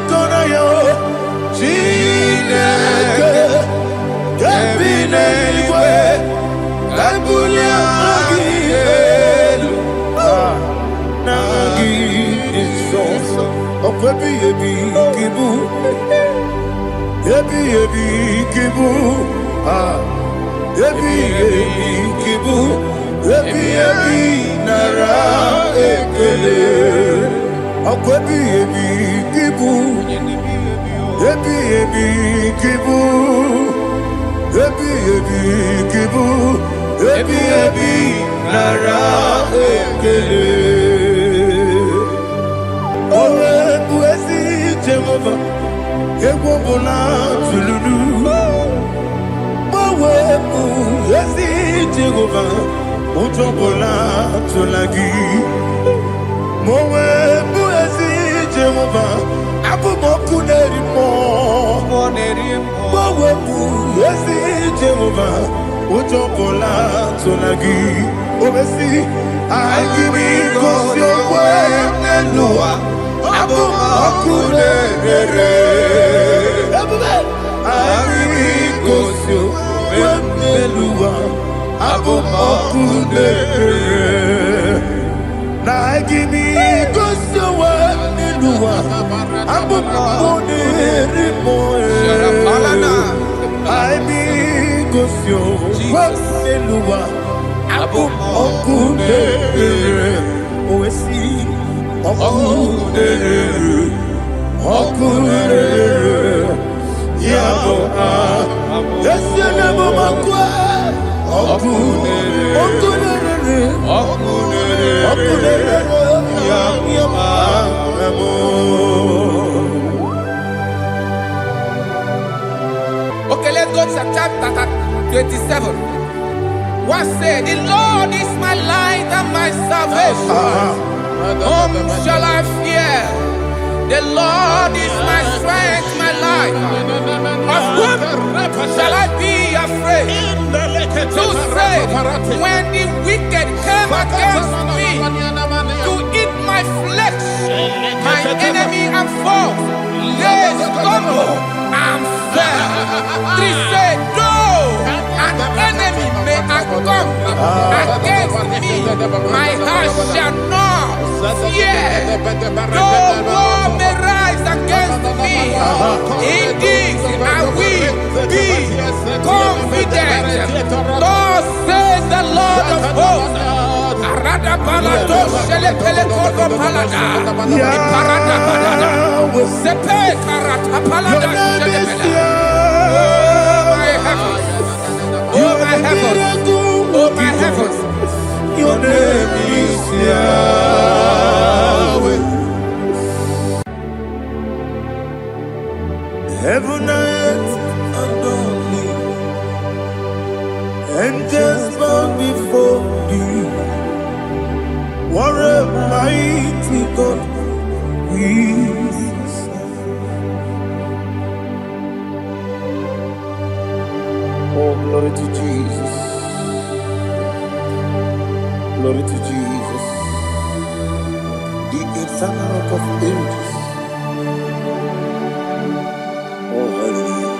kona yo Chineke Kebine igwe Kabunya Agiyelu Nagi Isoso Okwebi Ebi Kibu Ebi Kibu Ebi Kibu Ebi Nara Ekele Okwebi Kibu Ebi Kibu Ebi Kibu Ebi Nara Ekele Owe Buezi Jehovah Ewobola Tululu Owe Buezi Jehovah Utobola Tulagi Mowe Buezi Jehovah Abu Moku Nerimo Mowe Buezi Jehovah Utobola Tulagi Obesi IGBO Nelua Abu Moku Nerere IGBO Nelua Abu Moku Nerere Na gimi gosowa Nelua Abu Moku Nerere Aibi gosowa Nelua Abu Moku Nerere Oesi Moku Nerere Moku Nerere Yabo Yesene Momakwa Moku Nerere Moku Nerere Yabo Okay, let's go to chapter 27. What said, the Lord is my light and my salvation. Whom shall I fear? The Lord is my strength, my life. Of whom shall I be afraid? To say, when the wicked came against me to eat my flesh, my enemy and foe, they stumble and fell. Three said, no, an enemy may come against me, my heart shall not fear. No war may rise against me. In this I will be confident. Thus says the Lord of hosts. Arada balado shele pele kodo palada. Iparada balada. Sepe karata palada shele pele. Oh my heavens. Oh my heavens. Your name is Yahweh. Heaven and earth adore thee, angels bow before thee. What a mighty God we serve. Oh, glory to Jesus. Glory to Jesus, the eternal rock of ages. Oh, hallelujah.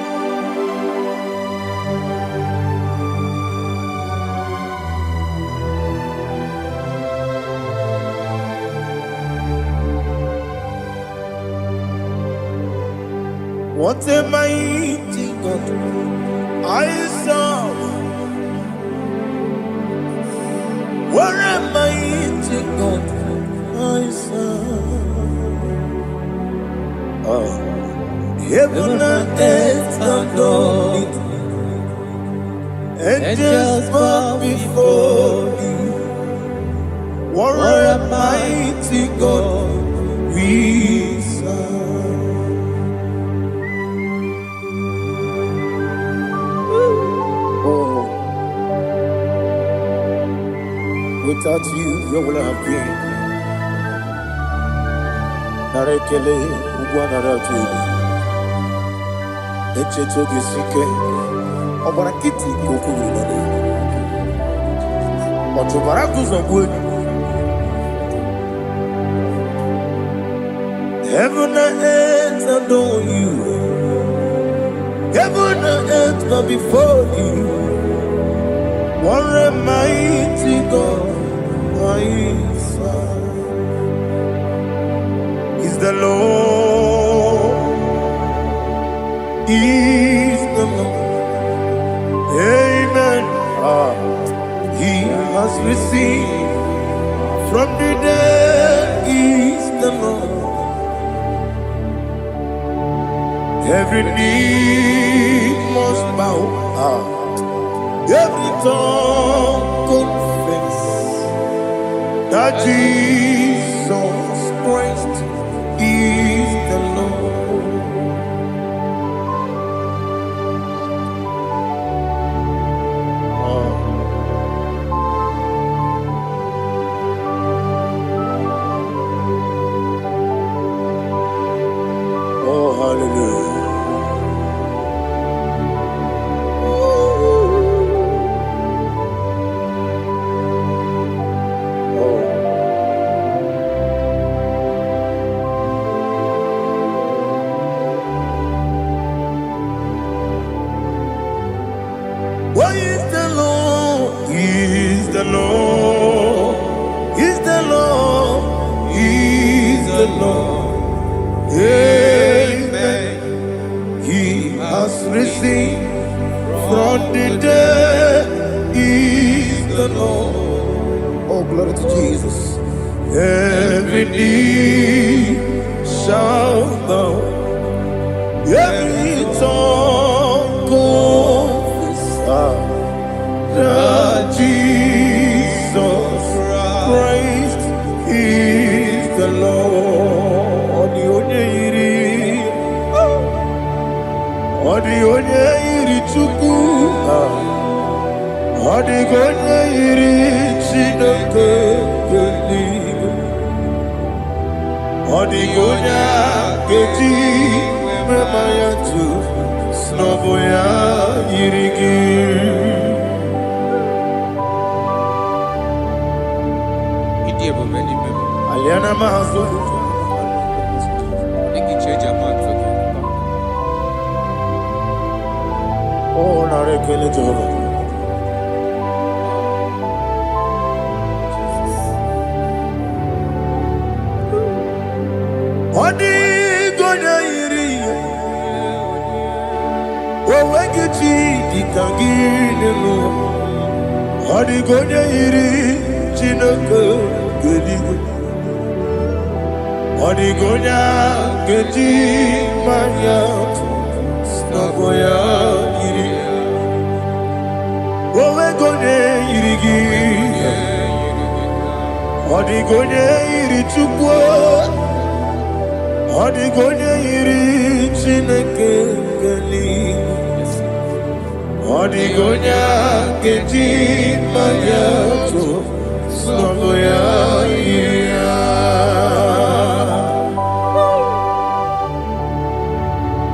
What a mighty God I serve. What a mighty God I serve. Heaven and earth adore it, angels bow before thee. What a mighty God we serve. Oh. Without you, where would I have been? Narekele, Ugwanaratu, Echetoge Sike, Obarakiti Kokuru, Otobarakus of wood. Heaven and earth earth adore you. Heaven and earth bow before you. What a mighty God I serve. Is the Lord. Is the Lord. Amen. He has received from the dead. Is the Lord. Every knee must bow. Every tongue confess that Jesus Christ is the Lord. Oh, hallelujah. What is the Lord? Is the Lord. Is the Lord. Is the Lord. Amen. He has risen from the dead. Is the Lord. Oh, glory to Jesus. Every knee shall bow. Every tongue confess that Jesus Christ is the Lord. Odi onye iri Chukwu, odi onye iri Chineke eluigwe, odi onye keji mema ya tu, snobo ya yiri gị. Aliana mazo. Oh, na rekele Jehovah. Odi gonya iri, owegichi dikangine lo. Odi gonya iri, Chineke geligwe. Odi gonya keji manya, snaboya iri. Owe gonya iri gi, odi gonya iri Chukwu. Odi gonya iri Chineke geligwe. Odi gonya keji manya to snaboya iri.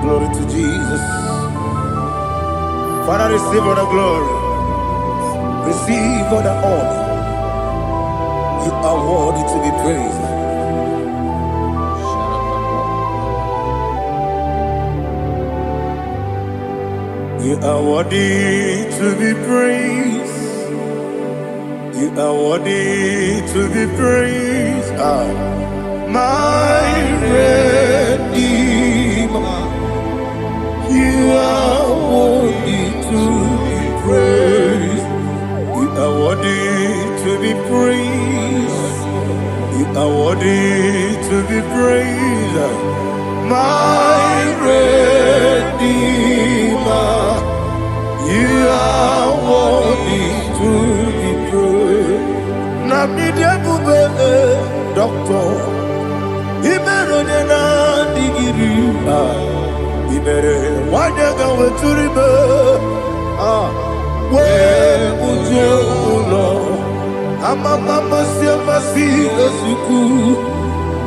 Glory to Jesus. Father, receive all the glory. Receive all the honor. You are worthy to be praised. You are worthy to be praised. You are worthy to be praised. My Redeemer. You are worthy to be praised. You are worthy to be praised. You are worthy to be praised. My Redeemer. You are worthy to be praised. Namidebube, Doctor. Imeronena digiri. Ibere wanyaga weturibe we uje ulo amama masi esuku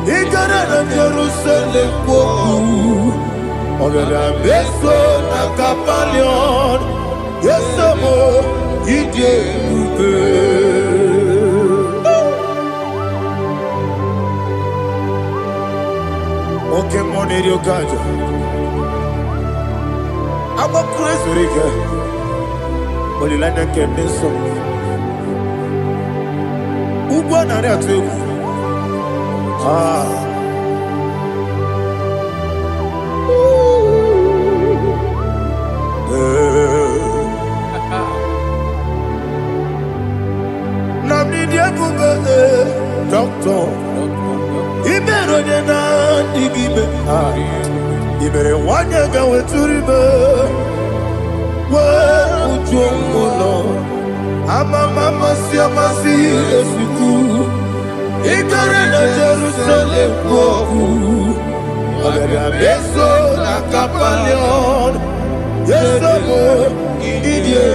igara na Jerusalem kwoku ogara beso na Kapalion yesamo ije ube. Okay, money, you got you. I'm a crazy Rica. But you like that can be so. Who won that too? Ah. Namni dia kumbe doctor. Ibero de na IGBO. Ah. Ibere wanya ga weturibe. Wa ujongo. Mama si esiku. Ikare na Jerusalem woku. Abebe beso na kapalion. Yeso mo idie.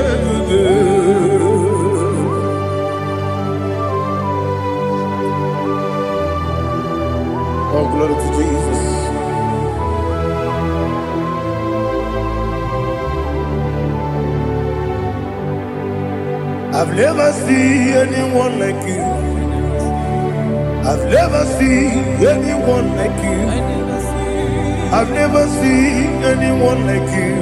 Oh, glory to Jesus. I've never seen anyone like you. I've never seen anyone like you. I've never seen anyone like you.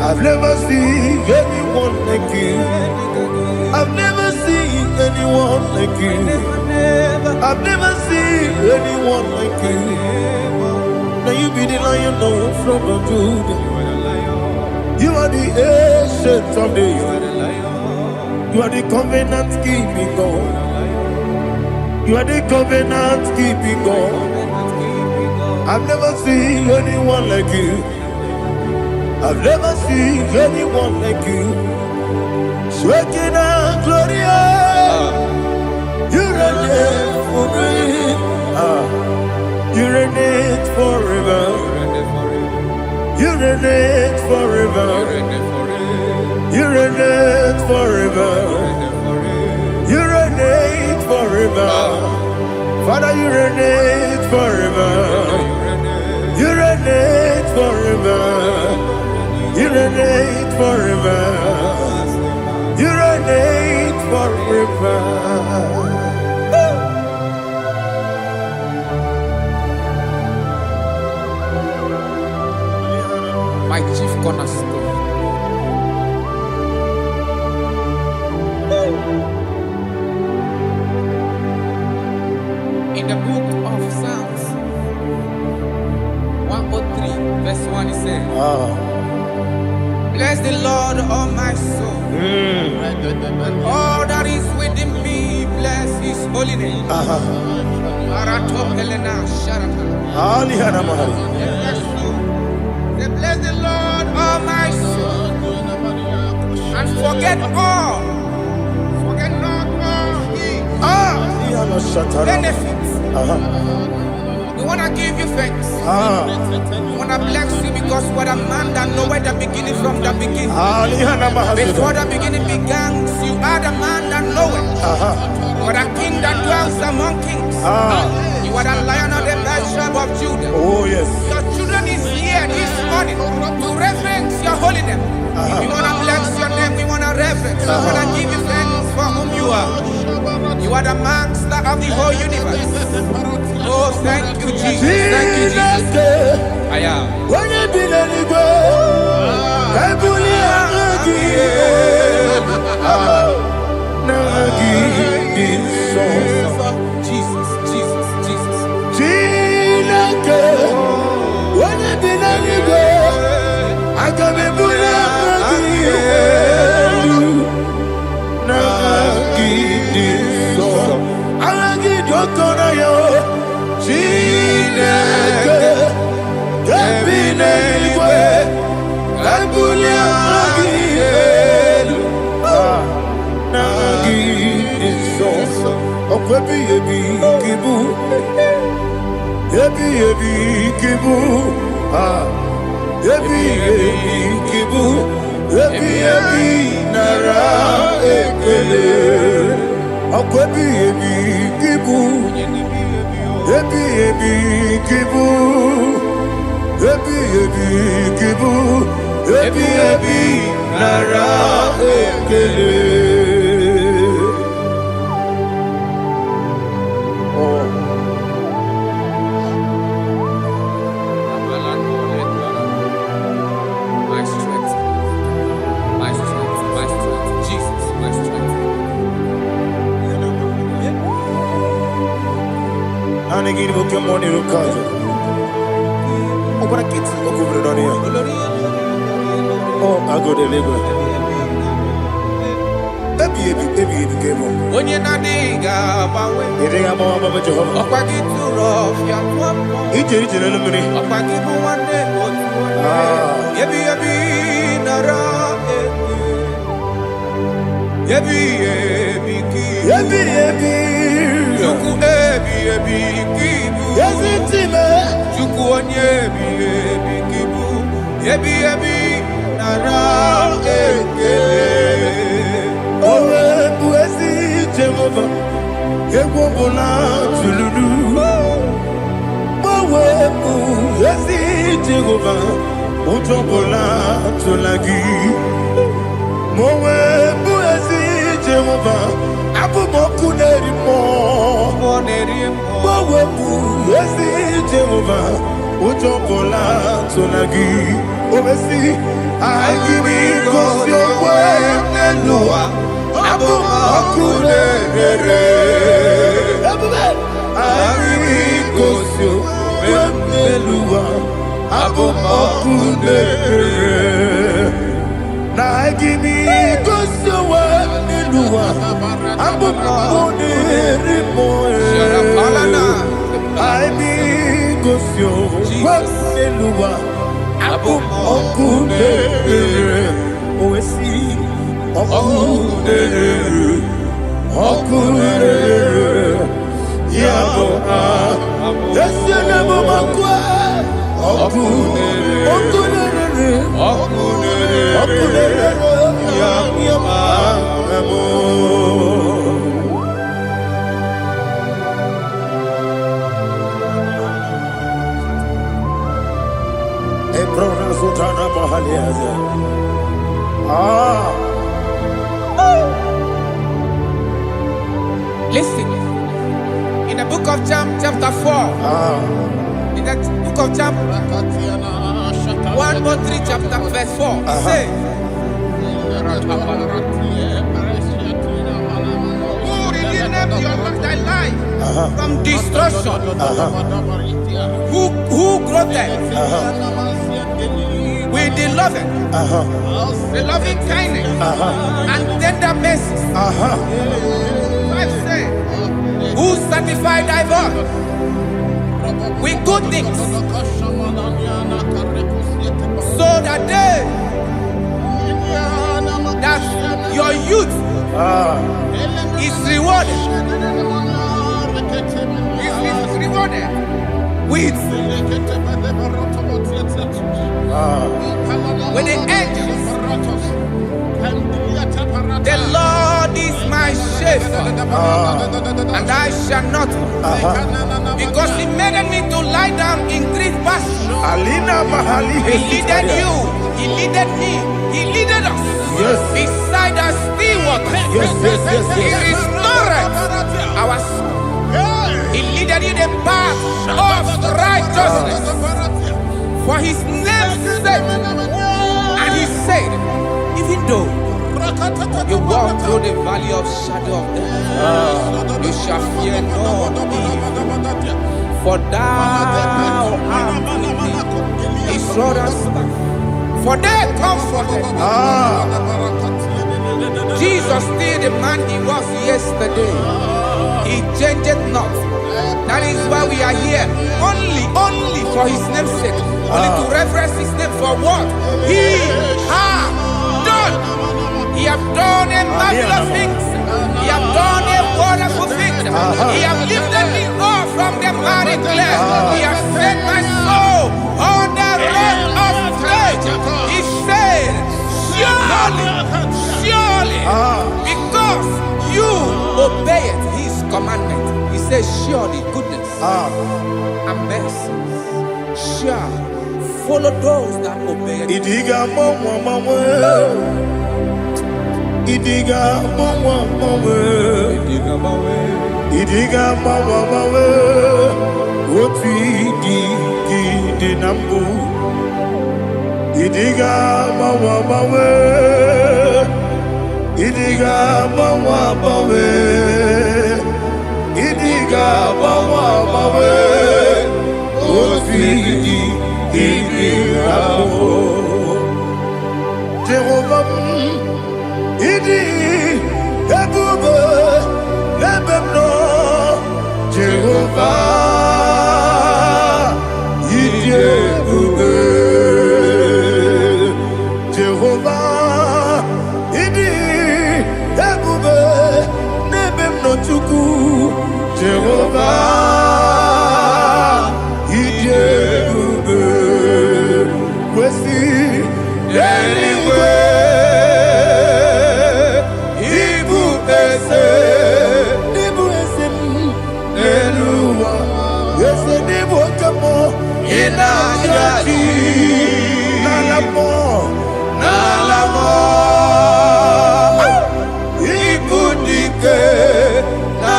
I've never seen anyone like you. I've never seen anyone like you. I've never seen anyone like you. Now you be the lion from the Judah. You are the ancient of days. You are the covenant keeping God. You are the covenant keeping God. I've never seen anyone like you. I've never seen anyone like you. Shaking and glorious. You reign for me. You reign forever. You reign forever. You reign forever. You reign forever. Father, you reign forever. You reign forever. You reign forever. You reign forever. My chief cornerstone. In the book of Psalms 103 verse 1 it says, bless the Lord, all my soul, and all that is within me, bless his holy name. Say, bless the Lord, all my soul, and forget not all his benefits. We want to give you thanks. We want to bless you because what a man that knoweth the beginning from the beginning. Before the beginning began, you are the man that knoweth. For the king that dwells among kings. You are the lion of the tribe of Judah. Oh yes. Your children is here this morning to reverence your holiness. We want to bless your name. We want to reverence. We want to give you thanks for whom you are. You are the master of the whole universe. Oh, thank you, Jesus. Thank you, Jesus. I am. When you be Jesus, Jesus, Jesus. I can be again, book your money, look out. Oh, what a kid, look over it on here. Oh, I go to labor. Baby, game on. When you're not diga, You think I'm on Mama Jehovah? Opa get too rough, ya twap. Each in the money. Opa give one day, yebi nara, yebi ki, Juku ebi kibu, Yes, it's him. Juku onyebi kibu, yebi nara Oh, Buesi Jehovah, Ewobola Tululu. Oh, Buesi Jehovah, Utobola Tulagi. Mowe Buesi Jehovah, Abu Mokuneri Mo. Mowe Buesi Jehovah, Utobola Tulagi. Obesi, I give you cause your way, Noah. Abu Makunere. I give you cause your way, Noah. Abu Makunere. Now I give me cause your way, Noah. Abu Makunere. I be cause your way, Noah. Abu Makunere. Oh, see. Okunere, Yabo, yes, you never makwa. Okunere, Yabo. Ebrona Sultana Mahaliaza. Listen, in the book of John, chapter 4, in the book of John 1:3, chapter verse 4, it says, who redeemed thy life from destruction? Who groweth with the loving kindness and tender mercies? Who sanctify thy voice with good things, so that your youth is rewarded with the angels. The Lord is my shepherd, and I shall not want, because He made me to lie down in green pastures. He leaded you, He leaded me, He leaded us beside the still waters. He restored our soul. He leaded you the path of righteousness for His name's sake. And He said, even though you walk through the valley of shadow of death, you shall fear no evil, for thou art with me. His rod and staff, for they comforted. Jesus still the man He was yesterday. He changed not. That is why we are here, only for His name's sake, only to reverence His name for what He has done. He have done a marvelous things. He have done a wonderful thing. He have lifted me up from the miry clay. He has set my soul on the rock of faith. He said, surely, because you obeyed His commandment. He says, surely goodness and mercy shall follow those that obey. Idiga mawe, woti di nambu. Idiga mawe, Idiga Jehovah, idi ebube lebemno. Jehovah, idi ebube. Jehovah, idi ebube lebemno chuku. Jehovah, idi ebube. Kwesi anyway, Ibu ese, Eluwa, ese Ibu kamo, inajati, nalamo, Ibu dike, na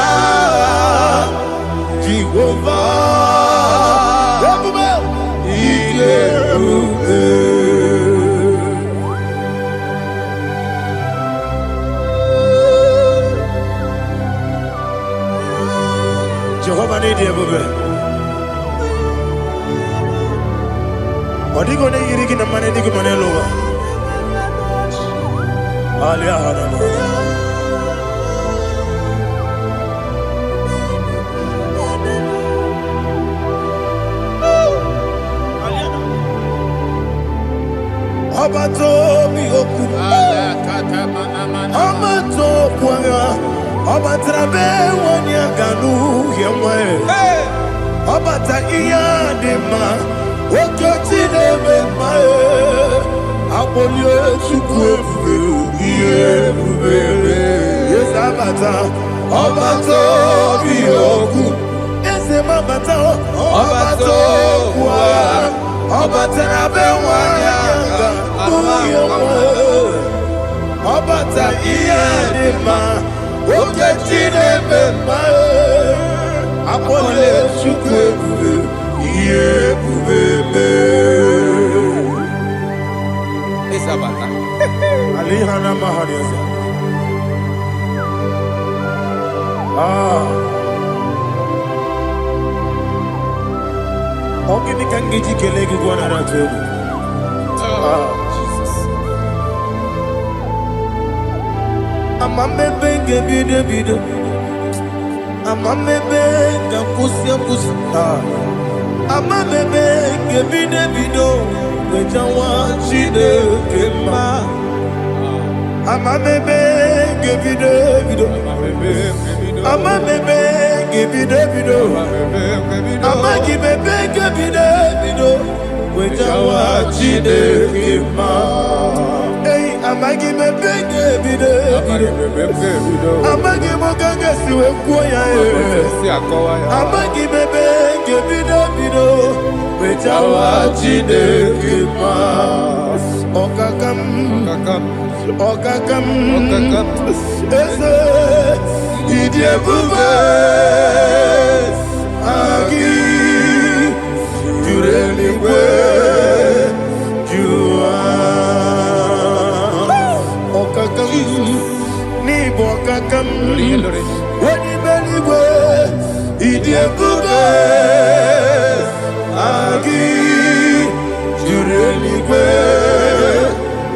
Jehovah, Jehovah need you, baby. What are you going to get in the money? You can lower. Alia Hadama. Abato mi oku. Amato kwanga. Obatrabe wanya ganu yemwe. Obata iya dema. Okoti nebe mae. Abolio chukwe iye bubebe. Yes abata. Obato biyoku. Ese mabata. Obato kwa. Obatrabe wanya ganu yemwe. Obata iya dema. Oketi nebe mae. Apole chukwe iye bubebe. Isabata. Ali hana mahadiasa. Ogini kangiji kelegi kwa naratobu. Jesus. Amamebe gebide bide. Amamebe gakusi. Amamebe gebide bido. Wejawa chide kema. Amamebe gebide bido. Amamebe gebide bido. Amagibebe gebide bido. Wejawa chide kema. Hey, amagibebe gebide bido. Amagimoga siwe kuya. Amagibebe gebide bido. Wejawa chide kema. Okakam. Ese idie bube. Agi jureliwe jua. Okakam ni bokakam. Wadi beliwe idie bube. Agi jureliwe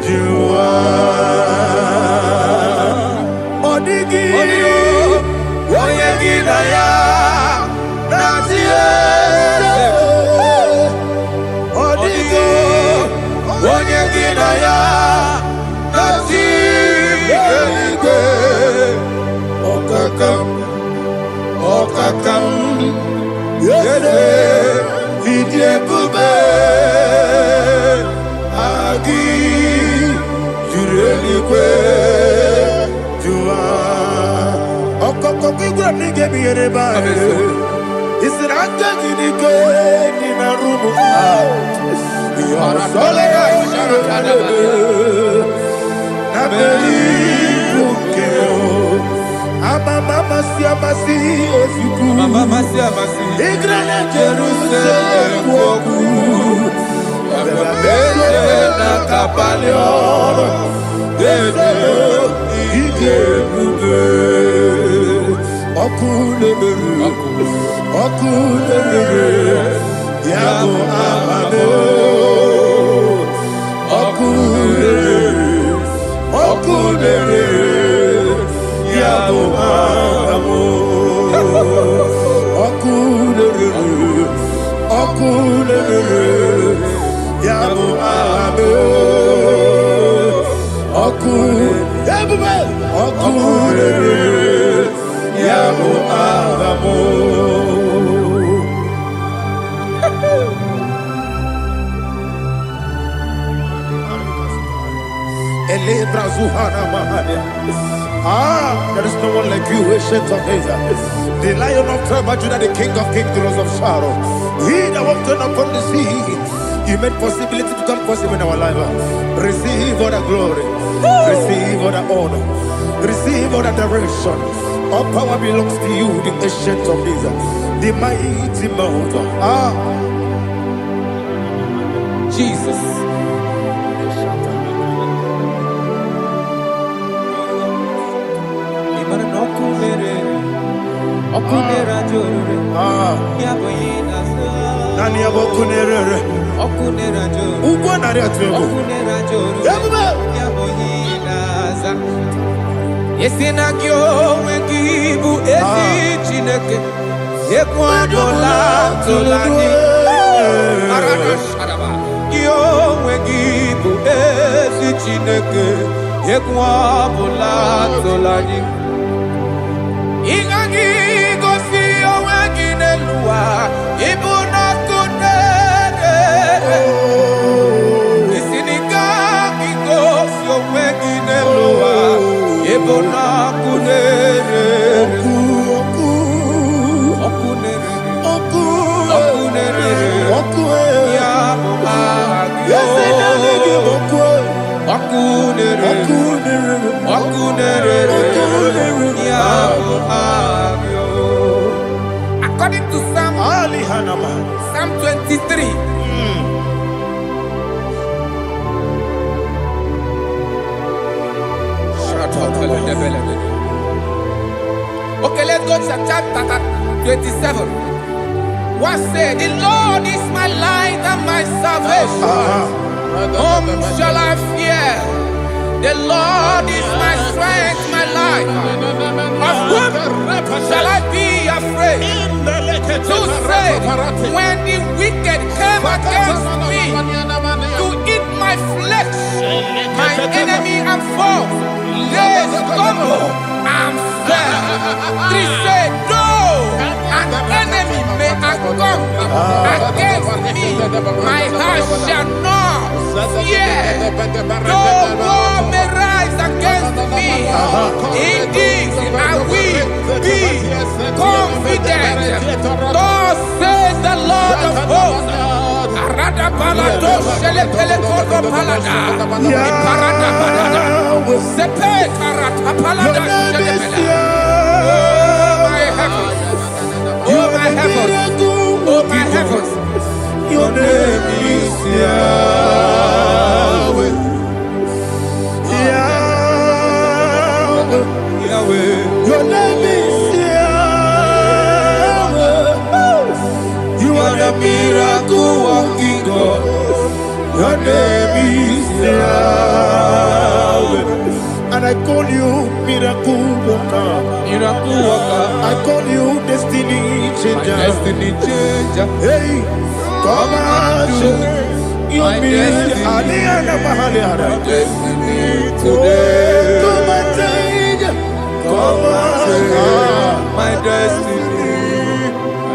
jua. Odigi oyegi na ya natie. Odigi oyegi na ya natie. Okakam yede idie bube. Agi jureliwe jua. Okokokigwa nige biyereba. Isiranga ginike nina rumu. Yosole nabeli bukeo. Mama siamasi ofiku. Igrana Jerusalem woku. Bebe na kapalion. Bebe ike bube. Okule Okudere, Yabo Amamo. Okudere, Yabo Amamo. Okudere, Yabo Amamo. Okudere, Yabo Amamo. There is no one like you, ancient of days. The Lion of tribe of Judah, the King of kings, the Rose of Sharon. He that walked upon the sea. You made possibility to come possible in our life. Receive all the glory. Receive all the honor. Receive all the adoration. All power belongs to you, the ancient of days, the mighty mountain. Jesus. Yesinagyo wengibu esi chineke ekwadola tolani arana sharaba yo wengibu esi chineke ekwadola tolani ingagi gosi oweginelua ibuna kunere isinika gosi oweginelua ibuna kunere ya according to Psalm 23. Okay, let's go to chapter 27. What said? The Lord is my light and my salvation. Whom shall I fear? The Lord is my strength, my life. Of whom shall I be afraid? To say, when the wicked came against me to eat my flesh, my enemy and foe, they stumble and fell. 3 said, no, an enemy may come against me, my heart shall not fear. No war may rise against me. Indeed, I will be confident. Thus says the Lord of hosts. Oh my heavens, oh my heavens, your name is Yahweh. Yahweh, Yahweh, your name is Yahweh. You are the miracle working God. Your name is Yahweh. And I call you miracle worker. Miracle worker. I call you destiny changer. My destiny changer. Hey, come on, you destiny. My destiny today. Come and change. Come on, my destiny.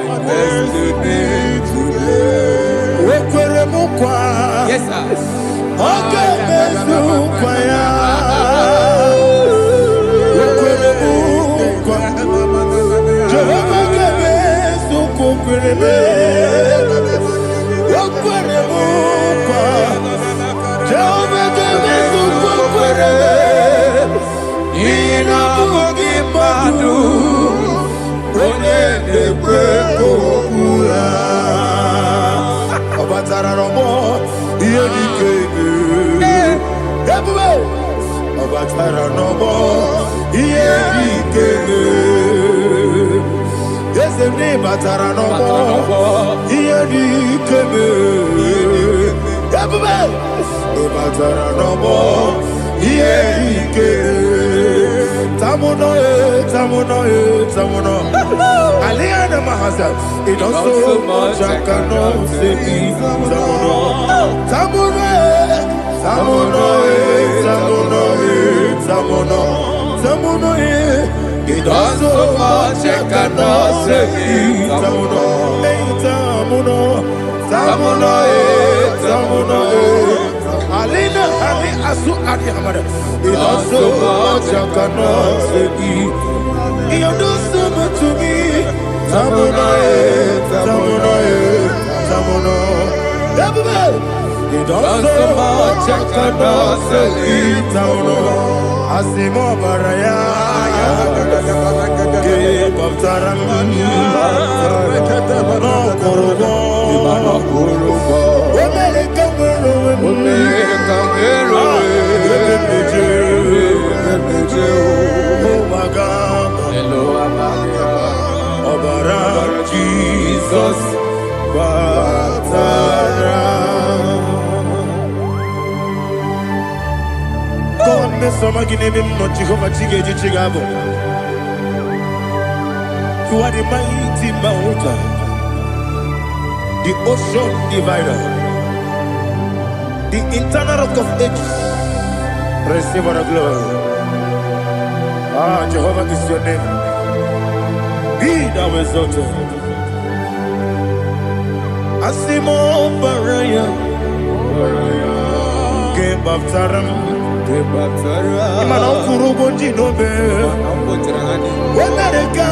My destiny today. Yes, sir. Okay, Sene batara no more. Iye di keme. Yabume. Sene batara no more. Iye di keme. Tamuno tamuno tamuno. Aliana mahasa. It don't so much I cannot say. Tamuno tamuno tamuno tamuno tamuno tamuno. It does so much I cannot say. Tamuno, tamuno, tamuno, tamuno. Alina, Ali, Asu, Ali, Hamada. It does so much I cannot say. You do so much to me. Tamuno, tamuno, tamuno. It does so much I cannot say. Tamuno, Asimo Baraya. Jesus, God, me some agine him not Jehovah Chige Chigabo. You are the mighty mountain, the ocean divider, the eternal rock of ages. Receive our glory. Ah, Jehovah is your name. Be thou exalted. Asimo Baraya, Game Baptaram, Imano Kurubo Jinobe, Wenareka,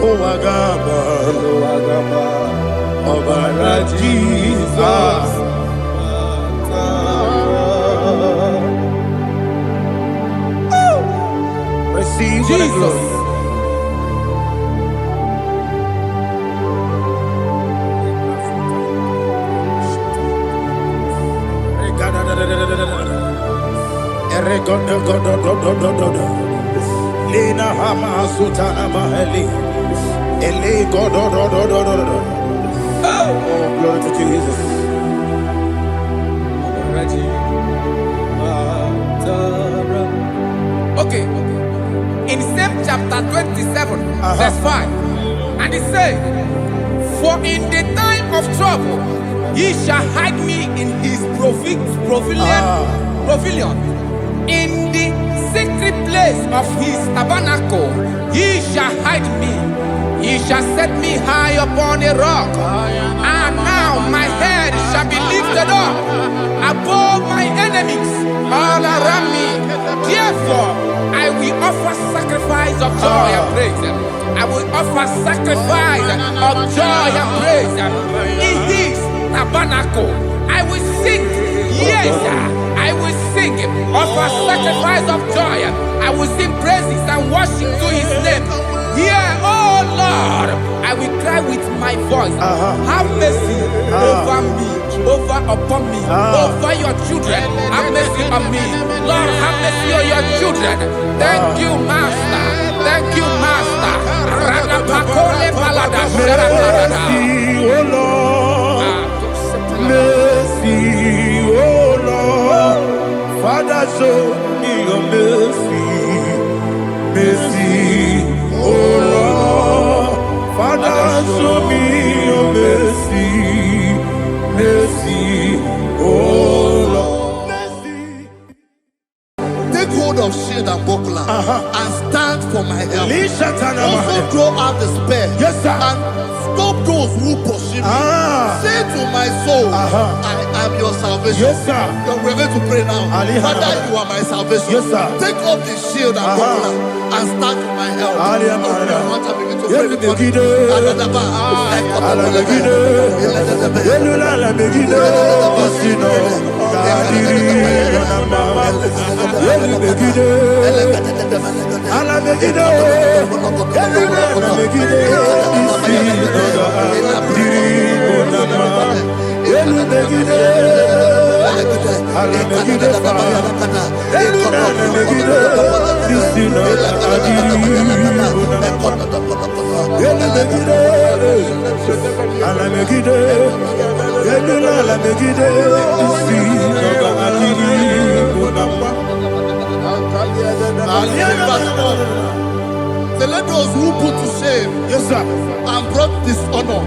Oagaba, Obara Jesus. Receive Jesus. Lina Hama Sutana Maheli. Ele God. Oh, glory to Jesus. Okay. In same chapter 27, verse 5, and it says, "For in the time of trouble, he shall hide me in his pavilion. In the secret place of his tabernacle, he shall hide me. He shall set me high upon a rock. And now my head shall be lifted up above my enemies all around me. Therefore, I will offer sacrifice of joy and praise. I will offer sacrifice of joy and praise in his tabernacle. I will sing, yes, I will sing, offer sacrifice of joy. I will sing praises and worship to his name. Here, oh Lord, I will cry with my voice. Have mercy over me, upon me, over your children. Have mercy on me. Lord, have mercy on your children. Thank you, Master. Thank you, Master. Mercy, oh Lord. Mercy, oh Lord. Father, show me your mercy. Mercy, oh Lord. Father, show me your mercy. Mercy, oh Lord. Mercy. Take hold of shield and buckler and stand for my help. Also throw out despair. Yes, sir. And stop those who pursue me. Say to my soul, I am your salvation. Yes, sir. We're going to pray now. Father, you are my salvation. Yes, sir. Take off the shield and buckler and stand for my help. Let those who put to shame, yes, sir, and brought dishonor,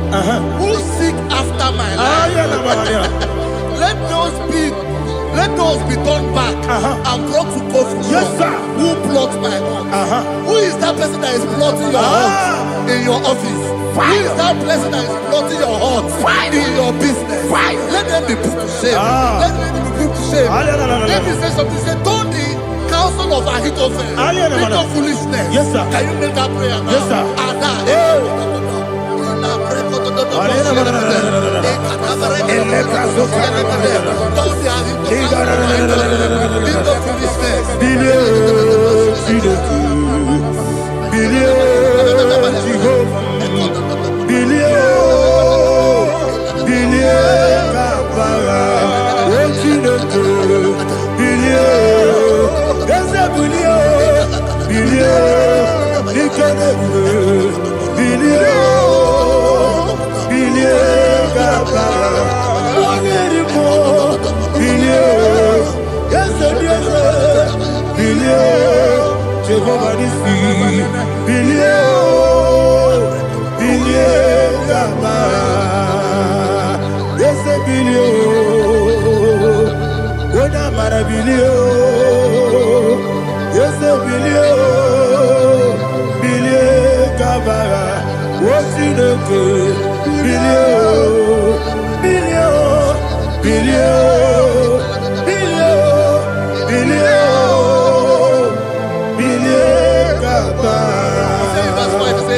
who seek after my life, let those be turned back and brought to court for yes, sir, who plot my heart. Who is that person that is plotting your heart in your office? Who is that person that is plotting your heart in your business? Let them be put to shame. Let them be put to shame. Let me say something. Say, don't the counsel of Ahithophel think of foolishness. Yes, sir. Can you make that prayer now? Yes, sir.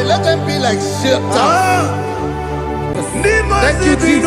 Let them be like shelter. Thank you, Jesus.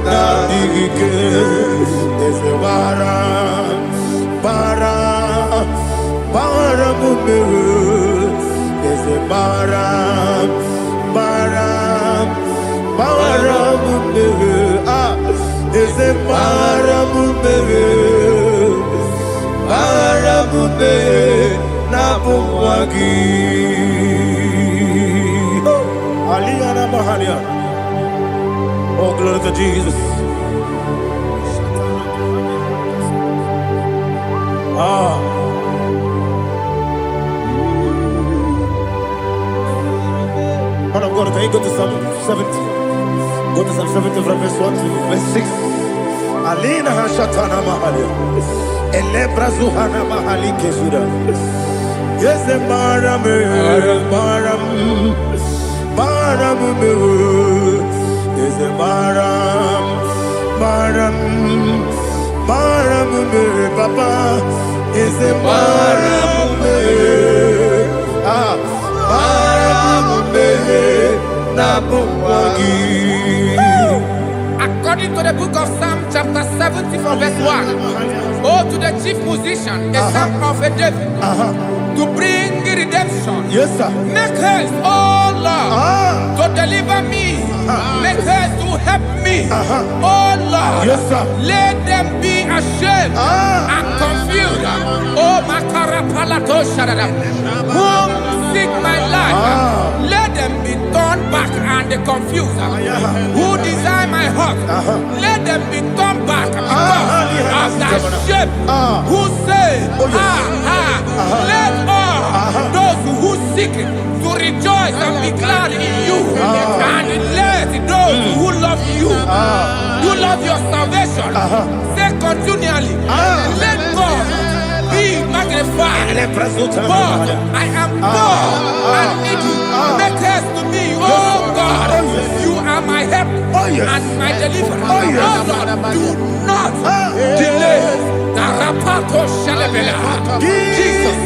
Nadigike is a bara mumeru is a bara mumeru is a bara mumeru Nabuwagi Aliyana Mahalia. Oh, glory to Jesus. Man of God, can you go to Psalm 70? Go to Psalm 70 from verse 1 to verse 6. Alina Hashatana Mahalia. Elebra Zuhana Mahali Kesura. Yes, the Baram. Is a Baram, Papa. Is a Baram, Nabuwagi. According to the book of Psalm chapter 70 from verse 1, oh, to the chief musician, a son of a David, to bring redemption. Yes, sir. Make haste, oh Lord, to deliver me. Make haste to help me. Oh Lord, yes, sir. Let them be ashamed and confused. Oh Makarapalato Shadadam, whom seek my life, let them be turned back and confused. Who desire my heart, let them be turned back because of that shame. Who say, let all those who seek to rejoice and be glad in you, and let those who love you, who love your salvation, say continually, let God be magnified. God, I am poor and needy. Make haste to me, oh God. You are my help and my deliverer. Oh Lord, do not delay. Tarapato Shalabela. Jesus.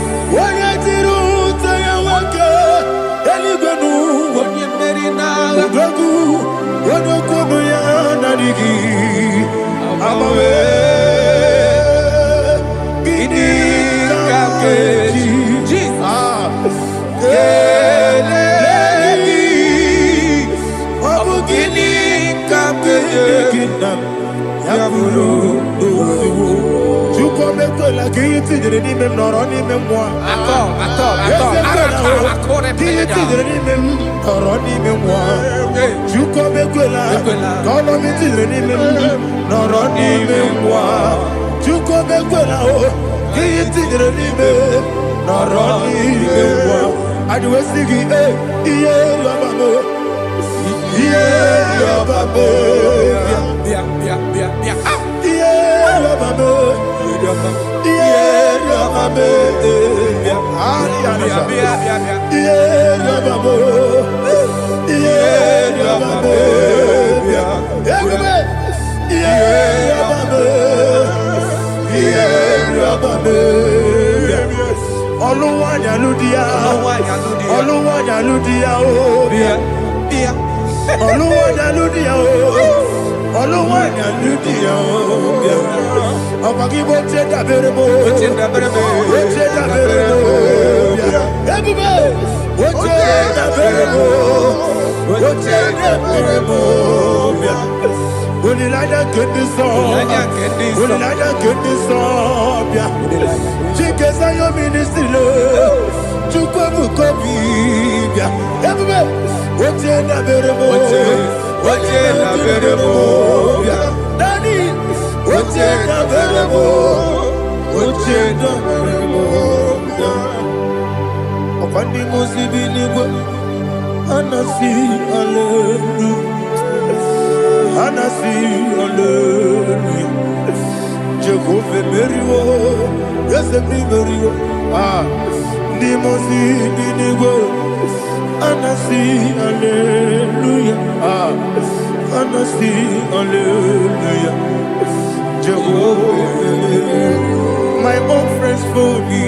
My own friends for me,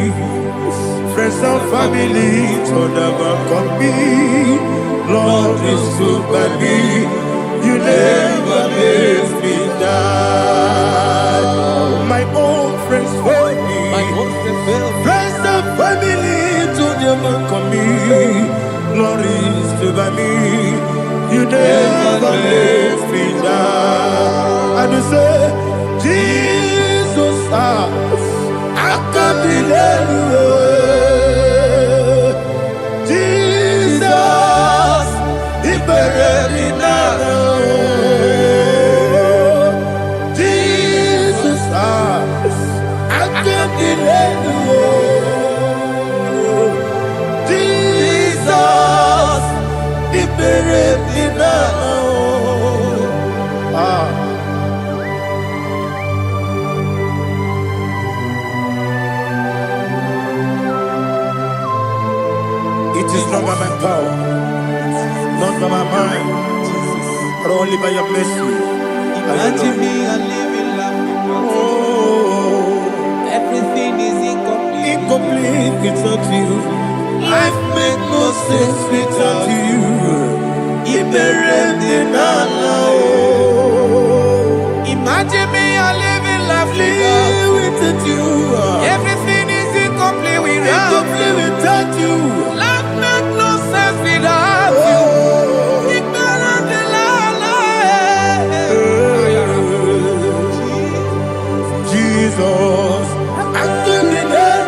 friends and family told about me. Lord is good by me. You never miss by me. You never let me down. And you say, Jesus, I can't believe you. Jesus, He buried me now. Jesus, I can't believe you. Jesus, He buried me now. It is not by my power, not by my mind, but only by your mercy. Imagine me a living life without you. Everything is incomplete. Incomplete without you. Life makes no sense without you. Imagine me a living life without you. Everything is incomplete without you. Life makes no sense without you. Jesus, I can't be there.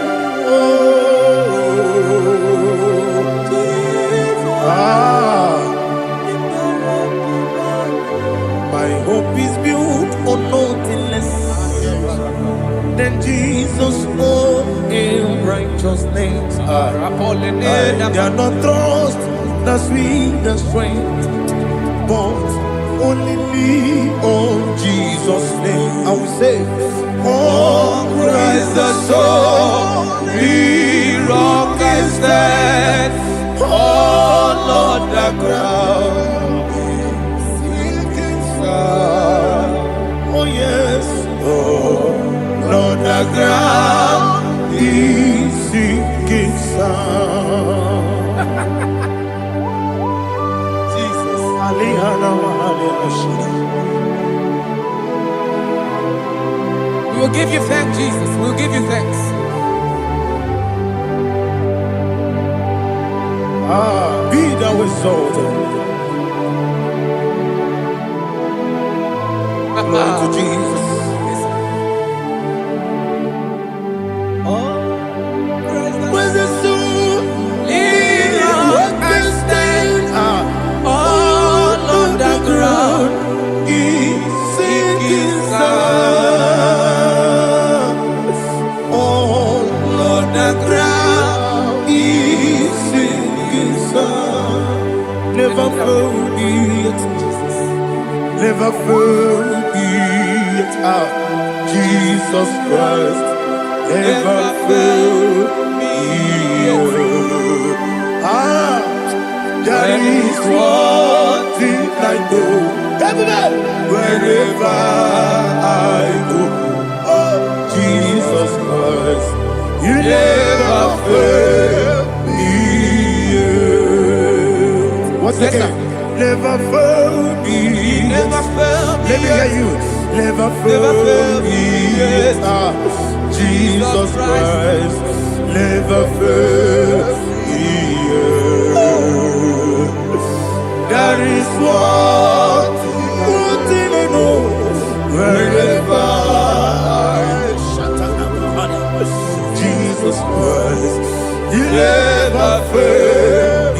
My hope is built on nothing less than Jesus' own righteousness. I cannot trust the sweetest strength, but only lean on Jesus' name. I will say, oh, Christ the solid rock is dead. Oh, Lord, the ground is sinking sun. Oh, yes. Oh, Lord, the ground is sinking sun. Jesus. We will give you thanks, Jesus. We will give you thanks. Be thou exalted. Glory to Jesus. Where's the soul? What can stand? All on the ground is sinking sun. All on the ground is sinking sun. Never forget, never forget, Jesus Christ. Never fail me. That is one thing I know. Wherever I go, oh Jesus Christ, you never fail me. Once again, never fail me. Never fail me. Let me hear you. Never fail me. Jesus Christ, never fail me. That is one thing I know. Wherever Jesus Christ, you never fail me.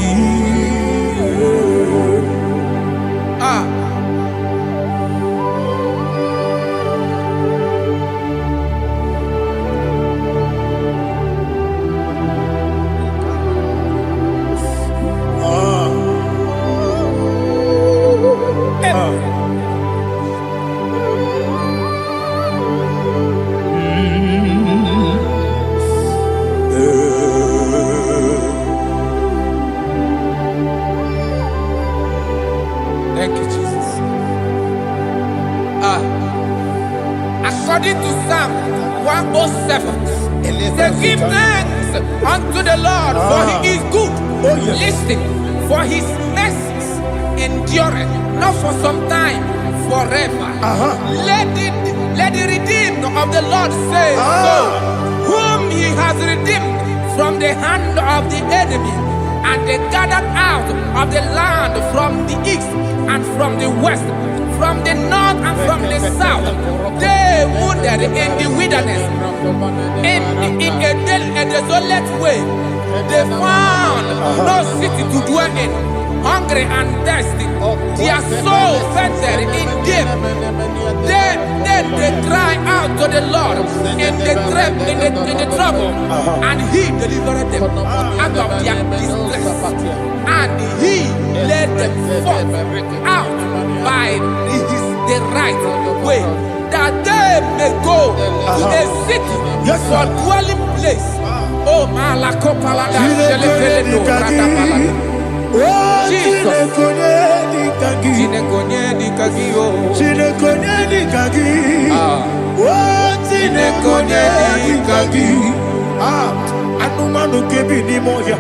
Thank you, Jesus. According to Psalm 107, they give thanks unto the Lord, for He is good. Listen, for His mercies endureth not for some time, forever. Let the redeemed of the Lord say so, whom He has redeemed from the hand of the enemy, and they gathered out of the land from the west, from the north and from the south. They wandered in the wilderness, in a desolate way. They found no city to dwell in, hungry and thirsty. Their soul fainted in deep. They cry out to the Lord in the trouble, and He delivered them out of their distress, and He led them forth out by the right way, that they may go to a city for dwelling place. Oh, Malakopalada, Jesus. Anumanu kebi ni moya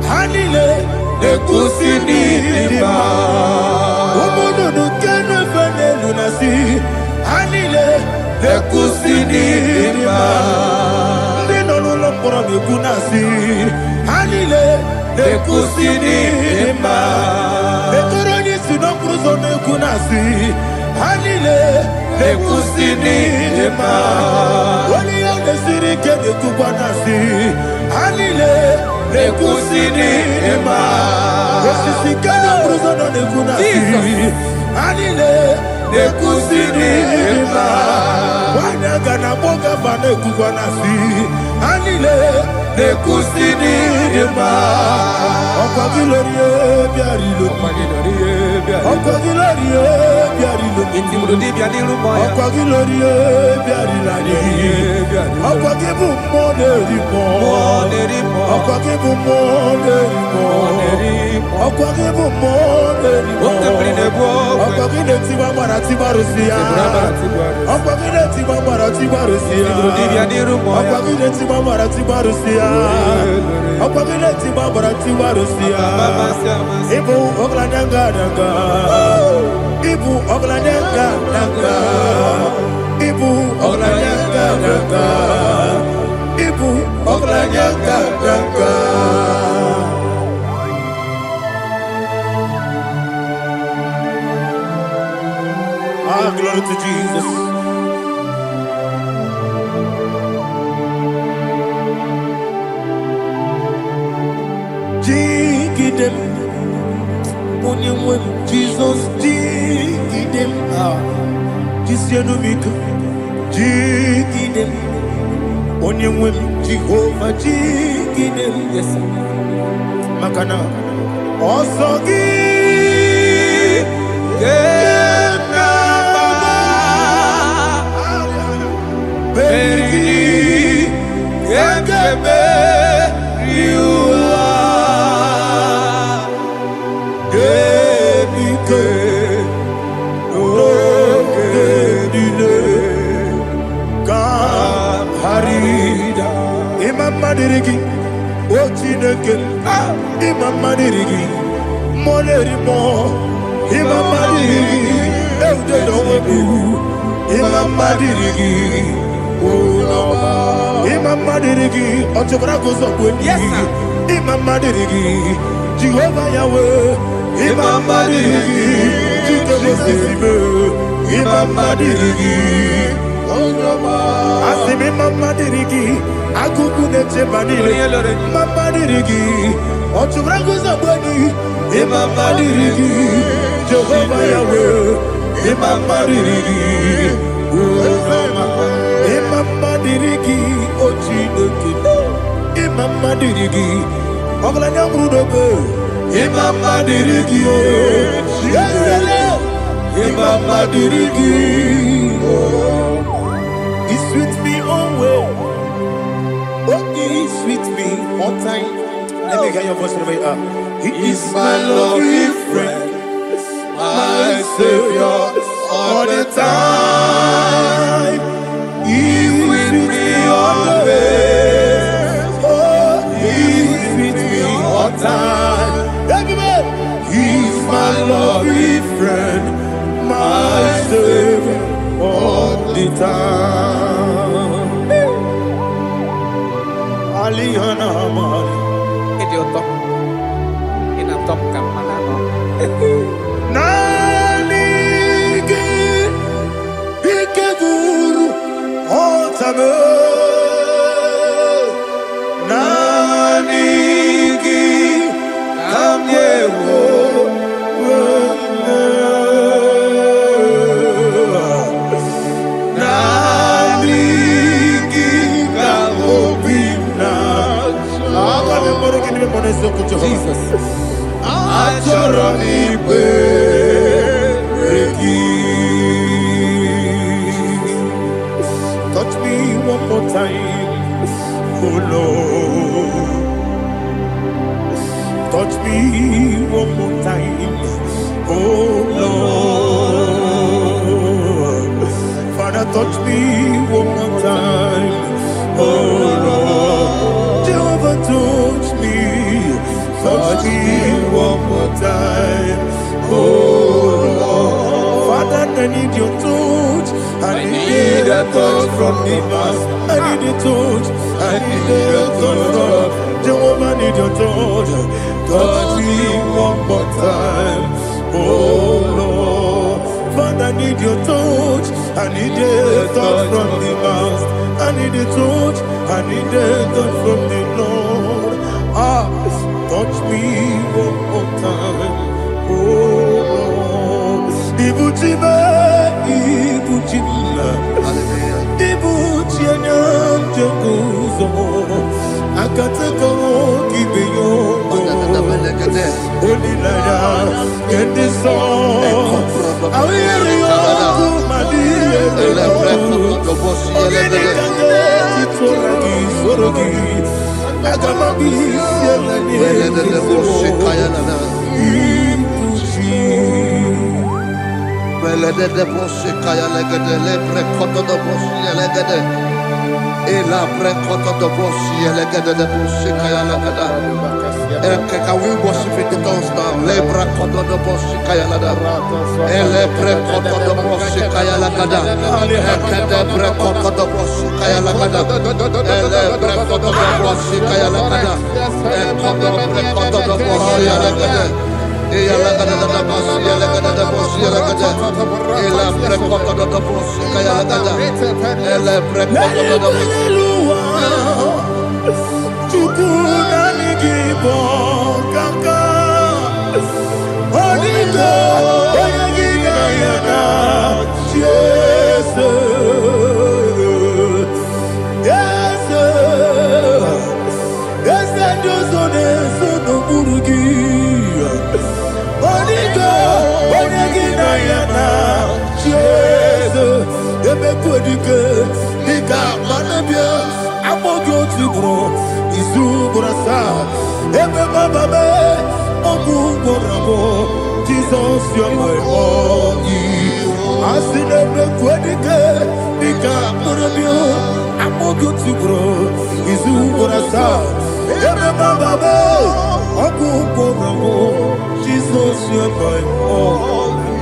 Hanile Nekusini nima Umudu nukenu fene lunasi Hanile Nekusini nima Nino nulopora mikunasi Hanile Nekusini nima Nekoroni sinokruzo nekunasi Hanile Nekusini nima Wali ya nesiri kene kubanasi Hanile Nekusini nima Wesisi kene bruzo nekunasi Hanile Nekusini nima Wanaga na boga bane kubanasi Hanile Nekusini nima Okwa gilorie biarilo Okwa gilorie biarilo Okwa gilorie biarilani Okwa gibu monerimo Okwa gibu monerimo Okwa gibu monerimo Okwa gine tiba mara tiba rusia Okwa gine tiba mara tiba rusia Okwa gine tiba mara tiba rusia Okwa gine tiba mara tiba rusia Ibu oglanyanga nanga Ibu oglanyanga nanga Ibu oglanyanga nanga Ibu oglanyanga nanga Ah, glory to Jesus. Jigidem, Onyemwem, Jesus, Jigidem, Jisianumika, Jigidem, Onyemwem, Jehovah, Jigidem, yes, Makana, Osogi, Beri, Gekebe, Madirigi, Ochineke, Imam Madirigi, Molerimo, Imam Madirigi, Eudedobu, Imam Madirigi, Imam Madirigi, Otobragos of Winnie, Imam Madirigi, Jehovah Yahweh, Imam Madirigi, Imam Madirigi, Asimi Mama Dirigi, Akukune Chemanile, Mama Dirigi, Otubrago Zabani, Mama Dirigi, Jehovah Yahweh, Mama Dirigi, Mama Dirigi, Ochineke, Mama Dirigi, Oglanya Brudobe, Mama Dirigi, Mama Dirigi. He's with me always. Oh, he's with me all time. Let me hear your voice from here. He is my lovely friend, my Savior all the time. He's with me always. Oh, he's with me all time. Everybody, he's my lovely friend, my Savior all the time. Alihana Mari. Idiot. In a top camera. Nah. Touch me one more time, oh Lord. Touch me one more time, oh Lord. Father, touch me one more time, oh Lord. Jehovah, touch me one more time, oh Lord. Father, I need your touch. I need a touch from the master. I need a touch. I need a touch from Jehovah. I need your touch. Touch me one more time, oh Lord. Father, I need your touch. I need a touch from the master. I need a touch. I need a touch from the Lord. Touch me one more time, oh Lord. Ibuchima, Ibuchina, Jaguzo, Akatako, Gibeyo, Olilaya, get this song. I will hear my dear, Can we worship in the tongues now? Lebra koto do boshi kaya lada. Elebre koto do boshi kaya lada. Ekede bre koto do boshi kaya lada. Elebre koto do boshi kaya lada. Ekodo bre koto do boshi lada. Eya lada da boshi lada da boshi lada. Elebre koto do boshi kaya lada. Elebre koto do boshi. IGBO kaka Onigo Oyagina yana Yes Yes Yes Josone Sono Burugi Onigo Oyagina yana Yes Ebe Kodike Nika Manabia Amogo Tibro Izubrasa, Ebe Bababe, Oguborabo, Jesus, you're my body. I see the Quedike, Nika Morabio, Amogo Tibro, Izubrasa, Ebe Bababe, Oguborabo, Jesus, you're my body.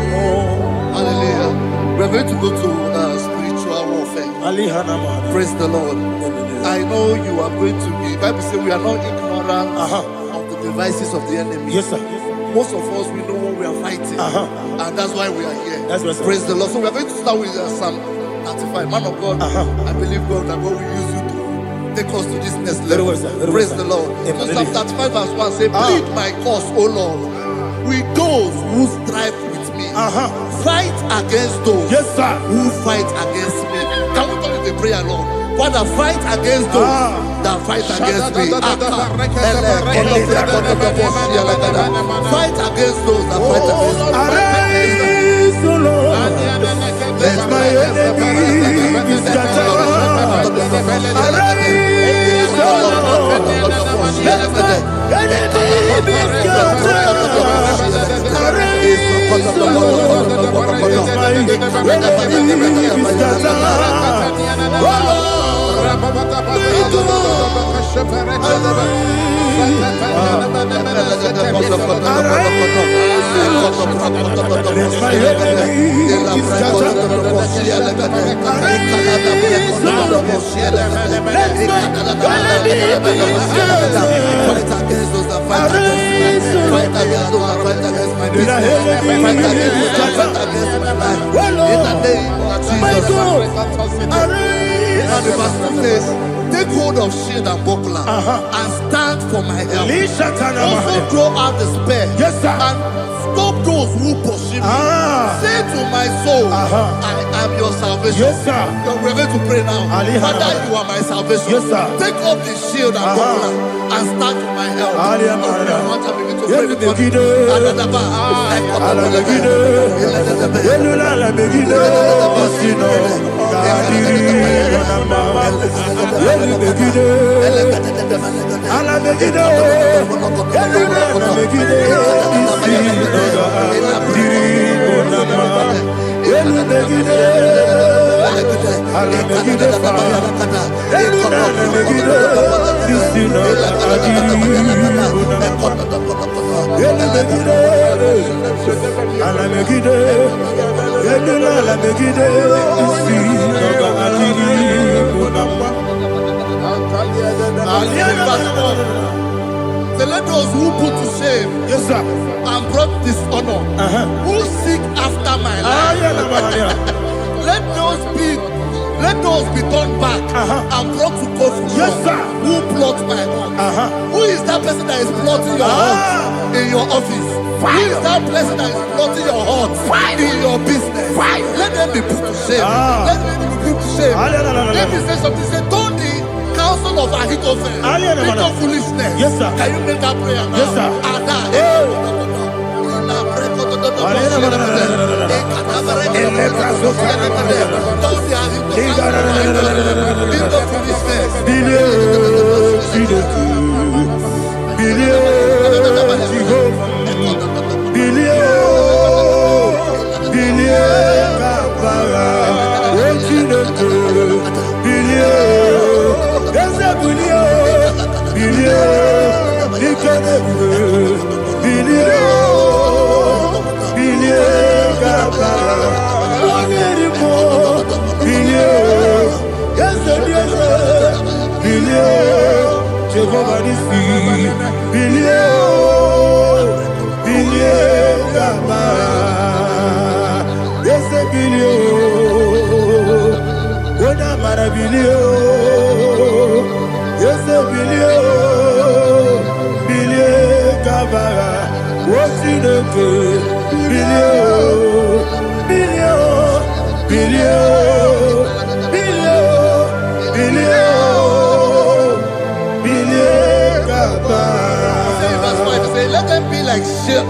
Hallelujah. We're going to go to spiritual warfare. Praise the Lord. I know you are going to be. Bible says we are not ignorant of the devices of the enemy. Yes, sir. Most of us, we know what we are fighting. And that's why we are here. That's right, sir. Praise the Lord. So we are going to start with Psalm 35. Man of God, I believe God that God will use you to take us to this next level. Well, sir. Praise the Lord. So Psalm 35 verse 1 says, plead my cause, O Lord, with those who strive with me. Fight against those who fight against me. Can we call it a prayer, Lord? Father, fight against those that fight against me. Fight against those that fight against me. Arise, O Lord, let my enemy be scattered. Arise, O Lord, let my enemy be scattered. Arise, O Lord, let my enemy be scattered. Oh Lord, and the verse 2 says, take hold of shield and buckler and stand for my help. Also throw out the spear and stop those who pursue me. Say to my soul, I am your salvation. We're going to pray now. Father, you are my salvation. Take up the shield and buckler and stand for my help. to pray before me. Let those who put to shame, yes, sir, and brought dishonor, who seek after my life, let those be turned back and brought to confusion. Yes, sir. Who plot my own? Who is that person that is plotting your heart in your office? Who is that person that is plotting your heart in your business? Let them be put to shame. Let them be put to shame. Let me say something. Say, don't the counsel of Ahithophel into foolishness. Yes, sir. Can you make that prayer now? Yes, sir. Let them be like chaff.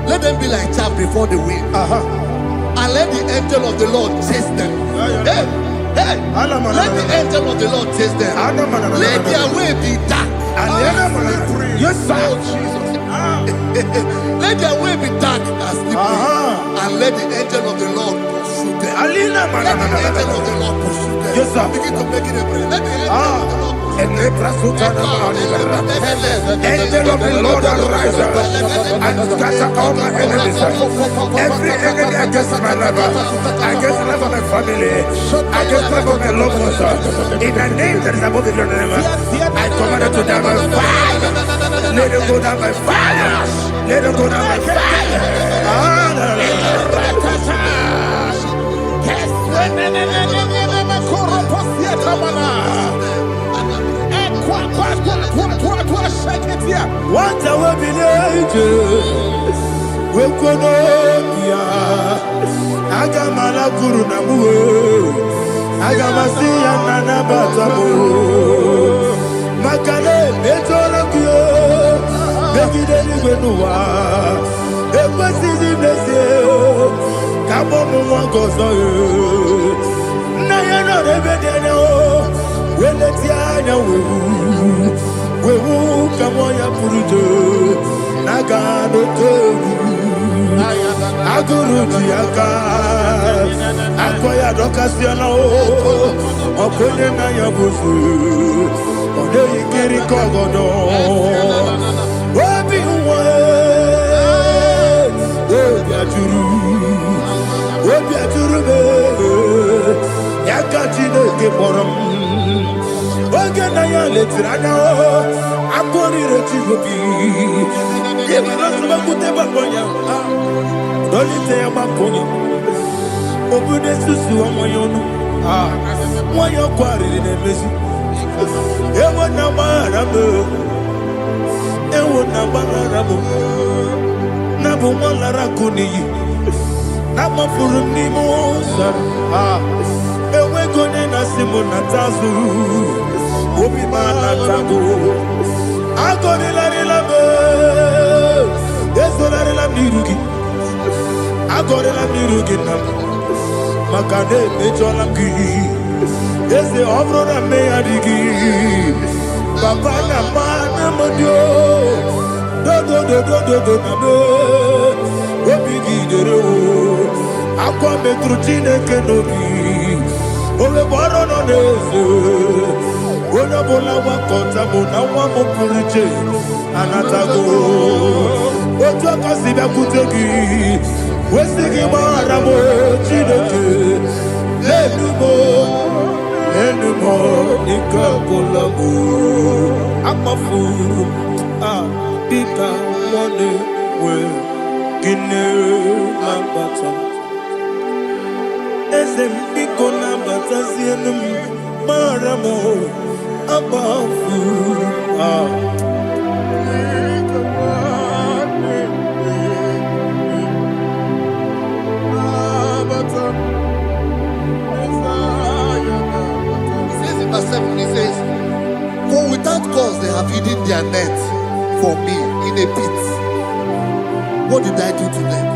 Let them be like chaff before the wind. And let the angel of the Lord chase them. Hey, let the angel of the Lord chase them. Let their way be dark. Yes, sir. Let their way be dark and slippery. And let the angel of the Lord pursue them. Let the angel of the Lord pursue them. Yes, sir. Begin to make it a prayer. Let the angel of the Lord pursue them. Angel of the Lord arise and scatter all my enemies. Every enemy against my life, against the life of my family, against the life of my loved ones. In the name that is above the name, I command it to die by fire. Let it go down by fire. Let it go down by fire. What I will be angels, we could Agamala Guru Namu, Agamasia Nana Batamu, Makale, Betolakio, Begideni Benua, Equasidi Nesio, Kabomu Wangozo, Nayana Rebedeno, Weletiana we come on your Purujo, Nagano Togu, Aguru Tiaka, Akoya Docasiano, Okonena Yabusu, Ode Kiri Kogodo, Wabi Wabiaturu, Yakatino Giborum. Oganaya letrana akori retigobi yebira tuba kuteba bonya dolite amakoni obude susu omoyonu moyo kwari nemezi ewo na marabu na bu molara kuni na mafuru ni mosa ewe gone na simu na tazu Obi mana tago, Agorilarilam, Yesolarilam Nirugi, Agorilam Niruginam, Makade Mejolam Gi, Yes, the Obrona Mayadigi, Papa Namana Modio, do, Obigi de Ro, Aqua Metrutine Kenobi, Ole Barono Nezu. Ona bola wakota mona wamo puriche anatago ojo kasibe kutegi wesigi maramo chineke lenumo nikakolamu amafu bika mone we gine lambata ese biko lambata zienum maramo abafu Verse 7, he says, for without cause they have hidden their net for me in a pit. What did I do to them?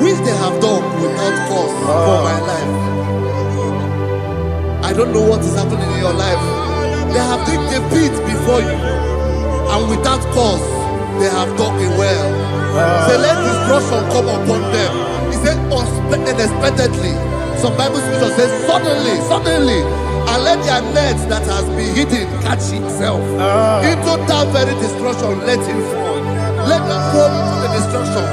Which they have done without cause for my life. I don't know what is happening in your life. They have digged a pit before you, and without cause they have dug a well. Say, let destruction come upon them. He said, unexpectedly. Some Bible scripture says, suddenly, and let their nets that has been hidden catch itself. Into that very destruction, let him fall. Let them fall into the destruction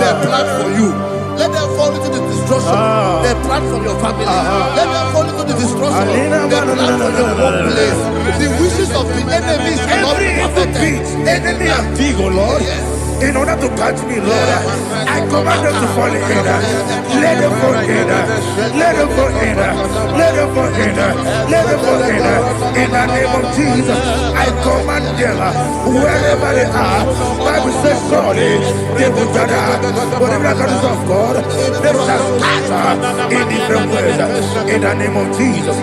they plan for you. Let them fall into the destruction they plan for your family. Let them fall into the destruction they plan for your workplace. The wishes of the enemies cannot be perfected. Enemy and big, oh Lord. Yes. In order to catch me, Lord, I command them to fall in. Let them fall in. Let them fall in. Let them fall in. Let them fall in. In the name of Jesus, I command them wherever they are. Bible says surely they will gather. Whatever the God of God, they shall scatter in different ways. In the name of Jesus.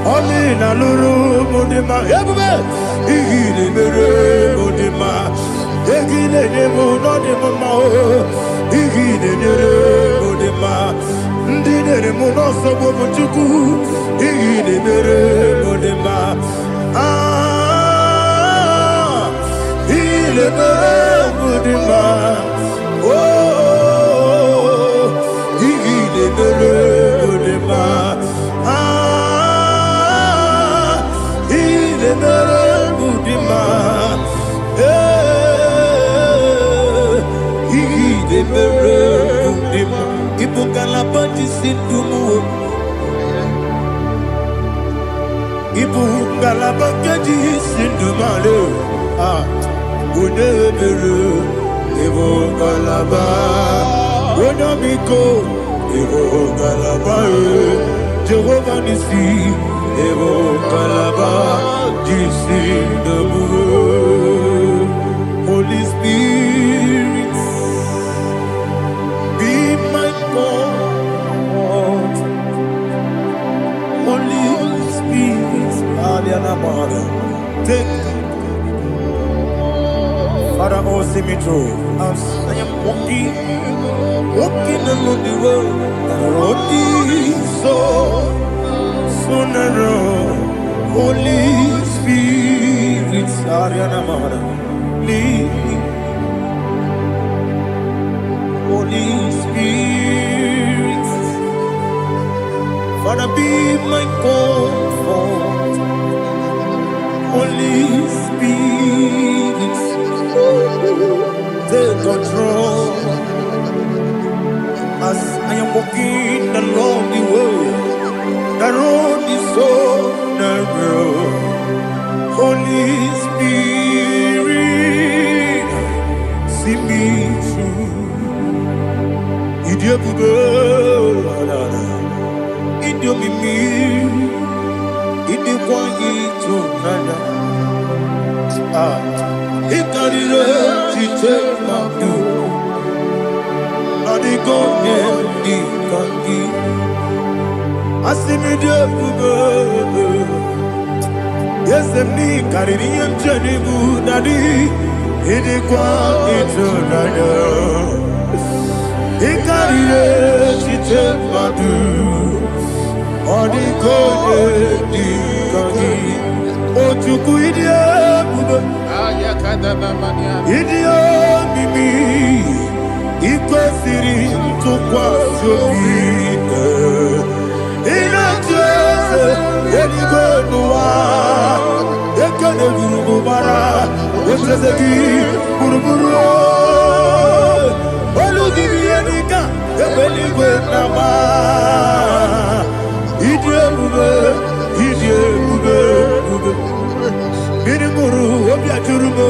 Olina luru mudima, igile mere mudima, igile nemo no nemo mao, igile mere mudima, ndine muno sobo muchuku, igile mere mudima, igile mere mudima, oh, igile mere mudima. Jehovah Nissi, Evo Kalaba, Jisi Damu, Holy Spirit, be my God. Holy Spirit, Aliana Mara, take Father, oh, see me through. As I am walking along the road, so narrow. Holy Spirit, Ariana Mara, lead me. Holy Spirit, Father, be my comfort. Holy Spirit, take control. As I am walking along the way, the road is so narrow. Holy Spirit, see me through. Idiabube, Idiomimi, Idikwani to Nana. He got it up to take my view. Not the golden, the candy. I see me there, yes, I'm the Caribbean journey, Daddy. He did quite to Nana. He got it up to take my view. Not the golden, the candy. Oh, to quit Idio mimi iko siri tukwa sopite ina jese yenigwe nuwa yekene gurugu bara yesezeki buruburu olugibi yenika yebeligwe nama Idio bube Mirimuru obia jurume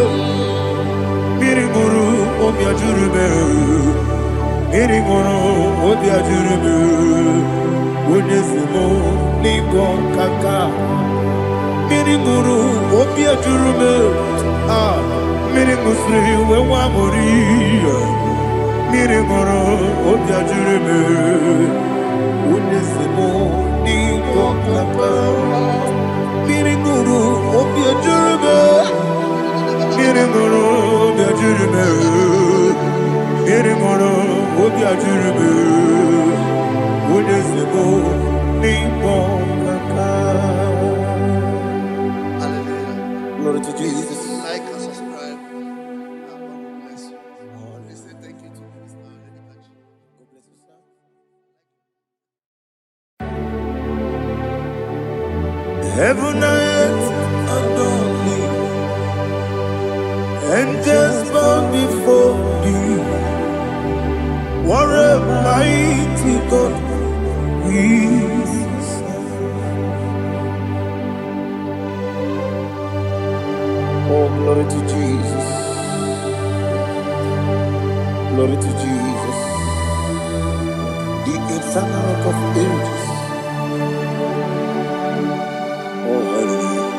Mirimuru obia jurume Mirimuru obia jurume Unesimo nigo kaka Mirimuru obia jurume Mirimusri wewa mori Mirimuru obia jurume Unesimo nigo kaka Mirimuru obia jurume Mirimuru obia jurume Mirimuru obia jurume Unesimo nigo kaka. Hallelujah. Glory to Jesus. Like and subscribe. And God bless you. We say thank you to Minister Lady Kachi. God bless you, sir. Heaven and earth adore me, angels bow before thee. What a mighty God we serve. Oh, glory to Jesus. Glory to Jesus. The eternal rock of ages. Oh, hallelujah.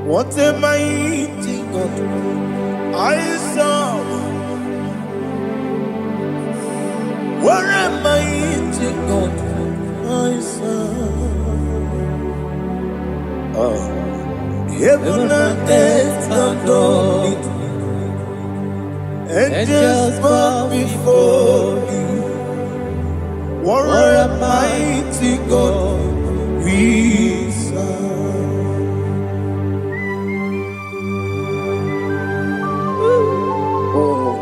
What a mighty God I serve. What a mighty God I serve. Heaven and earth adore it. Angels bow before thee. What a mighty God we serve. Oh,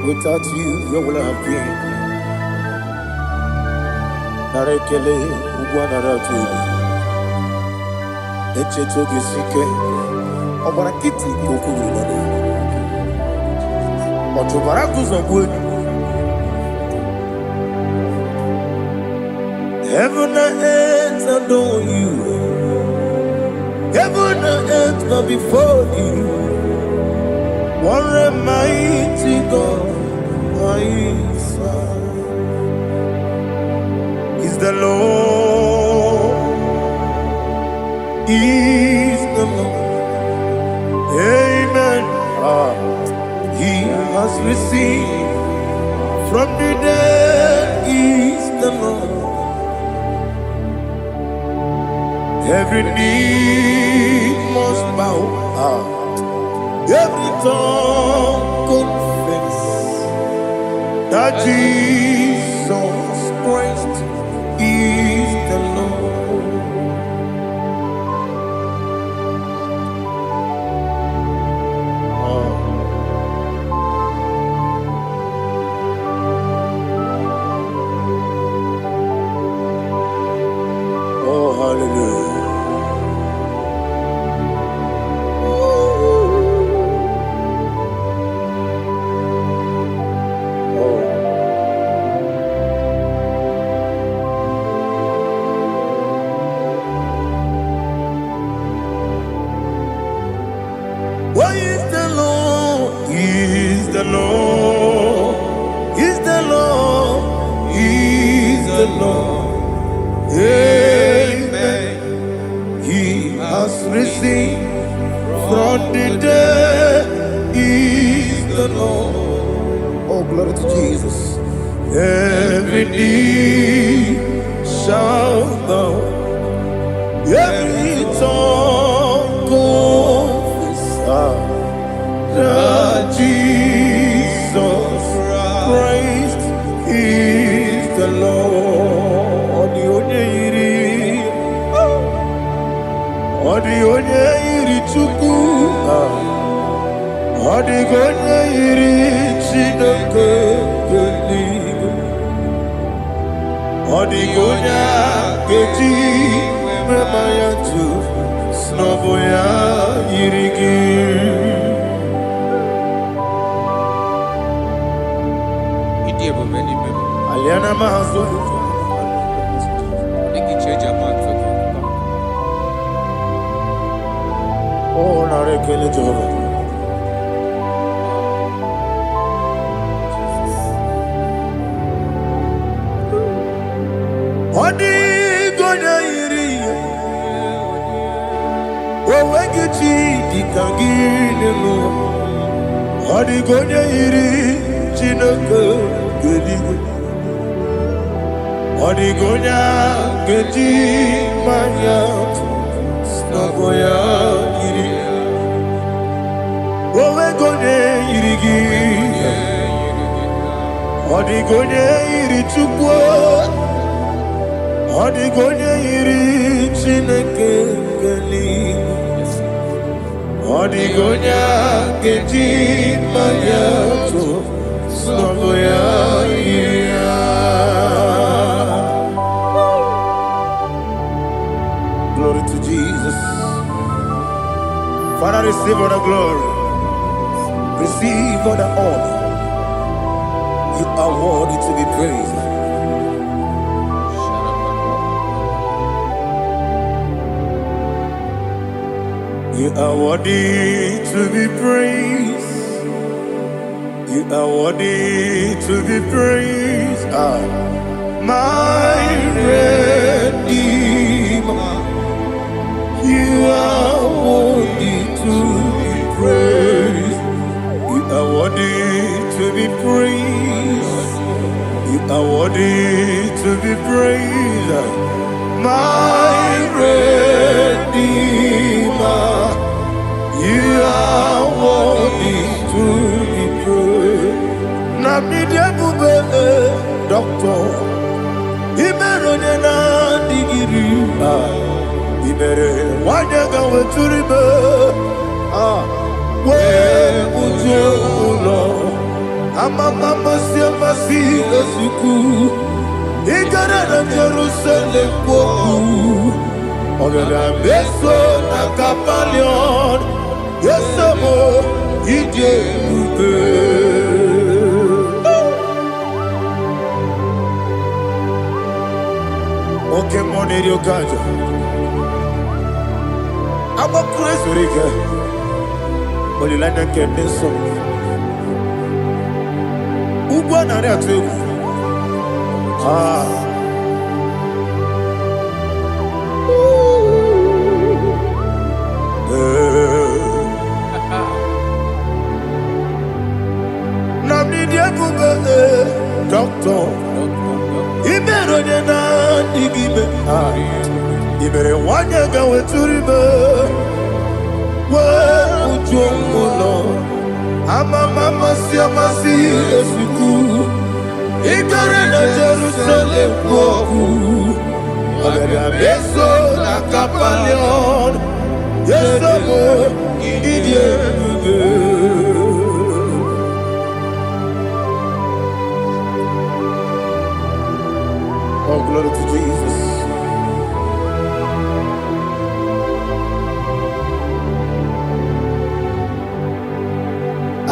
without you, where would I have been? Narekele, Ugwanaratu. Echetoge sike ọgbara kiti kokuru nọdụ ọtụbara guzogbu heaven and earth adore you. Heaven and earth bow before you. What a mighty God I serve. Is the Lord. Is the Lord. Amen. He has received from the dead. Is the Lord. Every knee must bow. Every tongue confess that Jesus Christ is the Lord. is the Lord. Amen. He has risen from the dead. Is the Lord. Oh, glory to Jesus. Every knee shall bow, every tongue confess that Jesus Christ is the Lord. Odi onye iri Chukwu, odi onye iri Chineke eluigwe, odi onye ga-eji mema ya tu n'ọbụ ya yiri gị. Aliana mazo oh narekele Jehova. Odi gonya iri owegi chi dika gị n'elu. Odi gonya iri Chineke eluigwe, odi gonya geji manya n'ọbụ ya yiri. Owe gonya yiri gị, odi gonya yiri Chukwu, odi gonya yiri Chineke eluigwe, odi gonya geji manya n'ọbụ ya yiri. Glory to Jesus. Father, receive all the glory. Receive all the honor. You are worthy to be praised. You are worthy to be praised. You are worthy to be praised. My Redeemer. You are worthy to be praised. You are worthy to be praised. You are worthy to be praised. My Redeemer. You are worthy to be praised. Nabidebube doctor. Imerone na digiri. Ibere wanyaga weturibe we ujo ulo amama siamasi esuku igara na Jerusalem poku ogada beso na kapalion yesemo ije ube. Oke moneri okajo I'm a crazy rigger. Only like a candy song. Ubana Ratu. Namni doctor. Iberonena digibe. Ibere wanyaga weturibe. Ujomulo amama siamasi esuku igare na Jerusalem poku ogada beso na kapalion yesemo idie ube. Oh, glory to Jesus.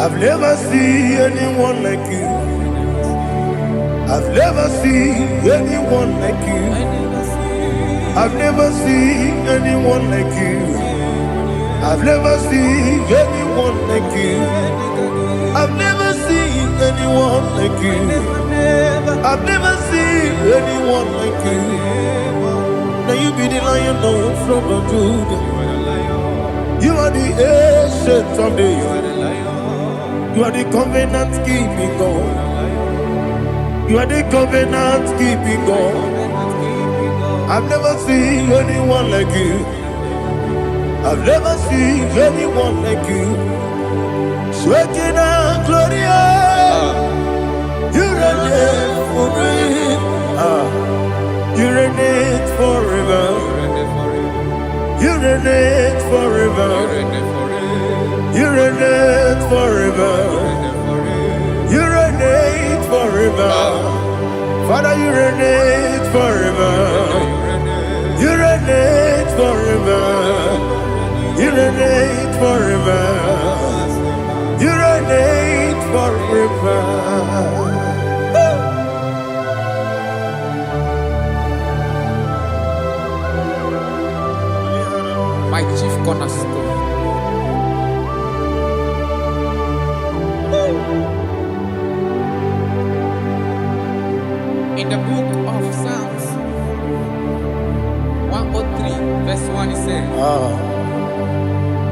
I've never seen anyone like you. I've never seen anyone like you. I've never seen anyone like you. I've never seen anyone like you. I've never seen anyone like you. I've never seen anyone like you. Now you be the Lion from the Judah. You are the ancient of days. You are the covenant keeping God. You are the covenant keeping God. I've never seen anyone like you. I've never seen anyone like you. Sweating and Gloria, you reign forever. You reign forever. You reign forever. You reign forever. You reign forever. Father, you reign forever. You reign forever. You reign forever. You reign forever. My chief cornerstone. In the book of Psalms 103, verse 1, it says,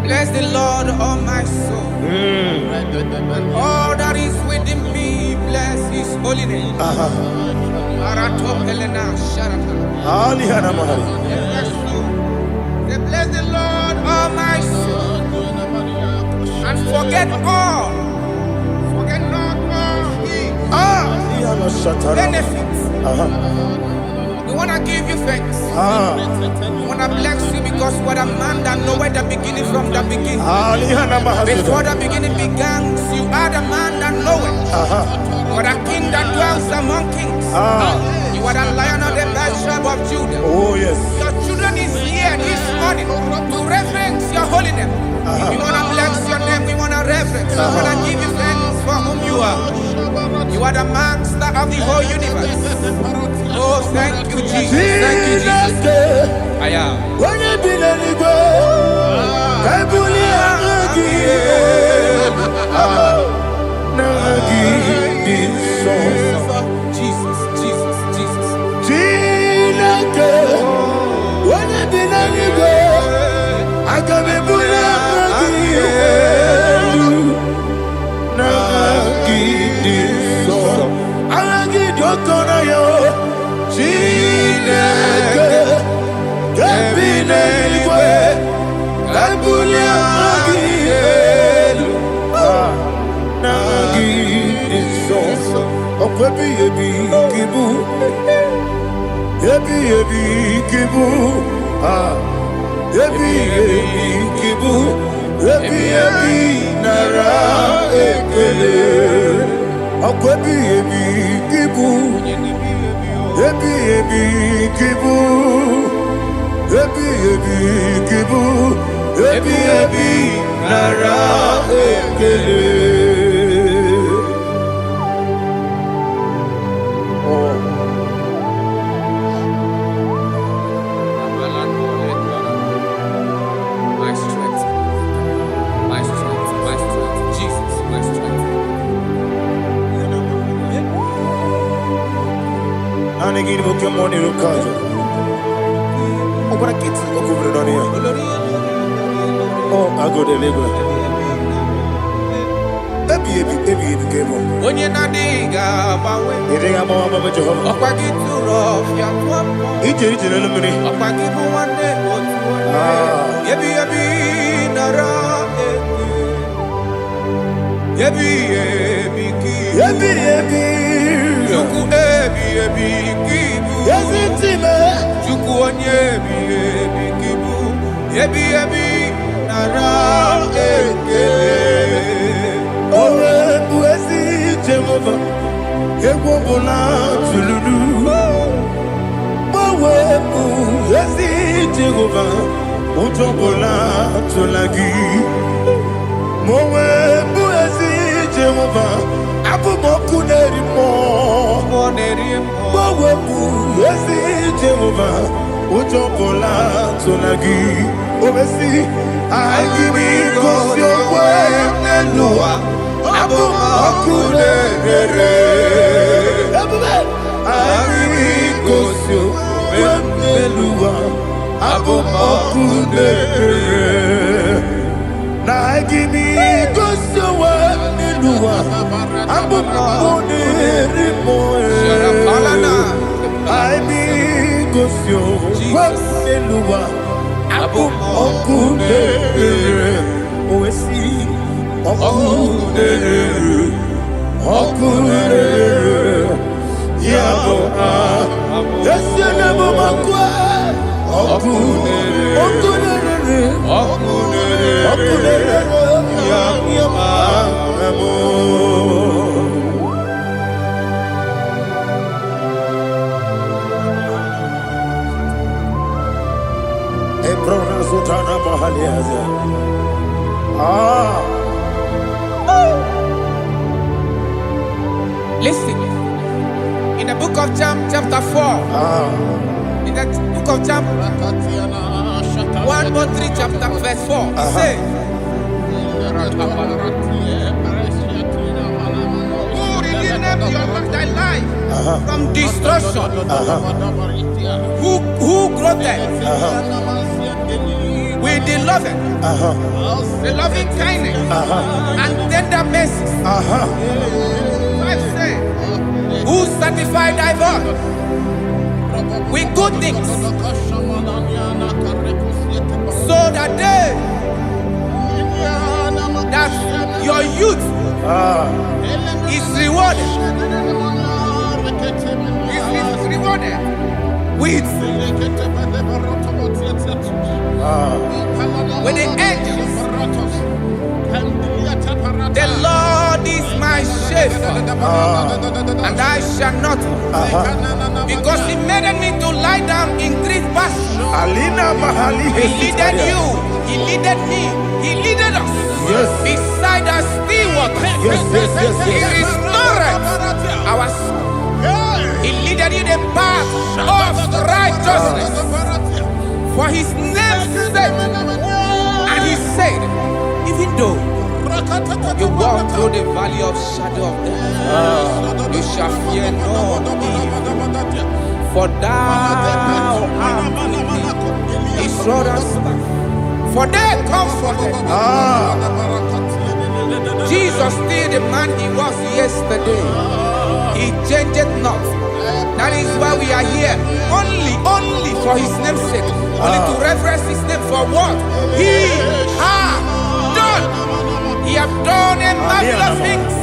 bless the Lord, all my soul, and all that is within me, bless his holy name. Bless the Lord, all my soul, and forget not all his benefits. We want to give you thanks. We want to bless you because what a man that knoweth the beginning from the beginning. Before the beginning began, you are the man that knoweth. You are the king that dwells among kings. You are the Lion of the tribe of Judah. Oh yes. Your children is here this morning to reverence your holy name. We want to bless your name. We want to reverence. We want to give you thanks for whom you are. You are the master of the whole universe. Oh, thank you, Jesus. Thank you, Jesus. I am. Jesus, Jesus, Jesus. My strength, my strength, my strength, Jesus, my strength. Oh, I go to Lagos. When you're not digging, You think I'm on my Jehovah? up I get too rough, you're He did it in a minute. up I give you one day, Yebi, nara, Yebi, Yuku, Kibu, Yes, it's him. Juku, Yebi, Kibu, Yebi, nara, Oh, Buesi, Jehovah. Ewobola, Tululu. Oh, Buesi, Jehovah. Utobola, Tulagi. Mowe, Buesi, Jehovah. Abu Mokuneri Mo. Mowe, Buesi, Jehovah. Utobola, Tulagi. Obesi, IGBO, your way, Nelua. Abu Mokuneri. Na gimi gosowa niluwa abumone rimoe I be gosyo wa niluwa abumone oesi okune yabo yesene bomakwa okune Listen, in the book of John, chapter 4, in the book of John 1:3, chapter verse 4, it says, who redeemed thy life from destruction, who groweth with the loving kindness and tender mercies, who satisfy thy voice with good things, so that your youth is rewarded. Is rewarded with the angels. The Lord is my shepherd, and I shall not, because He made me to lie down in green pastures. He leaded you, He leaded me, He leaded us beside the still waters. He restored our soul. He leaded you the path of righteousness for His name's sake. And He said, even though you walk through the valley of shadow of death, you shall fear no evil, for thou art with me. His rod and staff, for they comforted. Jesus still the man He was yesterday. He changed not. That is why we are here. Only for His name's sake. Only to reverence His name for what He has done. He has done a marvelous things.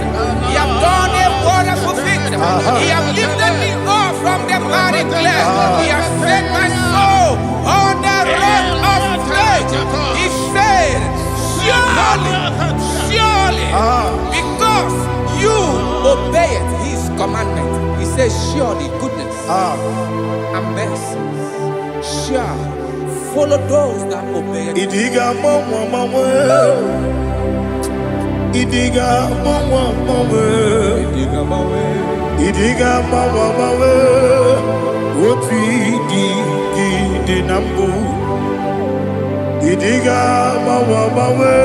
He has done a wonderful thing. He has lifted me up from the miry clay. He has set my soul on the rock of faith. He said, surely, because you obeyed His commandment. He says, surely goodness and mercy shall follow those that obey it. Idiga mawe Oti di nambu Idiga mawe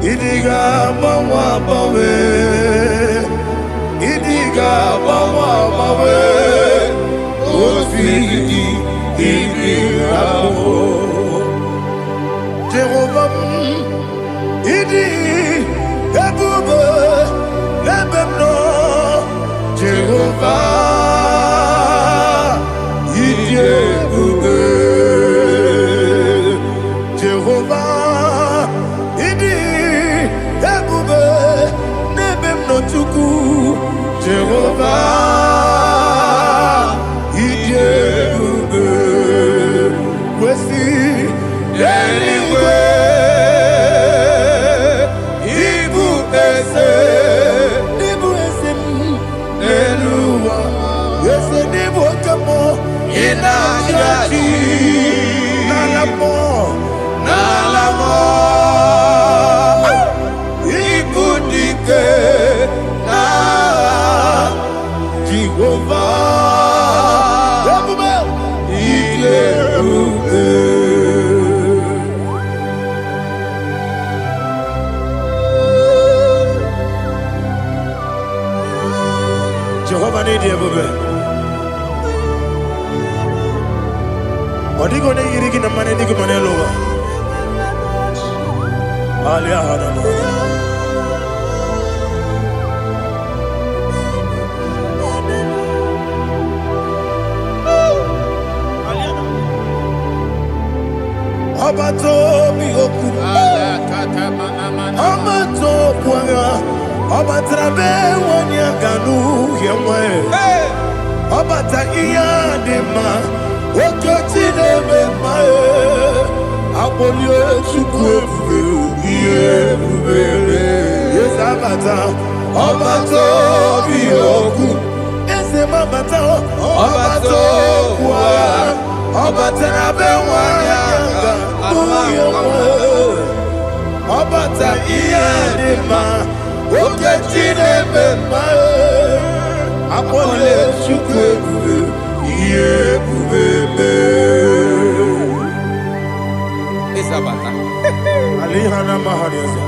Idiga mawe Idiga mawe Oti di nambu Jehovah Idi ebube lebemno Jehovah Idi ebube Jehovah Idi ebube lebemno chuku Jehovah Idi ebube wesi anyway Nalamo Ibudike na Jehovah Jehovah need you, Odigo ne yirigi na mane digo mane lowa. Alia hana. Abato mi oku. Abato puanga. Abatrabe wanya ganu yemwe. Abata iya dema. Okoti deme mae. Abolio chukwe iye bubebe. Yes abata. Abato mi oku. Ese mabata. Abato puanga. Abatrabe wanya ganu yemwe. Abata iya dema. Okoti deme mae. Apole chukwe iye bubebe. Isabata. Alihana mahariasa.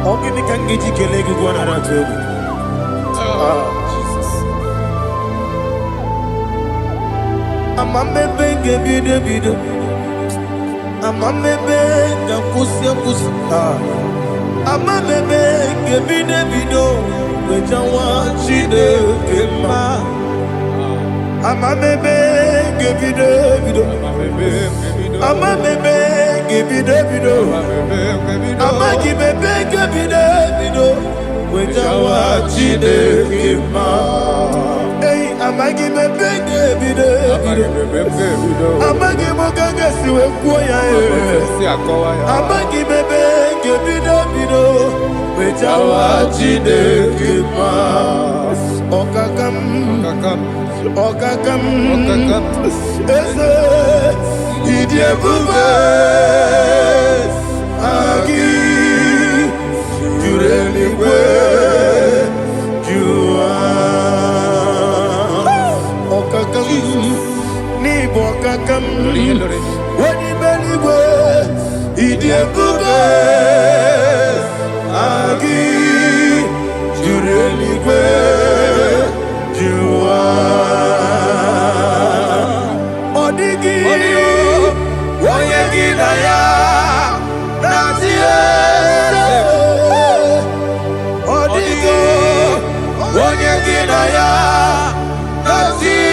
Ogini kangiji kelegi gwana ratubu. Jesus. Amambe gebide bide. Amambe gakusia kusi. Amambe gebide bido. Wejawa chide kema. Amambe gebide bido. Amambe gebide bido. Amagi bebe gebide bido. Wejawa chide kema. Hey, amagi bebe gebide bido. Amagi mogaga siwe kuya e. Amagi bebe gebide bido. Wejawa chide kema. Okakam. Ese idie bube. Agi jureli kwe jua. Okakam ni bokakam. Wani beli kwe idie bube. Agi jureli kwe jua. Odigi woyegi na ya natie. Odigi woyegi na ya natie.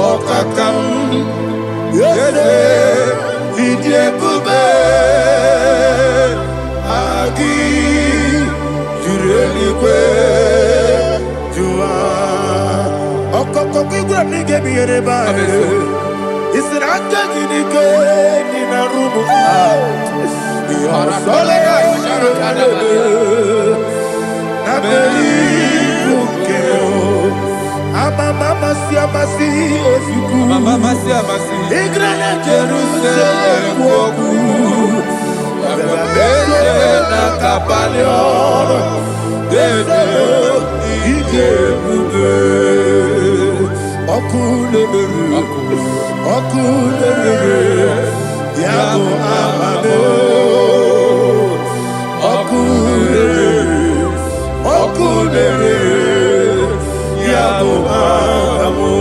Okakam yese idie bube. Agi jureli kwe jua. Okokokigura nige biyereba. Isiraka gidike nina rumu. Yarasolega shirebe. Nabeli ukeo. Mama siamasi ofiku. Mama siamasi. Igrana Jerusalem woku. Bebe na kapalion. Dede ije bube. Okulere. Yabo amamo. Okulere. Yabo amamo.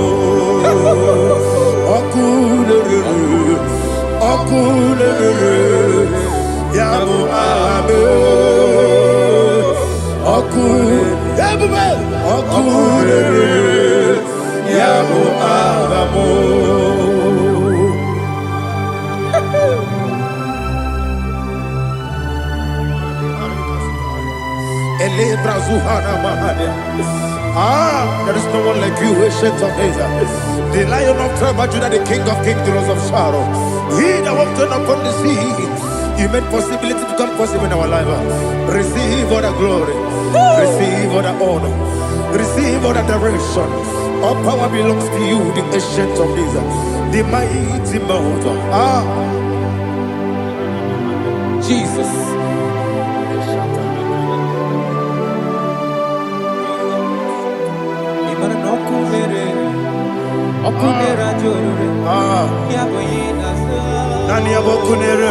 Okulere. Yabo amamo. Okulere. Yabo amamo. There is no one like you, ancient of days. The Lion of tribe of Judah, the King of kings, the Rose of Sharon. He that walked upon the sea, He made possibility to come possible in our life. Receive all the glory, receive all the honor, receive all the direction. All power belongs to you, the ancient of days, the mighty mountain. Jesus. Nani abokunere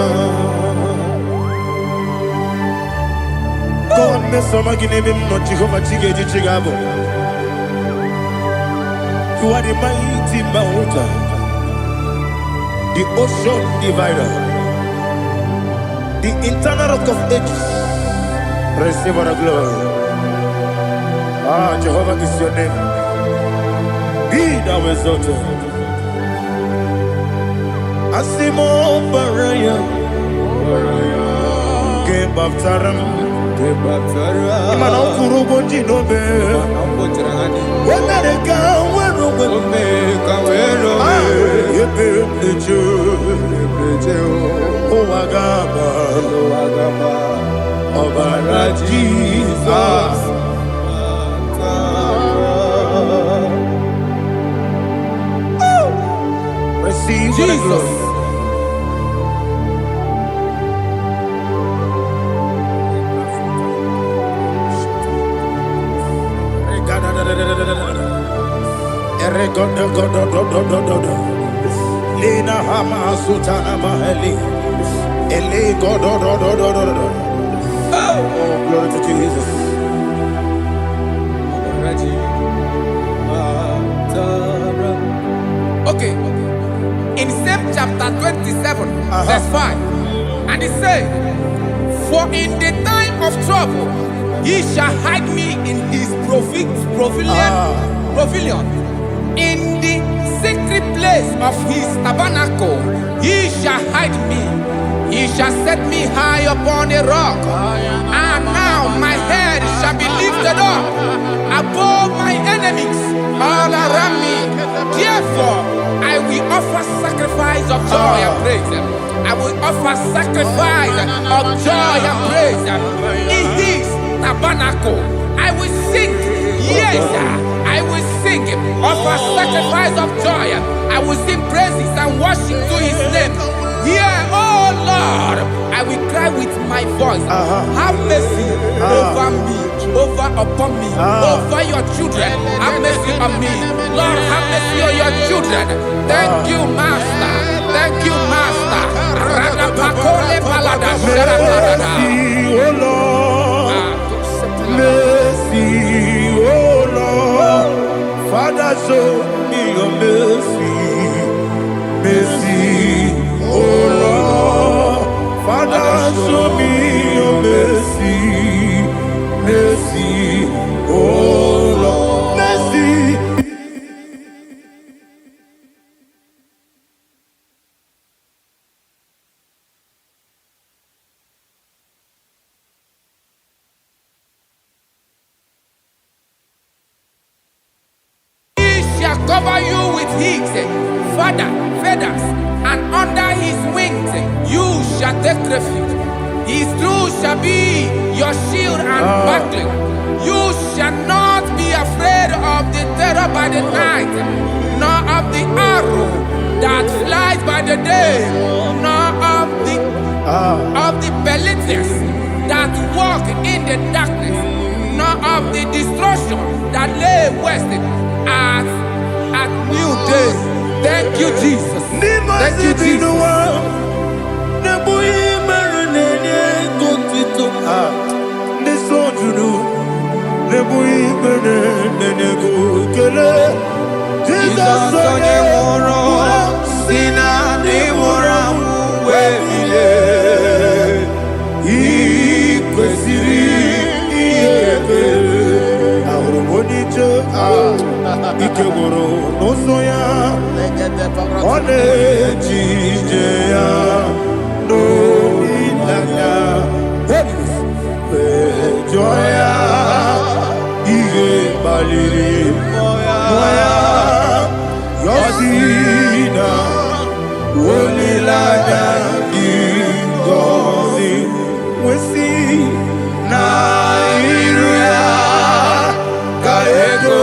You are the mighty mountain, the ocean divider, the internal rock of ages. Receive all the glory. Jehovah is your name. Be thou exalted. Asimo Baraya, Game Baptaram, Imano Kurubo Jinobe, Wanareka, Wagaba, Obara Jesus. Receive Jesus. Lena Hama Sutana Maheli. Ele God. Oh, glory to Jesus. Okay. In same chapter 27, verse 5, and it says, for in the time of trouble, he shall hide me in his pavilion. In the secret place of his tabernacle, he shall hide me. He shall set me high upon a rock. And now my head shall be lifted up above my enemies all around me. Therefore, I will offer sacrifice of joy and praise. I will offer sacrifice of joy and praise. In his tabernacle, I will sing. Yes, I will sing. Offer sacrifice of joy. I will sing praises and worship to his name. Here, oh Lord, I will cry with my voice. Have mercy over me, upon me, over your children. Have mercy on me. Lord, have mercy on your children. Thank you, Master. Thank you, Master. Mercy, oh Lord. Mercy, oh Lord. Father, show me your mercy. Mercy, oh Lord. Father, show me your mercy. Mercy, oh Lord. Mercy. Cover you with his feathers, and under his wings you shall take refuge. His truth shall be your shield and buckler. You shall not be afraid of the terror by the night, nor of the arrow that flies by the day, nor of the pestilence that walk in the darkness, nor of the destruction that lay west at new day. Thank you, Jesus. Thank you, Jesus. Ikegoro nosoya one jijeya no ilaya joya ige baliri moya yosina wolilaya ingozi wesi na iruya kaego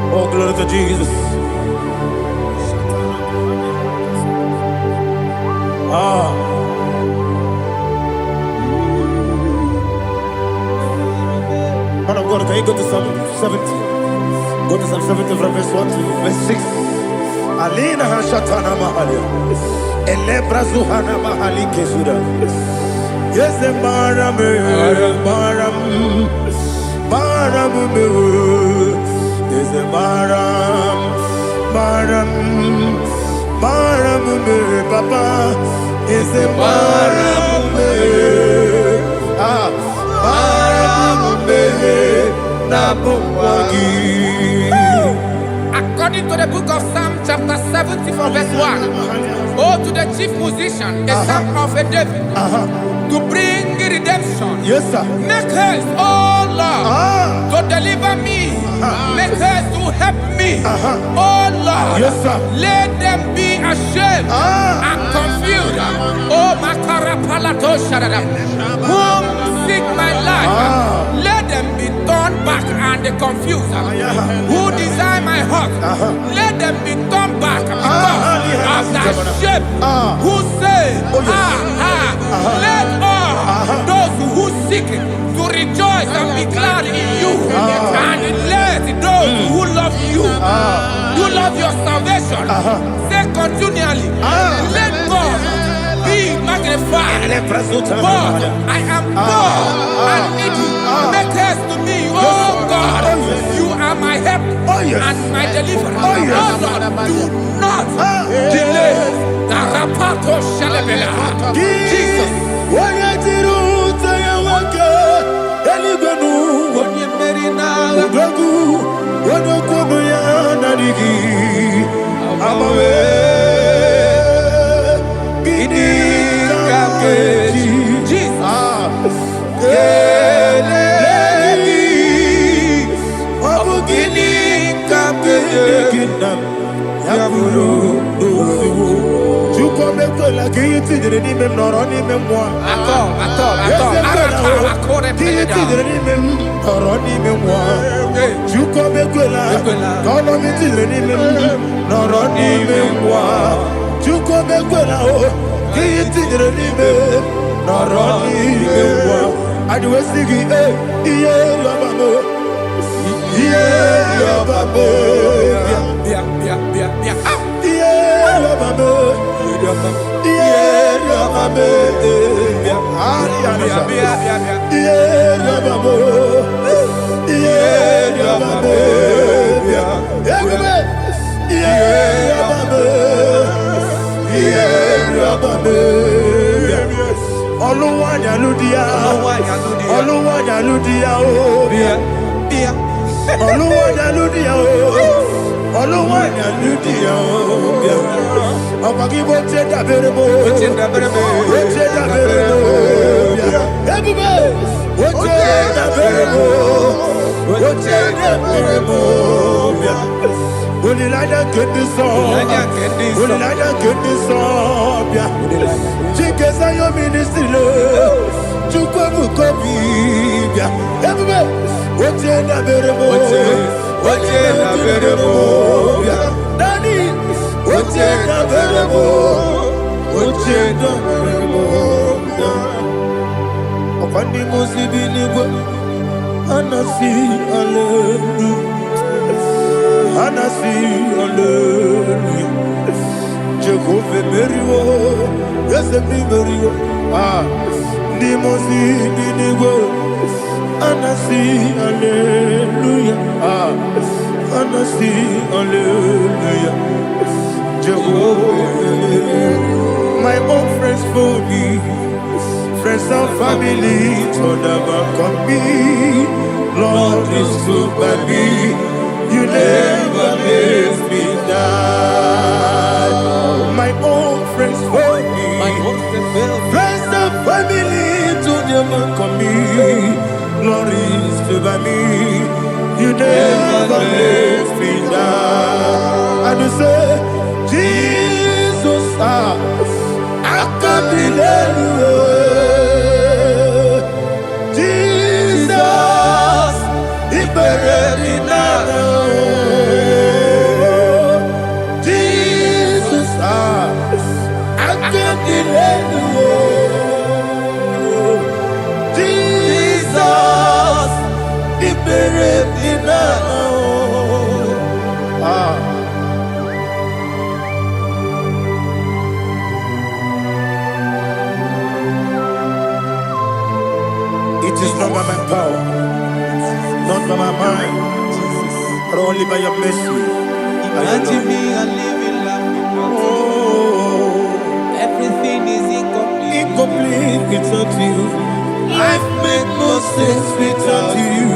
Jesus, oh, glory to Jesus. Man of God, can you go to Psalm 70? Go to Psalm 70 from verse 1 to verse 6. Alina hashatana mahalia. Elebra zuhana mahali kesuda. Yes, the baram. Yes, the baram. Papa. Yes, the baram. According to the book of Psalm chapter 70 from verse 1, oh, to the chief musician, a psalm of a David, to bring redemption. Yes, sir. Make haste, oh Lord, to deliver me. Make haste to help me. Oh Lord, yes, sir. Let them be ashamed and confused. Oh, Makara Palato Shadadam, whom seek my life, let them be turned back and confused. Who desire my heart, let them be turned back because of that shape. Who say, let all those who seek to rejoice and be glad in you, and let those who love you, you love your salvation, say continually, let God be magnified. God, I am poor and needy. Make haste to me, oh God. You are my help and my deliverer. Oh Lord, do not delay. Jesus. Oluwanya ludia o. Oluwanya ludia o. Abagibo cheda berebo. Cheda berebo. Cheda berebo. Everybody. Cheda berebo. Cheda berebo. Only like that get this song. Only like that get this song. Chikes are your ministry. Chukwabu kopi. Everybody. Cheda berebo. Cheda berebo. Daddy. Cheda berebo. Cheda berebo. Opandi musibi nibo. Anasi hallelujah. Anasi hallelujah. Jehovah Meriwo. Yes, Meriwo. Ni musibi nibo. Anasi hallelujah. Anasi hallelujah. Jehovah. My own friends for me. Friends and family told about come me. Lord is good by me. You never let me die. My own friends for me. Friends and family told about come me. Lord is good by me. You never let me die. And you say, Jesus, I can't believe you. Jesus, He buried in Jesus, I can't believe you. Jesus, He buried in It is not by my power, not by my mind, but only by your mercy. Imagine me a living life without you. Everything is incomplete. Incomplete without you. Life makes no sense without you.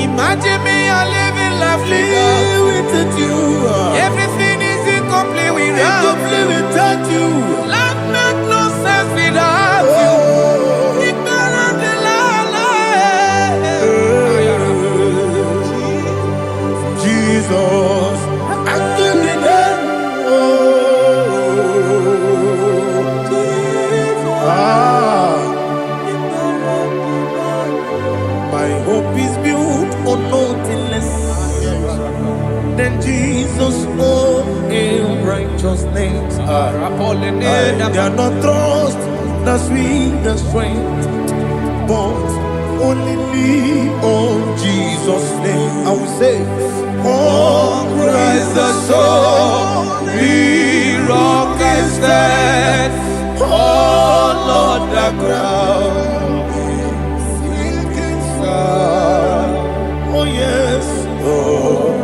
Imagine me a living life without you. Everything is incomplete without you. Life makes no sense without you. Jesus, I give it my hope is built on nothing less than Jesus' own righteousness. I cannot trust the sweetest strength, but only lean on Jesus' name. I will say, on Christ the solid rock is stand. Oh Lord, the ground is sinking sand. Oh yes, oh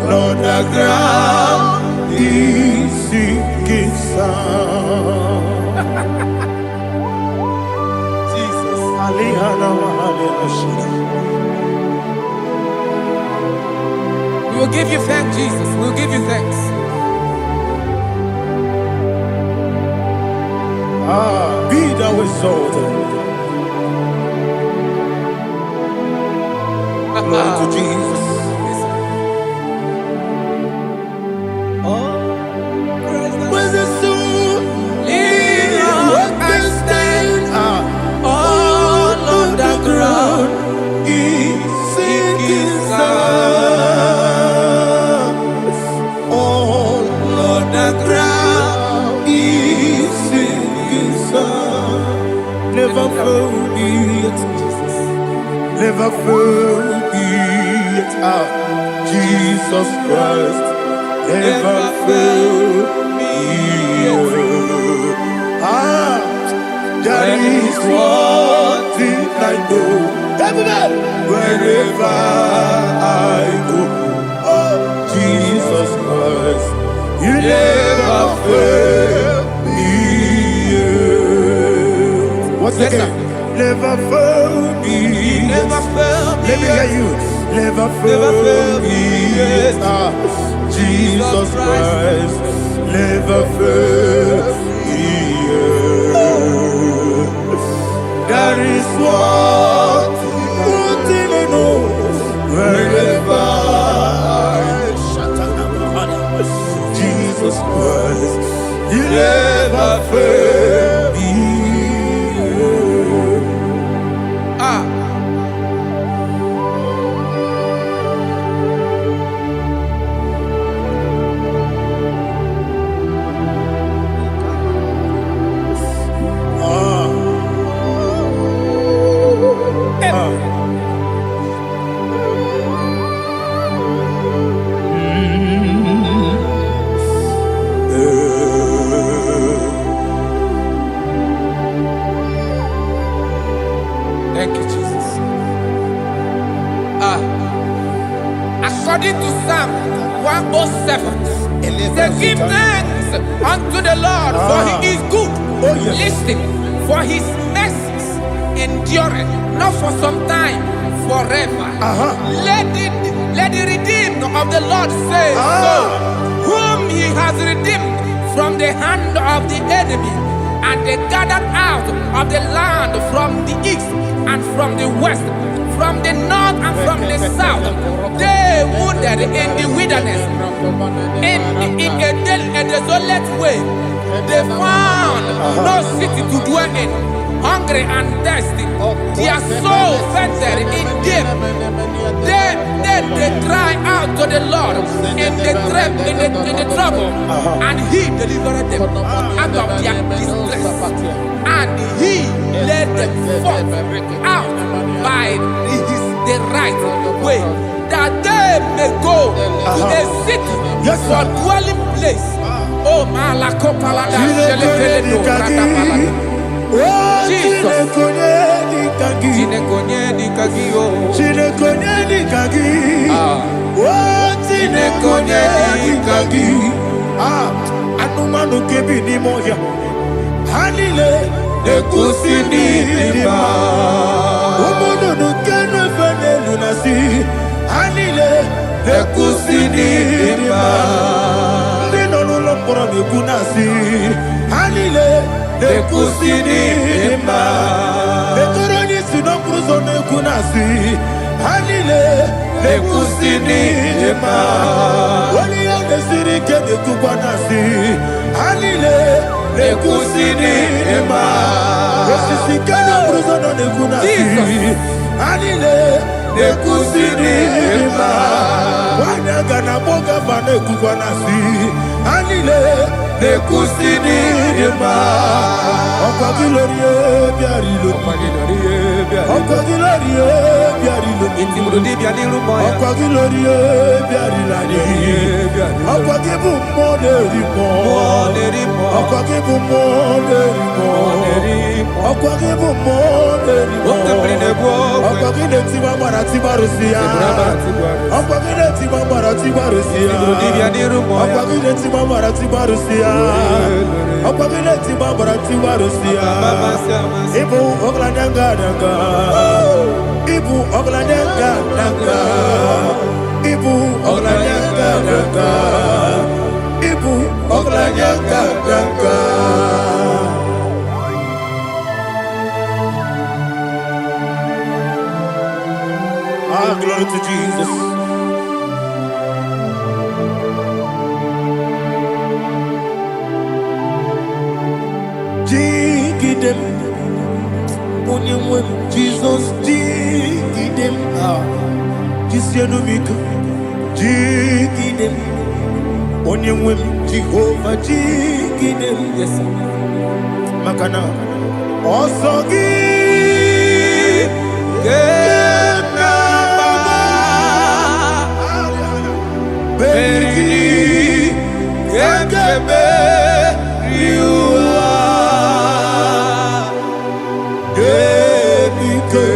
Lord, the ground is sinking sand. Jesus, We will give you thanks, Jesus. We will give you thanks. Be thou exalted. Glory to Jesus. When the soul what can stand all on the ground is sinking sand. All on the ground is sinking sand. Never found it, never found it. Jesus Christ never failed me. There is one thing I know. Wherever I go, oh Jesus Christ, you never fail me. What's again? never failed me. He never failed me. Let me hear you. Never failed me. Jesus Christ never failed me. That is what thing I know. Wherever Jesus Christ, He never failed me. Thank you, Jesus. According to Psalm 107, they give thanks unto the Lord, for He is good. Listen, for His mercies endureth not for some time, forever. Let the redeemed of the Lord say so, whom He has redeemed from the hand of the enemy, and they gathered out of the land from the east and from the west, from the north and from the south. They wandered in the wilderness, in a desolate way. They found no city to dwell in, hungry and thirsty. Their soul fainted in them. They cry out to the Lord in the trouble, and He delivered them out of their distress, and He led them forth out by the right way, that they may go to a city for dwelling place. Oh, Malakopalada, Jesus. Anumanu kebi ni moya Hanile Nekusini nima Umudu nukenu fene lunasi Hanile Nekusini nima Nino nulopora nukunasi Hanile Nekusini nima Netoroni sinokruzo nukunasi Hanile Nekusini nima Wali ya nesiri kene kubanasi Hanile Nekusini nima Osisi kene bruzo nukunasi Hanile Nekusini nima Wanaga na boga vane kubanasi Hanile Nekusini nima Okwa gilorie biarilo Okwa gilorie biarilo Okwa gilorie biarilani Okwa gibu moderimo Okwa gibu moderimo Okwa gibu moderimo Okwa gine tiba marati barusia Okwa gine tiba marati barusia Okwa gine tiba marati barusia Okwa gine tiba marati barusia Ibu ogladanga danga Ibu ogladanga danga Ibu ogladanga danga Ibu ogladanga danga Glory to Jesus. Jigidem, Jesus, jigidem, Jisianumika, jigidem, Onyemwem, Jehovah, jigidem, yes, Makana, Osogi, Beridi, Gekebe, Riua, Gedike,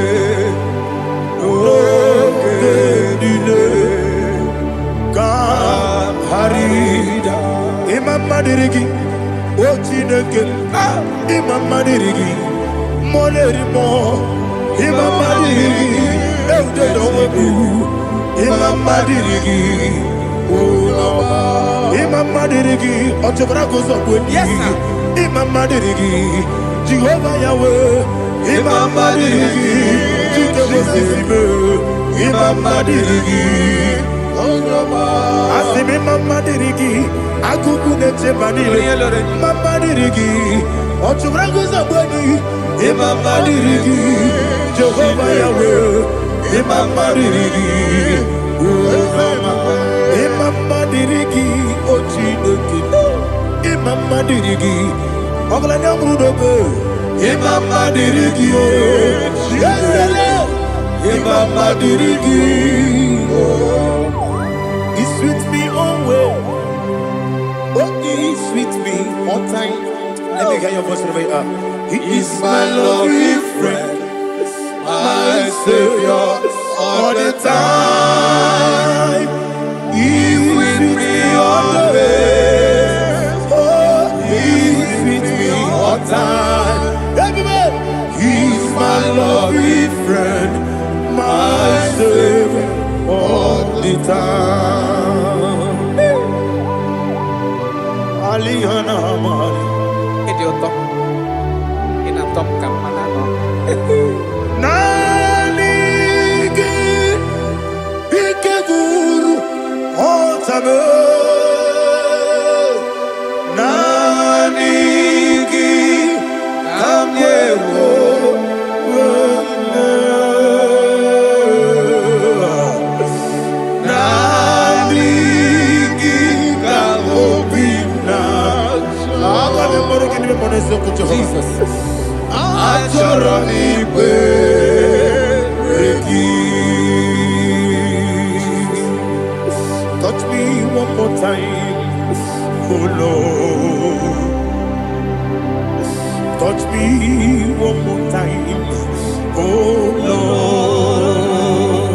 Gedine, Kam Harida, Imam Madirigi, Ochineke, Imam Madirigi, Molerimo, Imamadiri, Eudedowebu, Imamadiri, Imamadiri, Otobragos of Wendy, Imamadiri, Jehovah Yahweh, Imamadiri, Jitawesibe, Imamadiri, Asimi Mamadiri, Akukunete Madiri, Mamadiri, Otobragos of Wendy, Imamadiri, Jehovah Yahweh, Imamadiri, Imamadiri, Ochineki, Imamadiri, Oglanyamudobe, Imamadiri, Imamadiri, He's with me always. Oh, He's with me all time. Let me hear your voice wherever you are. He is my loving friend, my Savior, all the time. He is with me always. Oh, He is with me all time. Everybody, He is my loving friend, my Savior, all the time. Aliyana Mari. Idiota. Top Kamanano. Nanigi Ikeguru Otame Nanigi Kamyewo Nanigi Kamobina Jesus. Touch me one more time, oh Lord. Touch me one more time, oh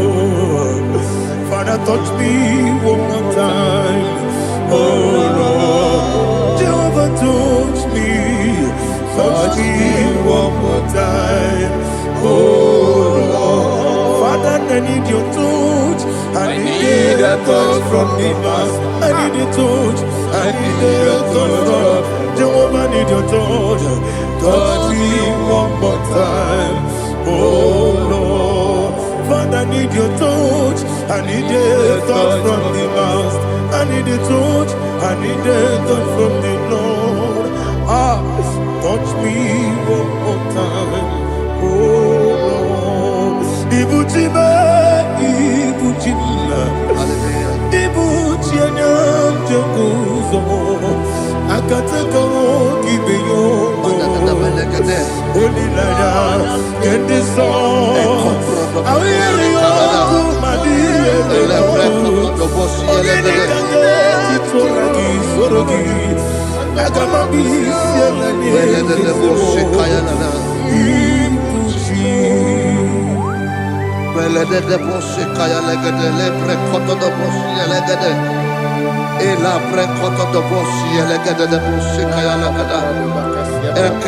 Lord. Father, touch me one more time, oh Lord. Jehovah, touch me. Touch me one more time, oh Lord. Father, I need your touch. I need a touch from the past. I need a touch. I need a touch from Jehovah. I need your touch. Touch me one more time, oh Lord. Father, I need your touch. I need a touch from the past. I need a touch. I need a touch from the Lord. Touch me one more time, oh Lord. Ibuchima, Ibuchima, Ibuchina, Jaguzo. Akataka Kibeyo, Olilaya, get this song. I will hear you, Madi.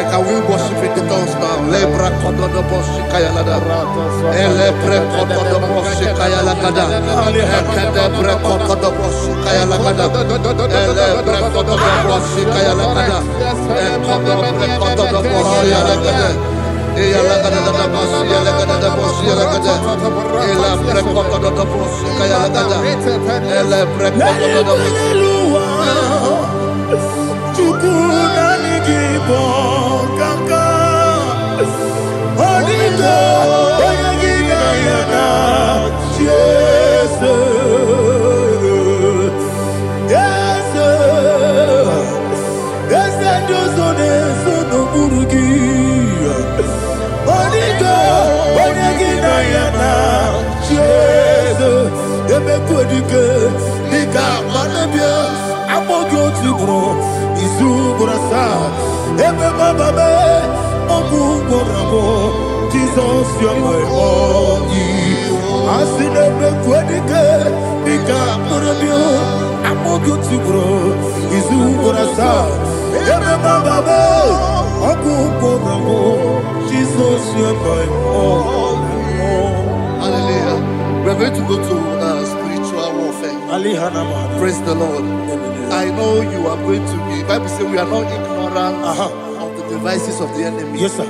Can we worship in the tongues now? Lebra koto do boshi kaya lada. Elebre koto do boshi kaya lada. Ekede bre koto do boshi kaya lada. Elebre koto do boshi kaya lada. Ekodo bre koto do boshi lada. Eya lada da boshi lada da boshi lada. Elebre koto do boshi kaya lada. Elebre koto do boshi. IGBO kaka Onigo Oyagina yana Jesus Yes Yes Dozone Sono Burugi Onigo Oyagina yana Jesus Ebe Kodike Nika Manabia Amogo Tibro Izubrasa Ebe Bababe Ogu Gorabo Jesus Yahweh Asinebe Kwadike Nika Manabia Amogo Tibro Izubrasa Ebe Bababe Ogu Gorabo Jesus Hallelujah. We're going to go to spiritual warfare. Praise the Lord. I know you are going to be. Bible says we are not ignorant of the devices of the enemy. Yes, sir.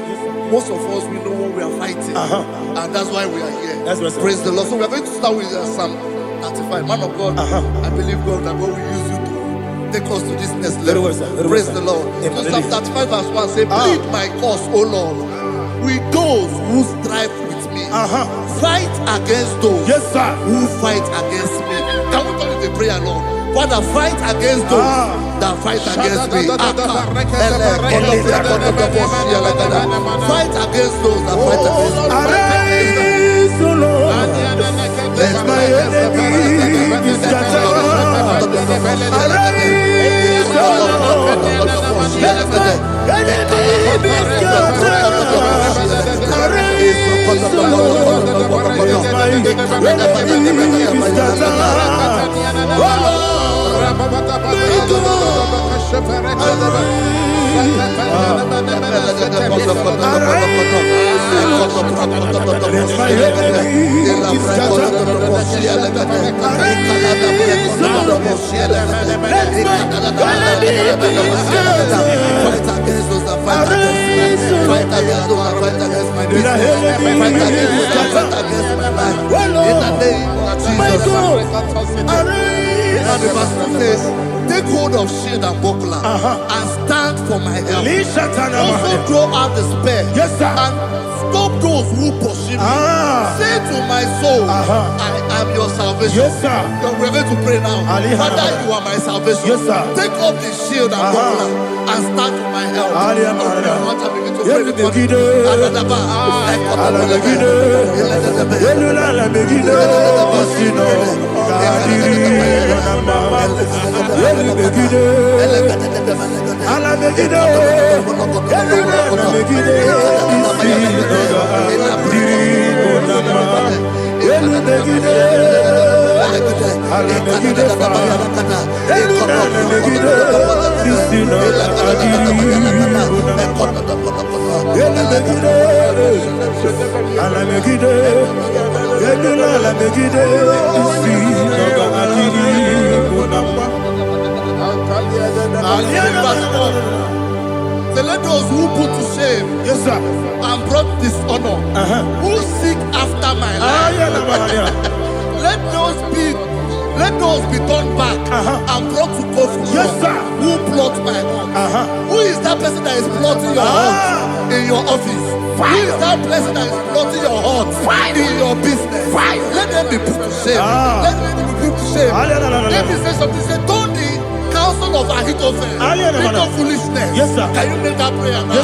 Most of us, we know what we are fighting. And that's why we are here. That's right, sir. Praise the Lord. So we are going to start with Psalm 35. Man of God, I believe God that God will use you to take us to this next level. Very well, sir. Very Praise well, the sir. Lord. Amen. So Psalm 35 verse 1 say, plead my cause, O Lord, with those who strive with me. Fight against those who fight against me. Can we turn the prayer, Lord? Father, fight against those that fight against me. Fight against those that fight against me. Arise, O Lord. Let my enemy be scattered. Arise, O Lord. Let my enemy be scattered. Arise, O Lord. Let my enemy be scattered. Oh Lord. And the verse 2 says, take hold of shield and buckler and stand for my help. Also throw out the spear and stop those who pursue me. Say to my soul, I am your salvation. We're going to pray now. Father, you are my salvation. Take up the shield and buckler and stand for my help. So let those who put to shame and brought dishonor, who seek after my life, let those be turned back and brought to confusion. Who plot my heart? Who is that person that is plotting your heart in your office? Who is that person that is plotting your heart in your business? Let them be put to shame. Let them be put to shame. Let me say something. Say, don't the counsel of Ahithophel become foolishness. Can you make that prayer now?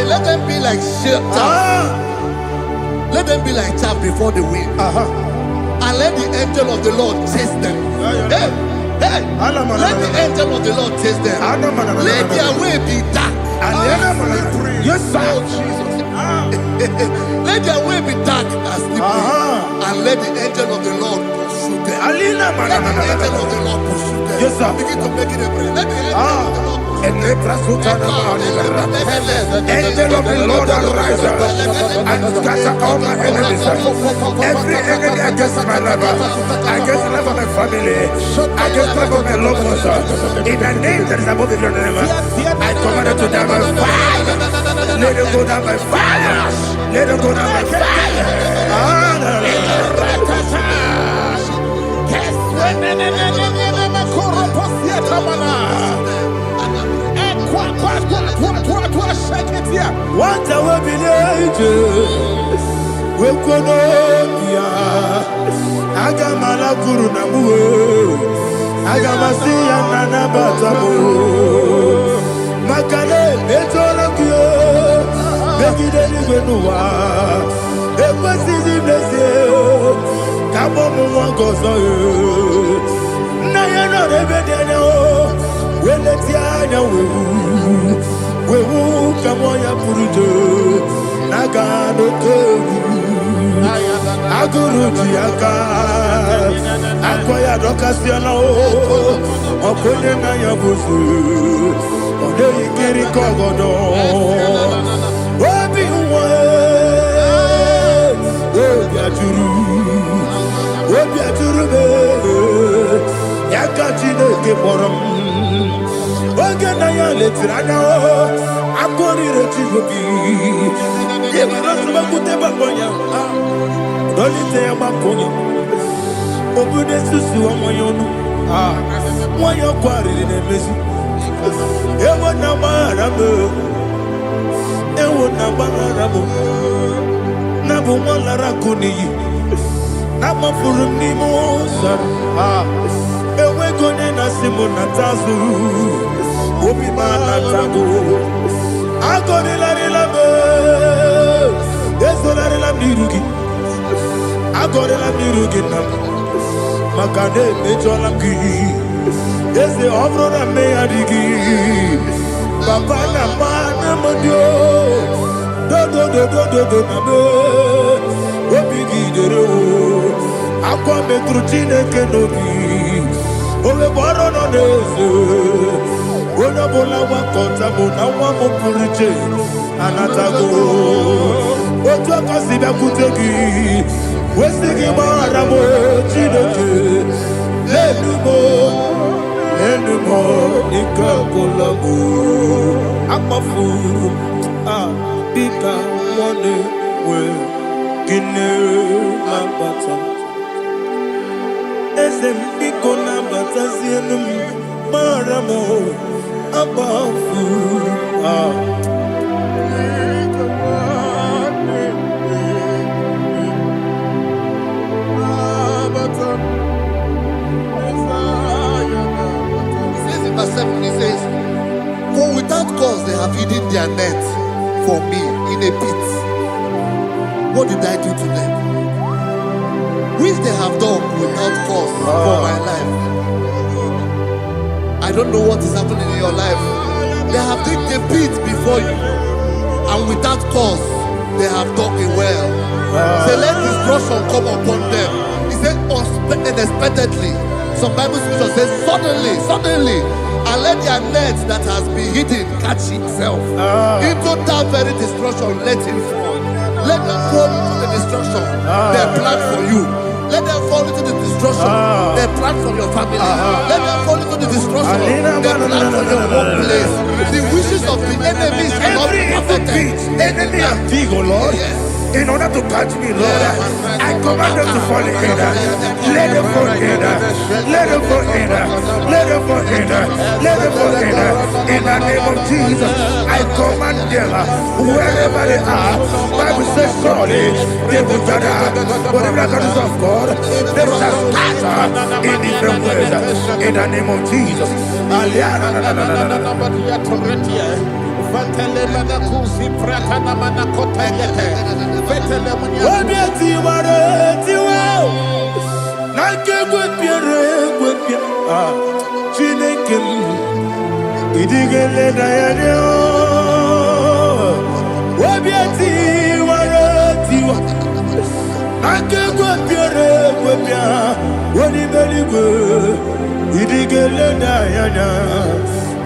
Let them be like chaff. Let them be like chaff before the wind. And let the angel of the Lord chase them. Hey, let the angel of the Lord chase them. Let their way be dark. Yes, sir. Let their way be dark and slippery. And let the angel of the Lord pursue them. Let the angel of the Lord pursue them. Yes, sir. Begin to make it a prayer. Let the angel of the Lord pursue them. Angel of the Lord arise and scatter all my enemies. Every enemy against my life, against the life of my family, against the life of my loved ones. In the name that is above every name, I command it to die by fire. Let it go down by fire. Let it go down by fire. What I will be angels, we could not be. I got my guru namu, I got my see and nana batamu. Makale, metola kyo, make it any wenua. It was easy, bless you. Come on, one goes on you. Now you're not even there. When it's ya, we will come on your purito. Nagano Togu, Agurujiaka, Akoya Docasiano, Okonema Yabusu, Ode Kiri Kogodo, Obi Obiaturu, Yakachino Keporum. Oganaya letrana, akori rechivobi. Yebara subakute babonya. Dolite amakonya. Obude susu amoyonu. Moyo kwari nemezi. Ewo na marabo. Ewo na marabo. Nabu malara kuni. Nama furuni mosa. Ewe gone na simona tazu. Obi mana tago, agore la relabe, desolare la mirugi, agore la mirugi nam, makade mejola gi, dese ovro na me adigi, papa na mana modio, do na me, obi gidero, akwa metrutine kenobi, ole boro no deso. Bona bola wakota bona wamopurije anatago ojo kasibe kutegi wesigi maramo chidoke lenumo ikakolago akmafu bika one we gine mabata esem biko na bata sienum maramo above Verse 7, he says, for without cause they have hidden their net for me in a pit. What did I do to them? Which they have done without cause for my life. I don't know what is happening in your life. They have digged a pit before you, and without cause they have dug a well. Say, let destruction come upon them. He said, unexpectedly. Some Bible scripture says, suddenly, and let their net that has been hidden catch itself. Into that very destruction, let it fall. Let them fall into the destruction they plan for you. Let them fall into the destruction they plan for your family. Let them fall into the destruction they plan for your workplace. The wishes of the enemies cannot be perfected. Enemy and big, oh Lord. Yes. In order to catch me, Lord, I command them to fall in. Let them fall in. Let them fall in. Let them fall in. Let them fall in. In the name of Jesus, I command them wherever they are. Bible says surely they will gather. Whatever the is of God, they shall scatter in different ways. In the name of Jesus.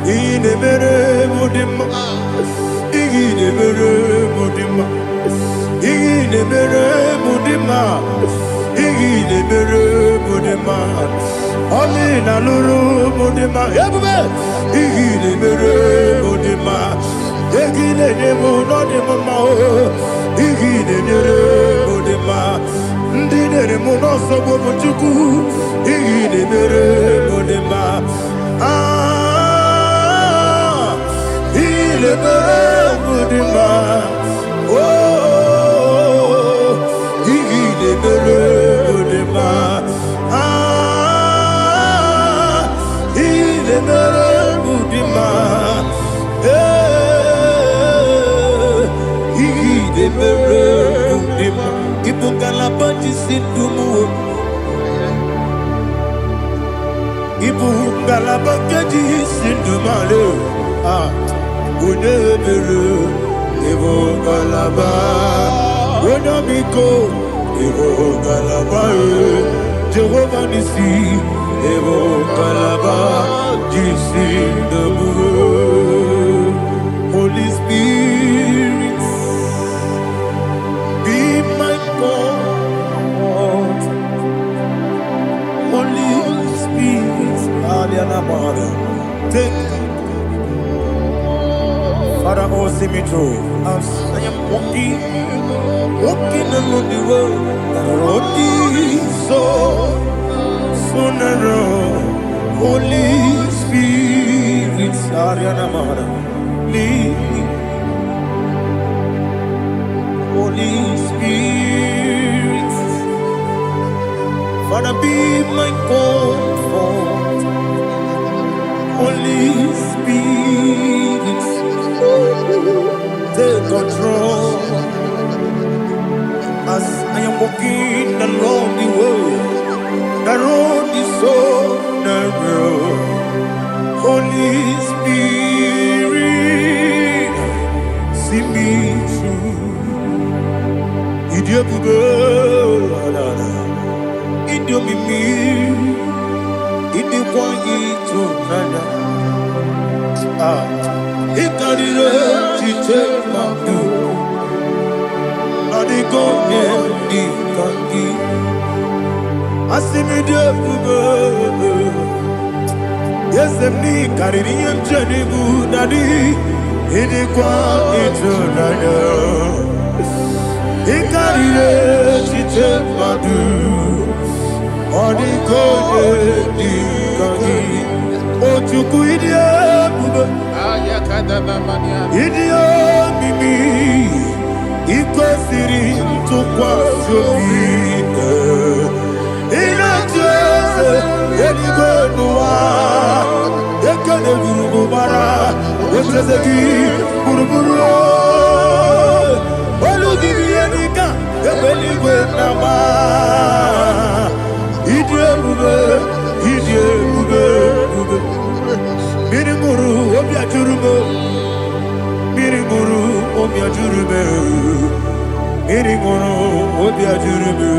inemere mudima, inemere mudima, inemere mudima, inemere mudima, amina luru mudima, ebube, inemere mudima, inemere mudima, inemere mudima, ndinere munoso bobuchuku, inemere mudima. Il est heureux de ma, oh, il est heureux de ma, il est heureux de ma, il est heureux de ma. Il faut qu'à la bâtisse du mot. Ibu galabaka di sindumale ah unebelu ibu galaba unabiko ibu galaba Jehovah nisi ibu galaba di sindumale. Holy Spirit, be my God. Holy Spirit, take Father, oh, see me through. As I am walking along the road, the road is so narrow. Holy Spirit, Ariana Mara, lead me. Holy Spirit, Father, be my comfort. Holy Spirit, take control. As I am walking along the road is so narrow. Holy Spirit, see me through. Idiabube, Idiomimi, Idikwanyituna. Ikarire chichemadu, adigonye ikangi. Asimidebube, yesemni kaririye mchenibu nadi. Idikwanyituna. Ikarire chichemadu, adigonye ikangi. Ochuku idiabube, idiomimi, ikosiri tukwa sopite. Inachese, eligwenua, ekane gurubara, oseseki, guruburu. Olugibi enika, ebeligwenama. Idiabube, idiabube. Miringuru obiajurume, miringuru obiajurume, miringuru obiajurume.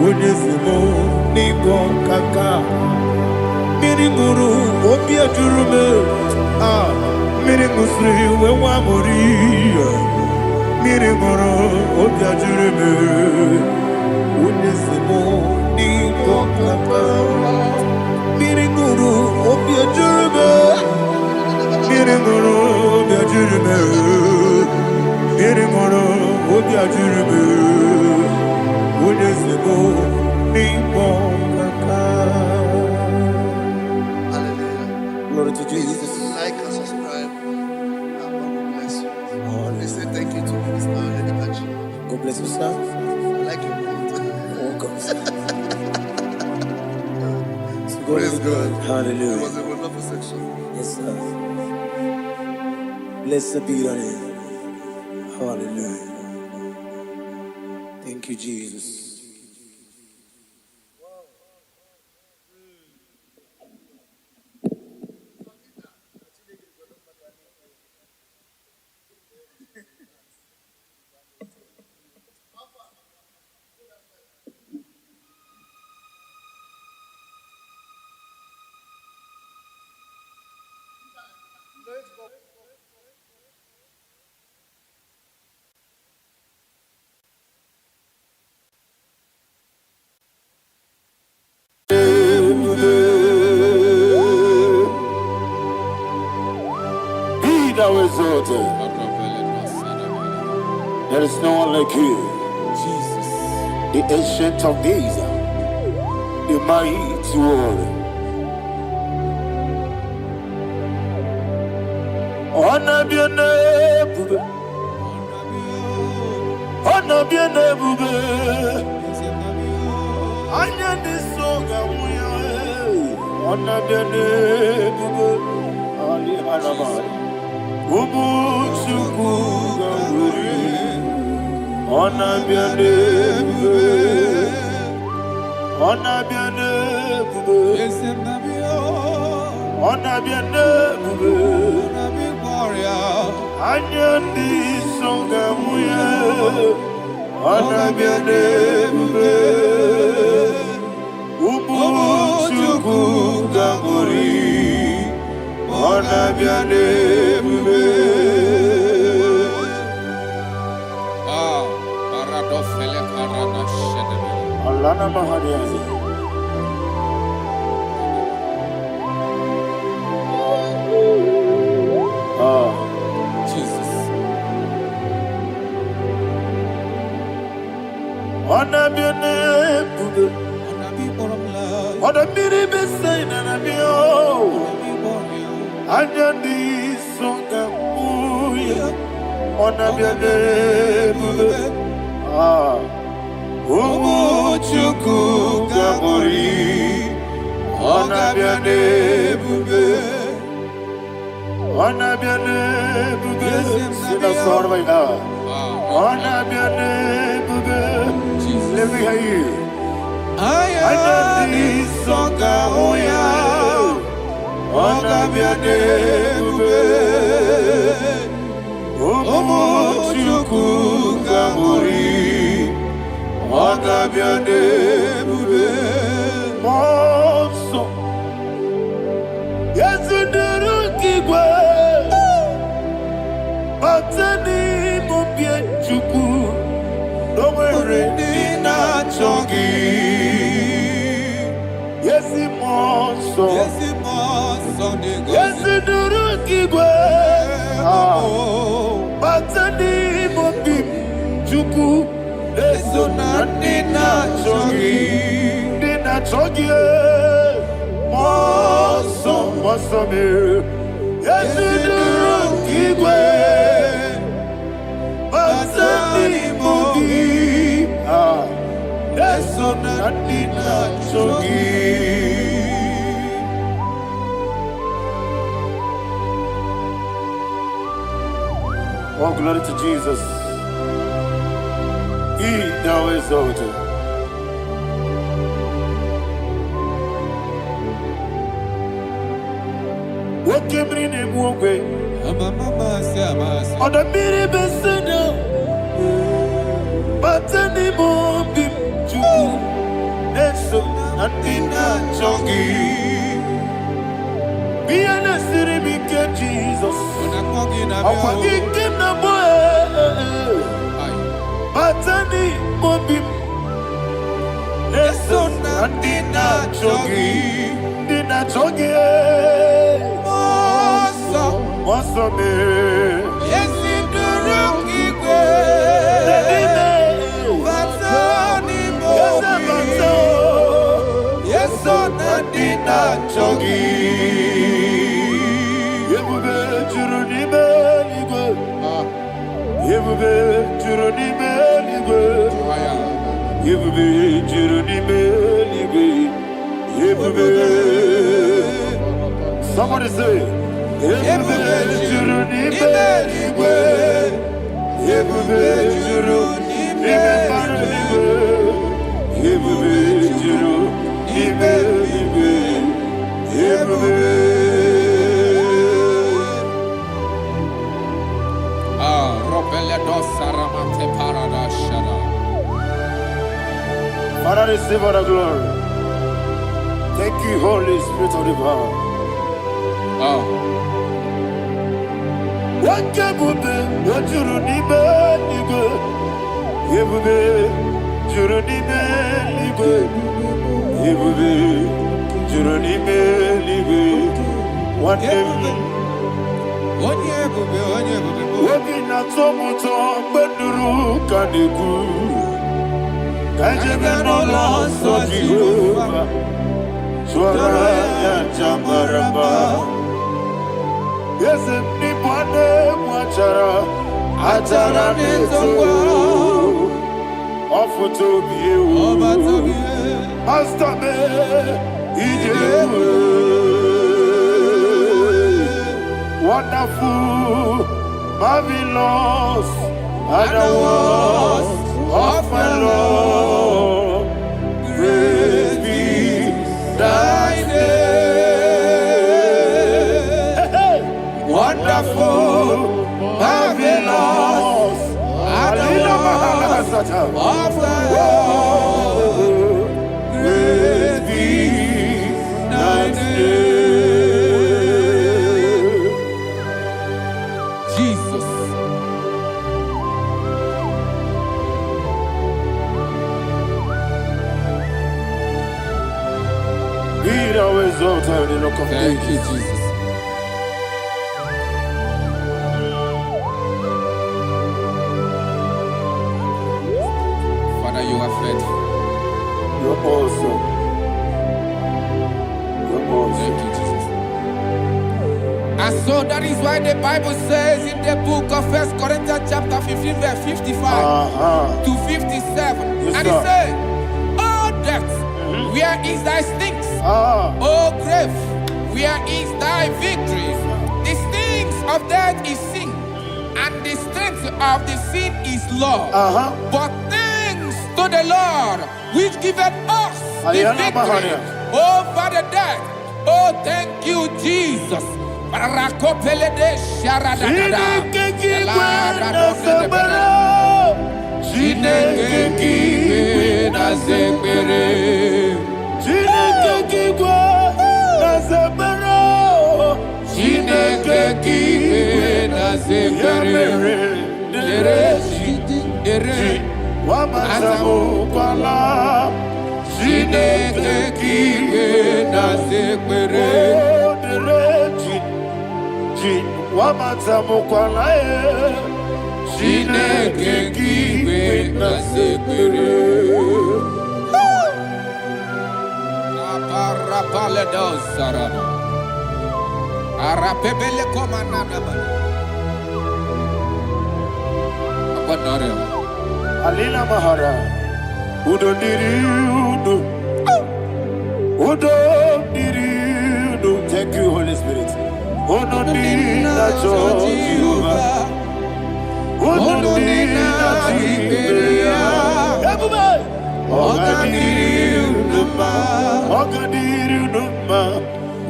Unesimo nigo kaka, miringuru obiajurume. Ah, miringusri wewamori, miringuru obiajurume. Unesimo nigo kaka. Miringuru obiajurume, miringuru obiajurume, miringuru obiajurume. Unesimo nigo kaka. Hallelujah. Glory to Jesus. Like and subscribe. And God will bless you. Please say thank you to Mr. Edikachi. God bless you, sir. I like your mouth. Welcome. Praise God. Hallelujah. It was a wonderful section. Yes, sir. Blessed be your name. Hallelujah. Thank you, Jesus. exalted. There is no one like you. Jesus. The ancient of days, the mighty warrior. Honor be your name, bube. Honor be your name, bube. Anya ni soga muya. Honor be your name, bube. Ali Anamari. Ubu chuku gamburi. Honor be your name, bube. Honor be your name, bube. Honor be your name, bube. Anya ni soga muya. Honor be your name, bube. Ubu chuku gamburi. Honor be your name, bube. Alana Mahadiazi. Jesus. Honor be your name, bube. Honor be the best sign and be oh. Anya di songa muya. Honor be your name, bube. Umuchuku gamburi. Honor be your name, bube. Honor be your name, bube. Sing a song right now. Honor be your name, bube. Let me hear you. Ayani songa muya. Honor be your name, bube. Umuchuku gamburi. Honor be your name, bube. Monso. Yes, you do kigwe. Batani mubye chuku. Domere dina chongi. Yes, monso. Yes, you do kigwe. Batani mubye chuku. Eso na dina chogi, moso me. Yesu duru kigwe, basani mobi. Eso na dina chogi. Oh, glory to Jesus. He thou exalted. What came in him one way? On the mini besino, but any more bim to Neso and Dina Chongi. Be an assyri big Jesus. I'm forgetting the boy. Batani mobim, Neson and Dina Chogi, Moso me. Yes, in the rocky Batani mobim, yes, on and Dina Chogi. Yebube Juruni Beligwe, Yebube Juruni Beligwe. Yebube Juruni Beligwe, Yebube. Somebody say, Yebube Juruni Beligwe, Yebube Juruni Beligwe, Yebube Juruni Beligwe, Yebube. Father, receive all the glory. Thank you, Holy Spirit of the power. What can you do? What you need, Yebube, Juruni Beligwe, Yebube, Juruni Beligwe. What Wobina tomuto beduru kaniku. Kajebe no loso Jehovah. Swara ya jamaraba. Yese ni bwane mwachara. Atara neto. Ofuto biyewu. Master me. Ijewu. Wonderful, marvelous, are the words of my Lord. Praise be thy name. Wonderful, marvelous, are the words of my Lord. Praise be thy name. Thank you, Jesus. Father, you are faithful. You're awesome. You're awesome. Thank you, Jesus. And so that is why the Bible says in the book of 1 Corinthians chapter 15, verse 55 to 57. Yes, and it says, "Oh death, where is thy stings? Oh grave, where is thy victory? The stings of death is sin, and the strength of the sin is law. But thanks to the Lord, which giveth us the victory over the death." Oh, thank you, Jesus. Alina Mahara, Udo Diriudo, Udo Diriudo. Thank you, Holy Spirit. Udo Diriudo, Udo Diriudo, everybody. Oga Diriudo,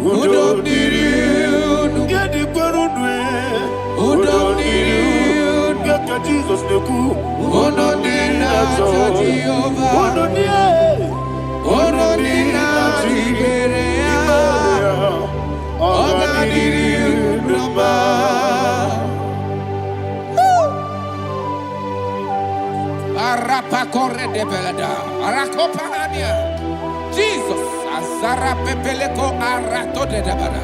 Udo Diriudo, get the Gurudwe, Udo Diriudo. Jesus the coup, Uno Dina Jehovah, Uno Dina Tiberia, Oga Diriuba, Arapa Corre de Belada, Arakopania, Jesus, Azara Pepeleco, Arato de Dabada.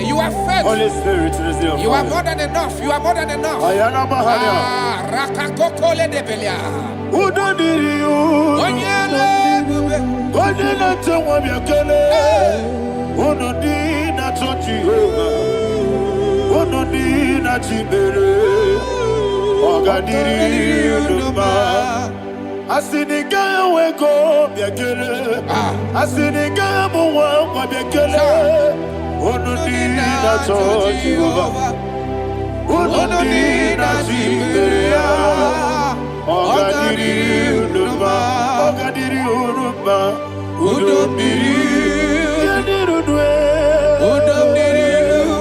You are faithful. Holy Spirit, you are more than enough. You are more than enough. Rakakokole de Belia. Udo Diriu. Onyele tewa biakele. Uno Dina Jehovah. Uno Dina Tibere. Oga Diriu. Asinika weko biakele. Asinika muwa biakele. Uno Dina Jehovah. Uno Dina Tiberia. Oga Diriu. Oga Diriu. Udo Diriu. Yadirudwe. Udo Diriu.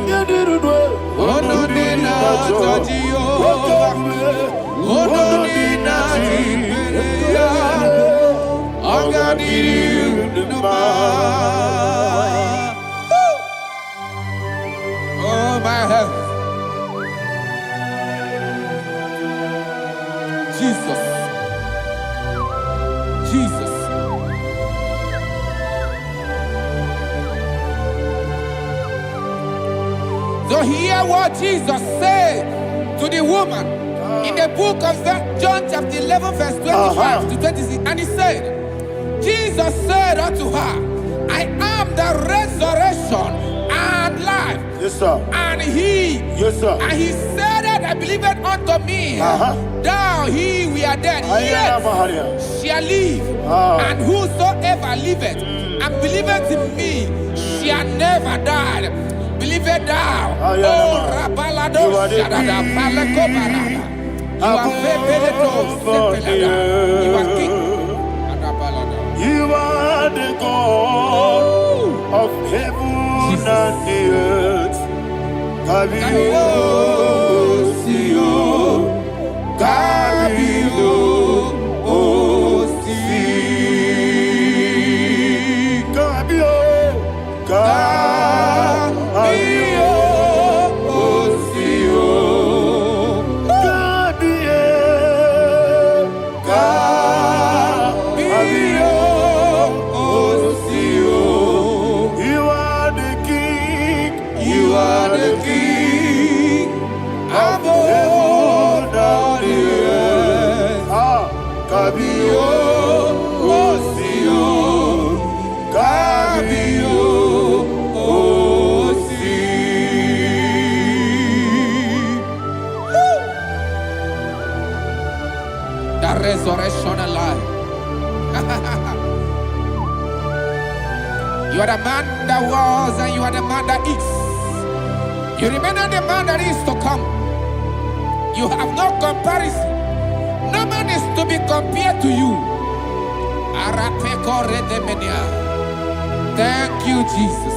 Yadirudwe. Uno Dina Jehovah. Uno Dina Tiberia. Oga Diriu. Oh my health. Jesus. Jesus. So hear what Jesus said to the woman in the book of John chapter 11 verse 25 to 26. And he said, Jesus said unto her, I am the resurrection and life. Yes, sir. And he, yes, sir. And he said that I believed unto me, thou he we are dead, yet shall live. And whosoever liveth and believeth in me shall never die. Believe it thou. Oh, Rabalado, Shadada, Palako Barada. You are You are king. You are the God of heaven and the earth. Kabio, Sio, Kabio, Si, Kabio, Kabio, Sio, Kabio, Sio. You are the king. You are the king. Above the earth. Kabio, Sio, Kabio, Si. The resurrection alive. You are the man that was and you are the man that is. You remember the man that is to come. You have no comparison. No man is to be compared to you. Thank you, Jesus. Thank you, Jesus.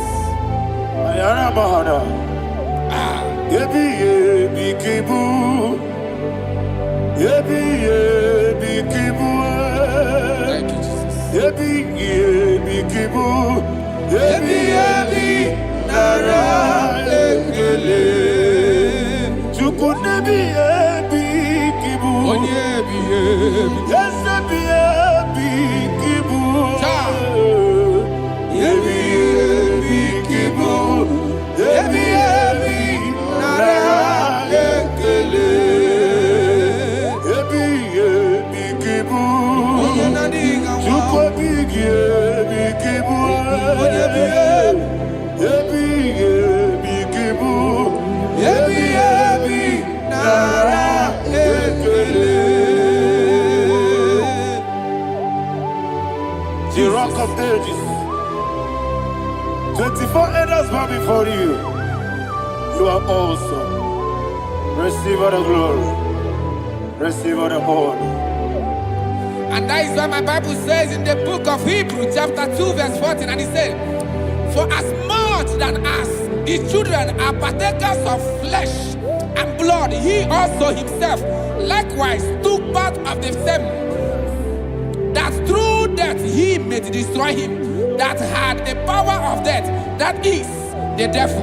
The rock of ages. 24 elders bow before you. You are awesome. Receive all the glory. Receive all the honor. And that is what my Bible says in the book of Hebrews chapter 2 verse 14. And it said, for as much than us, the children are partakers of flesh and blood, he also himself likewise took part of the same, that through death he may destroy him that had the power of death, that is the devil.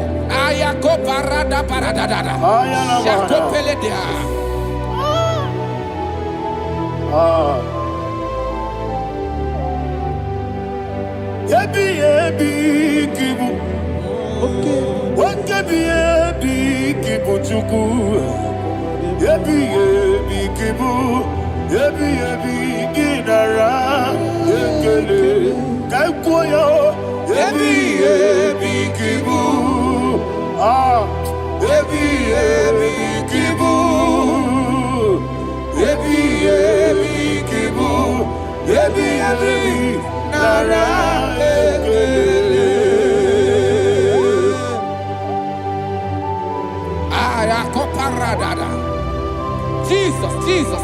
Jesus, Jesus,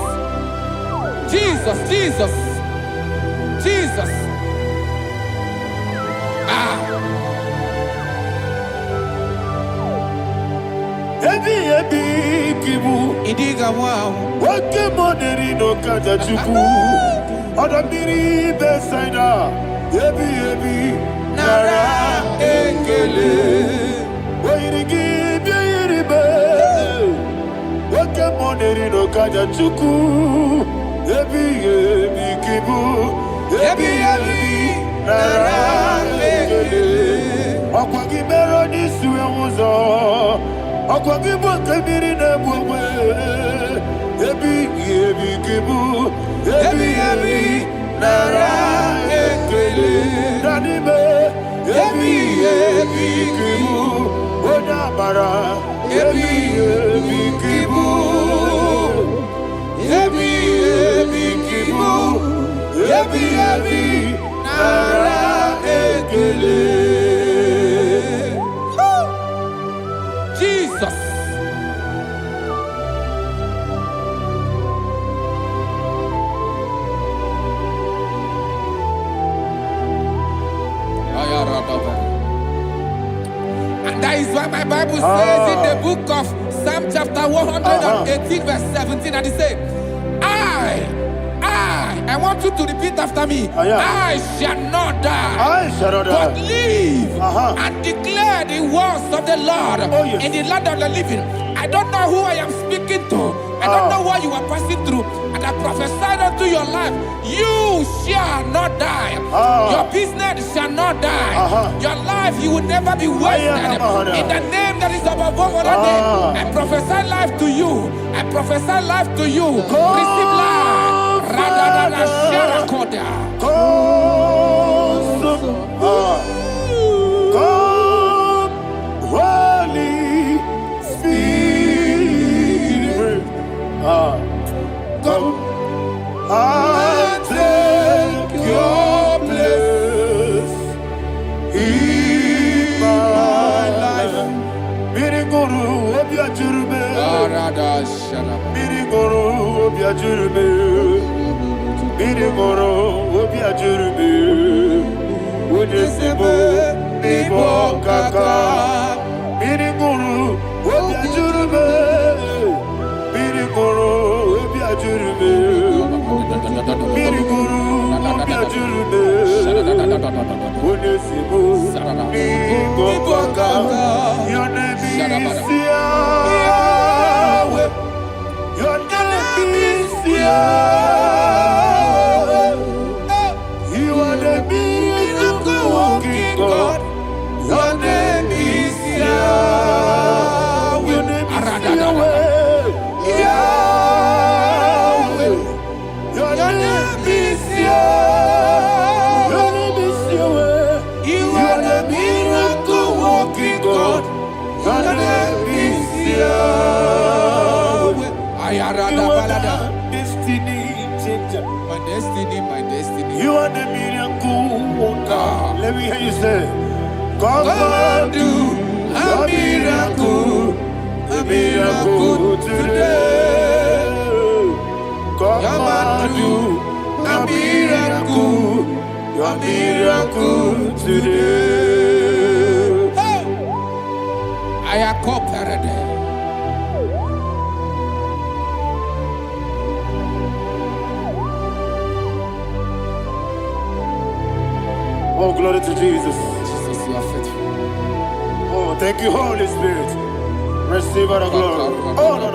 Jesus, Jesus, Jesus. Idiga wow. Wake money no kaja chuku. Adamiri besaida. Ebi nara ekele. Wairigi biiribe. Wake money no kaja chuku. Ebi kibu. Ebi nara ekele. Okwagi mero ni suwe muzo. Okwagi bote miri ne bwwe. Ebi kibu. Ebi nara ekele. Nanibe. Ebi kibu. Onabara. Ebi kibu. Ebi kibu. Ebi nara ekele. Jesus. And that is why my Bible says in the book of Psalm chapter 118 verse 17, and it says, I want you to repeat after me. I shall not die, but live and declare the words of the Lord in the land of the living. I don't know who I am speaking to. I don't know what you are passing through. And I prophesy unto your life, you shall not die. Your business shall not die. Your life, you will never be wasted. In the name that is above all other name, I prophesy life to you. I prophesy life to you. Receive life. Radadada Sharakoda. Come, Holy Spirit. Come and take your place in my life. Miriguru obiajurube. Miriguru obiajurube. Miriguru obiajurube. Udesibo nibo kaka. Miriguru obiajurube. Miriguru obiajurube. Miriguru obiajurube. Udesibo nibo kaka. Your name is Yahweh. Your name is Yahweh. You are the miracle working God. Your name is Yahweh. Your name is Yahweh. Yahweh. Your name is Yahweh. Your name is Yahweh. You are the miracle working God. Your name is Yahweh. You are the destiny changer. My destiny. You are the miracle worker. Let me hear you say, come and do a miracle today. Come and do a miracle today. I am cooperative. Oh, glory to Jesus. Jesus, you are faithful. Oh, thank you, Holy Spirit. Receive all the glory. Oh, no,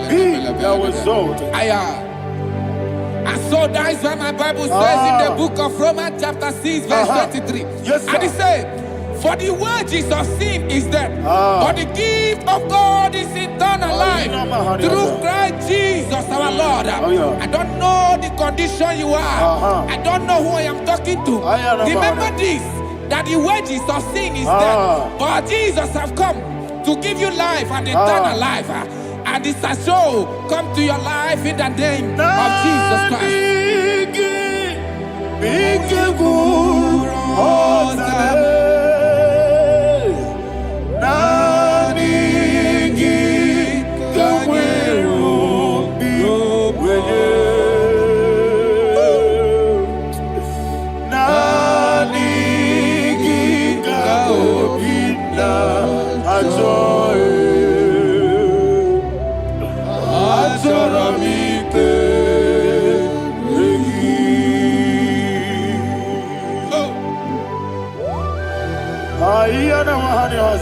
Be thou exalted. And so that is why my Bible says in the book of Romans chapter 6 verse 23. Yes, sir. And it says, for the wages of sin is death, but the gift of God is eternal life through Christ Jesus our Lord. I don't know the condition you are. I don't know who I am talking to. Remember this, that the wages of sin is death, but Jesus have come to give you life and eternal life. And this shall come to your life in the name of Jesus Christ.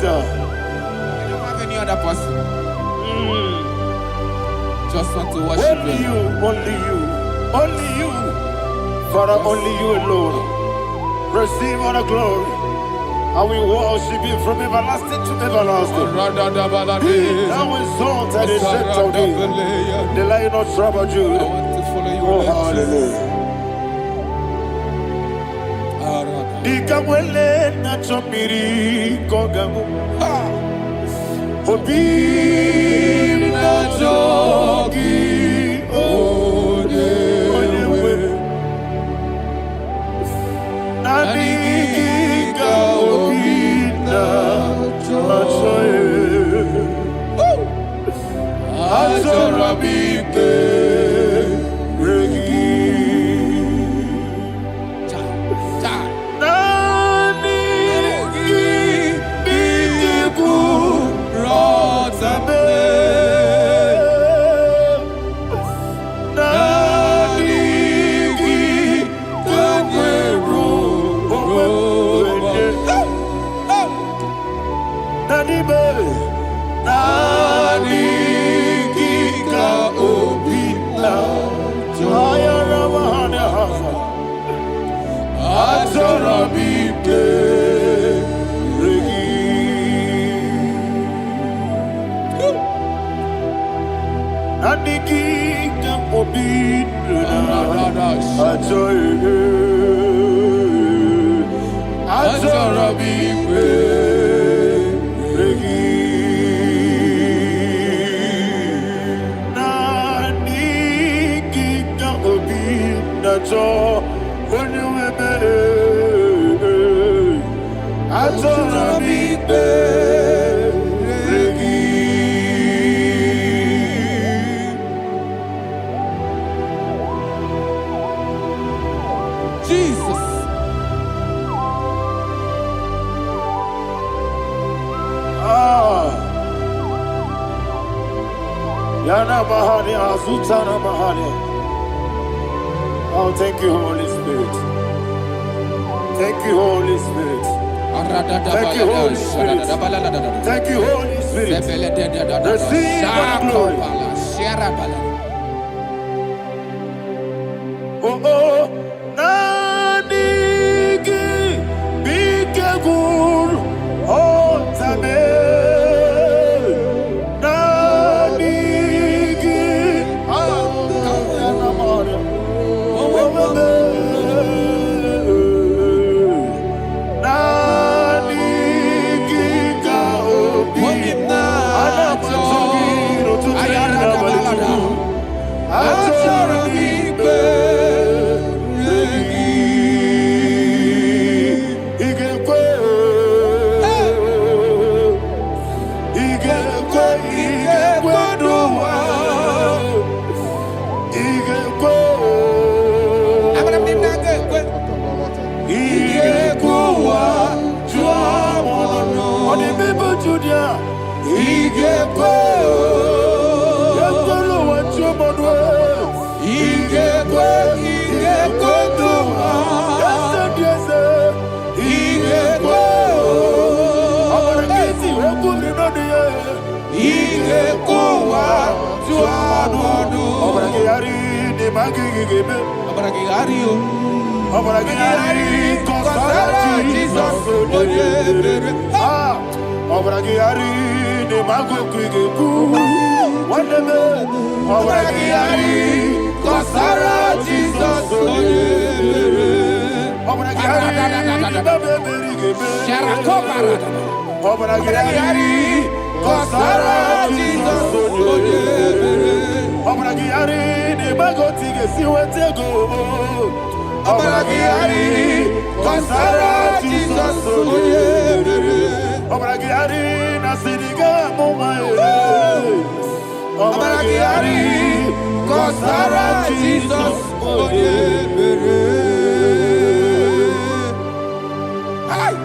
I don't have any other person. Just want to worship only you, only you, Father, only you alone. Receive all the glory, And we worship him from everlasting to everlasting. Be thou exalted and set of thee, the Lion of tribe of Judah. Oh, hallelujah. Dikamwele na chomiri kogamu. Obi na jogi onewe. Nani ka obi na choye. Atorabike regi. Oh, thank you, Holy Spirit. Thank you, Holy Spirit. Thank you, Holy Spirit. Thank you, Holy Spirit. Receive my glory. Oh, oh, Nanigi, Bikagur, oh, Tame.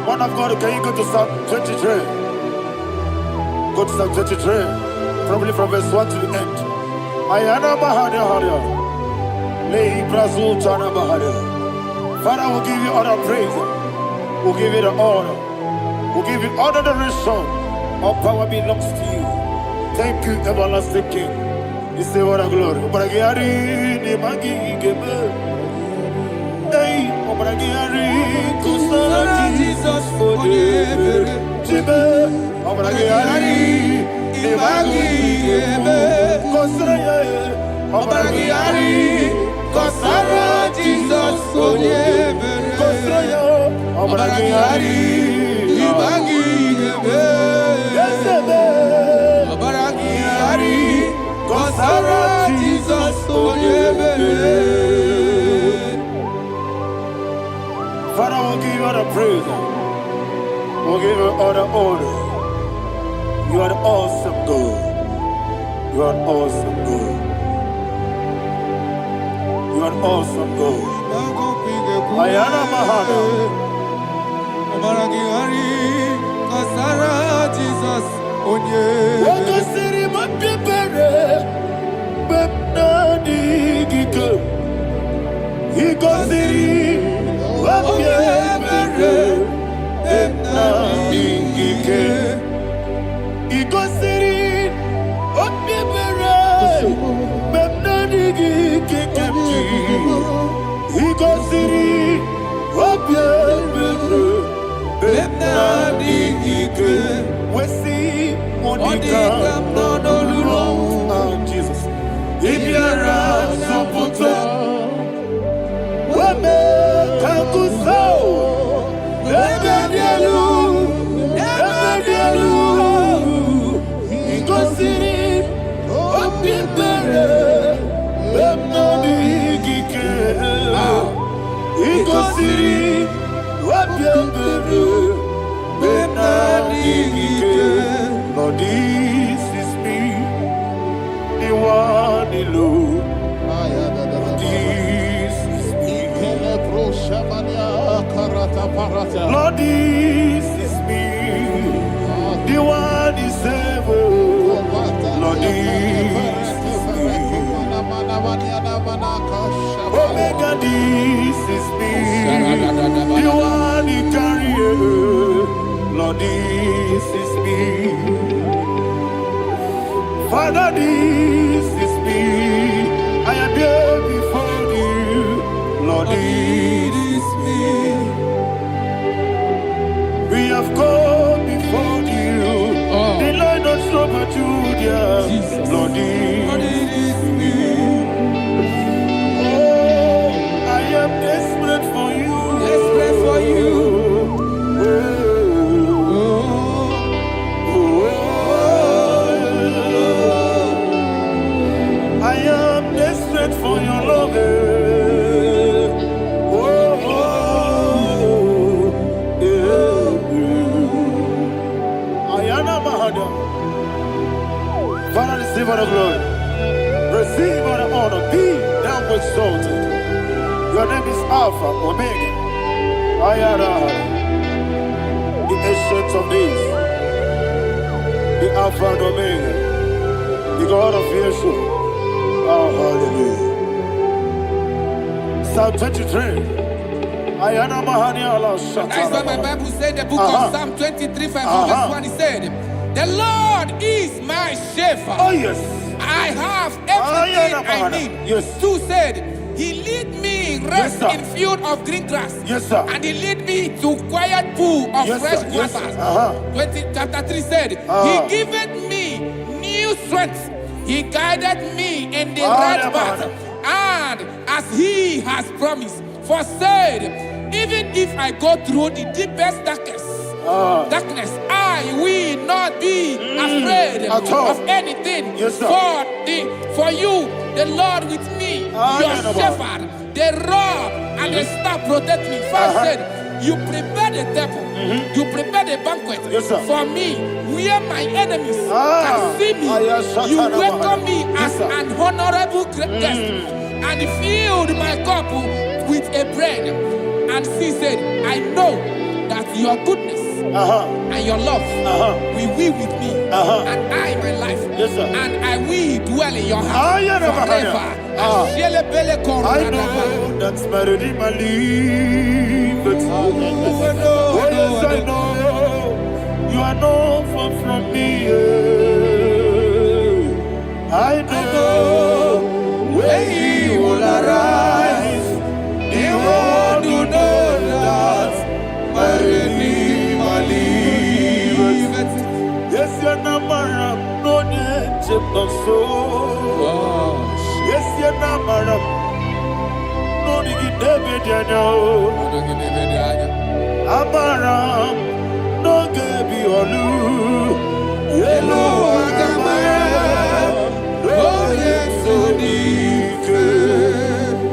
Man of God, can you go to Psalm 23? Go to Psalm 23, probably from verse 1 to the end. Ayana Bahada Haria. Lehi Brazil Chana Bahada. Father, we'll give you all the praise. We'll give you the honor. We'll give you all the adoration. All power belongs to you. Thank you, everlasting King. You say what a glory. Hey, Obragiari, Kusara Jesus, Onyebere, Jibe, Obragiari, Ibagi, Kosara, Obragiari, Kosara Jesus, Onyebere, Kosara, Obragiari, Ibagi, Yesebe, Obragiari, Kosara Jesus, Onyebere. Father, we'll give you all the praise. We'll give you all the honor. You are the awesome God. You are awesome God. You are awesome God. Ayana Mahana. Kasara Jesus. Onye. Waka siri mapipere. Bepna digike. Iko siri. Wapyebere. Bepna digike. Iko siri. Wapyebere. Bepna digike. Iko siri. Wapyebere. Bepna digike. Wesi Monica. Oh, Jesus. Ibiara Sopoto. Wame Kankuso. Ebedielu. Ebedielu. Igosiri. Opibere. Bemnadigike. Igosiri. Opibere. Bemnadigike. Lord, this is me. The one alone. This is me. Lord, this is me. The one is able. Lord, this is me. Omega, this is me. The one in carrier. Lord, this is me. Father, this is me. I am here before you. Lord, this is me. We have come before you. The Lord of Super Judah. Lord, this is me. Oh, I am desperate for you. Desperate for you. I am desperate for your love. Ayana Mahada. Father, receive all the glory. Receive all the honor. Be thou exalted. Your name is Alpha, Omega. Ayana. The ancient of days. The Alpha and Omega. The God of Yeshua. Oh, hallelujah. Psalm 23. Ayana Mahani Allah Shata. That's what my Bible said, the book of Psalm 23, verse 1. It said, the Lord is my shepherd. Oh, yes. I have everything I need. Yes. 2 said, he lead me rest in field of green grass. Yes, sir. And he lead me to quiet pool of fresh waters. Chapter 3 said, he giveth me new strength. He guided me in the right path, and as he has promised, for said, even if I go through the deepest darkness, I will not be afraid of anything. Yes, for you, the Lord with me, your shepherd, the rod and the staff protect me. First said, you prepare the table, you prepare the banquet for me, where my enemies can see me. You welcome me as an honorable guest, and filled my cup with a bread. And she said, I know that your goodness and your love will be with me, and I, my life, and I will dwell in your house forever. I know that's better than my life. Oh, yes, I know you are not far from me. I know where he will arise. you Namaram. No, you David, you know. Amaram, no, Gaby Olu. Yellow, Agamara. Oh, yes, so deep.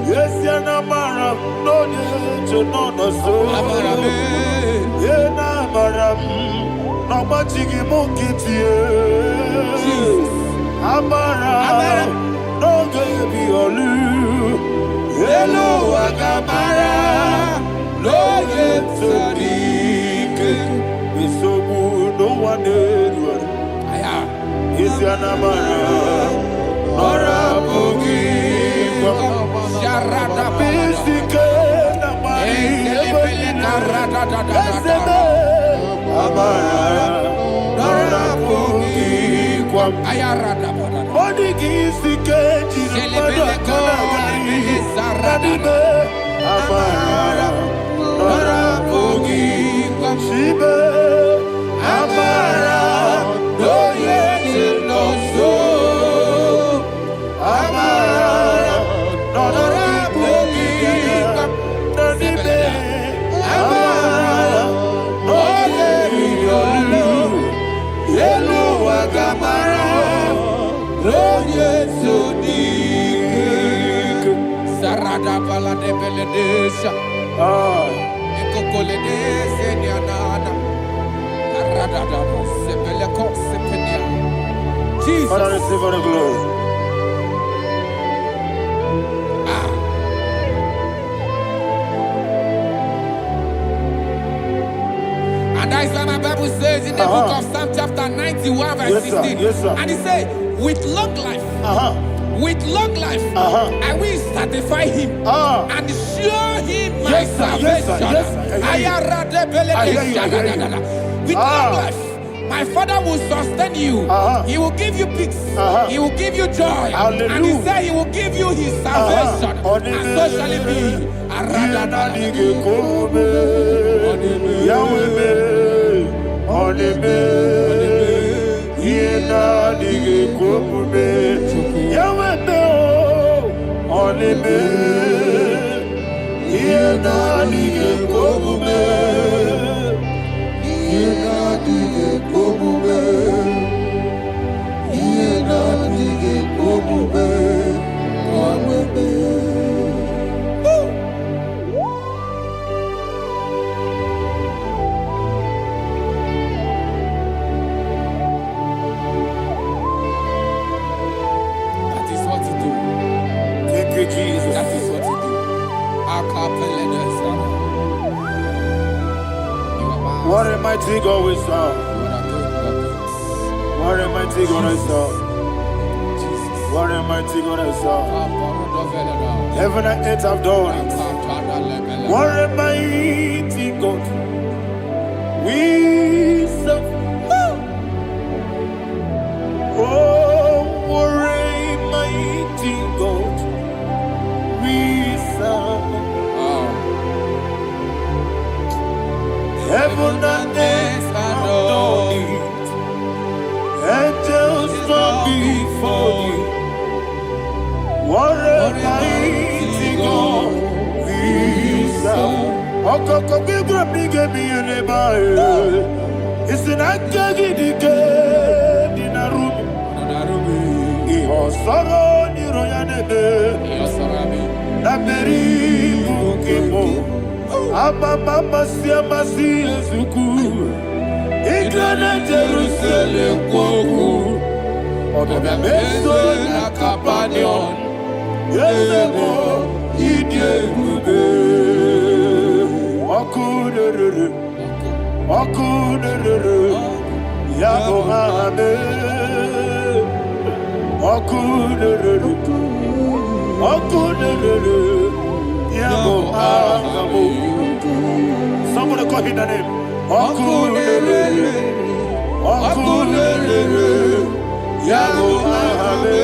Yes, you Namaram. No, you know, no, so. Yeah, Namaram. No, but you give monkey to you. Amara, no Gaby Olu. Hello, Agamara, no Yetsodik. It's so good, no one did. It's an Amara, Nora Boogie, Sharada Pisika, Amara, Nora Boogie, Ayarada. Body gives the cage in the Amara, Nora Boogie, Shiba, Amara, no yet no so. Amara, Nora Boogie, Amara, no yet no Yellow Agamara. Sarada bala de beledesha. Ekokole senianana. Arada da sepele ko sepenia. Jesus. Father, receive all the glory. And that is why my Bible says in the book of Psalm chapter 91 verse 16. Yes, sir. And he said, with long life. With long life, I will satisfy him and show him my salvation. With long life, my Father will sustain you. He will give you peace. He will give you joy. Hallelujah. And he said he will give you his salvation. And so shall it be. Yena dige komume, yawete o, onime. Yena dige komume, yena dige komume, yena dige komume, komume. Jesus. That is what you do. What a mighty God we serve. What a mighty God I serve. What a mighty God I serve. Heaven and earth have done it. What a mighty God we serve. Oh, what a mighty God. Heaven and earth adore it. Angels bow before you. What a mighty God we serve. Okoko bigre bige mi eneba. It's an akagi dike dinarubi. Iho soro ni royanebe. Naberi bukimo. Ababa siama siyezuku. Iglana Jerusalem koku. Odobe meso na kapanion. Yesemo idye gube. Okudere. Okudere. Yago hame. Okudere. Okudere. Yago hame. Somebody call him the name. Okudere. Okudere. Yago hame.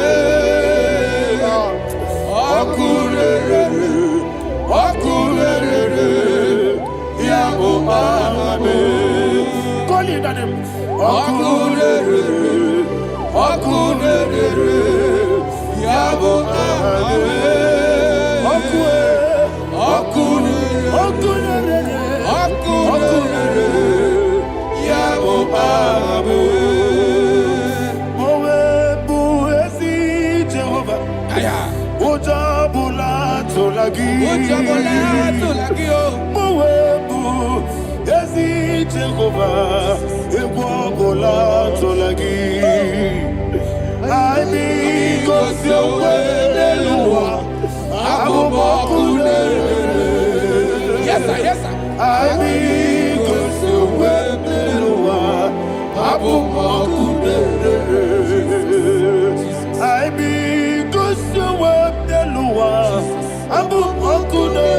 Okudere. Okudere. Yago hame. Call him the name. Okudere. Okudere. Yago hame. Ojabula tolagi. Mowebu ezi Jehovah. Ebobola tolagi. Ami kosyowe neluwa. Abubakune. Yes, sir. Yes, sir. Ami kosyowe neluwa. Abubakune. Ami kosyowe neluwa. Abubakune.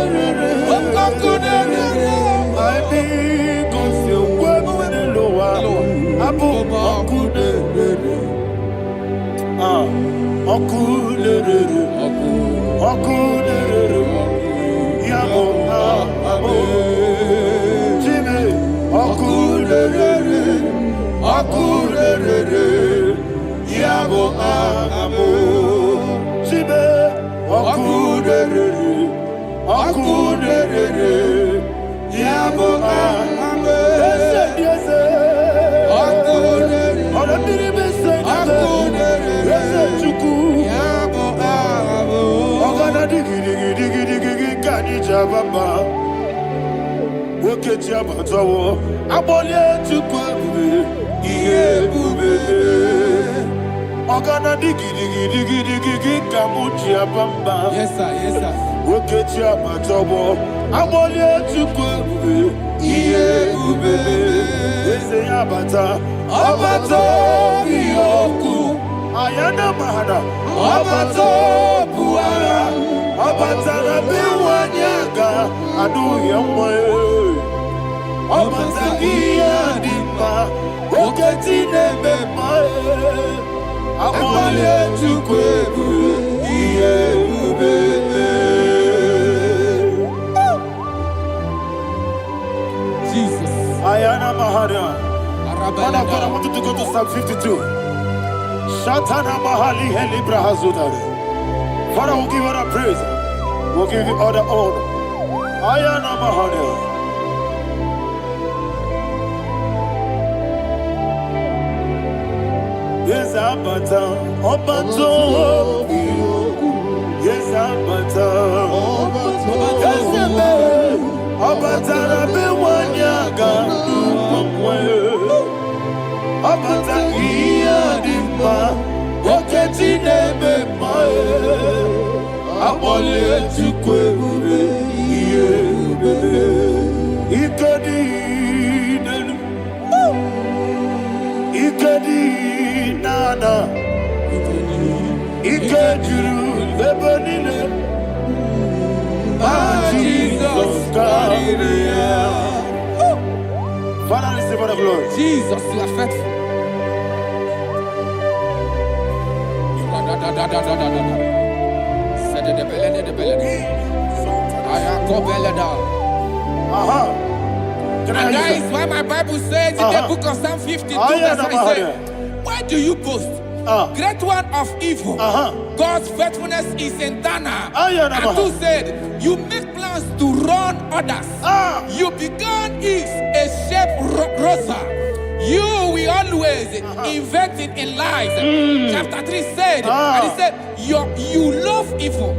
Ami kosyowe neluwa. Abubakune. Okulere, yabo abo, Jimmy, okulere, yabo abo, Jimmy, okulere, yabo abo, yes, okulere, okulere, digi kanija baba woke ti abatawo abole tukwu ebube ihe ebube ogana digi kamuji abamba. Yes, sir. Yes, sir. Woke ti abatawo abole tukwu ebube ihe ebube eze abata biyoku ayana mahana abata buara Obatara biwanyaga adu yamwe Obatagia dimba Oketi nebema Amale tukwebu Iye ubebe Jesus. Ayana Mahara. Man of God, I want you to go to Psalm 52. Shatana Mahali Helibra Hazudare. Father, we'll give you all the praise. We'll give you all the honor. Ayana Mahara. Yes, Abata. Obato. Yes, Abata. Yes, Abata. Biwanyaga. Abata iya dimba. Oketi nebe mae. Abole tukwebu iye bebe. Ikedi nenu. Ikedi nana. Ikediru lebenine. Jesus God. Father, receive all the glory. Jesus, you are faithful. And that is why my Bible says in the book of Psalm 52, verse 3, why do you boast? Great one of evil. God's faithfulness is eternal. And two said, you make plans to run others. You began is a shape rosa. You will always invent it in lies. Chapter 3 said, and he said, you love evil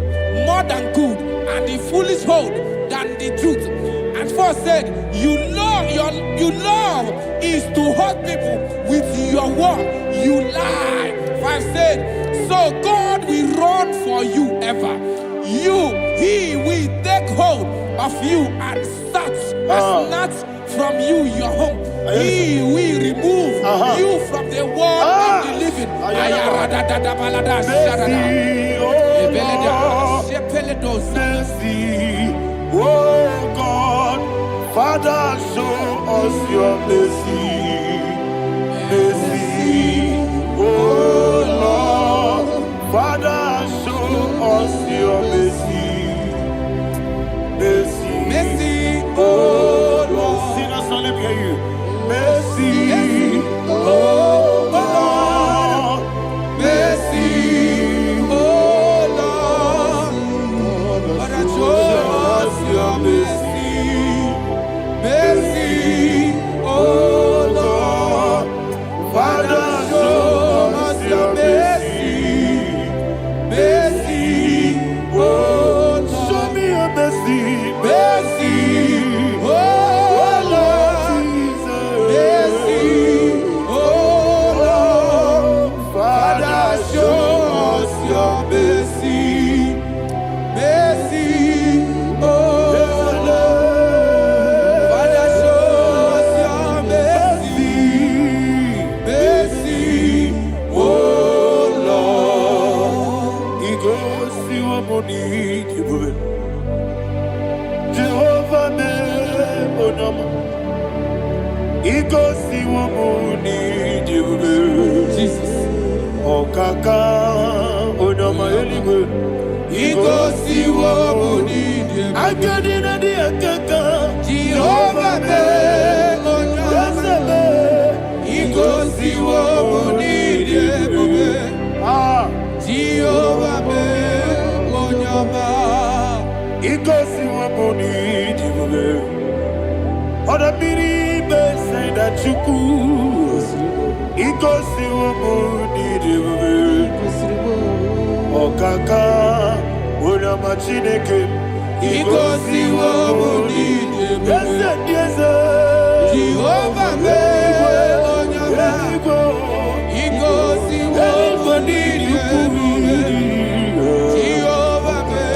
more than good, and the foolish hold than the truth. And 4 said, you love is to hurt people with your word. You lie. 5 said, so God will run for you ever. He will take hold of you and snatch from you your home. He will remove you from the world of the living. Oh God, Father, show us your mercy. Mercy, oh Lord, Father, show us your mercy. Mercy, Mercy, oh Lord, sinners only hear you. Mercy, oh Lord, mercy, oh Lord, Father, show us your mercy. Mercy, oh wamuni jibube. Jehovah me onama. Igosi wamuni jibube. Jesus. Okaka onama eligwe. Igosi wamuni jibube. Agadina di akaka. Jehovah me onama. Igosi wamuni jibube. Jehovah me onama. Igosi wamuni jibube. Oda biri bese da chuku. Igosi wamuni jibube. Okaka onama chineke. Igosi wamuni jibube. Yes. Jehovah me onama. Igosi wamuni jibube. Jehovah me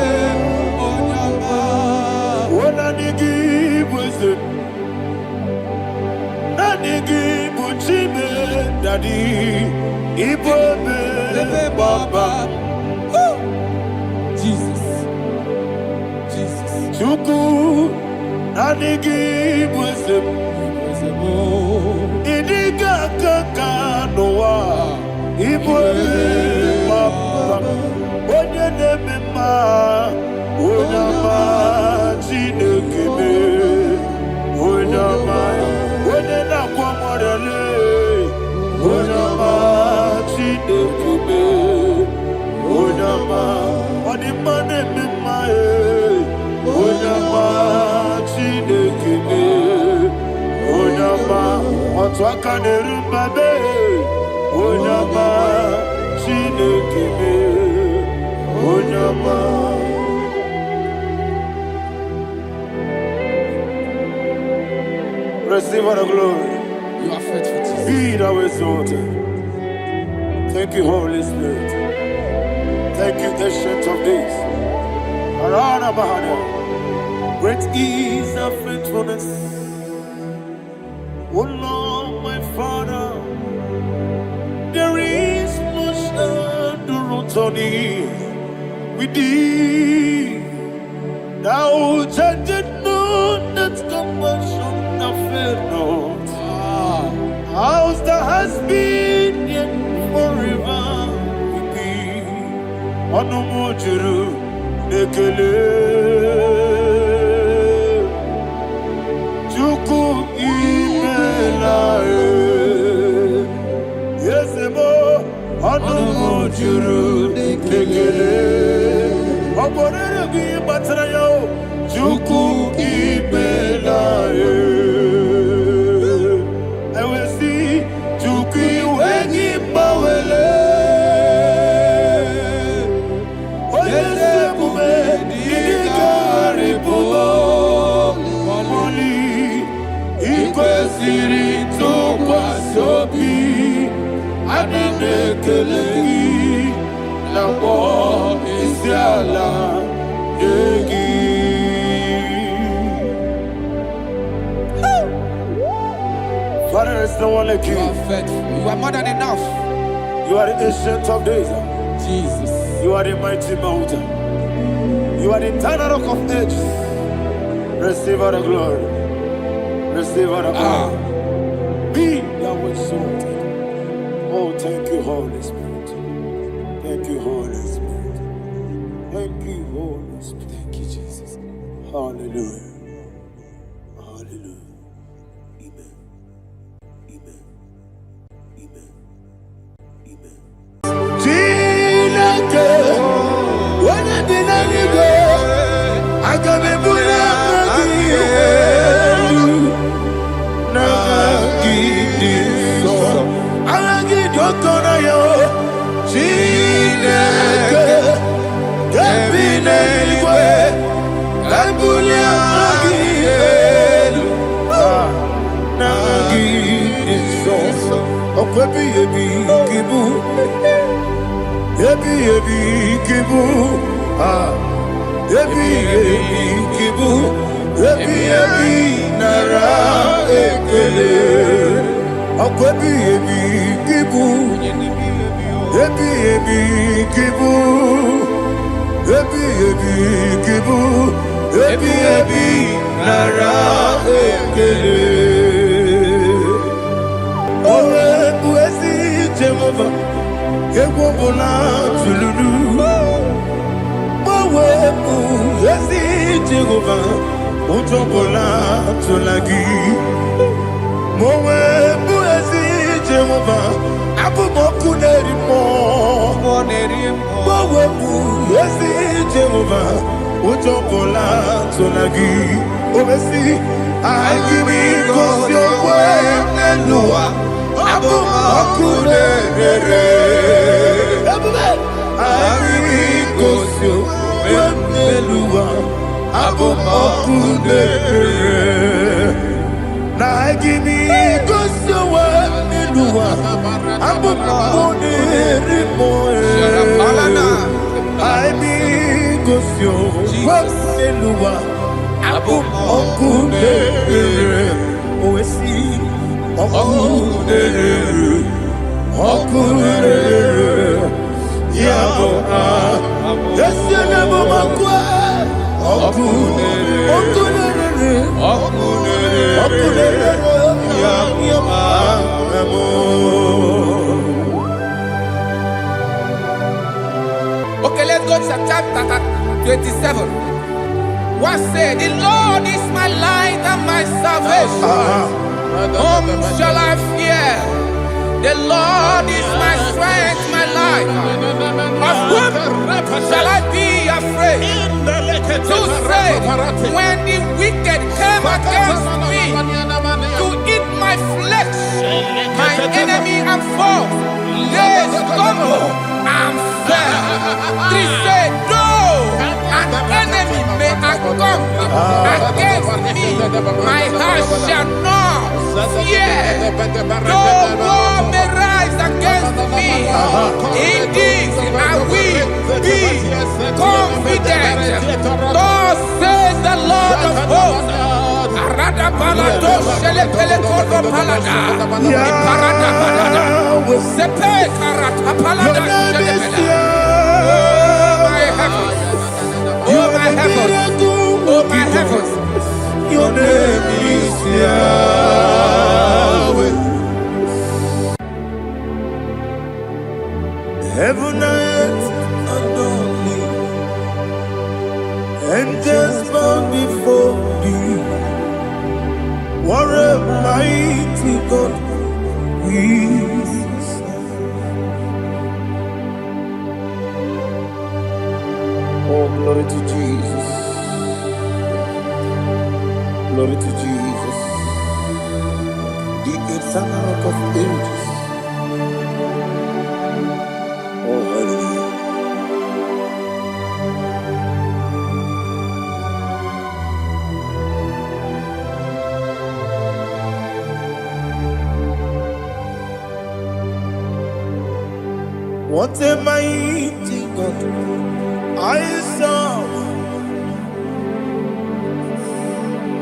onama. Wona nigi bwese. Na nigi buchime dadi. Ibobe baba. Jesus. Jesus. Chuku. Na nigi bwese. Idiga kaka noa. Ibobe baba. Onye nemema. Onama chinekebe. Onama. Onye nakwa morele. Onama chinekebe. Onama. Onimane mema Onama chinekebe. Onama. Otwaka nerumbabe. Onama chinekebe. Onama. Receive all the glory. You are faithful, Jesus. Be thou exalted. Thank you, Holy Spirit. Thank you, Ancient of Days. Arana Bahana. Great is thy faithfulness. O Lord, my Father, there is no shadow on thee. With thee, thou judgest not that compassion that fail not. House that has been yet forever with thee. Onomojuru nekele. Chuku imelae. Yesemo. Onomojuru nekele. Oborere gi batrayo. Chuku imelae. Father, is no one like you. You are faithful. You are more than enough. You are the Ancient of Days. Jesus. You are the mighty mountain. You are the eternal rock of ages. Receive all the glory. Receive all the honor. Be thou exalted. Oh, thank you, Holy Spirit. Thank you, Holy Spirit. Thank you, Holy Spirit. Thank you, Jesus. Hallelujah. Hallelujah. Amen. Amen. Amen. Amen. Tinake, when I did not go, I got me put up again. I get your corner, yo. Tinake, get me anywhere. I'm Baby, kibu, kibu, kibu, nara ekele. kibu, kibu, ebi ebi kibu, ebi ebi nara ekele. Owe buesi Jehova, egwobola tululu. Owe buesi Jehova, utobola tulagi. Mowe buesi Jehova, abumoku nerimo. Mowe buesi Jehova, utobola tulagi. Obesi, IGBO Nelua, abumoku nerere. IGBO Nelua, abumoku nerere. Na IGBO Nelua, abumoku nerimo. IGBO Nelua, abumoku nerere. Oesi, oku nerere, oku nerere. Yabo esi nebo makwa, oku nerere, oku nerere, oku nerere, oku nerere. Yabo amo. Okay, let's go to chapter 27. What said? The Lord is my light and my salvation. Whom shall I fear? The Lord is my strength, my life. Of whom shall I be afraid? To say, when the wicked came against me to eat my flesh, my enemy and foe, they stumble and fell. Three said, though an enemy may come against me, my heart shall not fear. Though war may rise against me, in this I will be confident. Thus says the Lord of hosts. Arada balado shele pele kodo palada. Iparada balada. Sepe karata palada shele pele. Oh my heavens. Oh my heavens. Oh my heavens. Your name is Yahweh. Heaven and earth adore me, angels bow before thee. What a mighty God we serve. Oh, glory to Jesus. Glory to Jesus. The eternal rock of ages. Oh, hallelujah. What a mighty God I serve.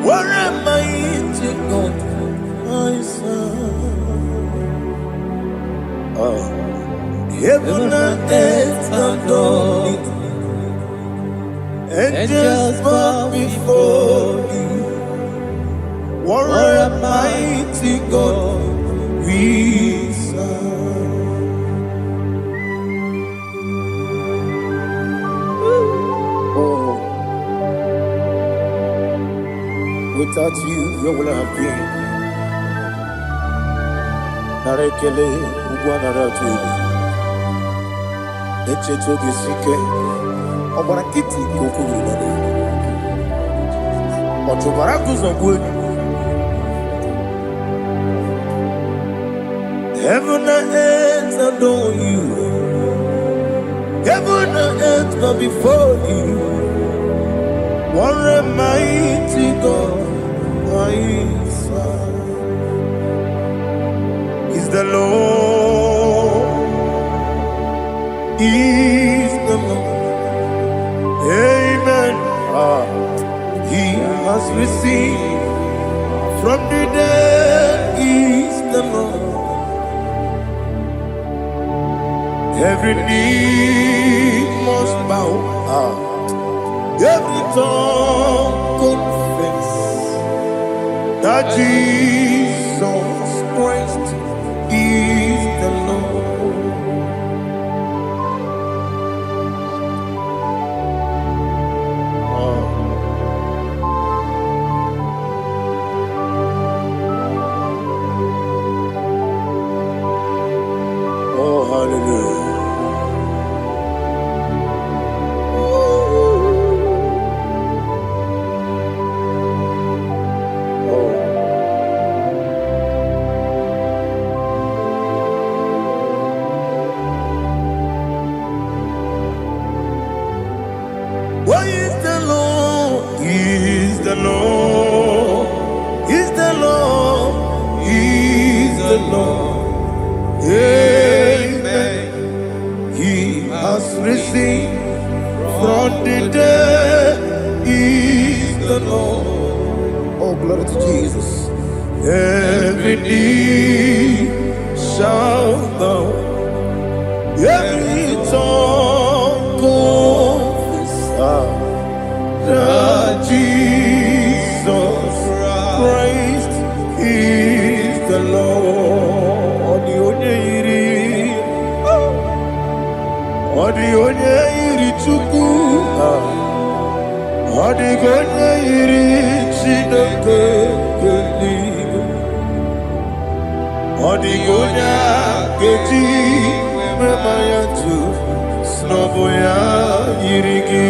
What a mighty God I serve. Oh. Heaven and earth adore it, angels bow before thee. What a mighty God we serve. Oh, without you, where would I have been? Narekele, Ugwanaratu. Echetoge sike, ọgbara kiti kokuru nade. Ọtụbara guzogbu. Heaven and earth adore you. Heaven and earth bow before you. What a mighty God I serve. Is the Lord. Is the Lord. Amen. He has received from the dead. Is the Lord. Every knee must bow Every tongue confess that Jesus Christ is the Lord. Oh, hallelujah. Why is the Lord? He is the Lord. He's the Lord. He's the Lord. Amen. He has risen from the dead. He's the Lord. Oh, glory to Jesus. Every knee shall bow. Every tongue confess that Jesus Christ is the Lord. Odi onye iri Chukwu, odi onye iri Chineke eluigwe, odi onye ga-eji mema ya tu n'ọbụ ya yiri gị.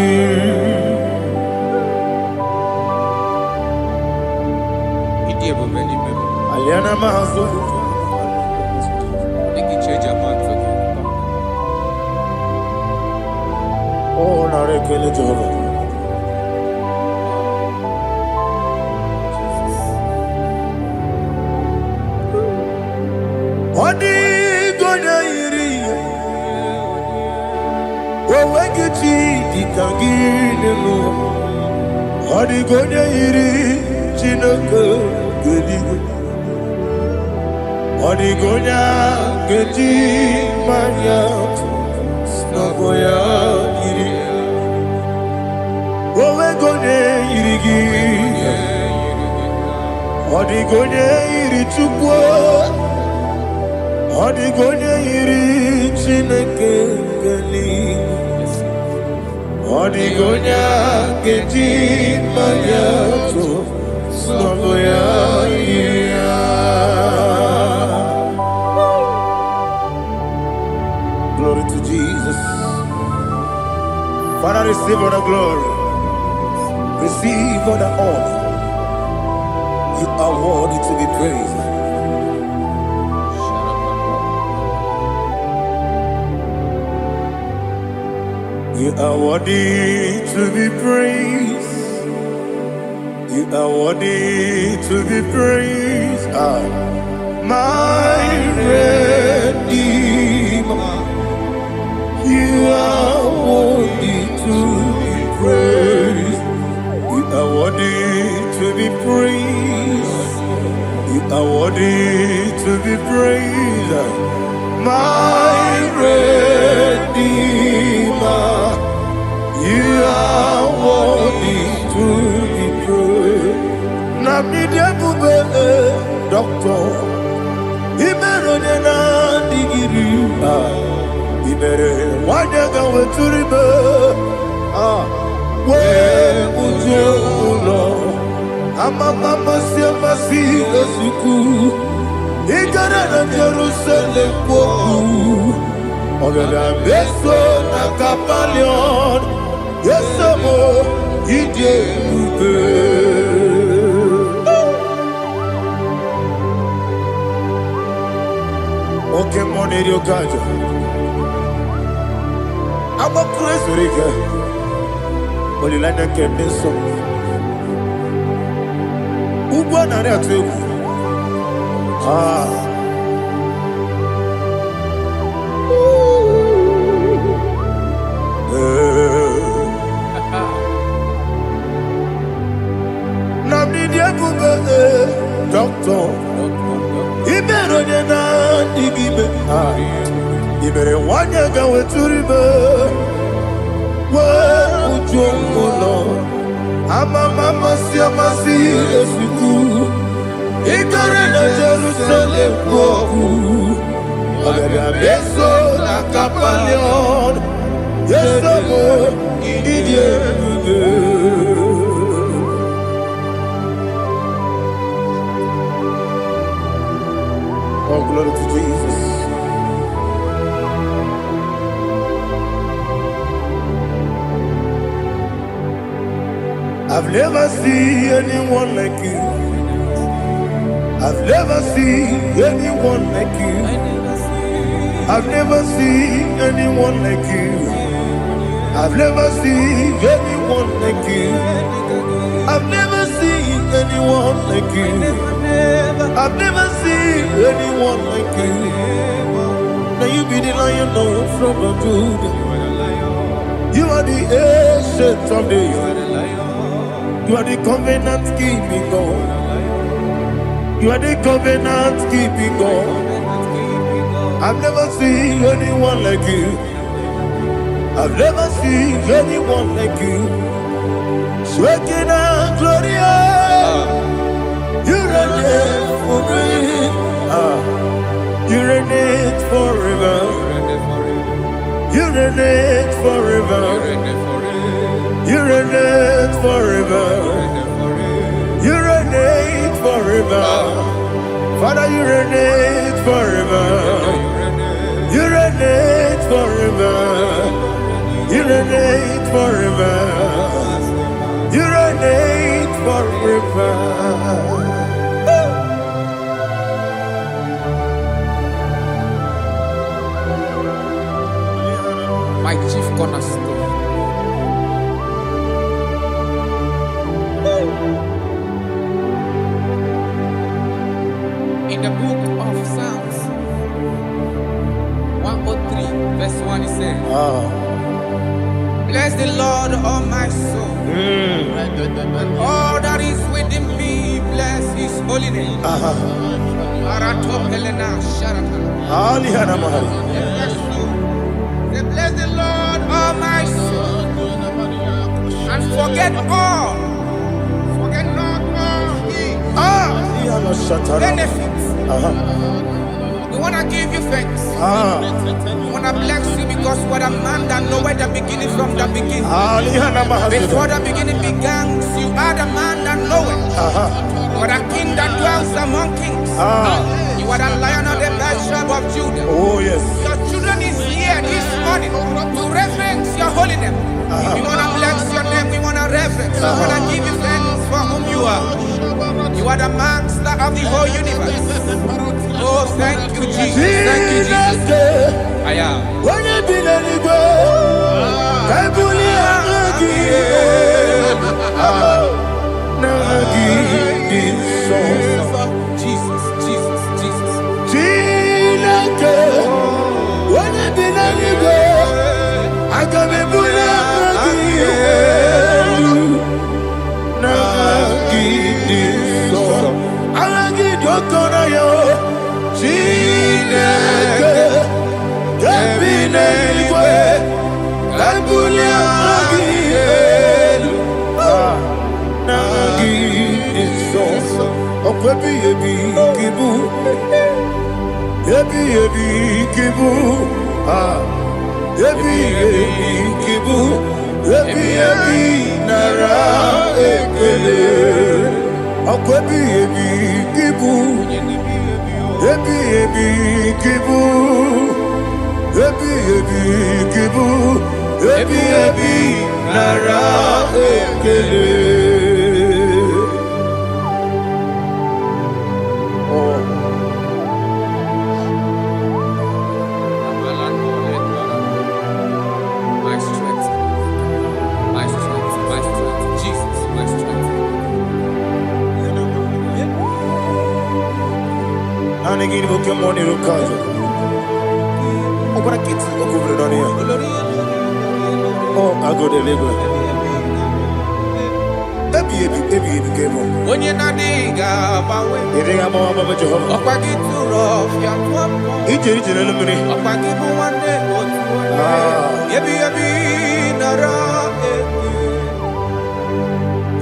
Aliana mazo oh narekele Jehova. Odi gonya yiri owegichi ditagine no. Odi gonya yiri Chineke eluigwe, odi gonya geji manya n'ọbụ ya yiri. Owe gonya yiri gị, odi gonya yiri Chukwu, odi gonya yiri Chineke eluigwe, odi gonya geji manya n'ọbụ ya yiri. Glory to Jesus. Father, receive all the glory. Receive all the honor. You are worthy to be praised. You are worthy to be praised. You are worthy to be praised. My Redeemer. You are worthy to be praised. You are worthy to be praised. You are worthy to be praised. My Redeemer. You are worthy to be praised. Namidia bube doctor. Imeronena digiri. Ibere wanyaga weturibe we ujo ulo amama masi esuku igara na Jerusalem kwoku ogada beso na kapalion yesemo ide ube. Okay, money rio kaja I'm a praise Riga. Only like a candy song. Ubana Ratu. Namnidia Buba, doctor. Iberonena, Digibe. Ibere Wanya go to river. mama siamasi esiku. Ikare na Jerusalem boku. Abera beso na kapalion. Yesomo idie. Oh, glory to Jesus. I've never seen anyone like you. I've never seen anyone like you. I've never seen anyone like you. I've never seen anyone like you. I've never seen anyone like you. I've never seen anyone like you. Now you be the lion from the Judah. You are the ancient of days. You are the covenant keeping God. You are the covenant keeping God. I've never seen anyone like you. I've never seen anyone like you. Shaking and glorious. You reign forever. You reign forever. You reign forever. You reign forever. You reign forever. Father, you reign forever. You reign forever. You reign forever. You reign forever. My chief cornerstone. In the book of Psalms 103, verse 1, it says, bless the Lord, all my soul, and all that is within me, bless his holy name. Bless the Lord, all my soul, and forget not all his benefits. We want to give you thanks. We want to bless you because what a man that knoweth the beginning from the beginning. Before the beginning began, you are the man that knoweth. You are the king that dwells among kings. You are the lion of the tribe of Judah. Oh yes. Your children is here this morning to reverence your holy name. We want to bless your name. We want to reverence. We want to give you thanks for whom you are. You are the master of the whole universe. Oh, thank you, Jesus. Thank you, Jesus. I am. Jesus, Jesus, Jesus.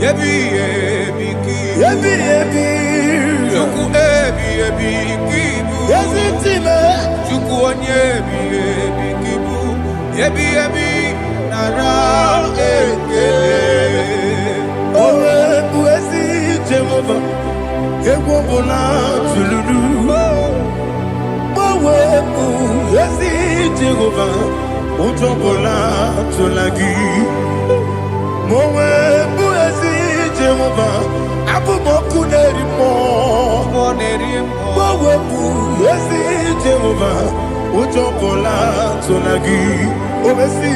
Ebi ebi kibu. Ebi ebi. Chuku ebi ebi kibu. Yazitime. Chuku onye ebi ebi kibu. Ebi ebi nara ekele. Owe buezi Jehova. Ego bona tululu. Owe buezi Jehova. Uto bona tulagi. Owe buezi Jehova. Abu moku nerimo. Owe buezi Jehova. Uto bona tulagi. Obesi.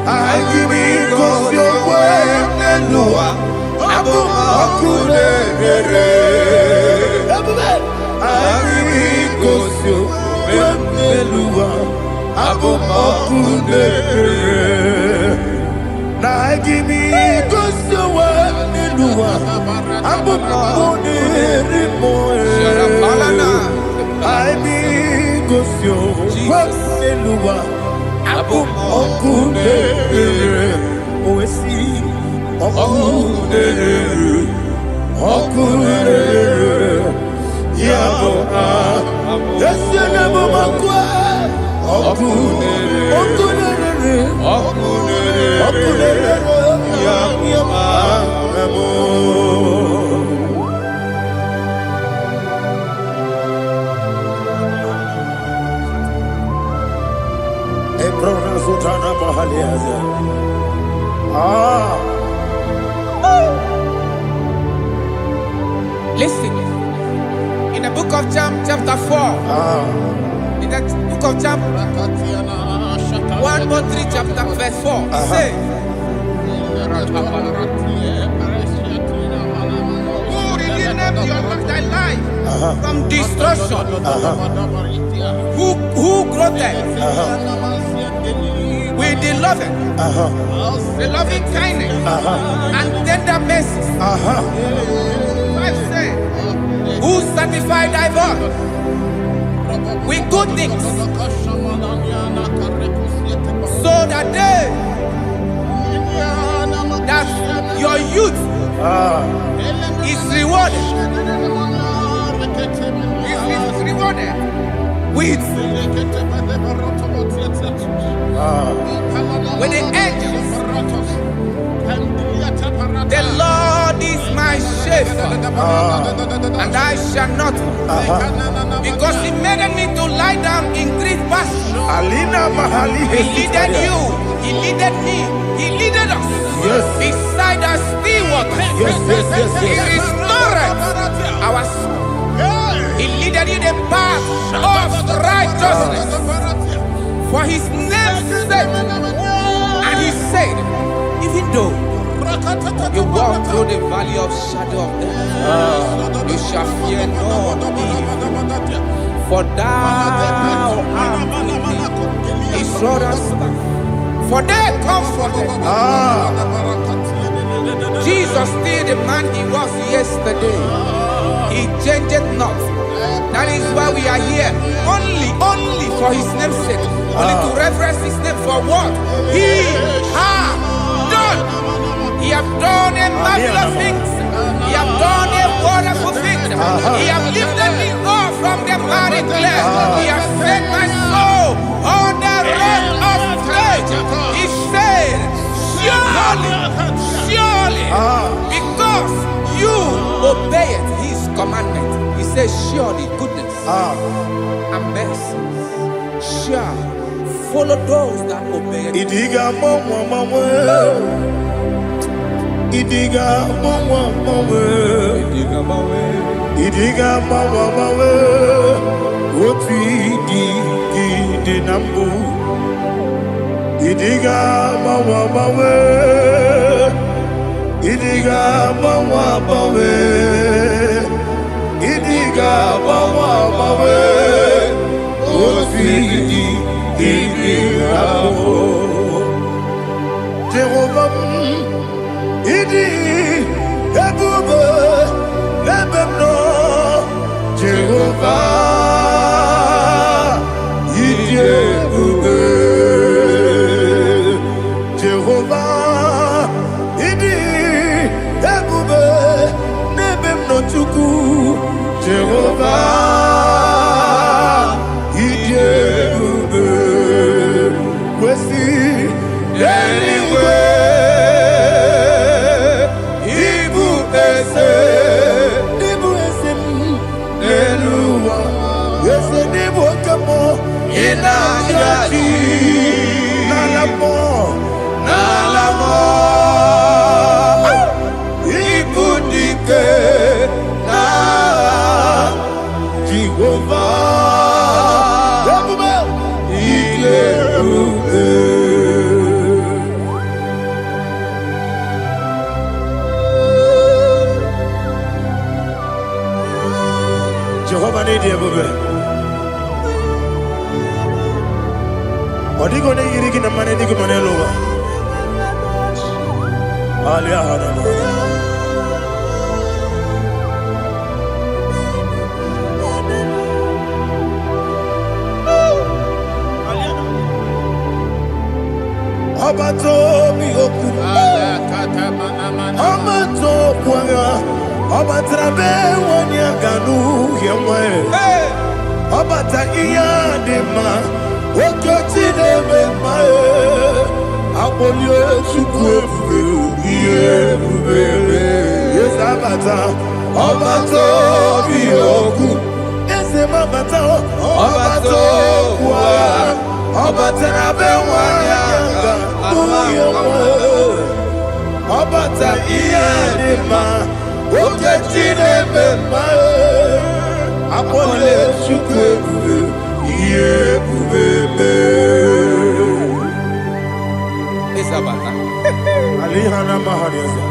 I give me cause your way Nelua Abu Makure I give me cause your way Nelua Abu Makure I give me cause your way Nelua Abu Makure I be cause your way Nelua Abu Okune, Oesi, Okune, Okune, Yabo, Yasenabo Makwa, Okune, Okune, Okune, Okune, Yabo. Listen, in the book of chapter 4, in the book of chapter 1, 3, chapter verse 4, it says, who redeemed thy life from destruction? Who groweth with the loving kindness and tender mercies? Who sanctify thy body with good things, so that your youth is rewarded. Is rewarded with the angels. The Lord is my shepherd, and I shall not want, because He made me to lie down in green pastures. He leaded you, He leaded me, He leaded us beside the still waters. He restored our soul. He leaded you the path of righteousness for His name's sake. And He said, even though you walk through the valley of shadow of death, you shall fear no evil, for thou art with me. His rod and staff, for they comforted. Jesus still the man He was yesterday. He changed not. That is why we are here. Only for His name's sake. Only to reverence His name for what He has done. He have done a marvelous things. He have done a wonderful thing. He have lifted me up from the miry clay. He has set my soul on the rock of faith. He said, surely, because you obeyed His commandment. He says, surely goodness and mercy shall follow those that obey it. Idiga mawe Otu di nambu Idiga mawe Idiga mawe Idiga mawe Otu di nambu Jehovah Idi ebube ebemno Jehovah Idi ebube Jehovah Idi ebube money, dear baby. What are you going to get in the money? Dig money lower. Alia Hanama. Abato Mioku. Abato Kwanga. Abatrabe Wanyaganu Yamwe. Abata Iyadema. Okotine Memae. Abolio Chukwebu. Yes, Abata. Abato Mioku. Ese Mabata. Abato Kwanga. Abatrabe Wanyaganu Yamwe. Abata Iyadema. Okotine Memae. Apole Chukwebu. Isabata. Alihana Mahariasa.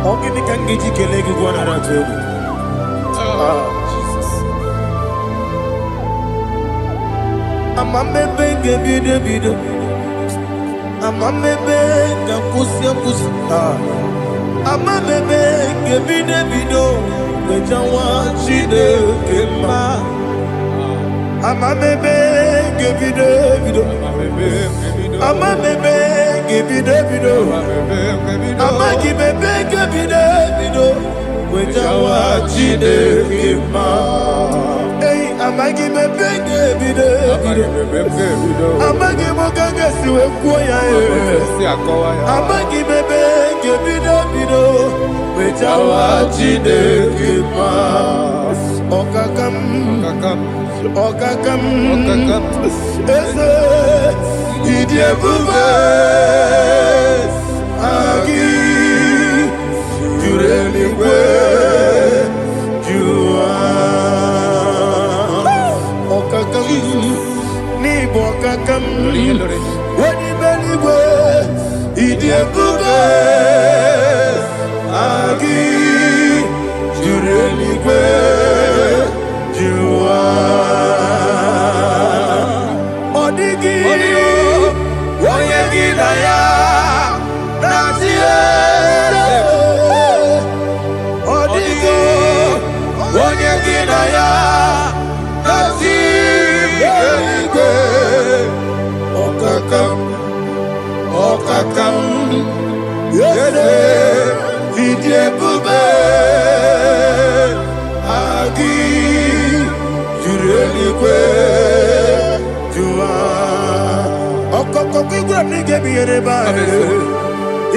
Ogini Kangiji Kelegi Guanarato. Jesus. Amame Benge Bide. Amame Benga Kusia Kusia. Amame Benge Bide. Wejawa Chide Kema. Amame Benge Bide. Amame Benge Bide. Amagi Benge Bide. Wejawa Chide Kema. Hey, Amagi Benge Bide. Amagi Moganga Siwe Kuya. Amagi Benge Bide. Wejawa Chide Kema. Okakam. Ese Idiebube Agi Jureligwe Jua Okakam Ni Bokakam Wadi Beligwe Idiebube Agi Jureligwe Jua Odigi Oyegi Naya Nazie Odigi Oyegi Naya Nazie Okakam Yese Idiebube Agi Jureligwe Jua Okokokigura nige biyereba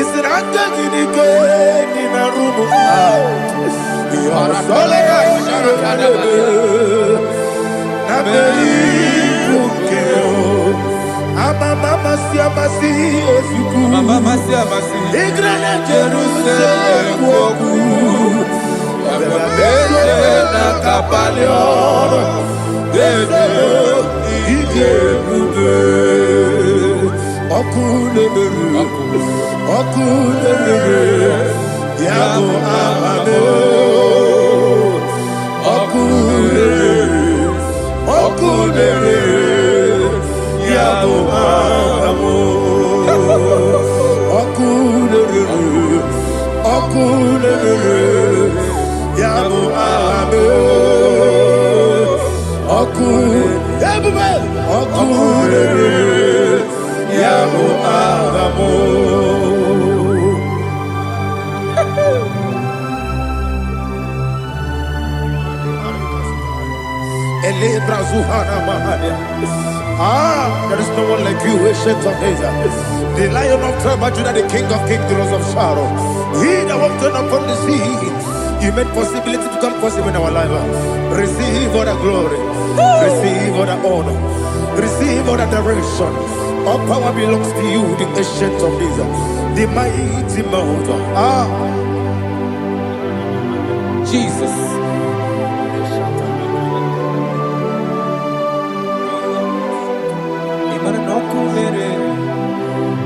Isiraka gidike Nina rumu Yarasolega Nabei Ukeo Mama siamasi osuku Mama siamasi Igrana Jerusalem woku Bebe na kapaleon Dede Idiebube Okulele Yabo Amado Okulele Yabo Amado Okulele Yabo Amado Okulele Yabo Amado there is no one like you, ancient of days. The Lion of tribe of Judah, the King of kings, the Rose of Sharon. He that walked upon the sea, you made possibility to come possible in our life. Receive all the glory, receive all the honor, receive all the direction. All power belongs to you, the ancient of days, the mighty mountain. Jesus.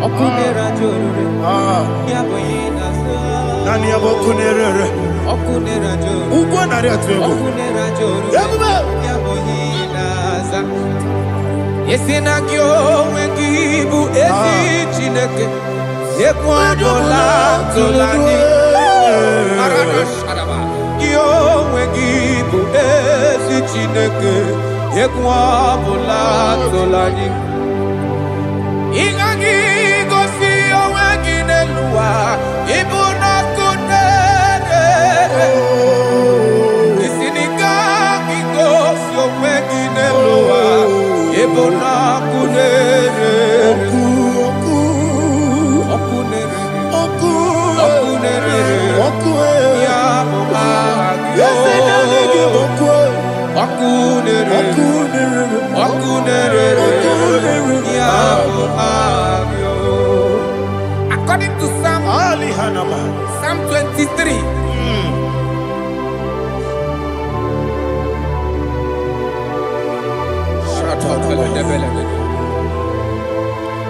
Okunera jorore. Yaboyina sa. Nani abokunere. Okunera jorore. Ugwo nari atwego. Okunera jorore. Yaboyina sa. Yesina kyo wengibu esi chineke. Yekwabola tolani. Arana sharaba. Kyo wengibu esi chineke. Yekwabola tolani. Ingagi gosi owegine luwa ibuna kunere. Isinika gosi owegine luwa ibuna kunere. Okunere ya muhagyo. Okunere according to Psalm 23.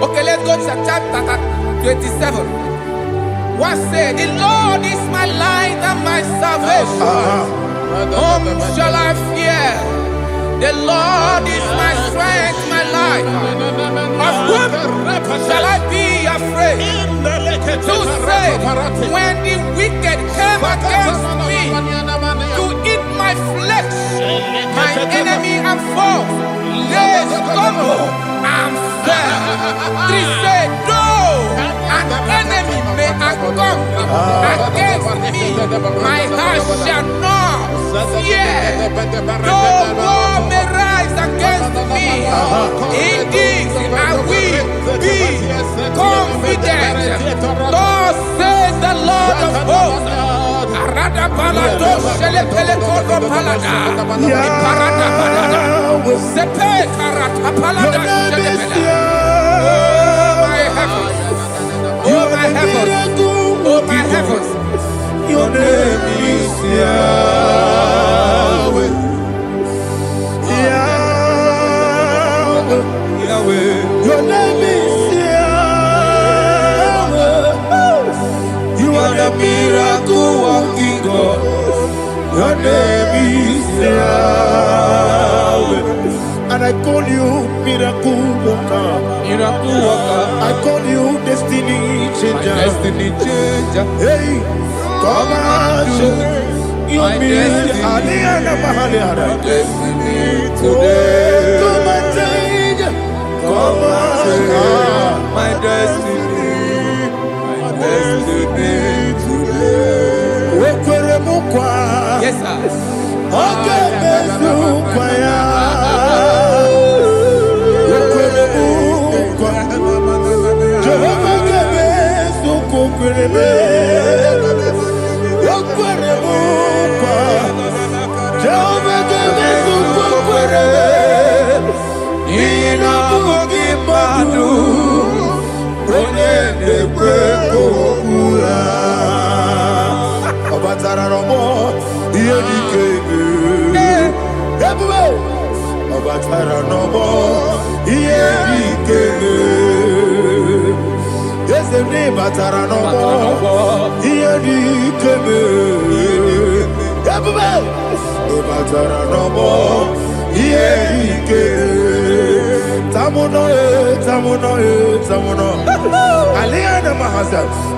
Okay, let's go to chapter 27. What said? The Lord is my light and my salvation. Whom shall I fear? The Lord is my strength, my life. Of whom shall I be afraid? To say, when the wicked came against me to eat my flesh, my enemy and foe, they stumble and fell. 3 said, though an enemy may come against me, my heart shall not fear. Though war may rise against me, in this I will be confident. Thus says the Lord of hosts. Arada balado shele pele kodo palada. Iparada balada. Sepe karata palada shele pele. Oh my heavens. Oh my heavens. Oh my heavens. Your name is Yahweh. Yahweh. Yahweh. Your name is Yahweh. You are the miracle working God. Your name is Yahweh. And I call you miracle worker. Miracle worker. I call you destiny changer. My destiny changer. Hey, come on, your destiny. My destiny today. Come on, change. Come on, my destiny. My destiny today. Yes, sir. Okay,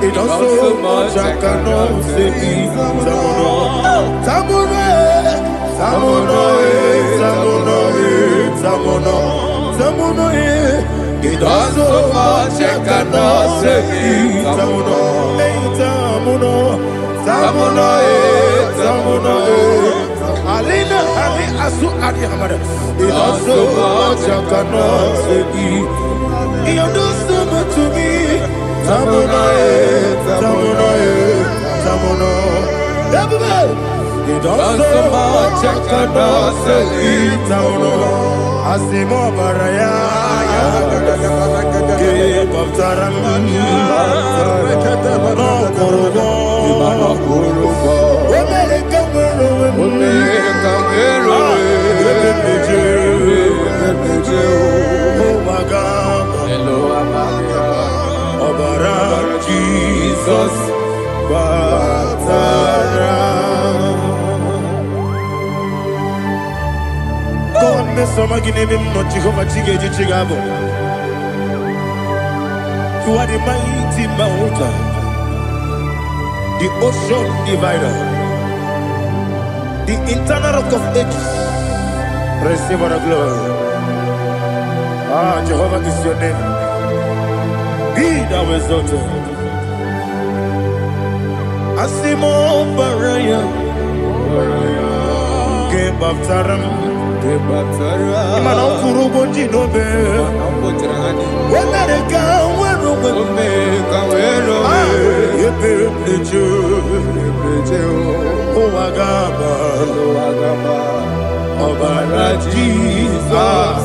it also much I cannot say. It also much I cannot say. Alina Ali Asu Adi Hamada. It also much I cannot say. You do so much to me. Tamuno. It also much I cannot say. Tamuno. Asimo Baraya. Give up Taram. No Kurugo. Oh my God. Hello, You are the mighty mountain, the ocean divider, the internal rock of ages. Receive all the glory. Ah, Jehovah is your name. Be thou exalted. Asimo Baraya, Gebaptaram, Imano Kuruboji Nobe, Wenareka, Wero, Yepeju, Oagaba, Obara Jesus.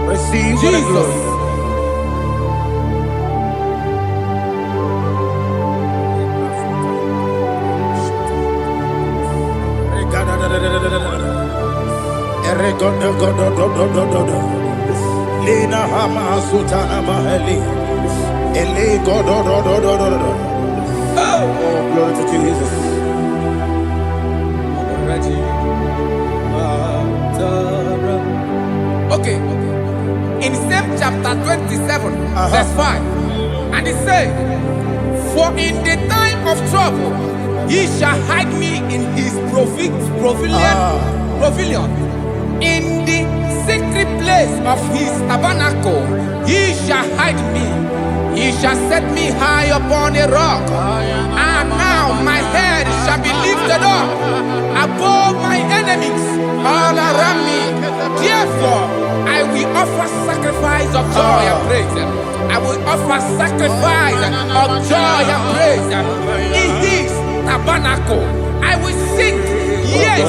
Receive Jesus. Lena Hama Sutana Maheli. Ele God. Oh, glory to Jesus. Okay. In same chapter 27, verse 5, and it says, "For in the time of trouble, he shall hide me in his pavilion. In the secret place of his tabernacle, he shall hide me. He shall set me high upon a rock. And now my head shall be lifted up above my enemies all around me. Therefore, I will offer sacrifice of joy and praise. I will offer sacrifice of joy and praise. In his tabernacle, I will sing. Yes,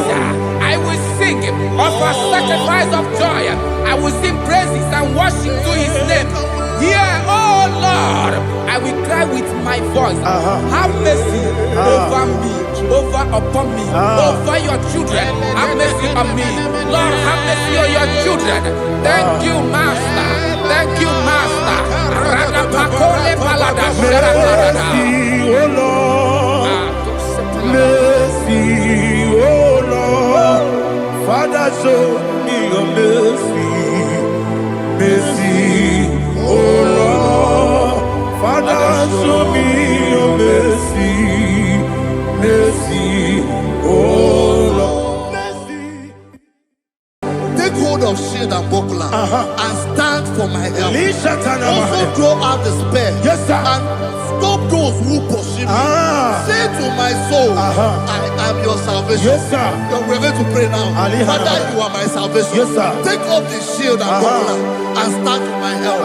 I will sing. Offer sacrifice of joy. I will sing praises and worship to his name. Here, oh Lord, I will cry with my voice. Have mercy over me, upon me, over your children. Have mercy on me. Lord, have mercy on your children. Thank you, Master. Thank you, Master. Mercy, oh Lord. Mercy, oh Lord. Father, show me your mercy. Mercy, oh Lord. Father, show me your mercy. Mercy, oh Lord. Mercy. Take hold of shield and buckler and stand for my help. Also throw out despair. Yes, sir. And stop those who pursue me. Say to my soul, I am your salvation. Yes, sir. We're going to pray now. Father, you are my salvation. Yes, sir. Take off the shield and buckler and stand for my help.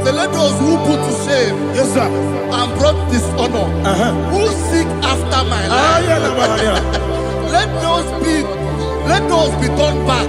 Let those who put to shame, yes, sir, and brought dishonor, who seek after my life, let those be turned back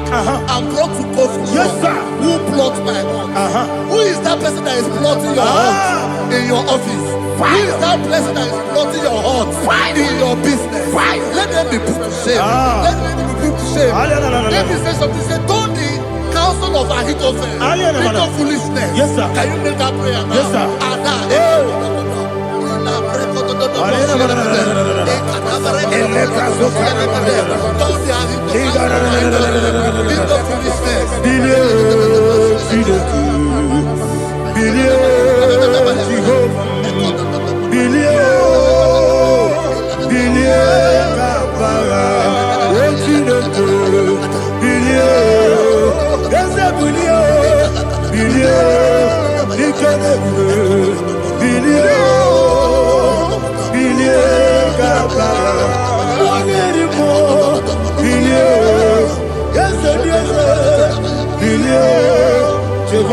and brought to confusion. Yes, sir. Who plot my hurt? Who is that person that is plotting your hurt in your office? Who is that person that is plotting your hurt in your business? Let them be put to shame. Let them be put to shame. Let me say something. Say, don't the counsel of Ahithophel into foolishness. Yes, sir. Can you make that prayer now? Yes, sir.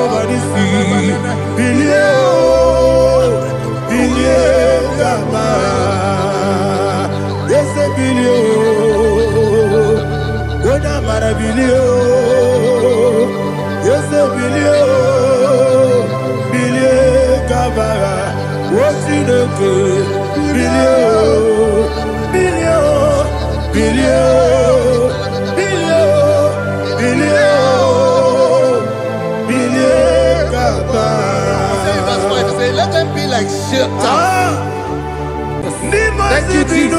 nobody see. Billion Gaba. Yes, a billion. What am I a billion? Yes, a billion Gaba. What's in the good? Billion Gaba. Say, let them be like shelter. Thank you, Jesus.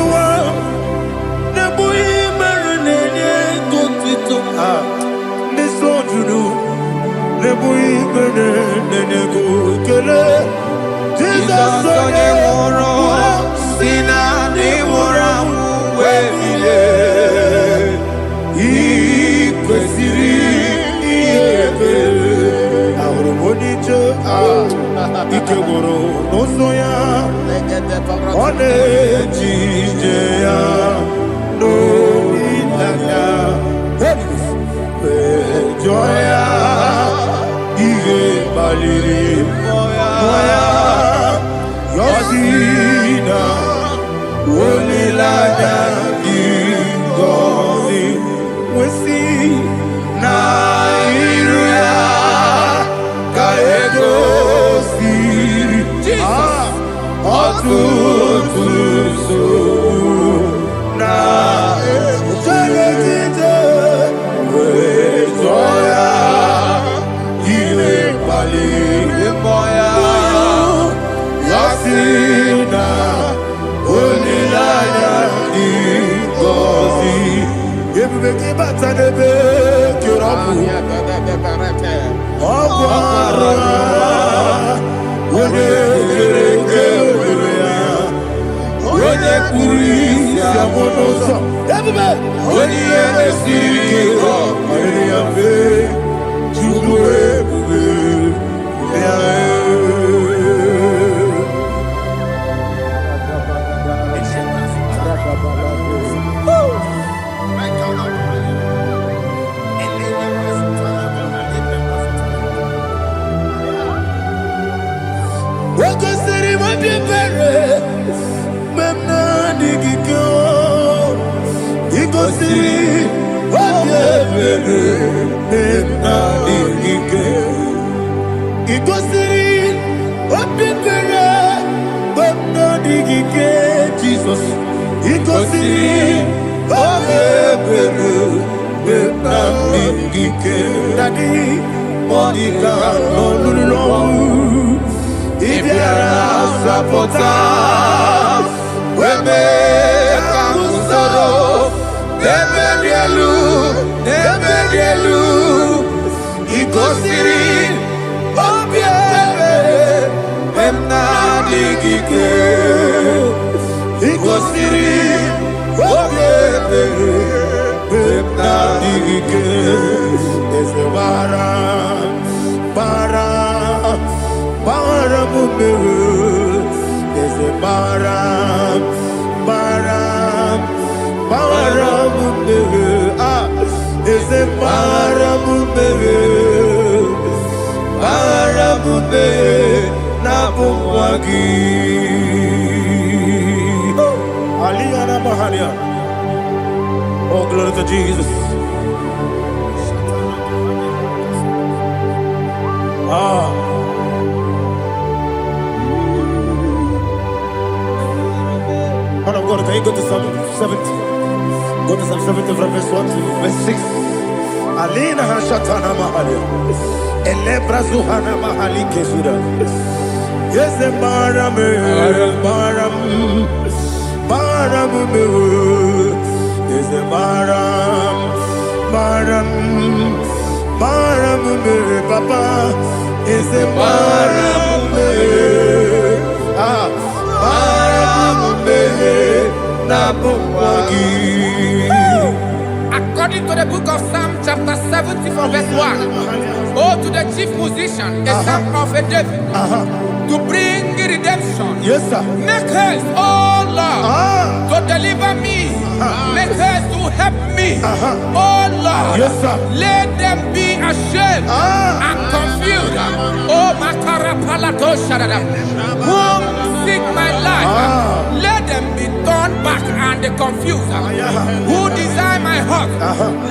Oh, glory to Jesus. Man of God, can you go to Psalm 70? Go to Psalm 70 from verse 1 to verse 6. Alina Hashatana Mahalia. Elebra Zuhana Mahali Kesuda. Yes, the Baram, yes, the Baram, Papa, yes, the Baram, According to the book of Psalm chapter 70 from verse 1, oh, to the chief musician, a psalm of a David, to bring redemption. Yes, sir. Make haste, oh Lord, to deliver me. Make haste to help me. Oh Lord, yes, sir. Let them be ashamed and confused confused. Oh, Makarapalatoshadam. Whom seek my life, let them be turned back and confused. Who desire my heart,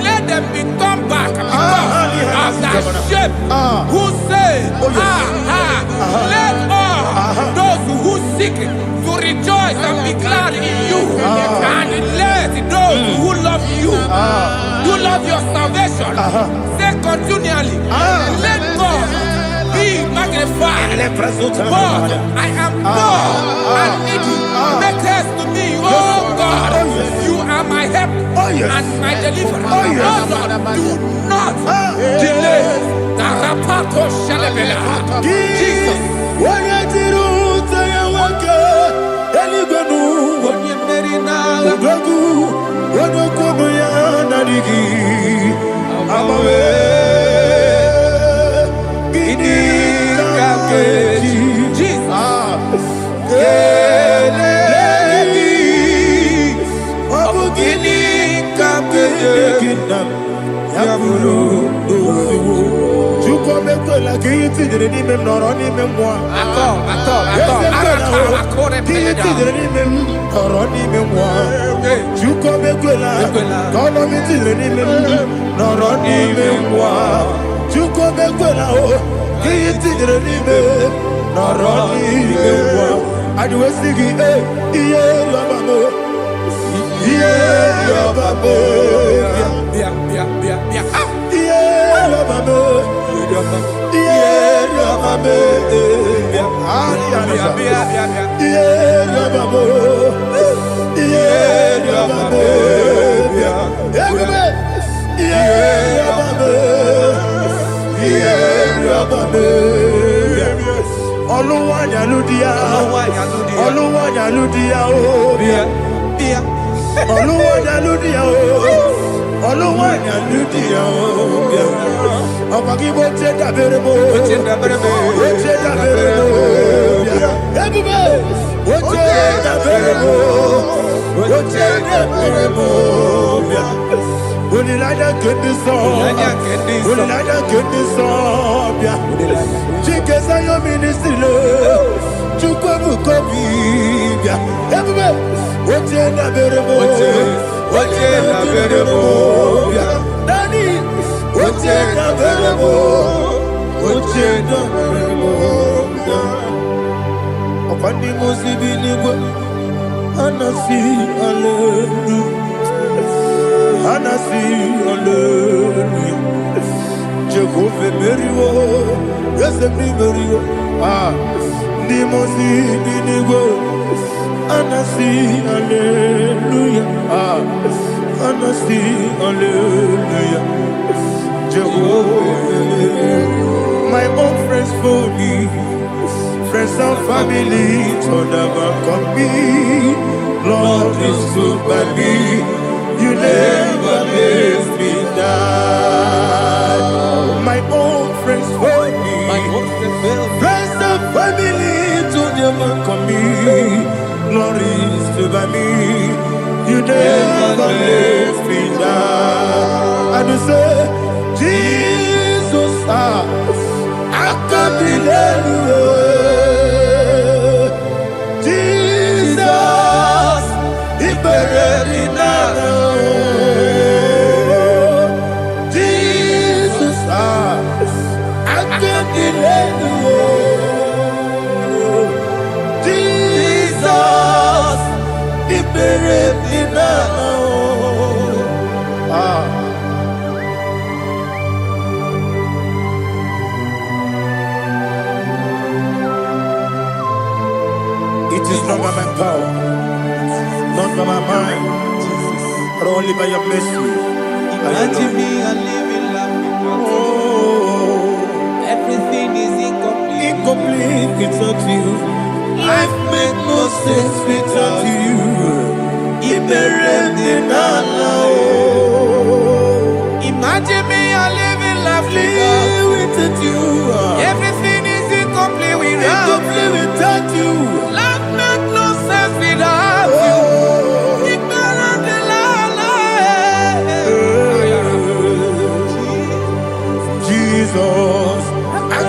let them be turned back because of that shape. Who say, let all those who seek to rejoice and be glad in you, and let those who love you, who love your salvation, say continually, let God be magnified. God, I am poor and needy. Make haste to me, oh God. You are my help and my deliverer. Oh Lord, do not delay. Tarapato shalebela. Jesus. My own friends for me, friends and family told never come me. Lord is good by me. You never let me die. My own friends for me, friends and family told never come me. Lord is good by me. You never let me die. And you say, Jesus, I can't believe you. Jesus, He buried me now. Jesus, I can't believe you. Jesus, He buried me now. It is not by my power, not by my mind, but only by your mercy. Imagine me and living life without you. Oh, Everything is incomplete. incomplete without you. Life makes no sense without you. Imagine me and living life without you. Everything is incomplete without you. Life makes no sense without you. Jesus, I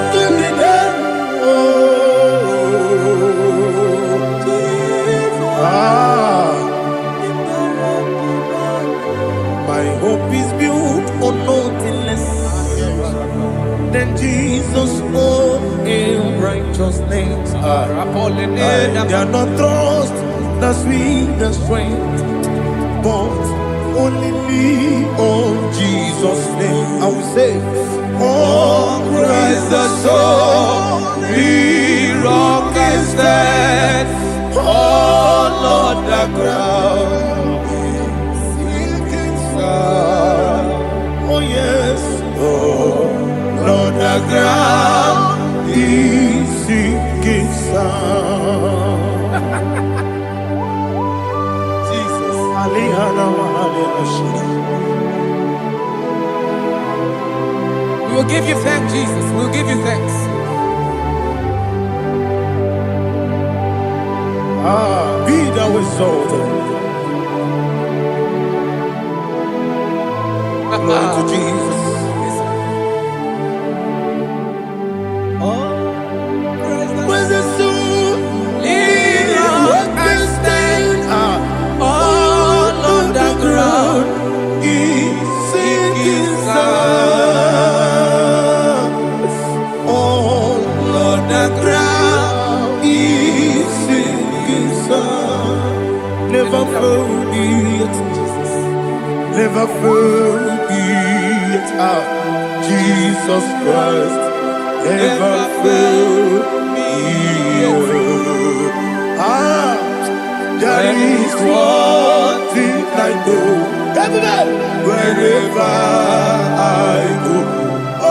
My hope is built on nothing less than Jesus' own in righteousness. I cannot trust the sweetest strength, but only lean on Jesus' name. I will say, on Christ the solid rock is stand. Oh Lord, the ground is sinking sand. Oh yes, oh Lord, the ground is sinking sand. Jesus, we will give you thanks, Jesus. We will give you thanks. Be thou exalted. Glory to Jesus. Where's the soul? Lean on and stand. All on the ground is sinking sand. All on the ground is sinking sand. Never forget, never forget, Jesus Christ. Never forget. There is one thing I know. Wherever I go,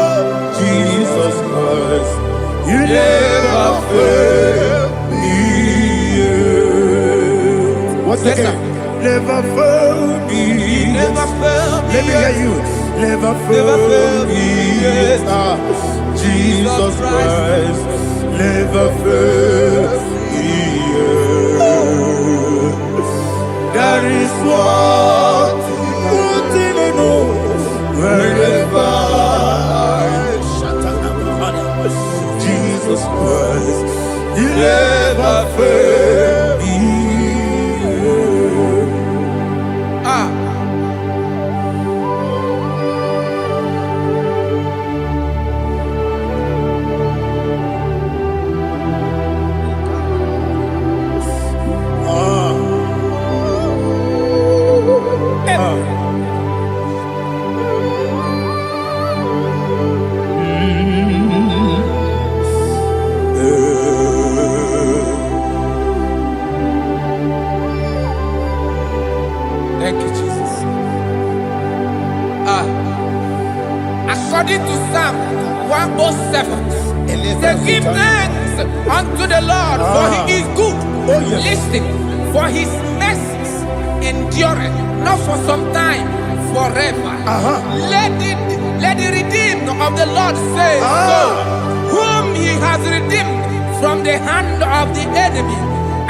oh Jesus Christ, you never fail me. What's that? Never fail me. Never fail me. Let me hear you. Never fail me. Jesus Christ, never fail me. There is one thing I know. Wherever Jesus Christ, you never fail me. Thank you, Jesus. According to Psalm 107, say, give thanks unto the Lord, for he is good. Oh, yes. Listen, for his mercies endureth, not for some time, forever. Let the redeemed of the Lord say so, whom he has redeemed from the hand of the enemy,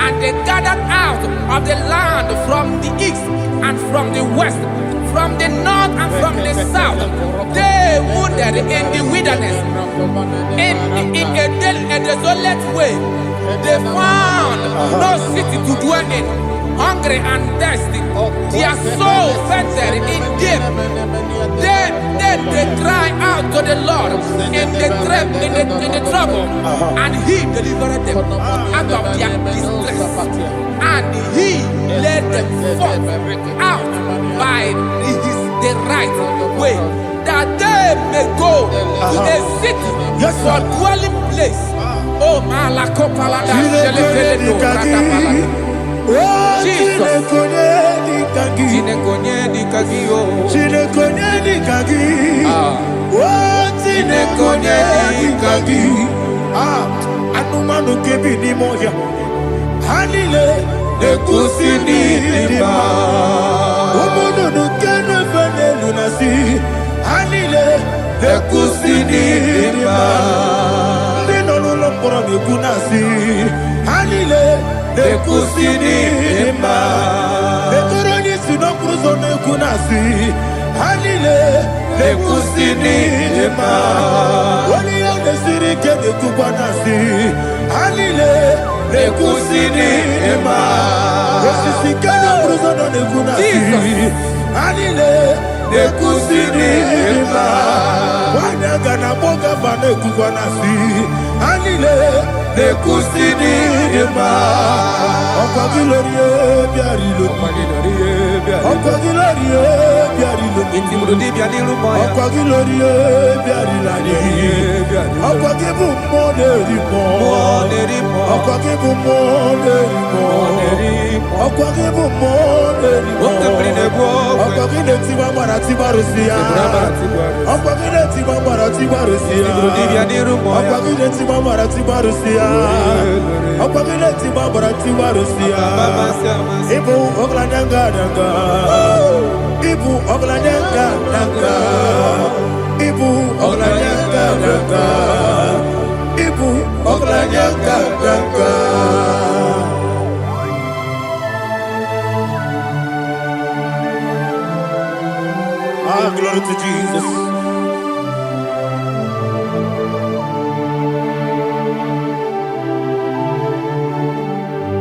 and they gathered out of the land from the east and from the west, from the north and from the south. They wandered in the wilderness, in a desolate way. They found no city to dwell in, hungry and thirsty. Their soul fainted in deep. Then they cry out to the Lord in the trouble, and he delivered them out of their distress. And he led them forth out by the right way, that they may go to a city for dwelling place. Oh, Malakopalada, Jesus. Anumanu kebi ni moja Hanile Nekusini lima Umudu nukene fene lunasi Hanile Nekusini lima Nino nulambura nikunasi Hanile Nekusini lima Nekuroni sinokruzo nekunasi Hanile Nekusini lima Wali yone sirike nekubanasi Hanile Nekusini lima Wesisikana bruzo nekunasi Anile nekusini ima Wanyaga na boga bane kukwanasi Anile nekusini ima Okwagilorie biarilo Okwagilorie biarilo Okwagilorie biarilani Okwagibu moderimo Okwagibu moderimo Okwagibu moderimo Okwagile tiwa mara tiwa rusia Okwagile tiwa mara tiwa rusia Okwagile tiwa mara tiwa rusia Okwagile tiwa mara tiwa rusia Ibu oglanyanga danga Ibu oglanyanga danga Ibu oglanyanga danga Ibu oglanyanga danga Ah, glory to Jesus.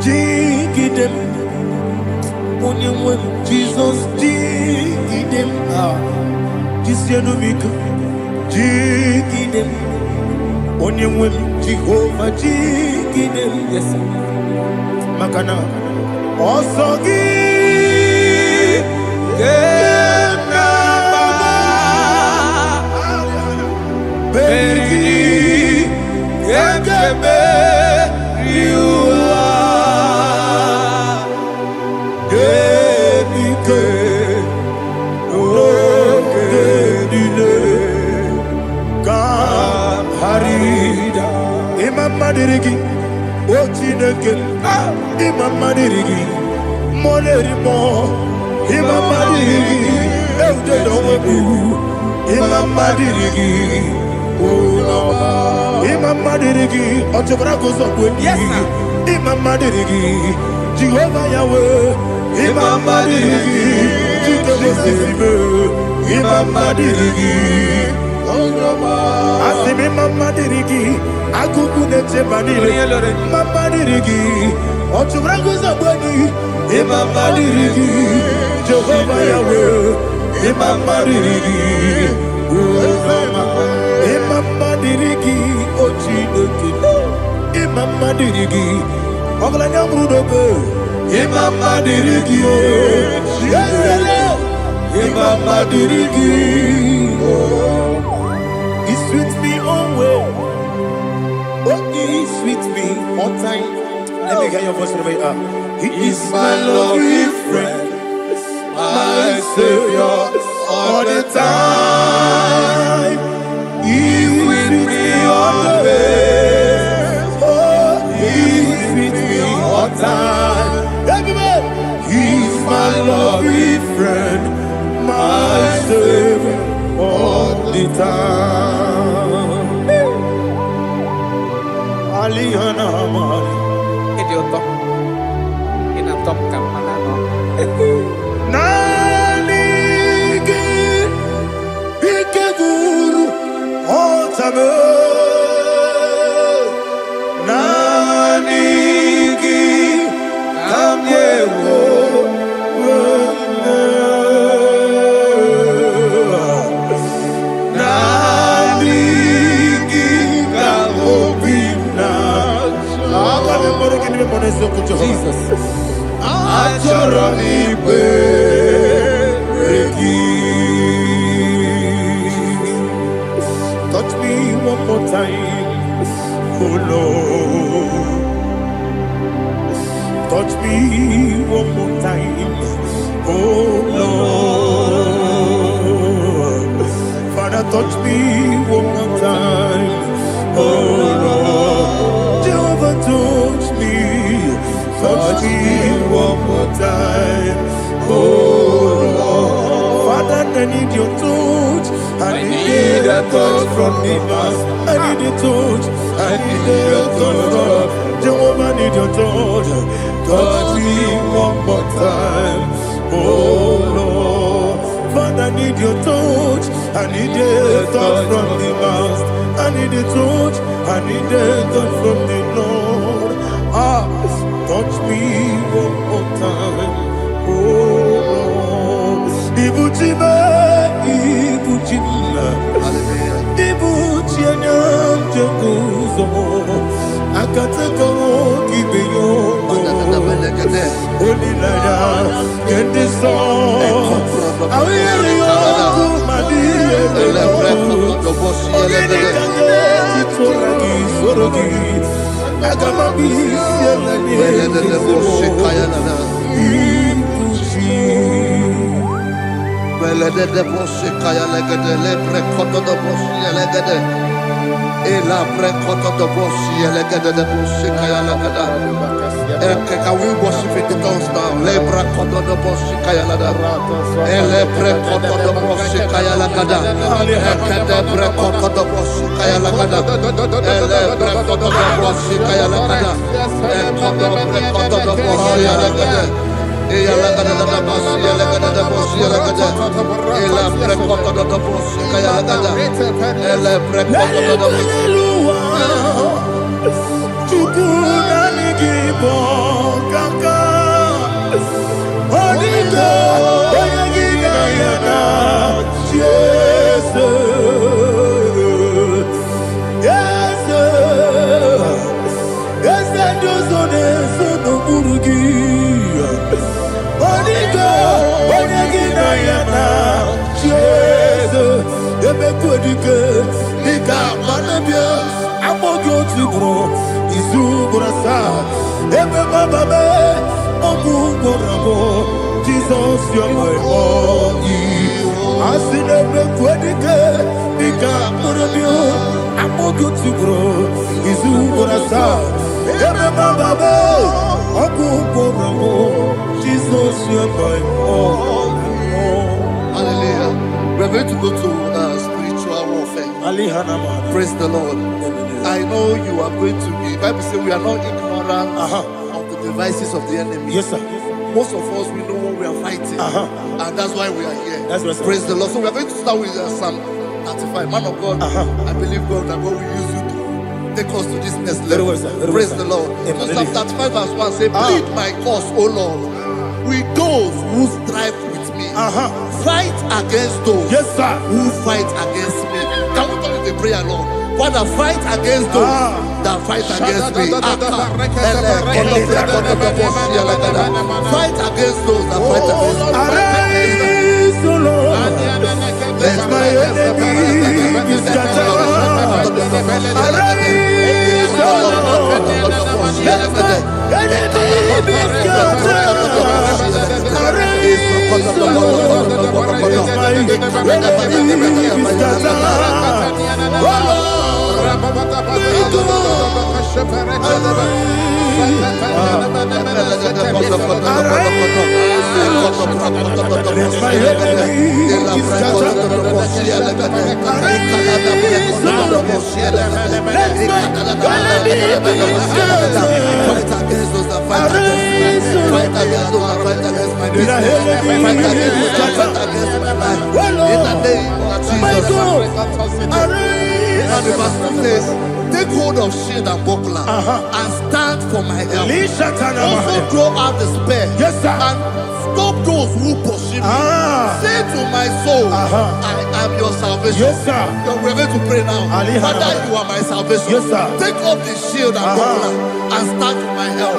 Jigidem, only Jesus, jigidem, Jisianomika, jigidem, only Jehovah, jigidem, yes, Makana, also Madirigi, Ochineke, Imam Madirigi, Molerimo, Imam Madirigi, Eudedowebu, Imam Madirigi, Imam Madirigi, Otobrako Zokwe, Imam Madirigi, Jehovah Yahweh, Imam Madirigi, Jikebe, Imam Madirigi, Asimi Mama Dirigi, Akuku de Chebanile, Mama Dirigi, Ochurango Zabani, Imama Dirigi, Jehovah Yahweh, Imama Dirigi, Imama Dirigi, Ochineke, Imama Dirigi, Oglanya Brudobe, Imama Dirigi, Imama Dirigi, He's with me always. Oh, he's with me all time. Let me hear your voice from the way up. He is my lovely friend, my Savior all the time. He's with me always. Oh, he's with me all time. Everybody, he's my lovely friend, my Savior all the time. Aliana Mari. Idiota. Inatom kampana. Nanigi Ikeguru Otame. Nanigi Kamyewo. Jesus. Touch me one more time, oh Lord. Touch me one more time, oh Lord. Father, touch me one more time, oh Lord. Jehovah, touch me. Touch me one more time, oh Lord. Father, I need your touch. I need a touch from the Master. I need a touch. I need a touch from Jehovah. I need your touch. Touch me one more time, oh Lord. Father, I need your touch. I need a touch from the Master. I need a touch. I need a touch from the Lord. Touch me one more time, oh Lord. Ibuchima, Ibuchima, Ibuchiana, Jaguzo, Akatako, Kibiyo, Onilaya, get this song. I will you, Madi, Can we worship in the tongues now? Lebra koto do boshi kaya lada. Elebre koto do boshi kaya lada. Elebre koto do boshi kaya lada. Elebre koto do boshi kaya lada. Elebre koto do boshi lada. Eya lada da boshi lada da boshi lada. Elebre koto do boshi kaya lada. Elebre koto do boshi. IGBO kaka Onigo Oyagina yana Jesus Yes Dozone Sono Murugi Onigo Oyagina yana Jesus Ebekodike Nika Manabia Amogo Tibro Izubrasa, Ebe Bababe, Oguborabo, Jesus, you're my all. Asinebe Quedike, Nika Murabio, Amogo Tibro, Izubrasa, Ebe Bababe, Oguborabo, Jesus, you're my all. Hallelujah. We're going to go to spiritual warfare. Praise the Lord. I know you are going to be. Bible says we are not ignorant of the devices of the enemy. Yes, sir. Most of us, we know what we are fighting, and that's why we are here. That's right, sir. Praise the Lord. So we are going to start with Psalm 95. Man of God, I believe God that God will use you to take us to this next level. Very well, sir. Praise the Lord. So Psalm 35 verse 1 say, plead my cause, O Lord, with those who strive with me. Fight against those who fight against me. Can we turn in the prayer, Lord? Father, fight against those that fight against me. Fight against those that fight against me. Arise, O Lord, let my enemy be scattered. Arise, O Lord, let my enemy be scattered. Arise, O Lord, let my enemy be scattered. Oh Lord. And the verse says, take hold of shield and buckler and stand for my help. Also draw out the spear and stop those who pursue me. Say to my soul, I am your salvation. We're going to pray now. Father, you are my salvation. Take off the shield and buckler and stand for my help.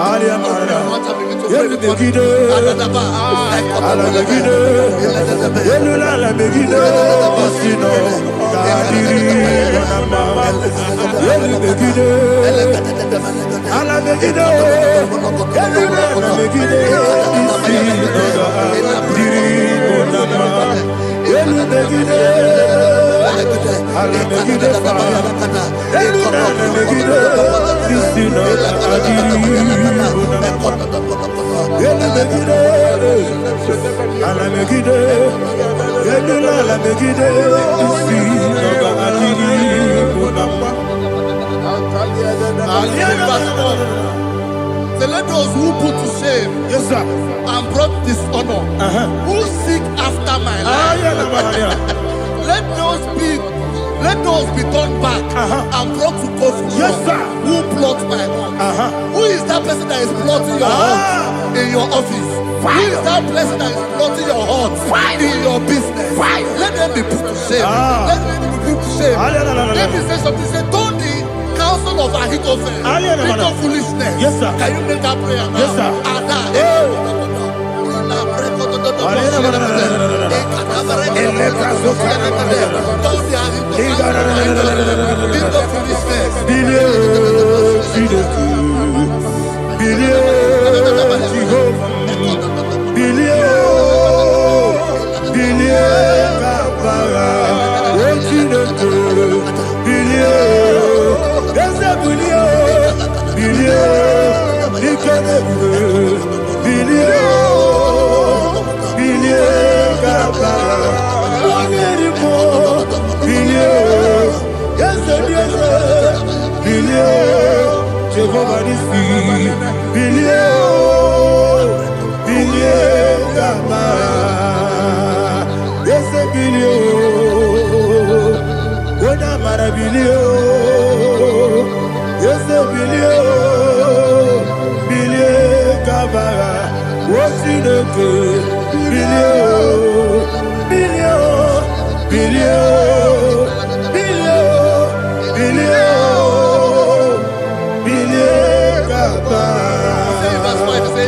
So let those who put to shame and brought dishonor, who seek after my life, let Let those be turned back and brought to court. Yes, sir. Who plot my heart? Who is that person that is plotting your heart in your office? Who is that person that is plotting your heart in your business? Let them be put to shame. Let them be put to shame. Let me say something. Say, don't the counsel of Ahithophel think of foolishness. Yes, sir. Can you make that prayer now? Yes, sir.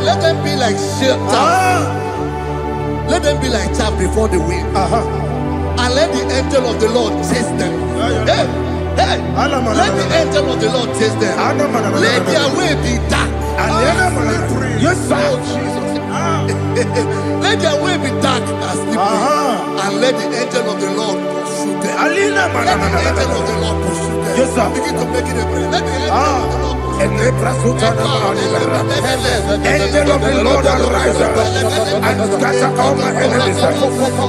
Let them be like chaff. Let them be like chaff before the wind. And let the angel of the Lord chase them. Hey, let the angel of the Lord chase them. Let their way be dark. Yes, sir. Let their way be dark and slippery. And let the angel of the Lord pursue them. Let the angel of the Lord pursue them. Yes, sir. Begin to make it a prayer. Let the angel of the Lord Angel of the Lord arise and scatter all my enemies.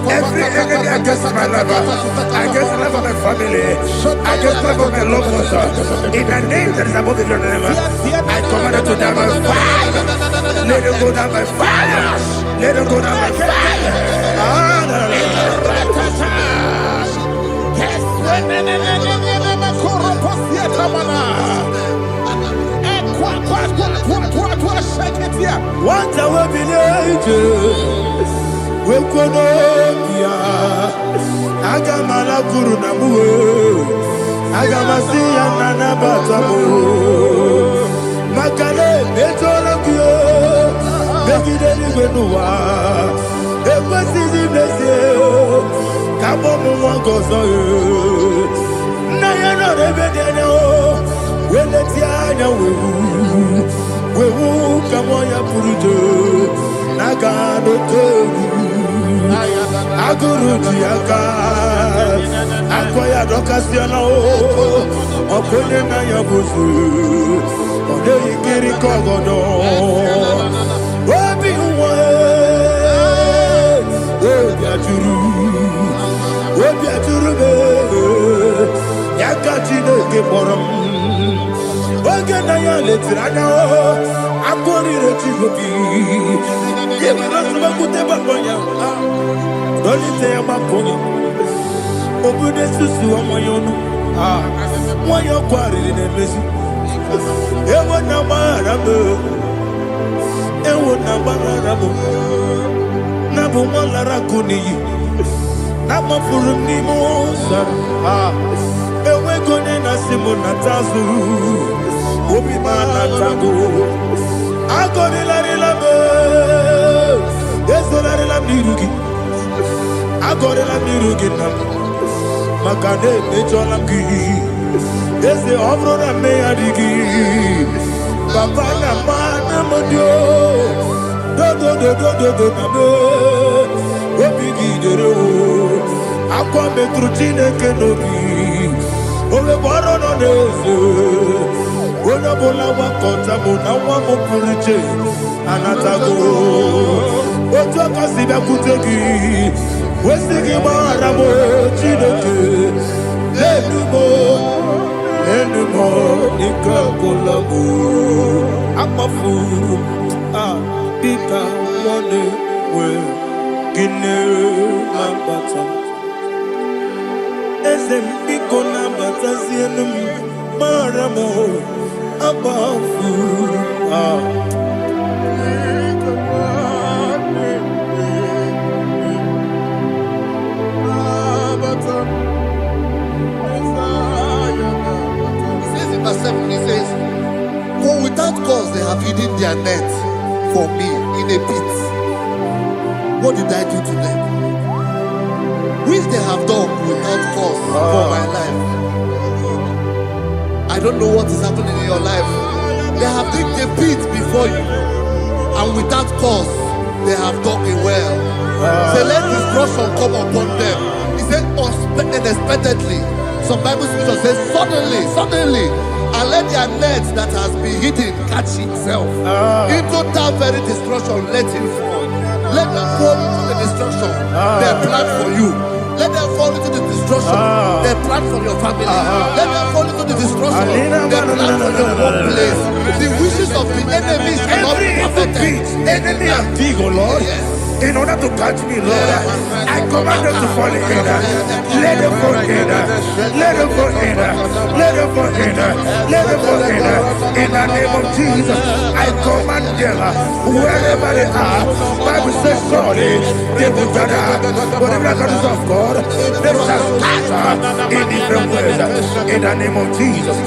Every enemy against my life, against the life of my family, against the life of my loved ones. In the name that is above the name, I command it to die by fire. Let it go down by fire. Let it go down by fire. What I will be we could Agamala Kurunamu, Agamasia Nana Batamu, Makale, Betolabio, Begideni Benua, Equasi Blessio, Kabomu Gozo, Nayana Rebedeno, Weletiana, we will come on your Puruto, Nagano Aguruti Aka, Akoya Docasiano, Okonena Yabusu, Ode Kiri Kogodo, Obi Obiaturu, Yakatino Geporum. Oganaya letirana akori retigobi yeba nasaba kuteba konya dolite amakonya obude susu amoyono moyo kwari nemezi ewo na marabe na bu molara kuni na mafuru ni mosa ewe kone na simu na tazu Obi mana tango, agori la rilabe, yeso la rilam nirugi, agori la nirugi nam, makane mejo lamgi, yese obro na me adigi, papa na mana modio, do na me, obi gidero, akwa metrutine kenobi, obe baro no nezo. Bola wakota bona wamo purije anatago ojo kasiba kutegi wesigi maramo chineke enumo nikakolabu akmafu bika one we gine mambata Esem ikona batazienum maramo abafu. He says, for without cause they have hidden their net for me in a pit. What did I do to them? Which they have done without cause for my life. I don't know what is happening in your life. They have digged a pit before you, and without cause they have dug a well. Say, let destruction come upon them. He said, unexpectedly. Some Bible scripture says, suddenly, and let their net that has been hidden catch itself. Into that very destruction, let it fall. Let them fall into the destruction they plan for you. Let them fall into the destruction they plan for your family. Let them fall into the destruction they plan for your workplace. The wishes of the enemy shall not be perfected. Enemy and dig, oh Lord. Yes. In order to catch me, Lord, I command them to fall in. Let them fall in. Let them fall in. Let them fall in. Let them fall in. In the name of Jesus, I command them wherever they are. Bible says, surely they will gather. Whatever that is of God, they shall scatter in different ways. In the name of Jesus.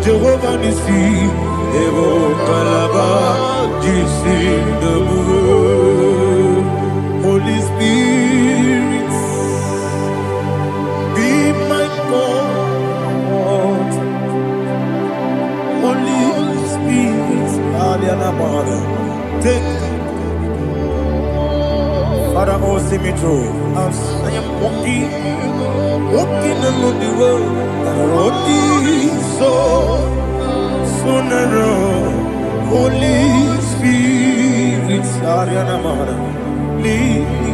Jehovah Nissi, Evo Kalaba, Holy Spirit, be my God. Holy Spirit, take Father, oh, see me through. As I am walking along the road, the road is so narrow. Holy Spirit, lead me.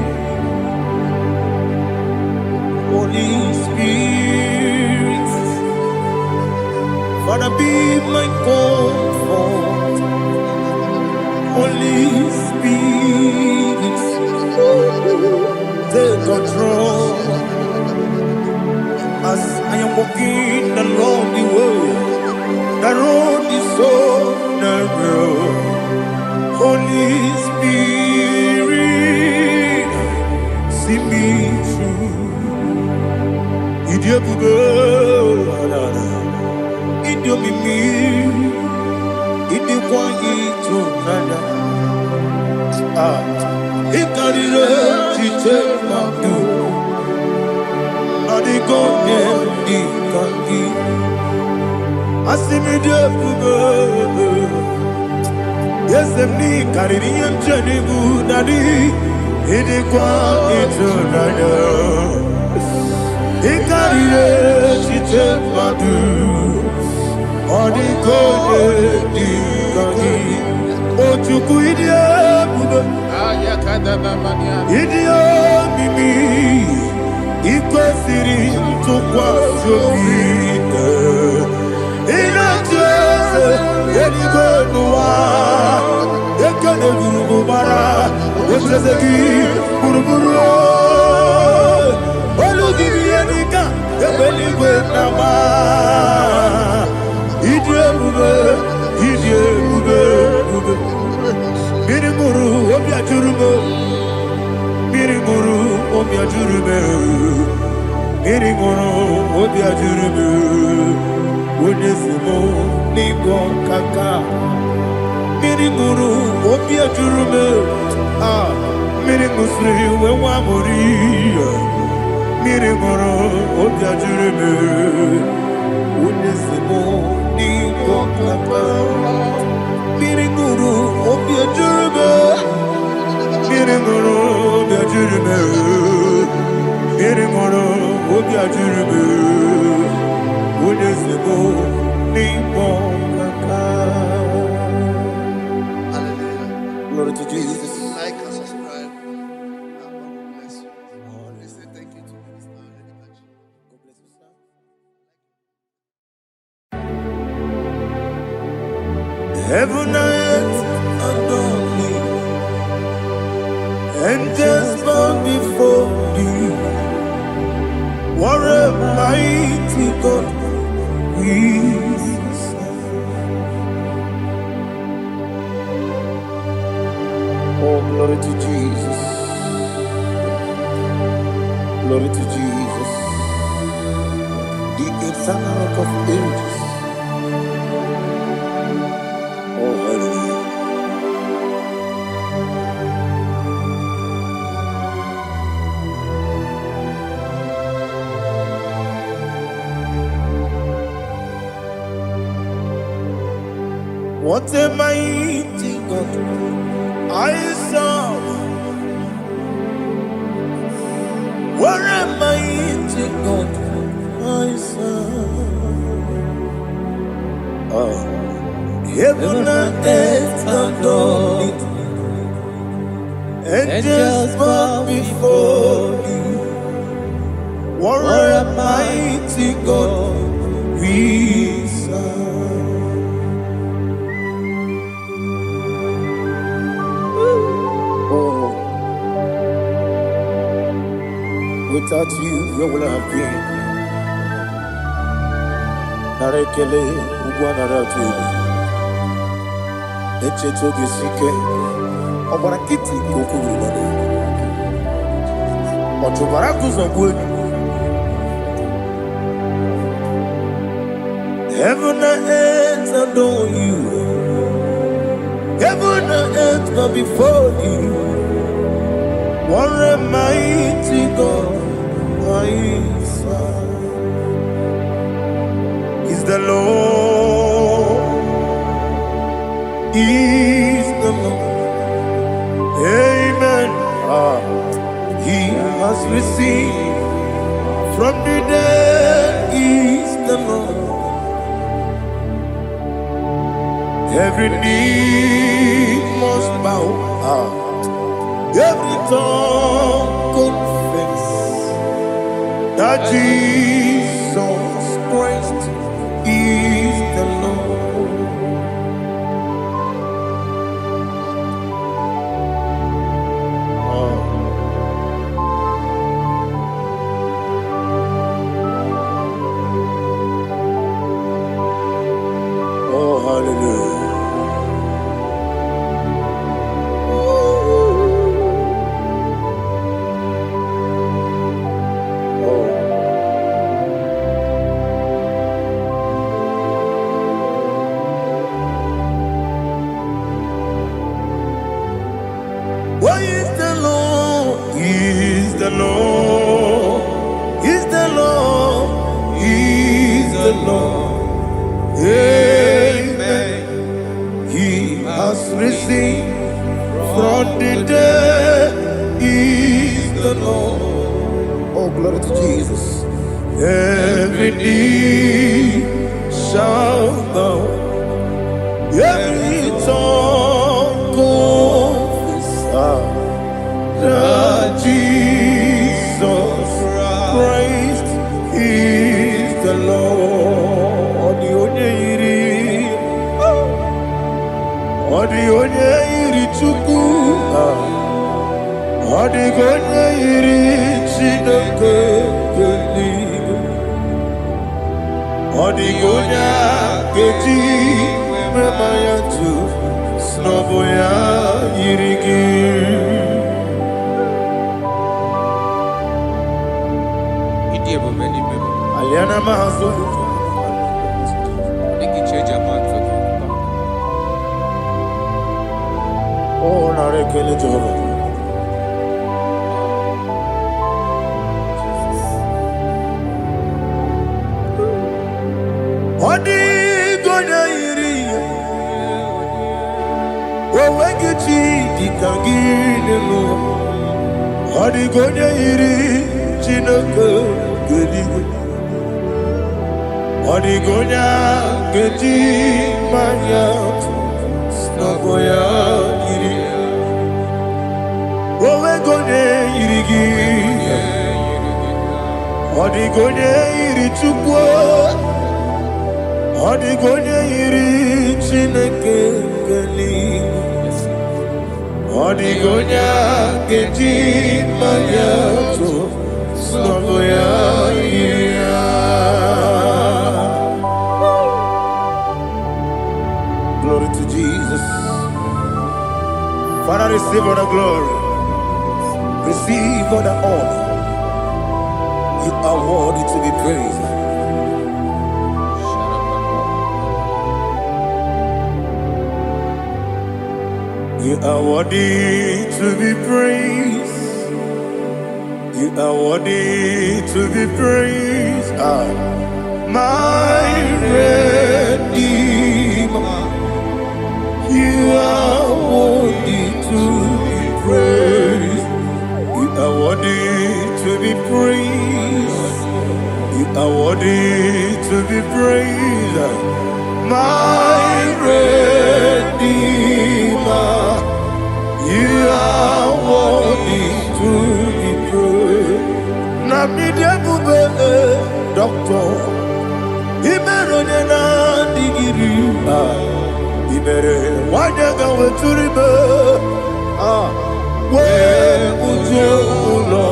Holy Spirit, Father, be my comfort. Holy Spirit, take control. As I am walking along the road is so narrow. Holy Spirit, see me through. Idiabugo, Idiomimi, Idikwa Itonada. Ikarire Chite Madu. Yes, me Caribbean Janibu Nadi, Idikwa Itonada. Ikarire Chite Madu. On Glory to Jesus. Like and subscribe. And God will bless you. We say thank you to Minister Lady. God bless you, sir. Heaven and earth adore thee, angels bow before thee. What a mighty God we serve. Oh, glory to Jesus. Glory to Jesus. The eternal rock of ages. Oh, hallelujah. What a mighty God I serve. What a mighty God I serve. Oh. Heaven and earth adore it, angels bow before thee. What a mighty God we serve. Oh, without you, where would I have been? Narekele, Ugwanaratu. Echetogizike, Obarakiti Kokuru, Otobarakuzo. Heaven and earth adore you. Heaven and earth bow before you. What a mighty God I serve. Is the Lord. Is the Lord. Amen. He has received from the dead. Is the Lord. Every knee must bow. Every tongue confess that Jesus Christ is the Lord. Oh, hallelujah. Why is the Lord? Is the Lord? Is the Lord? Is the Lord? Amen. bow. Every tongue confess that Jesus Christ is the Lord. Odi iri chuku, odi iri chineke keligo, odi keji memaya tu snoboya irigi. Aliana mahazo. Oh, na rekele Jehovah. Odi gonya iri, wewegichi dikangine lo. Odi gonya iri, chineke geligo. Odi gonya keji maya, snaboya iri. Wewegonye irigi, odi gonya iri chukwo. Odi gonya iri chineke geligo. Odi gonya keji maya to snaboya iri. Glory to Jesus. Father, receive all the glory. Receive all the honor. You are worthy to be praised. You are worthy to be praised. You are worthy to be praised. My Redeemer. You are worthy to be praised. You are worthy to be praised. You are worthy to be praised. My Redeemer. You are worthy to be praised. Namidebube doctor. Imeronena digiri. Ibere wanyaga weturibe we ujulo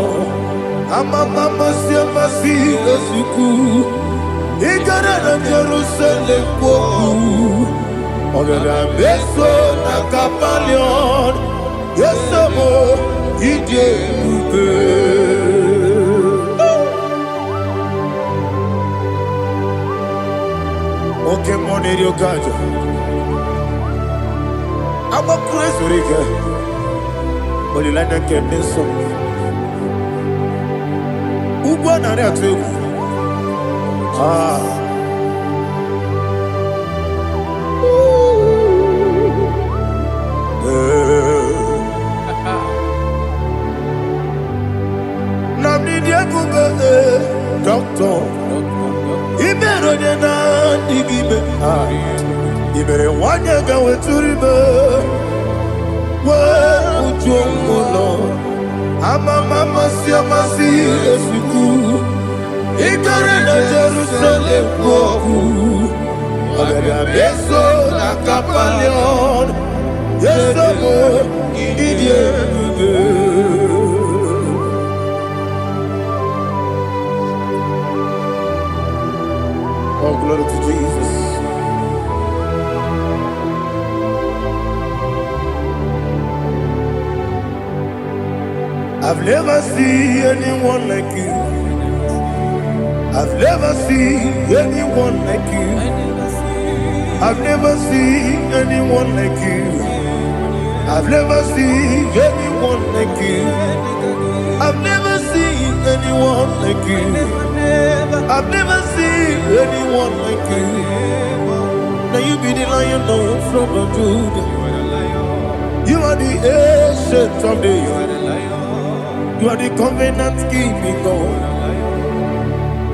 amama masi esuku igara na Jerusalem kwoku ogara beso na kapalion yesemo ije ube oke moneri okajo I'm a crazy rigger, but you like that can be so. Who won on that too? Doctor, he better than I dig. You better want to go to river. Well, Lord, I'm a mama, see, as you go. He got in Jerusalem, I'm a beso, like a palion. Yes, I'm oh, glory to Jesus. I've never seen anyone like you. I've never seen anyone like you. I've never seen anyone like you. I've never seen anyone like you. I've never seen anyone like you. I've never seen anyone like you. Now you be the Lion from the Judah. You are the ancient of days. You are the covenant keeping God.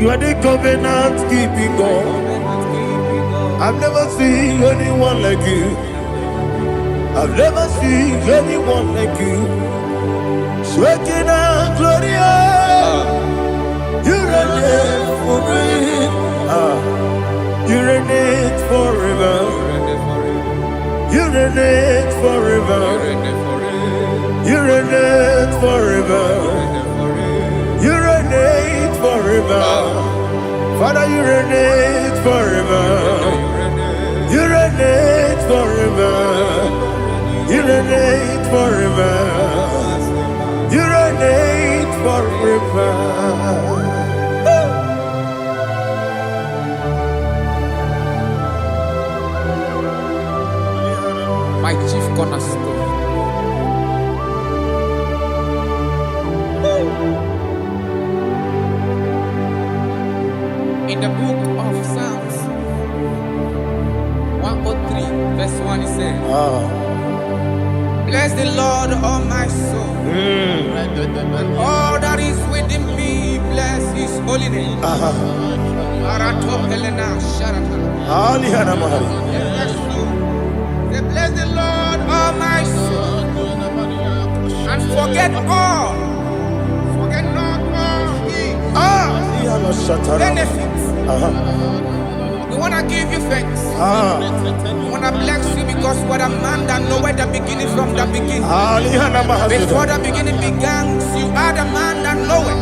You are the covenant keeping God. I've never seen anyone like you. I've never seen anyone like you. Shekinah Gloria, you reign for me. You reign forever. You reign forever. You reign forever. You reign forever. Father, you reign forever. You reign forever. You reign forever. You reign forever. My chief cornerstone. In the book of Psalms 103, verse 1, it says, bless the Lord, all my soul. All that is within me, bless his holy name. Say, bless the Lord, all my soul, and forget all. Forget not all his benefits. We want to give you thanks. We want to bless you because what a man that knoweth the beginning from the beginning. Before the beginning began, you are the man that knoweth.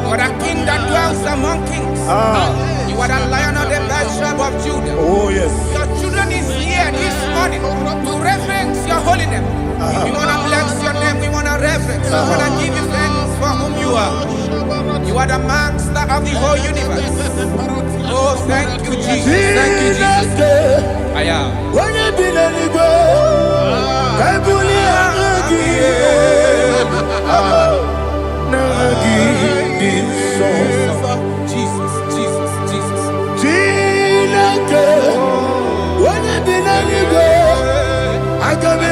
What a king that dwells among kings. You are the Lion of the tribe of Judah. Oh yes. Your children is here this morning to reverence your holiness. We want to bless your name. We want to reverence. We want to give you thanks for whom you are. You are the master of the whole universe. Oh, thank you, Jesus. Thank you, Jesus. I am. When you be the nigga, I Jesus, Jesus, Jesus. When you be the nigga, I can be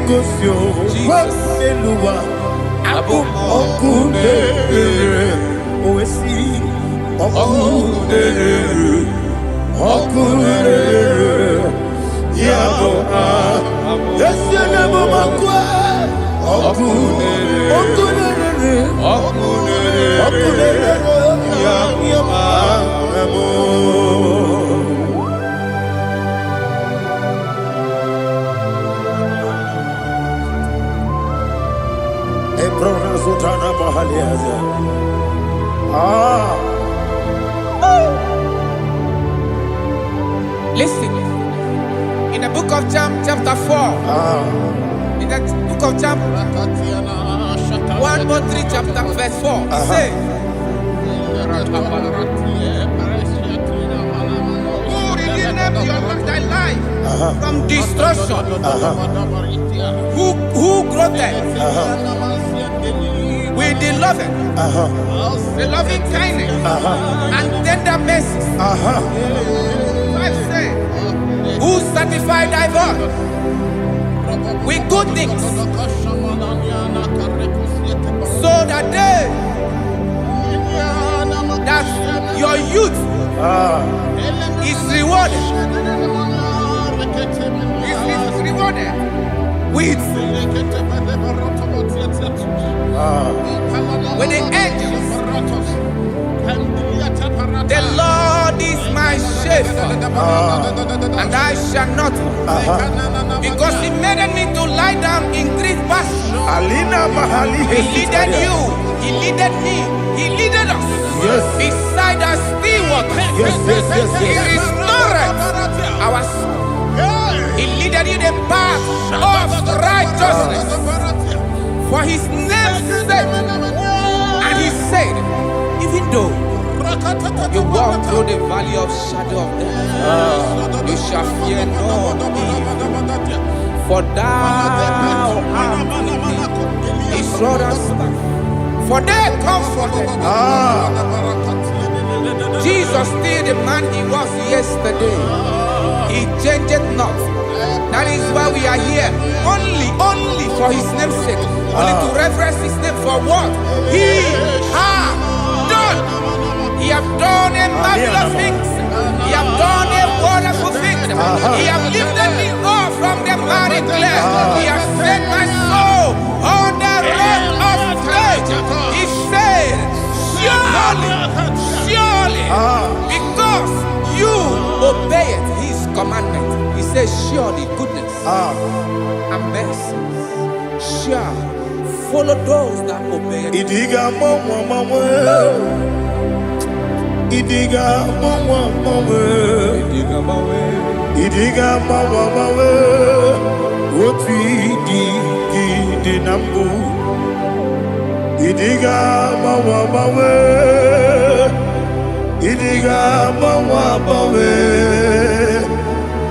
gosio eluwa okune oesi okune yabo esiana bomakwa okune yabo Listen, in the book of John, chapter 4, in the book of John 1:3, chapter verse 4, it says, who redeemed thy life from destruction, who groweth with the loving kindness and tender mercies. Who satisfy thy voice with good things, so that your youth is rewarded. Is rewarded with the angels. The Lord is my shepherd, and I shall not want, because He made me to lie down in green pastures. He leaded you, He leaded me, He leaded us beside the still waters. He restored our soul. He leaded you the path of righteousness for His name's sake. And He said, even though you walk through the valley of shadow of death, you shall fear no evil, for thou art with me. His rod and staff, for they comforted. Jesus still the man He was yesterday. He changed not. That is why we are here. Only for His name's sake. Only to reverence His name for what He has done. He have done a marvelous things. He have done a wonderful thing. He have lifted me up from the miry clay. He has set my soul on the rock of faith. He said, surely, because you obeyed His commandment. He says, surely goodness and mercy shall follow those that obey. Idiga mawe woti di nambu. Idiga mawe Idiga mawe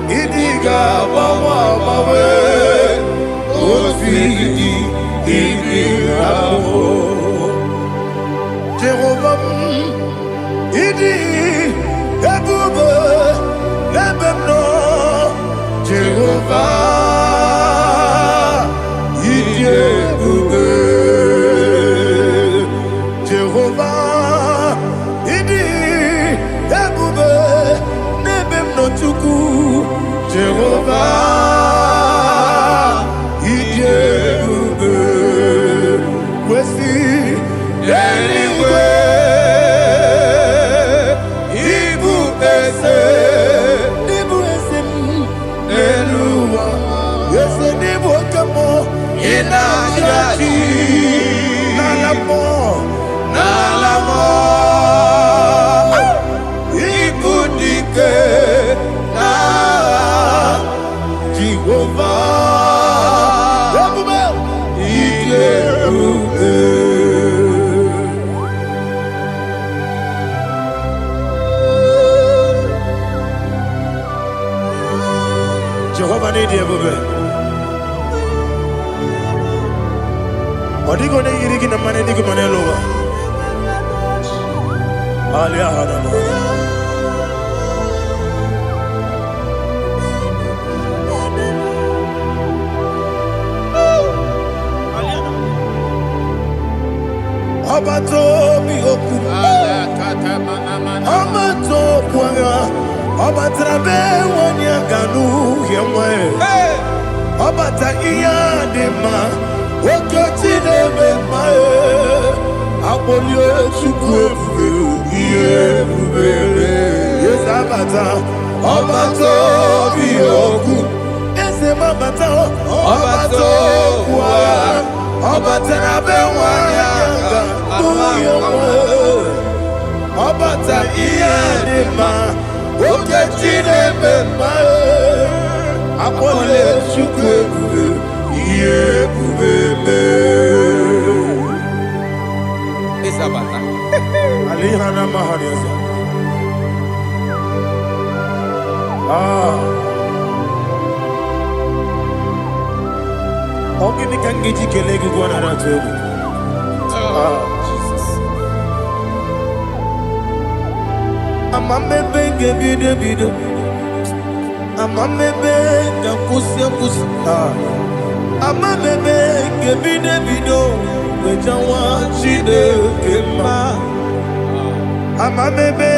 Idiga mawe woti di nambu. Jehovah Idi ebube lebemno Jehovah Idi ebube Jehovah Idi ebube lebemno chuku Jehovah Idi ebube wesi anyway. Jehovah need you, baby. Odigo ne yiri kina mane digo mane lowa. Ali ahana mo. Obato bihoku. Obato kwanga. Obatrabe wonya ganu yemwe. Obata iya dema. Okoti nebe mae. Apolio chukwe iye bubebe. Yes abata. Obato bihoku. Ese mabata. Obato kwa. Obatrabe wonya ganu yemwe. Obata iya dema. Okoti nebe mae. Apole chukwe iye bubebe. Isabata. Alihana mahariasa. Ogini kangiji kelegi gwana ratogu. Jesus. Amamebe gebide bido. Amamebe gakusi. Amamebe gebide bido. Wejawa chide kema. Amamebe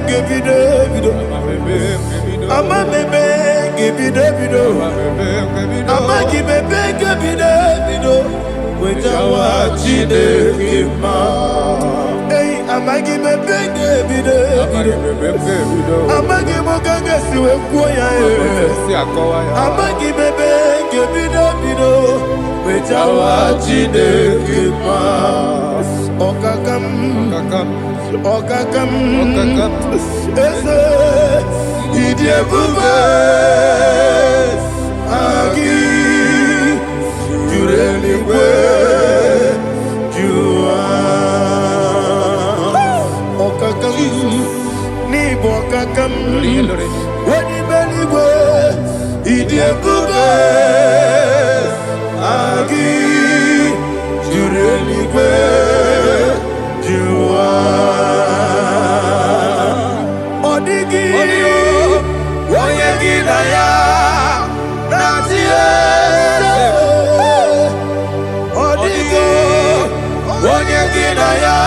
gebide bido. Amamebe gebide bido. Amagibebe gebide bido. Wejawa chide kema. Hey, amagibebe gebide bido. Amagimogaga siwe kuya. Amagibebe gebide bido. Wejawa chide kema. Okakam. Ese idie bube agi jureli kwe jua okakam ni bokakam wani beli kwe idie bube agi jureli kwe jua odigi oyegi na ya natie odigi oyegi na ya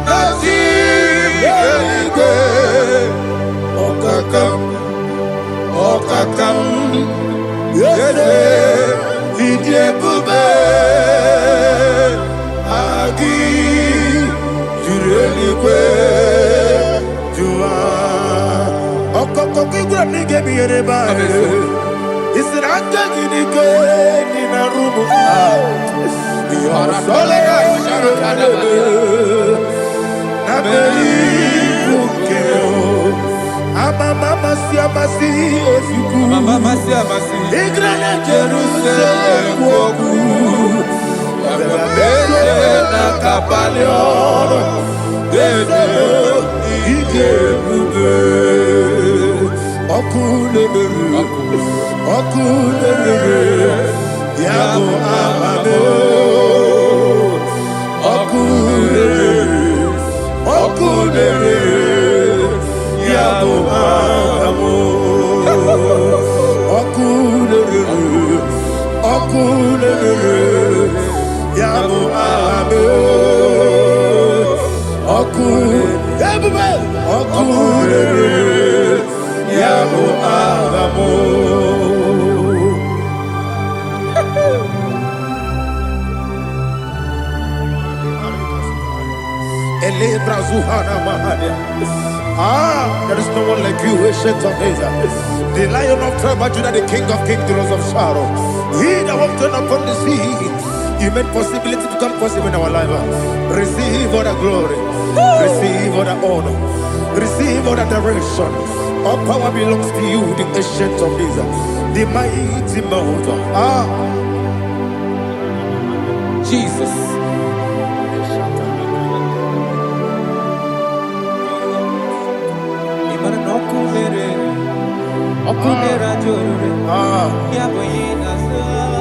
natie okakam yede idie bube agi jureli kwe jua okoko kigura nige biyere ba isira gini ke ni na rumu ya sole na beri ukeo mama siamasi ofiku Mama siamasi igrana Jerusalem woku bebe na kapalion dede ije bube okulere yabo amamo okulere yabo amamo okulere yabo amamo okulere yabo amamo. There is no one like you, ancient of days. The Lion of tribe of Judah, the King of kings, the Rose of Sharon. He that walked upon the sea. You made possibility to come possible in our life. Receive all the glory. Receive all the honor. Receive all the direction. All power belongs to you, the ancient of days, the mighty mountain. Jesus.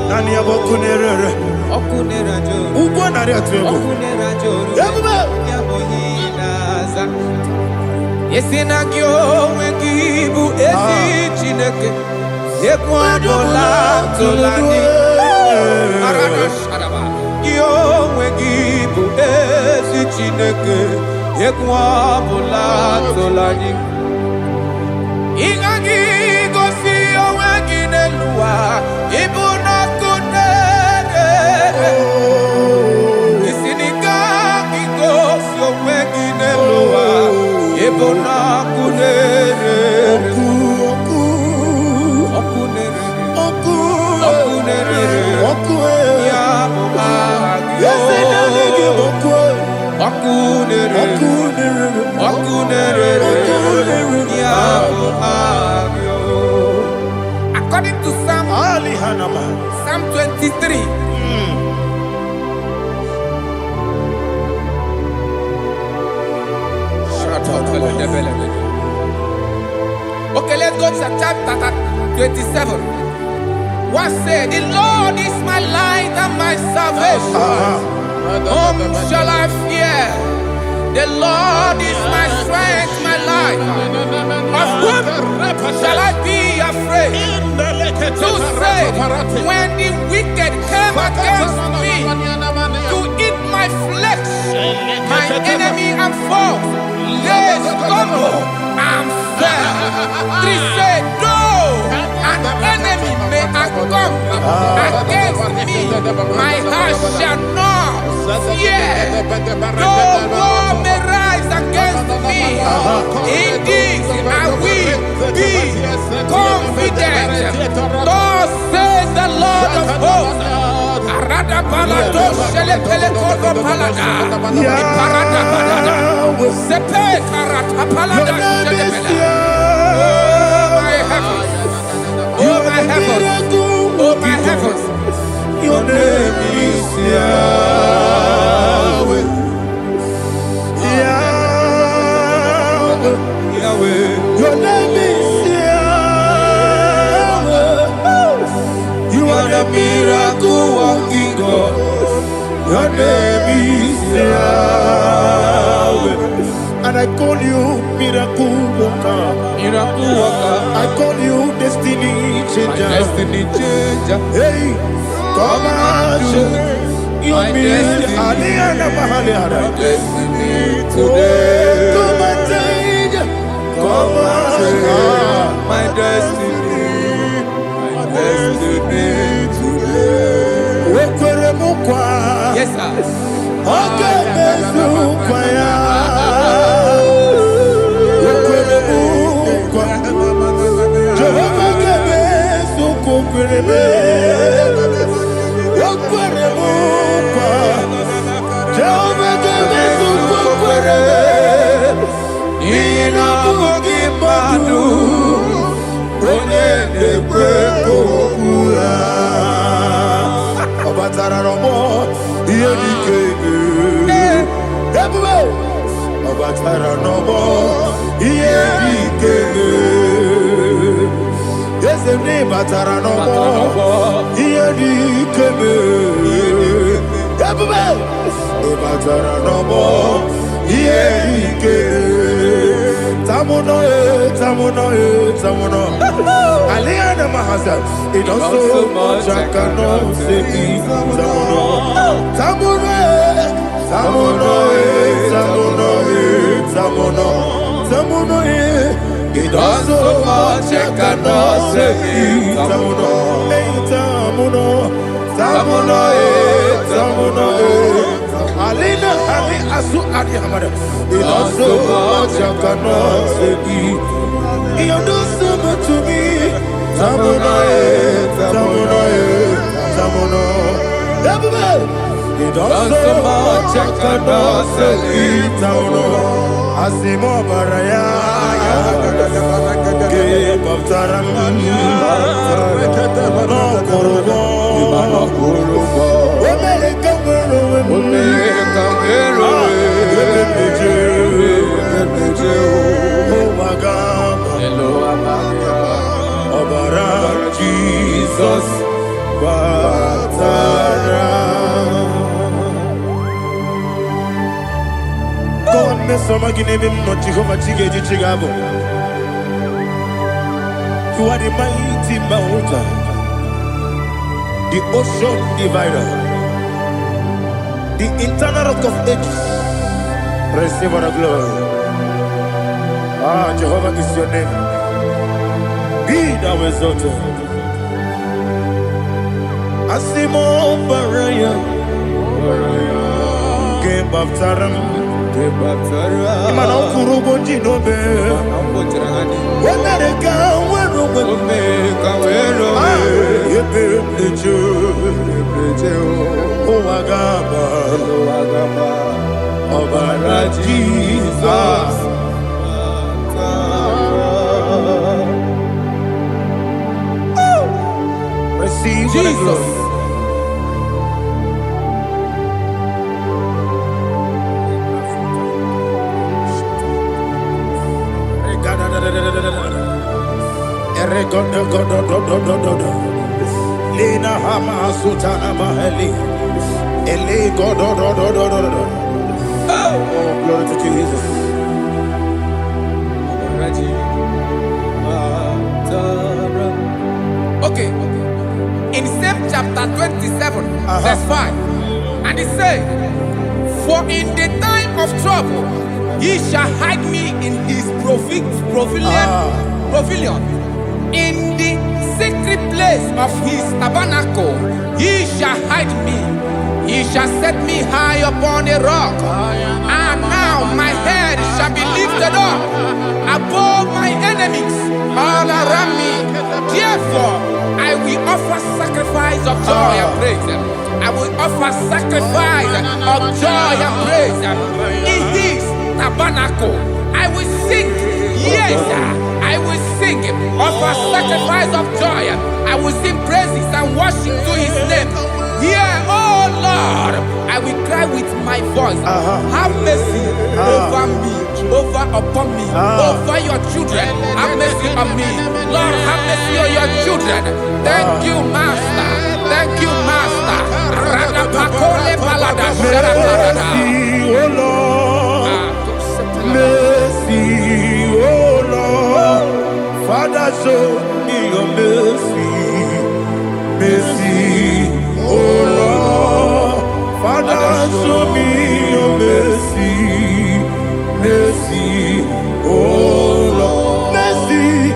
Nani abokunere okunera joro ugwo nari atwego okunera joro yabuba yaboyinaza yesinagyo wengibu esi chineke ekwadola tolani arana sharaba yo wengibu Chineke Ekwa bula tolani Ingagi gosi owegi nelua Ibuna kunere Isinika gosi owegi nelua Ibuna kunere According to Psalm 23. Okay, let's go to chapter 27. What said, the Lord is my light and my salvation. Whom shall I fear? The Lord is my strength, my life. Of whom shall I be afraid? To say, when the wicked came against me to eat my flesh, my enemy and foe, they stumble and fell. 3 said, no, an enemy may come against me, my heart shall not fear. No war may rise against me. In this I will be confident. Thus says the Lord of hosts. Oh my heavens, oh my heavens, your name is Yahweh. Yahweh, Yahweh, your name is Yahweh. You are the miracle working God. Your name is Yahweh. And I call you miracle worker. Miracle worker. I call you destiny changer. My destiny changer. Hey, come on, you mean Aliana Mahaliana. My destiny today. Come on, change. Come on, my destiny. My destiny today. Yes, sir. Okay, it does so much I cannot say. It does so much I cannot say. Alina Ali Asu Adi Hamada. It does so much I cannot say. You do so much to me. Tamuno. It does so much I cannot say. Tamuno. Asimo Baraya. Give up Taram. No Kurubo. Jesus, God, Mr. Maginevim, not Jehovah Chigedi Chigabo. You are the mighty mountain, the ocean divider, the internal rock of ages, Receive all the glory. Ah, Jehovah is your name. Be thou exalted. Asimo Baraya. Game Baptaram. Imano Kurubo Jinobe. When they go, where oh, Agaba. Obara Jesus. Receive Jesus. Lina Hama Sutana Maheli. Ele God. Oh, glory to Jesus. Okay. In same chapter 27, verse 5, and it says, "For in the time of trouble, he shall hide me in his pavilion. In the secret place of his tabernacle, he shall hide me. He shall set me high upon a rock. And now my head shall be lifted up above my enemies all around me. Therefore, I will offer sacrifice of joy and praise. I will offer sacrifice of joy and praise in his tabernacle. I will sing, yes, I will sing, offer sacrifice of joy. I will sing praises and worship to his name. Here, oh Lord, I will cry with my voice. Have mercy over me, upon me, over your children. Have mercy on me. Lord, have mercy on your children. Thank you, Master. Thank you, Master. Mercy, oh Lord. Mercy, oh Lord. Father, show me your mercy. Mercy, oh Lord. Father, show me your mercy. Mercy, oh Lord. Mercy.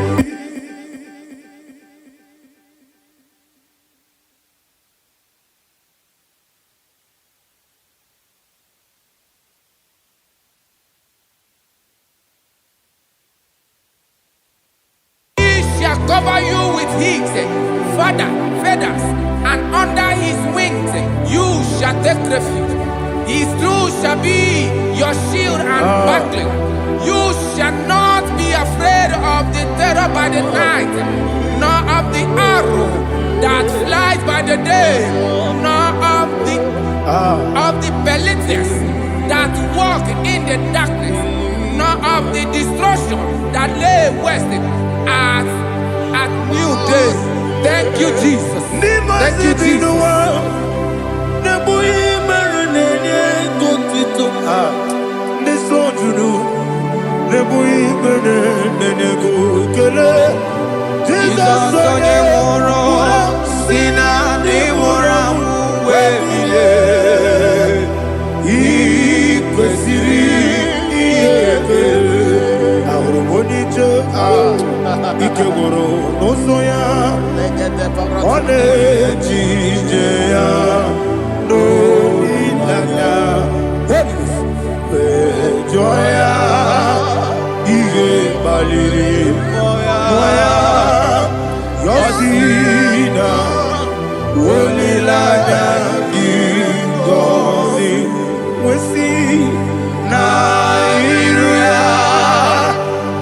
Cover you with his feathers, and under his wings you shall take refuge. His truth shall be your shield and buckler. You shall not be afraid of the terror by the night, nor of the arrow that flies by the day, nor of the pestilence that walk in the darkness, nor of the destruction that lay west at new day. Thank you, Jesus. Thank you, Jesus. Ikegoro nosoya one jijeya no ilaya joya iye baliri moya yosina olilaya ingozi wesi na iruya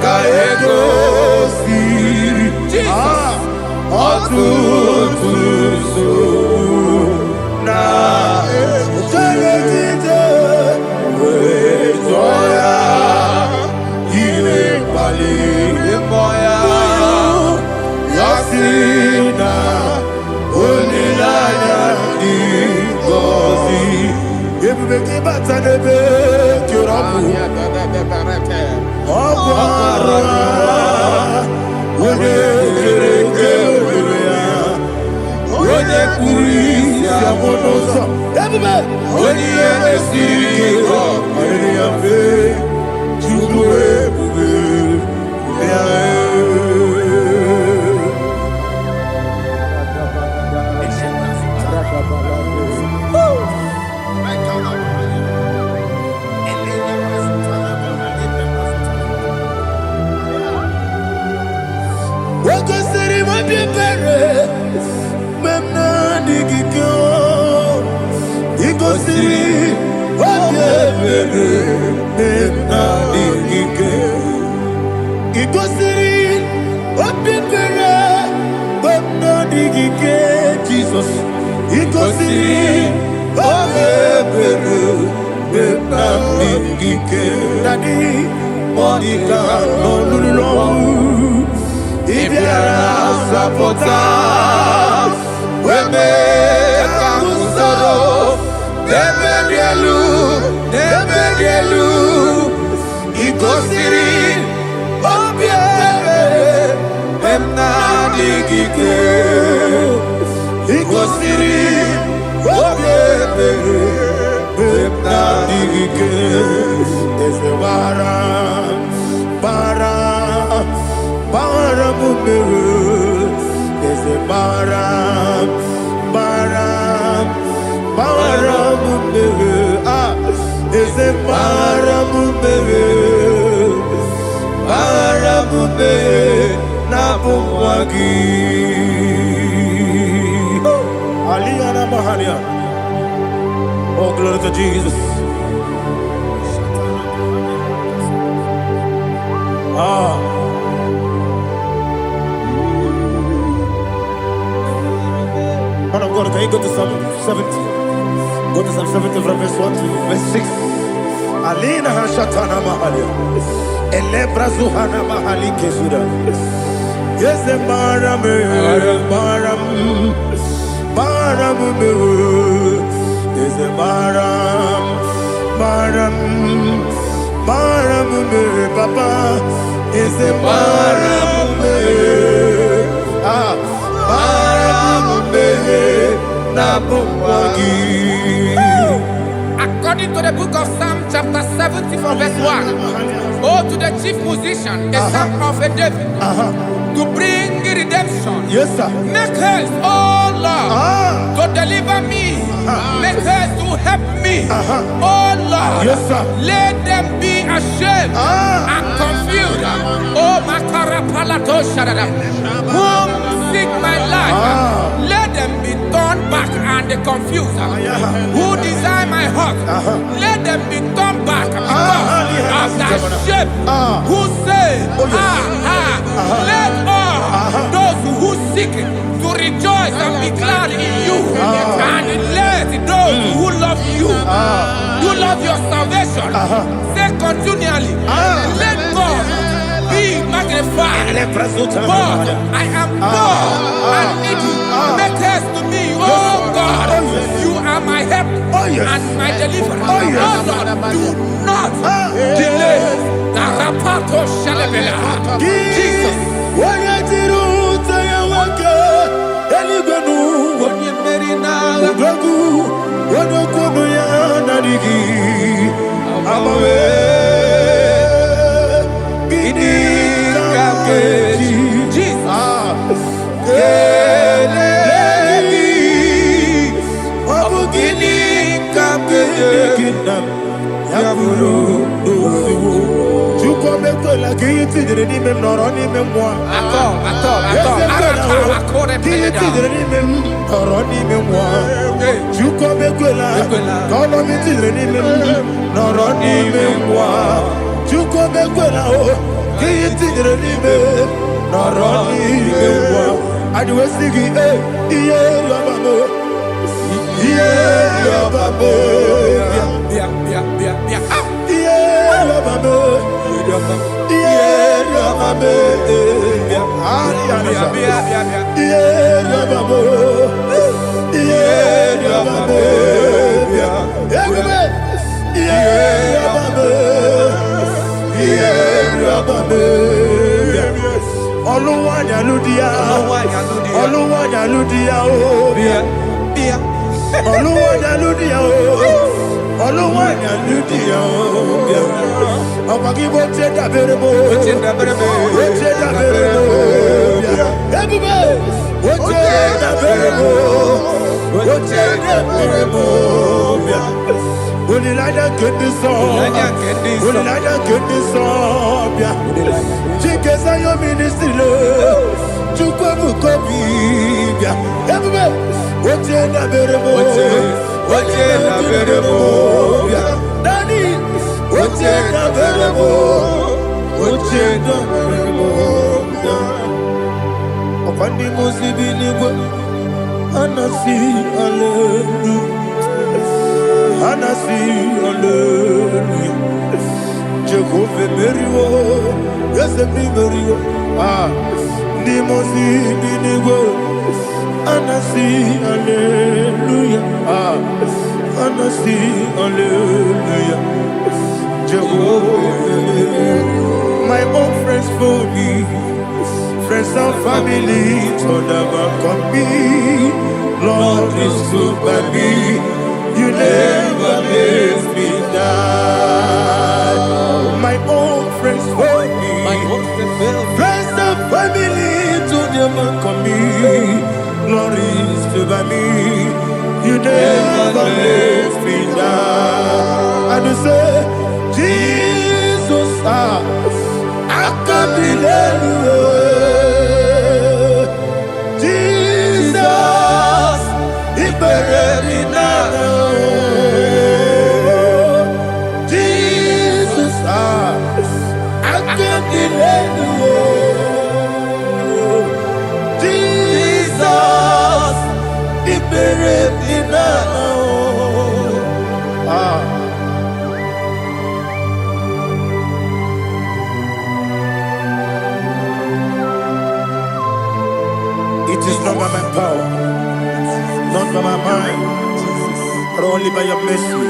kaego Everybody, Jesus, oh, glory to Jesus. Man of God, can you go to Psalm 70? Go to Psalm 70 from verse 1 to verse 6. Alina Hashatana Mahalia. Elebra Zuhana Mahali Kesuda. Yes, the Baram, is the Baram, Papa, is the Baram, According to the book of Psalm chapter 70 from verse 1, oh, to the chief musician, a psalm of a David, to bring redemption. Yes, sir. Make haste, oh Lord, to deliver me. Make haste to help me. Oh Lord, yes, sir. Let them be ashamed and confused. Oh, Makarapalato Shadada, whom seek my life, let them be turned back and confused. Who desire my heart, let them be turned back because of that shape. Who say, let all those who seek to rejoice and be glad in you, and let those who love you, who love your salvation, say continually, let God be magnified. God, I am poor and needy. Make haste to me, oh God. You are my help and my deliverer. Oh Lord, do not delay. Jesus. Oluwa ya ludi ya obia. Awagi boche da berebo. Boche da berebo. Boche da berebo. Ebube. Boche da berebo. Boche da berebo. Onilada kendi so. Onilada kendi so. Chike sa yo ministry lo. Chukwa mukobi. Ebube. Boche da berebo. Boche da berebo. Daddy. Boche da berebo. Boche da berebo. Opandi musibi nigo. Anasi hallelujah. Anasi hallelujah. Jehovah Merio. Yes, Merio. Ni musibi nigo. Anasi hallelujah. Anasi hallelujah. Jehovah, my own friends for me, friends and family, told them come me. Lord is good by me. You never let me die. My own friends for me, friends and family, told them come me. Lord is good by me. You never let me die. And you say, Jesus, I can't believe you. Jesus, He buried me now. Jesus, I can't believe you. Jesus, He buried me now. It is not by my power, not by my mind, but only by your mercy.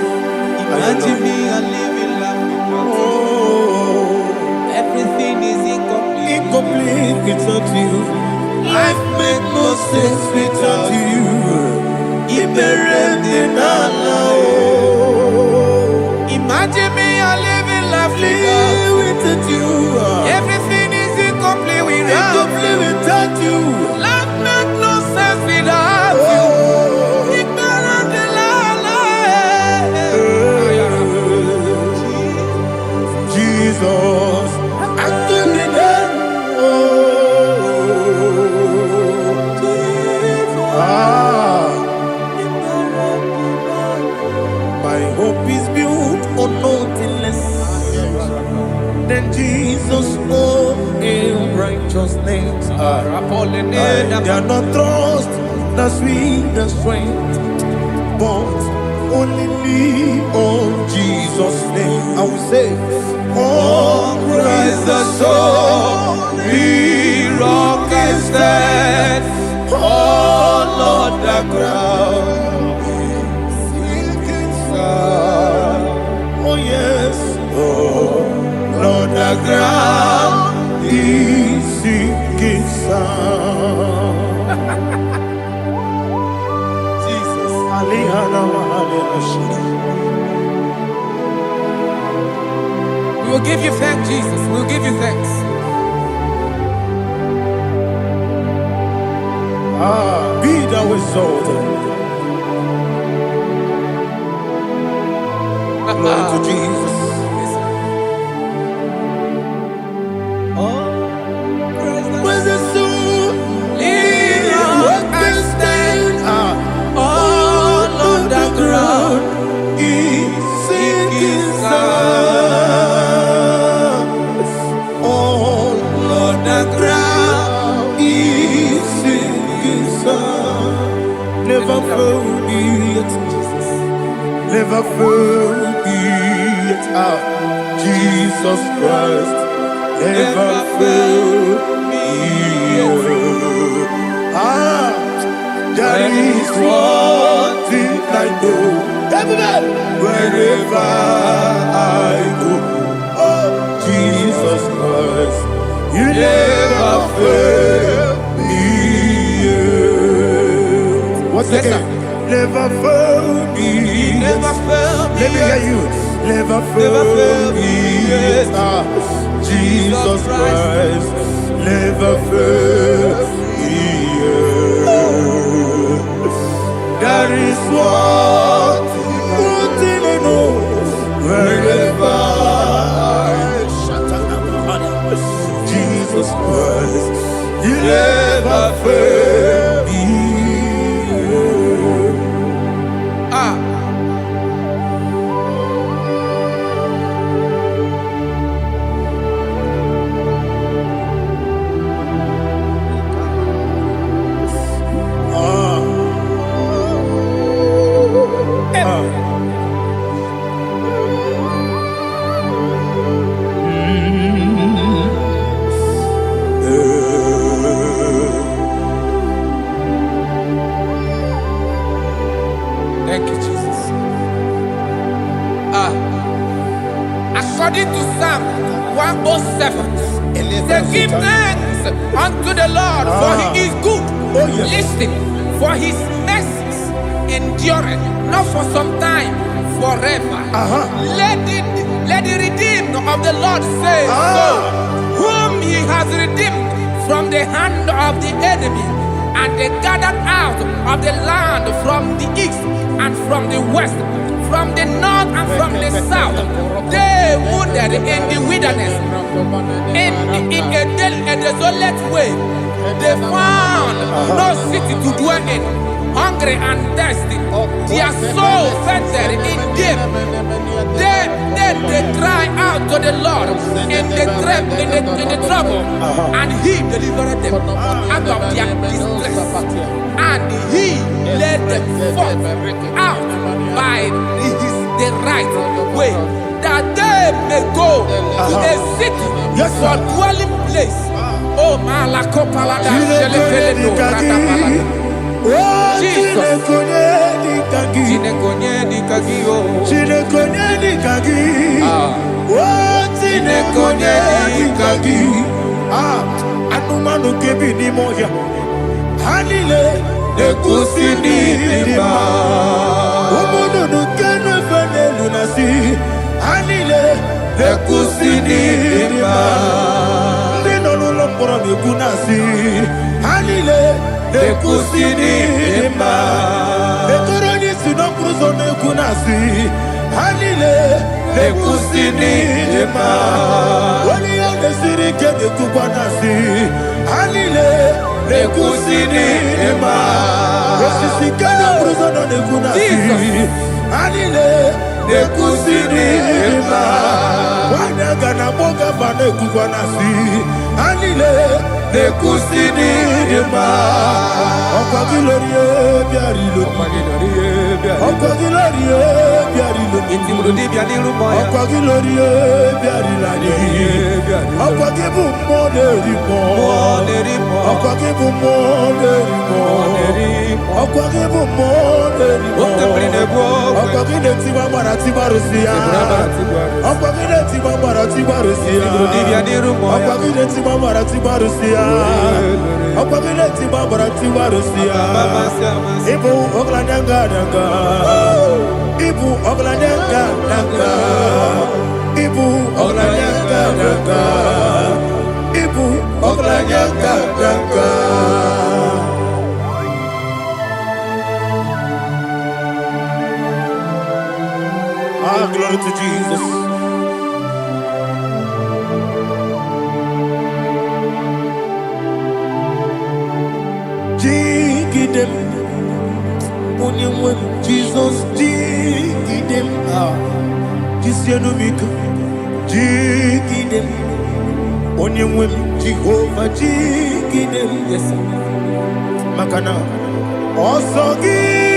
Imagine me and living life without you. Everything is incomplete. Incomplete without you. Life makes no sense without you. Imagine me and living life without you. Everything is incomplete without you. Life makes no sense without you. Jesus, I couldn't my hope is built on nothing less than Jesus' own righteousness. I cannot trust the sweetest strength, but only lean on Jesus' name. I will say, on Christ the solid rock I stand. Oh Lord, the ground is sinking sand. Oh yes, oh Lord, the ground is sinking sand. Jesus, we will give you thanks, Jesus. We will give you thanks. Be thou exalted. Glory to Jesus. When the soul what can stand all on the ground is sinking sand. All on the ground is sinking sand. Never found me yet, Jesus. Never found me yet. Jesus Christ never failed me yet. There is one thing I know. Wherever I go, oh Jesus Christ, you never fail me yet. What's again? Never fail me. Never failed me. Let me hear you. Never fail me. Jesus Christ, never fail me. That is one thing I know. Wherever Jesus Christ, He never fail me. Thank you, Jesus. According to Psalm 107, they give thanks unto the Lord, for He is good. Oh, yes. Listen, for His mercies endureth, not for some time, forever. Let the redeemed of the Lord say so, whom He has redeemed from the hand of the enemy, and they gathered out of the land from the east and from the west, from the north and from the south. They wandered in the wilderness, in a desolate way. They found no city to dwell in, hungry and thirsty. Their soul fainted in them. Then they cry out to the Lord in the trouble, and He delivered them out of their distress, and He led them forth out by the right way, that they may go to a city for dwelling place. Oh, Malakopalada, Jesus. Anumanu kebi ni moja. Hanile nekusini lima. Umudu nukene fene lunasi. Hanile nekusini lima. Nino nulambura nikunasi. Hanile nekusini lima. Netoroni sinokruzo nekunasi. Hanile nekusini lima. Wali yane sirike nekubanasi. Hanile nekusini lima. Wesisikana bruzo nekunasi. Hanile nekusini lima. Wanaga na boga bane kubanasi. Hanile nekusini lima. Okagilorie biarilo. Okagilorie biarilo. Okagilorie biarilani. Okagibu molerimo. Okagibu molerimo. Okagibu molerimo. Okagile tiba marati barusia. Okagile tiba marati barusia. Okagile tiba marati barusia. Okagile tiba marati barusia. Ibu oglanyanga danga. Ibu oglanyanga danga. Ibu oglanyanga danga. Ibu oglanyanga danga. Glory to Jesus. Dig them. When Jesus dig them. This year no make. Dig them. When Jehovah dig them. Yes. Makana. Also give.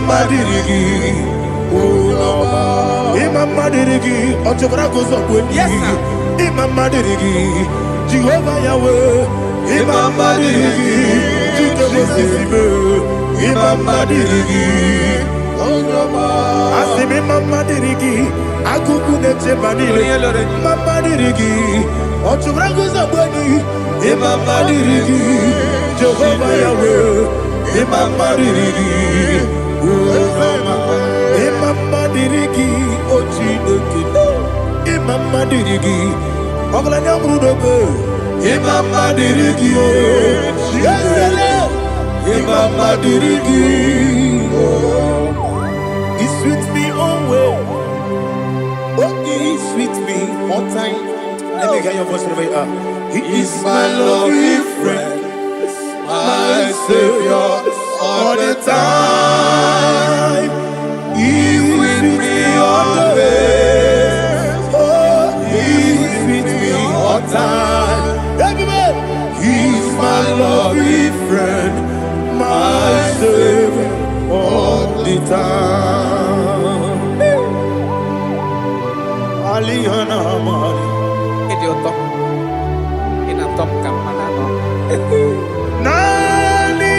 Imama dirigi, Imama dirigi, Otobra goes up with you. Imama dirigi, Jehovah Yahweh, Imama dirigi, Imama dirigi, Asimi Imama dirigi, Akuku de Chebanile, Imama dirigi, Otobra goes up with you. Imama dirigi, Jehovah Yahweh, Imama dirigi, Imama dirigi, Ochineke, Imama dirigi, Oglanya Brudobe, Imama dirigi, Yesele, Imama dirigi, He sweet me always, oh He sweet me all time. Let me hear your voice right now. He is my loving friend, my Savior all the time. He with me all the way. Oh, He with me all time. Everybody, He's my loving friend, my Savior all the time. Aliana Mari. Nani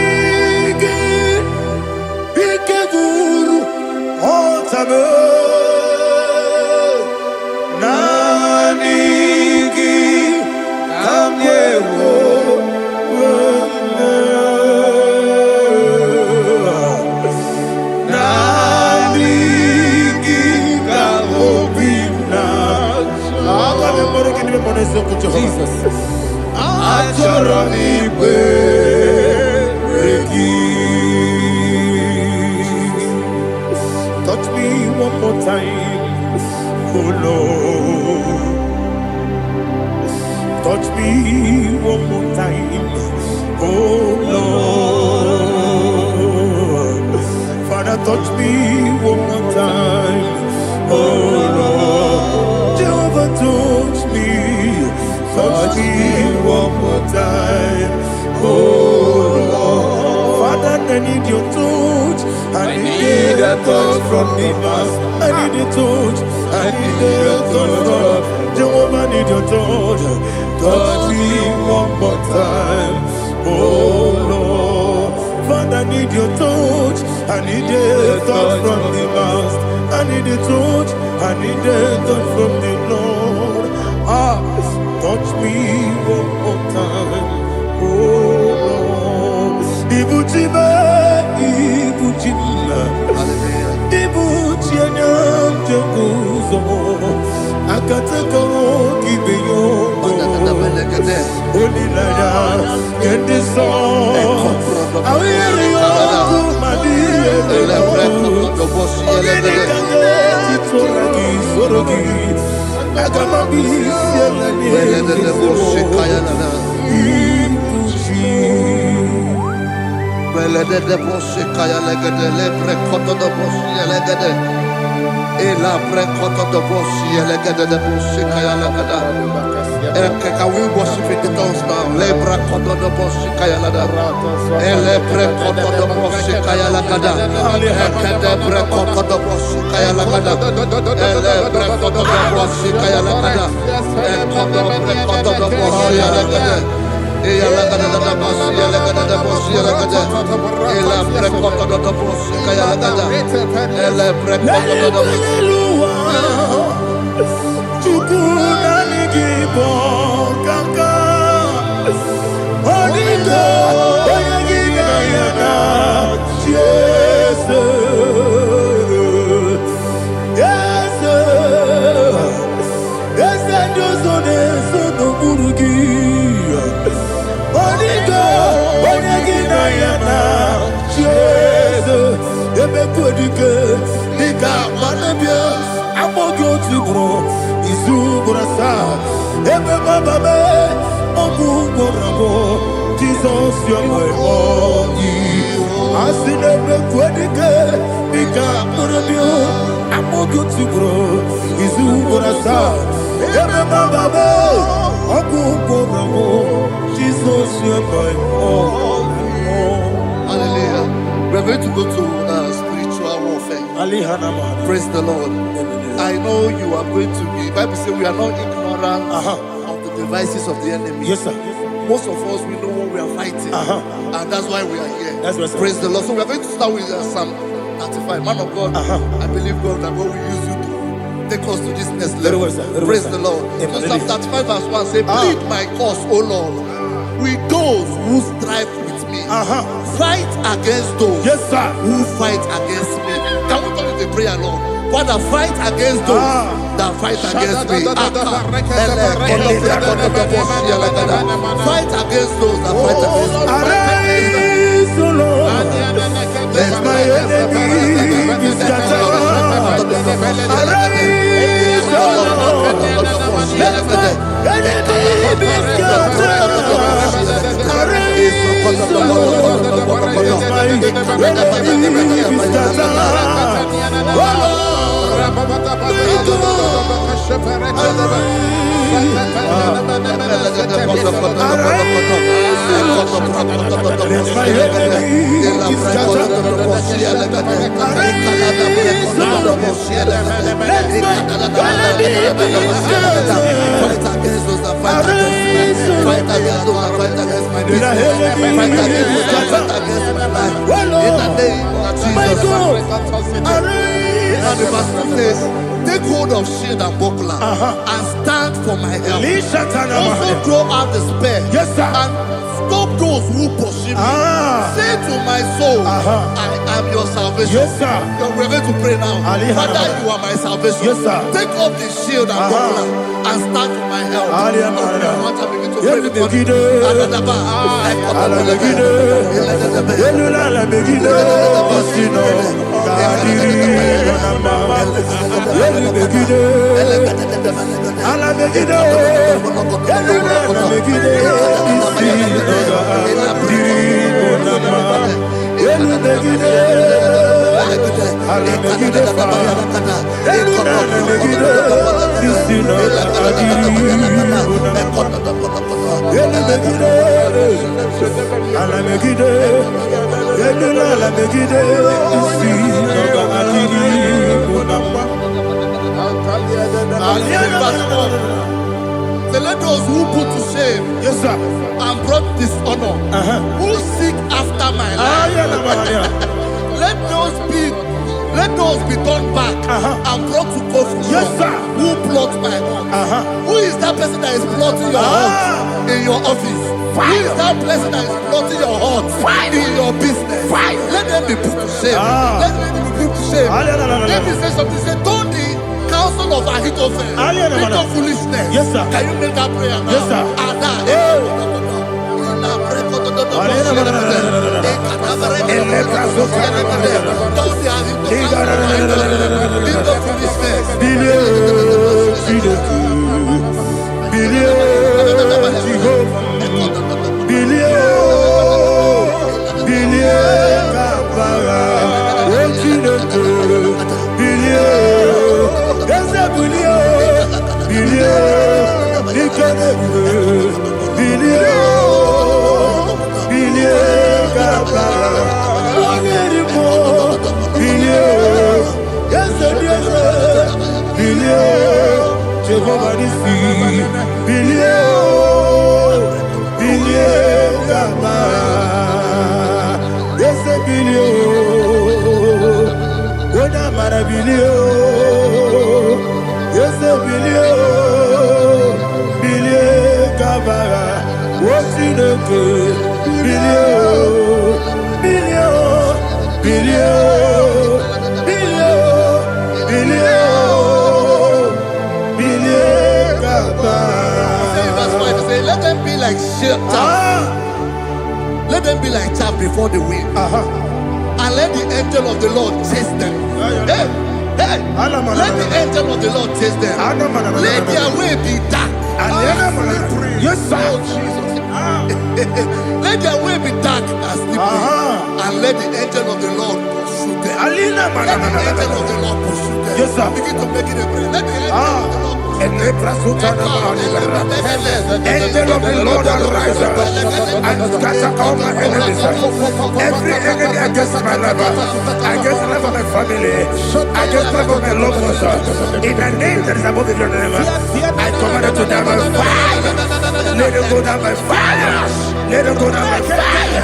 Ikeguru Otame Nani Kamyewo Nani Kamobina Jesus touch me one more time, oh Lord. Touch me one more time, oh Lord. Father, touch me one more time, oh Lord. Jehovah, touch me. Touch me one more time, oh Lord. Father, I need your touch. I need a touch from the past. I need a touch. I need a touch from Jehovah. I need your touch. Touch me one more time, oh Lord. Father, I need your touch. I need a touch from the past. I need a touch. I need a touch from the Lord. Touch me one more time, oh Lord. Ibuchima, Ibuchima, Ibuchianya, Jaguzo, Akatako, Kibeyo, Holy Lada, get this song. I hear you, Madi, Agamabi, Can we worship in the tongues now? Lebra koto do bosi kaya lada. Ele bre koto do bosi kaya lada. Ekede bre koto do bosi kaya lada. Ele bre koto do bosi kaya lada. Ekodo bre koto do bosi lada. Eya lada da bosi lada da bosi lada. Ele bre koto do bosi kaya lada. Ele bre koto do bosi. IGBO kaka Onigo Oyagina yana Jesus Yes Josone Sono Burugi Onigo Oyagina yana Jesus Ebe Kodike Nika Manabia Amogo Tibro Izubrasa Ebe Bababe Oguborabo Jesus you're my all Asinebe Kodike Nika Manabia Amogo Tibro Izubrasa Ebe Bababe Oguborabo Jesus you're my all. Hallelujah. We're going to go to spiritual Praise the Lord. I know you are going to be. Bible says we are not ignorant of the devices of the enemy. Yes, sir. Most of us, we know what we are fighting, and that's why we are here. That's right, sir. Praise the Lord. So we are going to start with Psalm 95. Man of God, I believe God that God will use you to take us to this next level. Praise the Lord. So Psalm 35 verse 1 say, plead my cause, O Lord, with those who strive with me. Fight against those who fight against me. Can we call it a prayer, Lord? Father, fight against those that fight against me. Fight against those that fight against me. Arise, O Lord, let my enemy be scattered. Arise, O Lord, let my enemy be scattered. Arise, O Lord, let my enemy be scattered. Oh Lord, and the verse says, take hold of shield and buckler and stand for my help. Also throw out the spear and stop those who pursue me. Say to my soul, I am your salvation. We're going to pray now. Father, you are my salvation. Take up the shield and buckler and stand for my help. I want to begin to pray before you. So let those who put to shame and brought dishonor, who seek after my life, let those be turned back and brought to confusion. Who plot my heart? Who is that person that is plotting your heart in your office? Who is that person that is plotting your heart in your business? Let them be put to shame. Let them be put to shame. Let me say something. Say, don't the counsel of Ahithophel make of foolishness. Can you make that prayer now? Don't let them be like chaff. Let them be like chaff before the wind. And let the angel of the Lord chase them. Let the angel of the Lord chase them. Let their way be dark. Yes, sir. Let their way be dark and slippery. And let the angel of the Lord pursue them. Let the angel of the Lord pursue them. Yes, sir. Begin to make it a prayer. Let the angel of the Lord pursue them. Angel of the Lord arise and scatter all my enemies. Every enemy against my life, against the life of my family, against the life of my loved ones. In the name that is above the name, I command it to die by fire. Let it go down by fire. Let it go down by fire.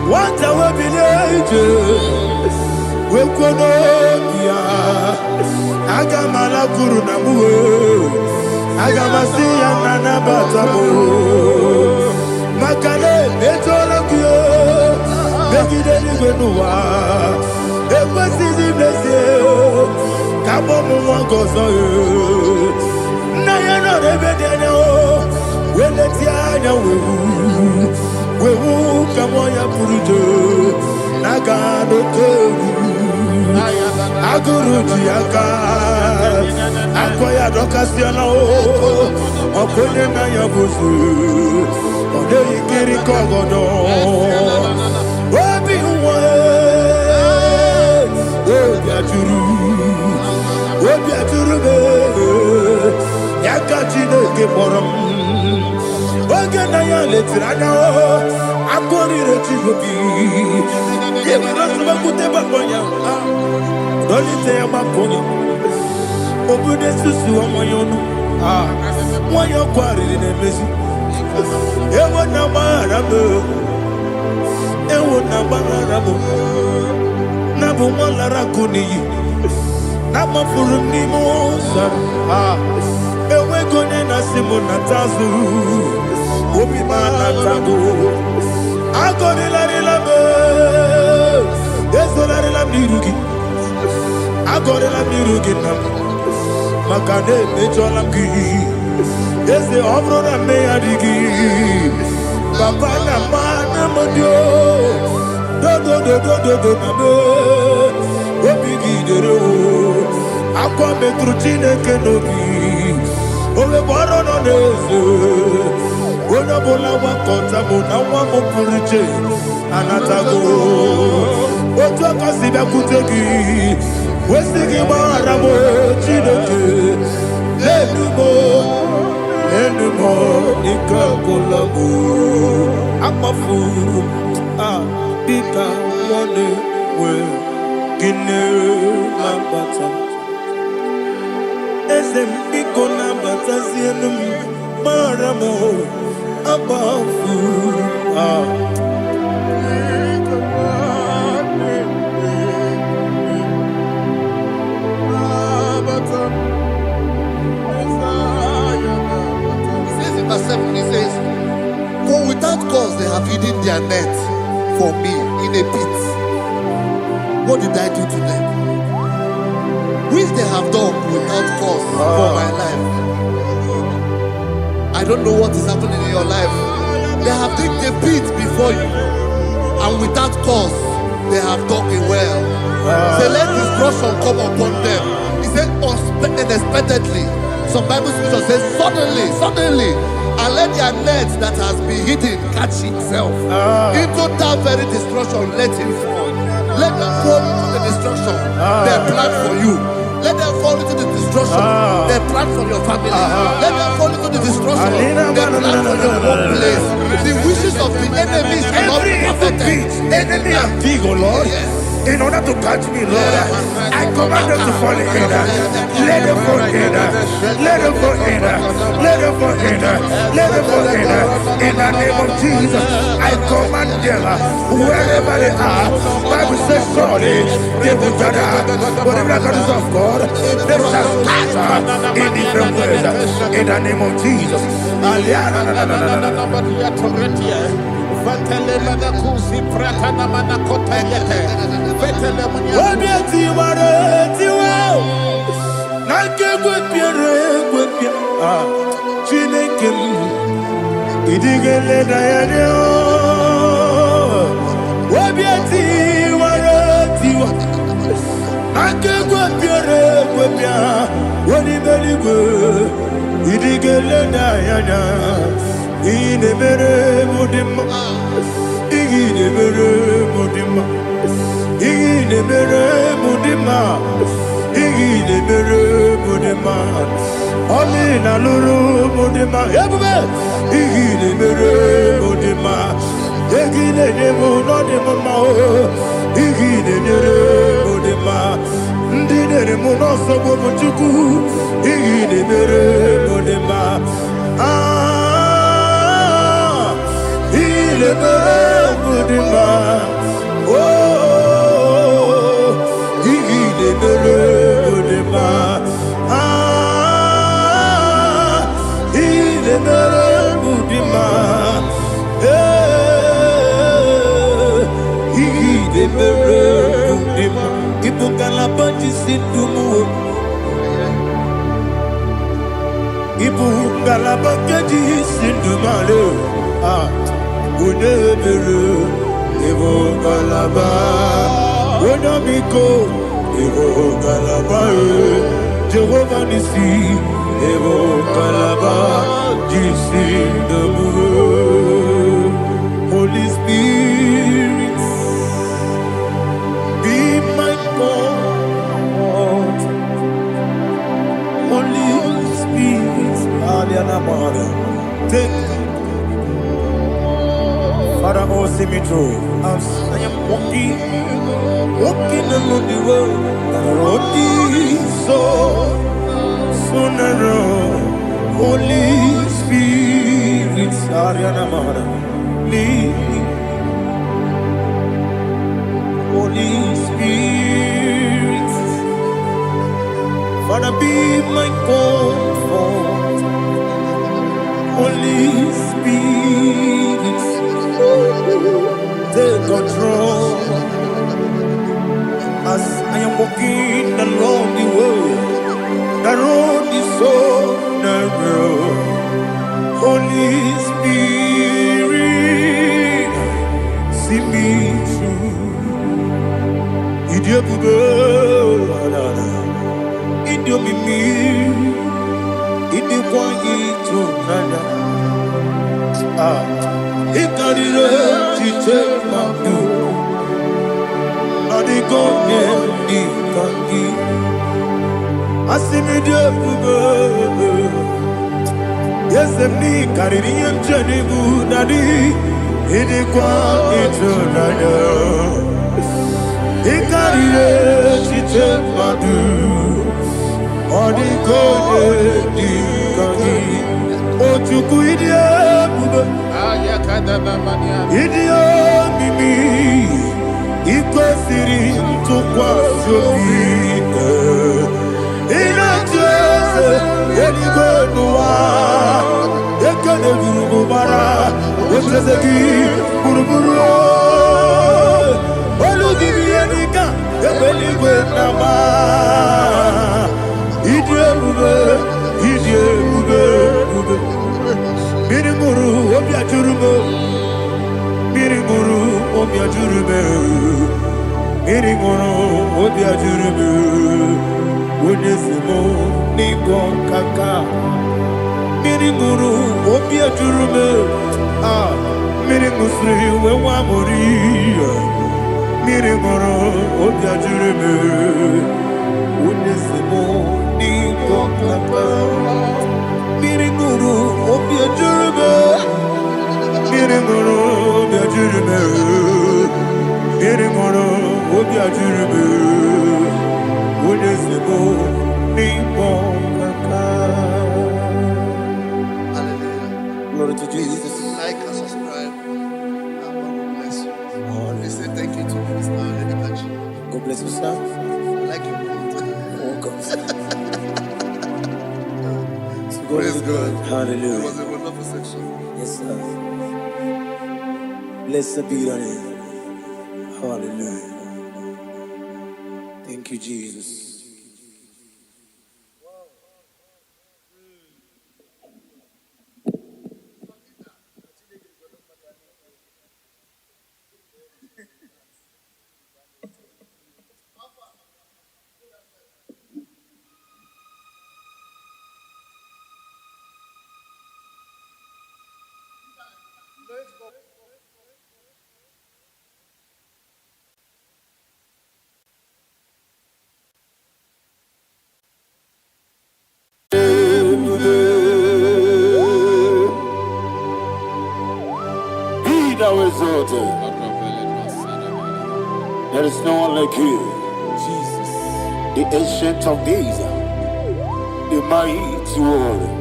What I will be we kono ya agamala kuru na mu agamasi ya nana batamo makale etola kyo begide ni gbenuwa ekwesi di blesse kabo mu won gozo na ya no rebede ne o weleti anya wewu kamo ya purujo naga no tewu aguru jiaka akoya dokasiana o okonye na ya bosu ode ikiri kogodo obi uwe obi aturu be yaka chineke kporom oge na ya letiranya o akori rechigobi yebi rosuba kuteba konya Dolite ya makonye Obude susu wa moyono Mwanyo kwa rili nemezi Ewo na marabo Ewo na marabo Nabu mwalara kuniyi Nama furu ni mosa Ewe kone na simu na tazu Obi mana tago Ako nila be Yeso la mirugi Agora la mirugina Makane mejola ki Ese obro na me adigi Papa na mana modio Do na do Obigi dero Akwa metrutine kenobi Owe boro no neze Ona bola wakota mona wamo puriche Anatago Oto kasiba kutegi Wesigi maramo chineke Lenumo nikakolamu Amafuru Bika wane we Gine nambata Ezem biko nambata zienum Maramo Amafuru He says, for without cause they have hidden their net for me in a pit. What did I do to them? Which they have done without cause for my life. I don't know what is happening in your life. They have digged a pit before you, and without cause they have dug a well. Say, let destruction come upon them. He said, unexpectedly. Some Bible scripture says, suddenly. And let their net that has been hidden catch itself. Into that very destruction, let it fall. Let them fall into the destruction they plan for you. Let them fall into the destruction they plan for your family. Let them fall into the destruction they plan for your workplace. The wishes of the enemy shall not be perfected. Enemy and big, oh Lord. Yes. In order to catch me, Lord, I command them to fall in. Let them fall in. Let them fall in. Let them fall in. Let them fall in. In the name of Jesus, I command them wherever they are. Bible says, surely they will gather. Whatever the God is of God, they shall scatter in different ways. In the name of Jesus. Inemere mudima, inemere mudima, inemere mudima, inemere mudima. Oli na luru mudima, ebube. Inemere mudima, inemere mudima, inemere mudima. Ndinere munoso bobuchuku, inemere mudima. Il est Mudima. Oh, il est Mudima. Il est Mudima. Il est Mudima. Il faut qu'à la bande ici tout monde. Ibu galaba keji sindumale unebere ibu galaba unamiko ibu galaba Jehovah nisi ibu galaba jisindumu. Holy Spirit, be my God. Holy Spirit, take Father, oh, see me through. As I am walking along the road, the road is so narrow. Holy Spirit, lead me. Holy Spirit, Father, be my comfort. Holy Spirit, take control. As I am walking along the way, the road is so narrow. Holy Spirit, see me through. Idiabube, Idiomimi, Idikwanyito nana. Ikarire take my do. Adigonye ikangi. Asimidiabube. Yes, me karirian janibu nadi. Idikwanyito nana. Ikarire take my do. Adigonye ikangi. Ochuku idiabube. Idio mimi iko siri tukwa shobi inatese eligonwa ekane burubara otezeki buruburu olugiyenika ebeligwe nama idiebube Mirimuru obiajurume Mirimuru obiajurume Mirimuru obiajurume Unesimo ningo kaka Mirimuru obiajurume Mirimusri wewa mori Mirimuru obiajurume Unesimo ningo kaka Mirimuru obiajurume Mirimuru obiajurume Mirimuru obiajurume Unesimo ningo kaka. Hallelujah. Glory to Jesus. Like and subscribe. And God will bless you. They say thank you to Minister Lady Kachi. God bless you, sir. I like you. Welcome. Praise God. Hallelujah. It was a wonderful section. Yes, sir. Blessed be your name. Hallelujah. Thank you, Jesus. exalted. There is no one like you. Jesus. The ancient of days, the mighty warrior.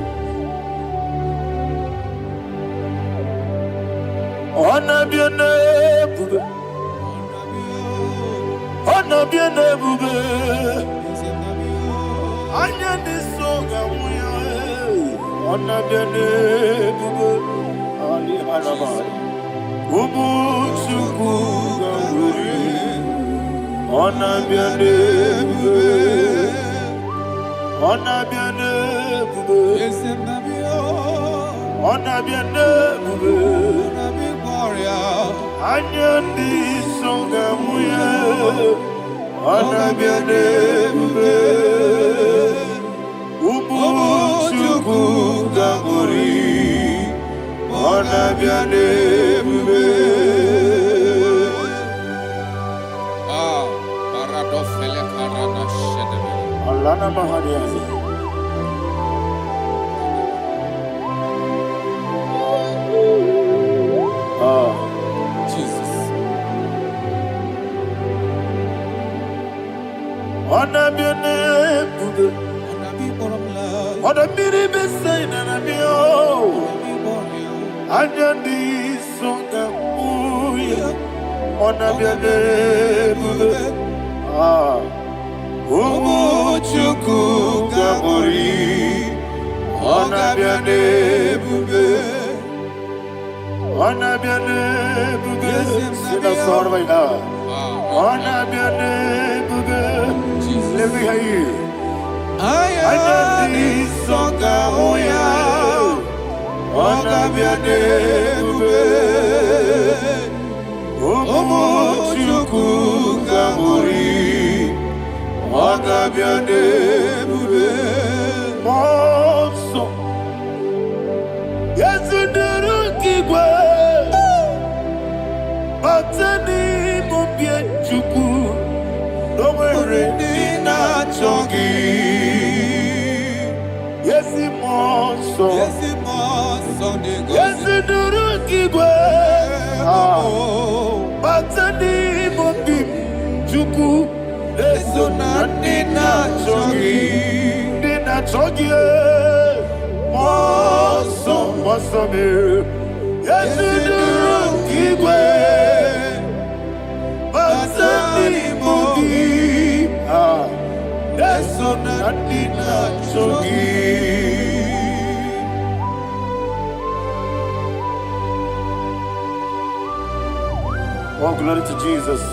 Honor be your name, honor be your name, Anya ni soga muya, honor be your name, Ali Harabai, Umu Chukuga Guri, honor be your name, honor be your name, honor be your name. Anya ni soga muya, honor be your name, Umu Chukuga Guri, honor be your name. Paradofele karana shedebe. Alana Mahariazi. Jesus. Honor be your name, honor be the best and be all. Anya ni soga muya, honor be your name. Umu Chukuga Guri, honor be your name. Honor be your name. Sing a song right now. Honor be your name. Let me hear you. Anya ni soga muya, honor be your name. Umu Chukuga Guri, honor be your name. Monso, yes in the Rukigwe, Batani Mubie Chuku, no Merina Chogi. Yes in Monso, yes in the Rukigwe, Batani Mubie Chuku, Leso Nina Chogi, Nina Chogi. Mosso me, yes in the Rukigwe, Batani Mubie, Leso Nina Chogi. Oh, glory to Jesus.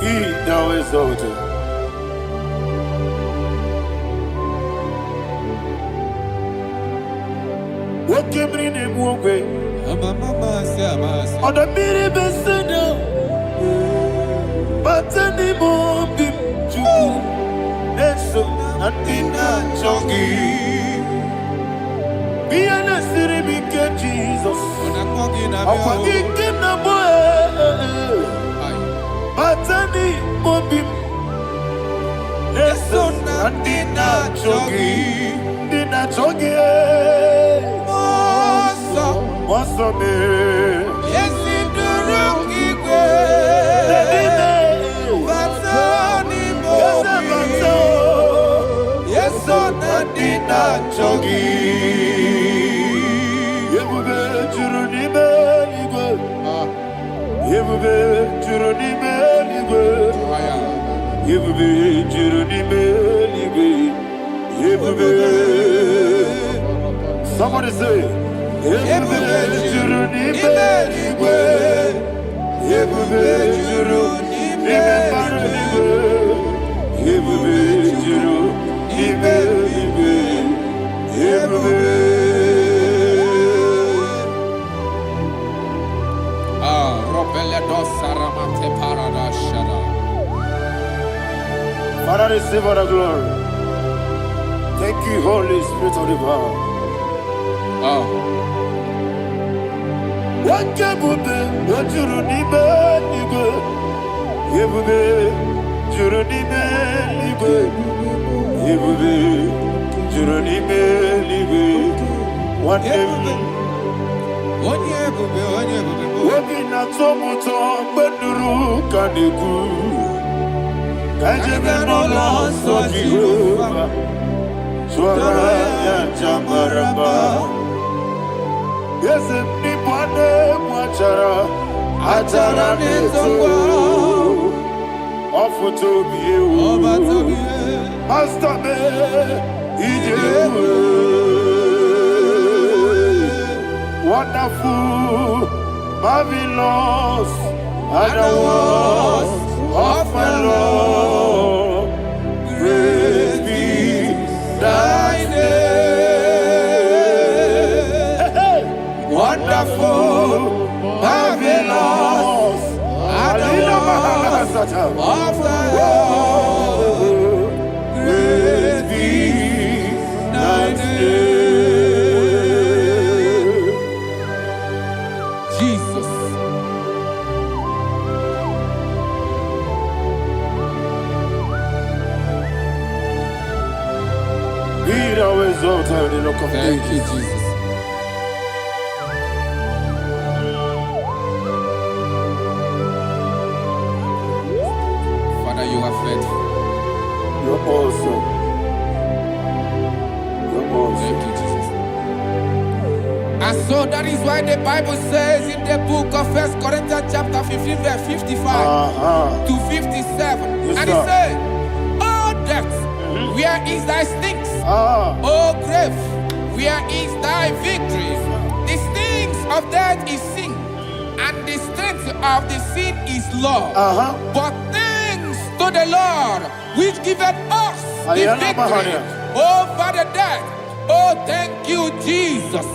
He thou exalted. What came in the way? On the mini beseda, but any more big Jew, and so nothing chogi. Be an city, Jesus. I'm forgetting the boy, but any more big. And so nothing chogi, did not chogi. Mosso me, Yes, in the Rukigwe, Batani Mubie, yes, on Nina Chogi. Yebube Juruni Beligwe, Yebube Juruni Beligwe, Yebube Juruni Beligwe, Yebube. Somebody say. Yebube Juruni Beligwe, Yebube Juruni Beligwe, Yebube Juruni Beligwe, Yebube. Robele dosaramate paradashara. Father, receive all the glory. Thank you, Holy Spirit of the power. What Yebube, what Juruni Beligwe, Yebube Juruni Beligwe, Yebube Juruni Beligwe. What Yebube tomuto beduru kaniku. Kajemenola so Jehovah. Swara ya jamaraba. Yese nipane mwachara. Atara netongo. Ofutobiye o. Master me. Ijewe. Wonderful, marvelous, are the words of my Lord. Praise be thy name. Wonderful, marvelous, are the words of my Lord. Praise be thy name. Thank you, Jesus. Father, you are faithful. You're awesome. You're awesome. Thank you, Jesus. And so that is why the Bible says in the book of 1 Corinthians chapter 15, verse 55 to 57. Yes, and it says, "Oh death, where is thy sting? Oh grave, where is thy victory? The stings of death is sin, and the strength of the sin is law. But thanks to the Lord, which giveth us the victory over the death. Oh, thank you, Jesus."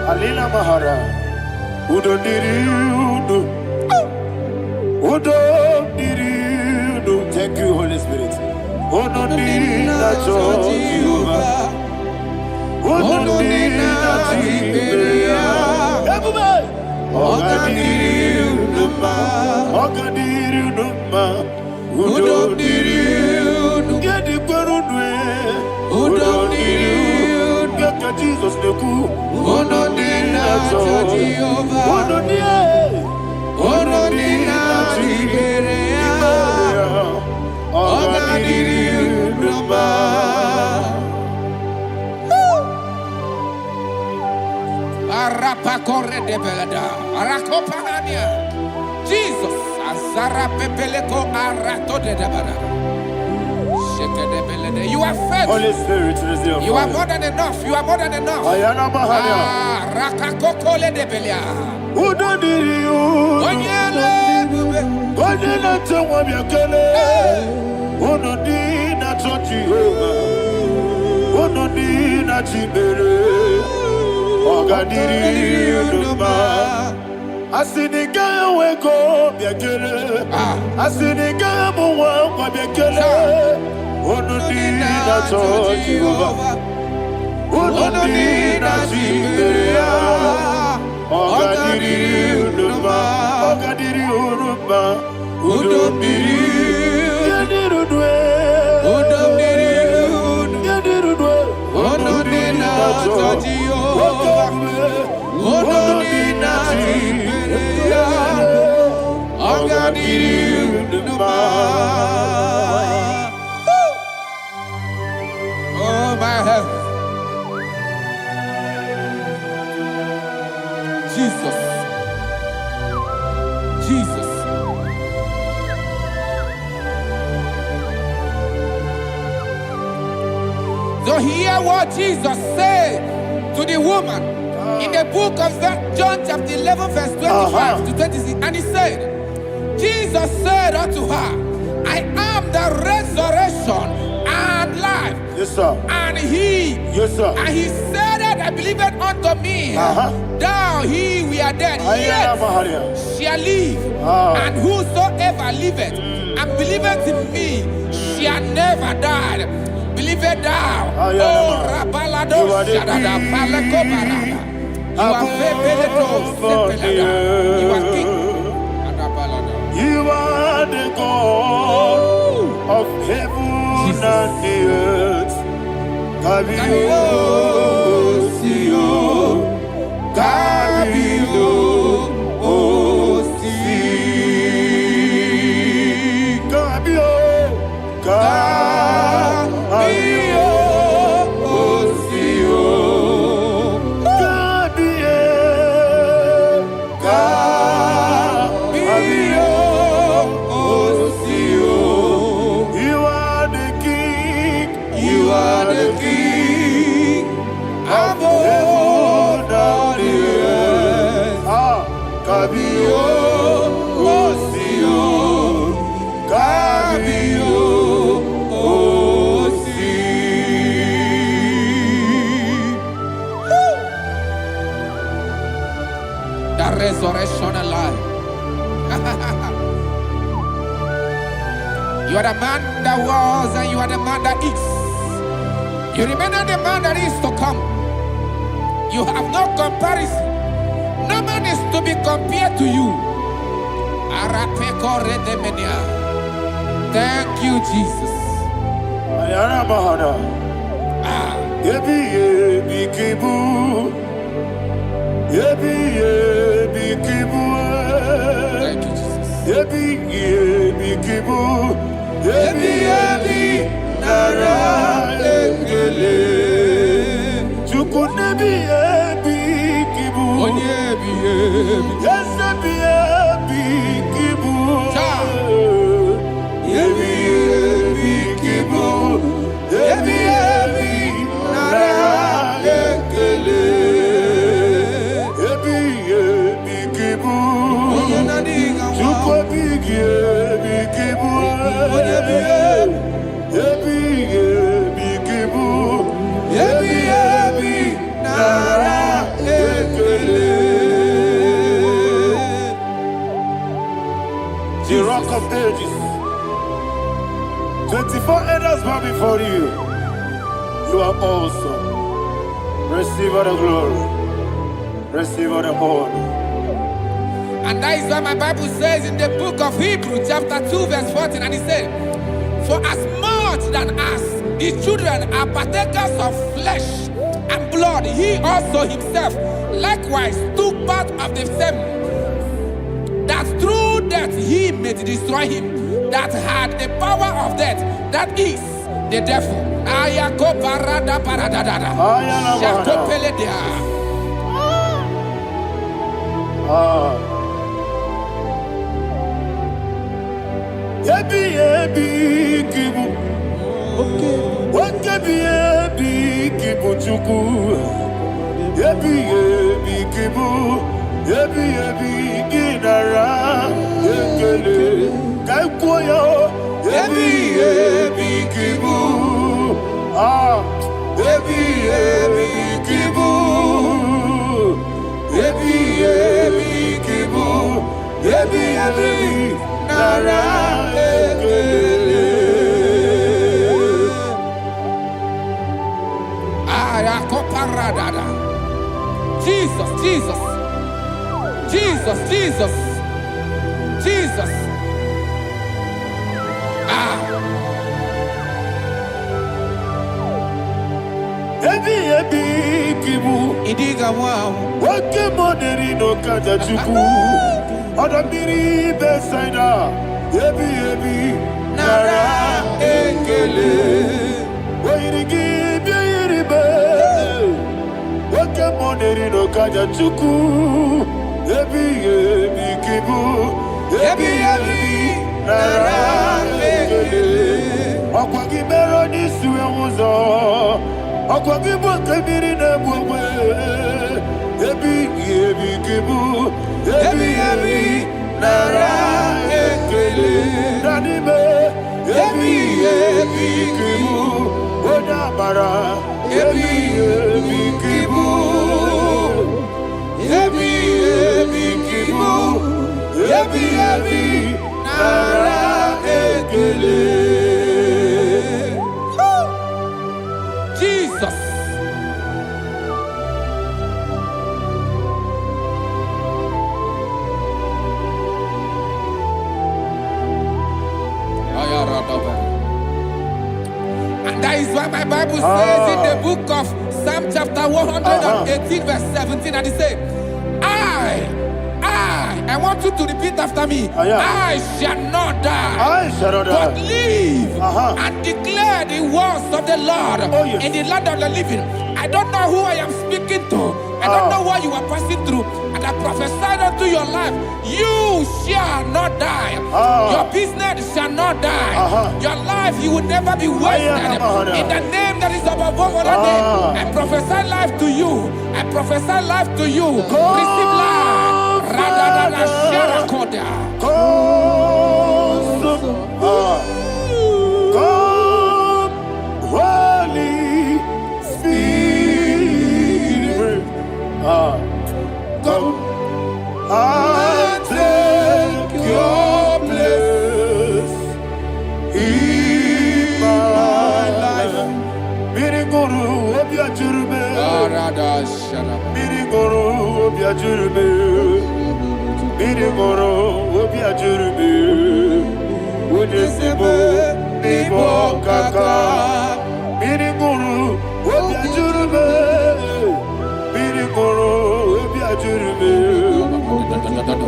Alina Mahara, Udo Diriudo, Udo Diriudo. Thank you, Holy Spirit. Udo Diriudo, Jehovah. Udo Diriudo, Ogadiriudo, Udo Diriudo, Gedi Gwarudwe, Udo Diriudo, Jesus the cool. Udo Jehovah. Udo Jesus, Azara Pepeleko Arato de Dabara. You are faithful. Holy Spirit, you are more than enough. You are more than enough. Rakakokole de Belia. Udo Diriudo, Onyele Tewa Biakele, Udo Dina Jehovah, Udo Dina Chibere, Ogadiriudo. Asiniga weko biakele, Asiniga muwa biakele. Unodina Jehovah, Unodina Jehovah, Ogadiriudo, Ogadiriudo, Udo Unodina Jehovah, Unodina Jehovah, Ogadiriudo. My heaven, Jesus, Jesus. to hear what Jesus said to the woman in the book of John chapter 11 verse 25 to 26. And he said, Jesus said unto her, I am the resurrection and life. Yes, sir. And he, yes, sir. And he said that I believe it unto me. Thou he we are dead, yet shall live. And whosoever liveth and believeth in me shall never die. Believe it thou. Oh, Rabalado Shadada Palako Barada. You are You are king. You are the God of heaven and the earth. Kabio, Sio, Kabio, Osi, Kabio, Kabio, Osio, Kabio, Kabio, Osio. You are the king. You are the king of heaven and the earth. Kabio, Osio, Kabio, Osi. The resurrection alive. You are the man that was and you are the man that is. You remember the man that is to come. You have no comparison. No man is to be compared to you. Thank you, Jesus. Thank you, The Rock of Ages. 24 elders bow before you. You are awesome. Receive all the glory. Receive all the honor. And that is what my Bible says in the book of Hebrews chapter 2 verse 14. And it said, for as much than us, the children are partakers of flesh and blood, he also himself likewise took part of the same, that through death he may destroy him that had the power of death, that is the devil. Jesus, Jesus, Jesus, Jesus, Jesus. Idiga wow. Wake moderi no kaja chuku. Odamiri besaida. Ebi nara ekele. Wairigi biiribe. Wake moderi no kaja chuku. Ebi kibu. Ebi nara ekele. Okwagi bero ni suwe wuzo. Okwagi boke biri ne bwewe. Ebi kibu. Ebi nara ekele. Nanime. Ebi kibu. Oda bara. Ebi kibu. Ebi kibu. Ebi nara ekele. Jesus. And that is why my Bible says in the book of Psalm chapter 118 verse 17, and it says, I want you to repeat after me. I shall not die, but live and declare the words of the Lord in the land of the living. I don't know who I am speaking to. I don't know what you are passing through. And I prophesy unto your life, you shall not die. Your business shall not die. Your life, you will never be wasted. In the name that is above all other name, I prophesy life to you. I prophesy life to you. Receive life. Holy Spirit, come and take your place in my life. Miriguru obiajurube, miriguru obiajurube. Mirigoro obiajurube, unesebo nibo kaka. Mirigoro obiajurube, mirigoro obiajurube,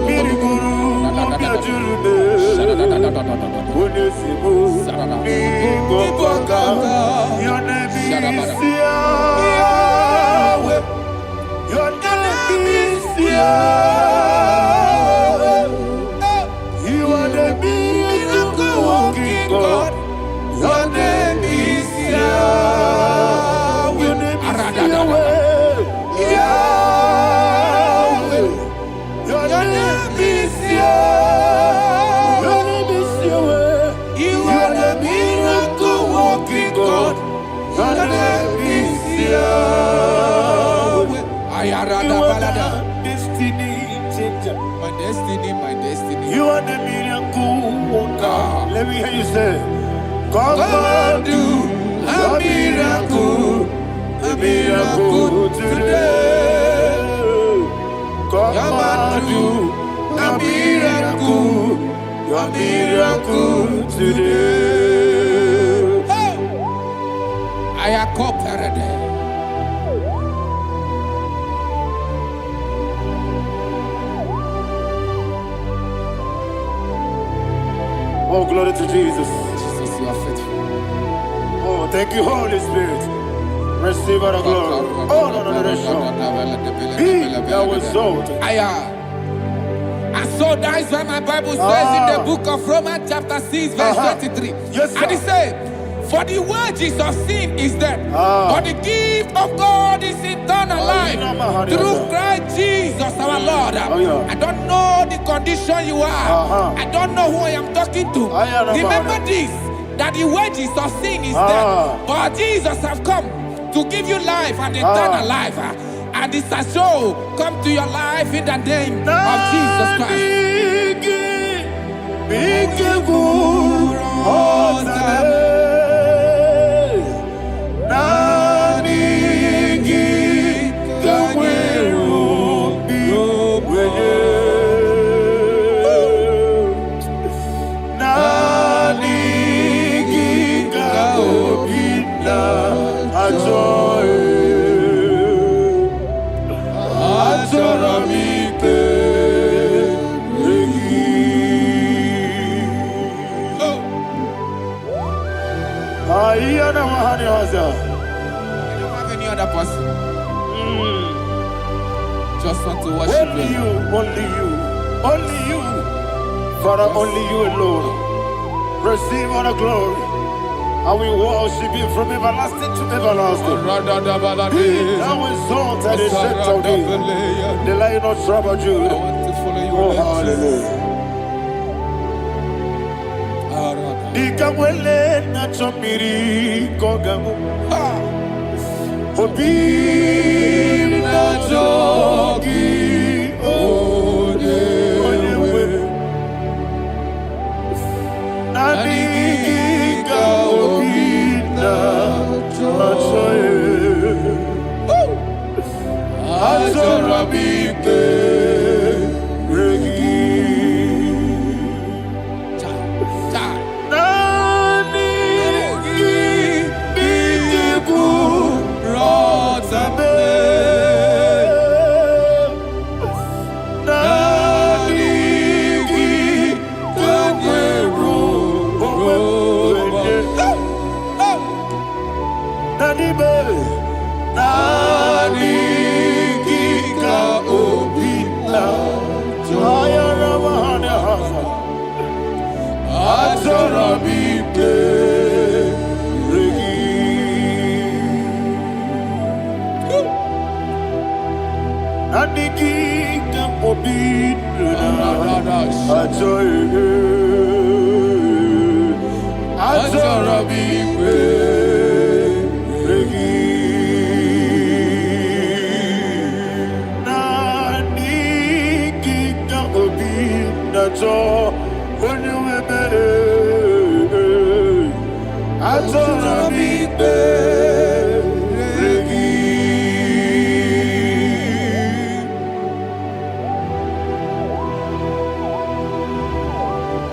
mirigoro obiajurube, unesebo nibo kaka. Your name is Yahweh. Your name is Yahweh. God, your name is Yahweh. Your name is Yahweh. Yahweh. Your name is Yahweh. Your name is Yahweh. You are the miracle working God. Your name is Yahweh. You are the destiny changer. My destiny. You are the miracle worker. Let me hear you say, come and do a miracle today. Come and do a miracle today. I am cooperative. Oh, glory to Jesus. Jesus, you are faithful. Oh, thank you, Holy Spirit. Receive our glory. Oh, no, Be thou exalted. And so that is why my Bible says in the book of Romans chapter 6 verse 23. Yes, sir. And it says, for the wages of sin is death, but the gift of God is eternal life through Christ Jesus our Lord. I don't know the condition you are. I don't know who I am talking to. Remember this, that the wages of sin is death, but Jesus have come to give you life and eternal life. And this has so come to your life in the name of Jesus Christ. I don't have any other person. Just want to worship only you. Only you. Father, only you alone. Receive all the glory. I will worship him from everlasting to everlasting. Thou exalted the strength of thee, the Lion of Tribe of Judah. Oh, hallelujah. Nikamwele na chomiri kogamu. Obi na jogi onyewe. Naniga obi na joye. Azorabike regi.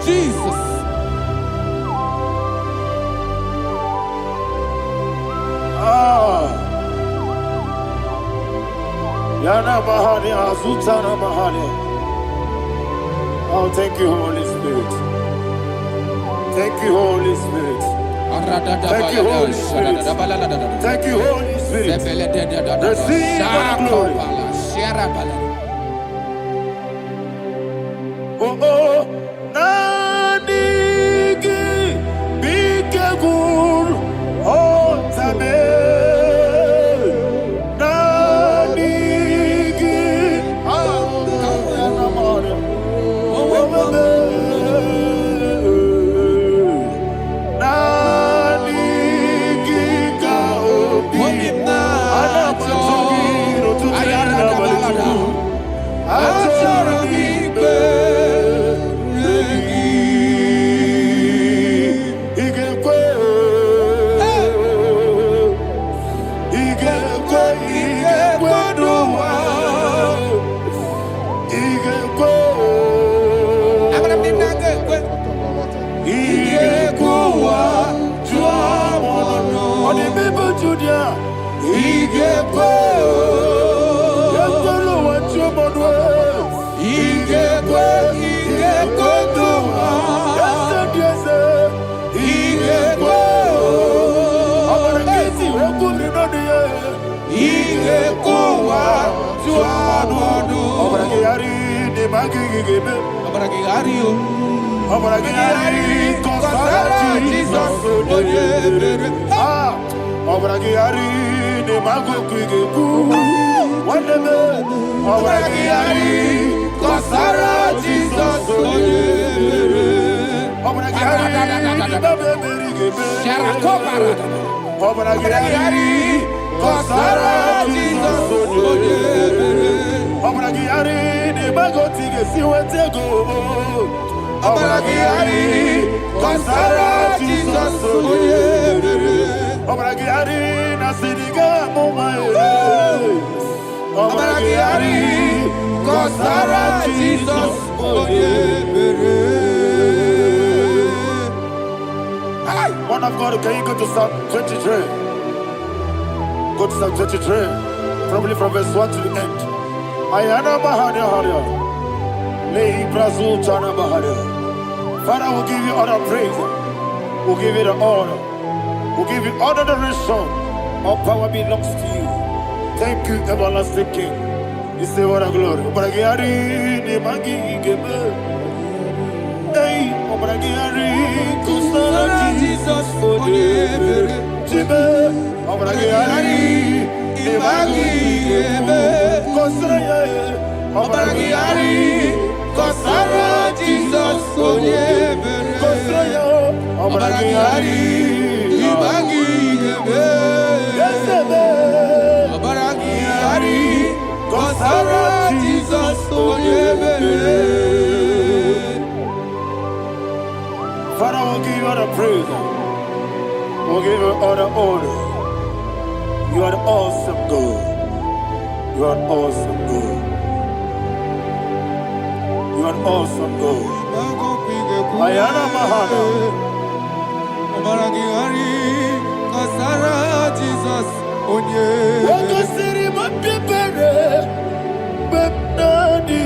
Jesus. Yana Mahani, Azutana Mahani. Oh, thank you, Holy Spirit. Thank you, Holy Spirit. Thank you, Holy Spirit. Thank you, Holy Spirit. Receive the glory. Oh, oh, Nanigi, Bikagur, oh, Tabe. One of God, can you go to Psalm 23? Go to Psalm 23, probably from verse 1 to the end. Ayana Bahania Haria. Lei Brazil Chana Bahania. Father, we'll give you all the praise. We'll give you the honor. We'll give you all the adoration. All power belongs to you. Thank you, everlasting King. You say what a glory. Obragiari, Nemagi, Gebe. Hey, Obragiari, Kusarati. Jesus, Onyebere. Jibe, Obragari, Ibagi, Ebe. Obragari, Kosara, Jesus, Onyebere. Obragari, Ibagi, Ebe. Obragari, Kosara, Jesus, Onyebere. Father, we'll give you all the praise. We'll give you all the honor. You are the awesome God. You are an awesome God. You are an awesome God. Ayana Mahana. Omaragari, Kasara, Jesus, Onyebere. Wakasiri mapipere, bepnadi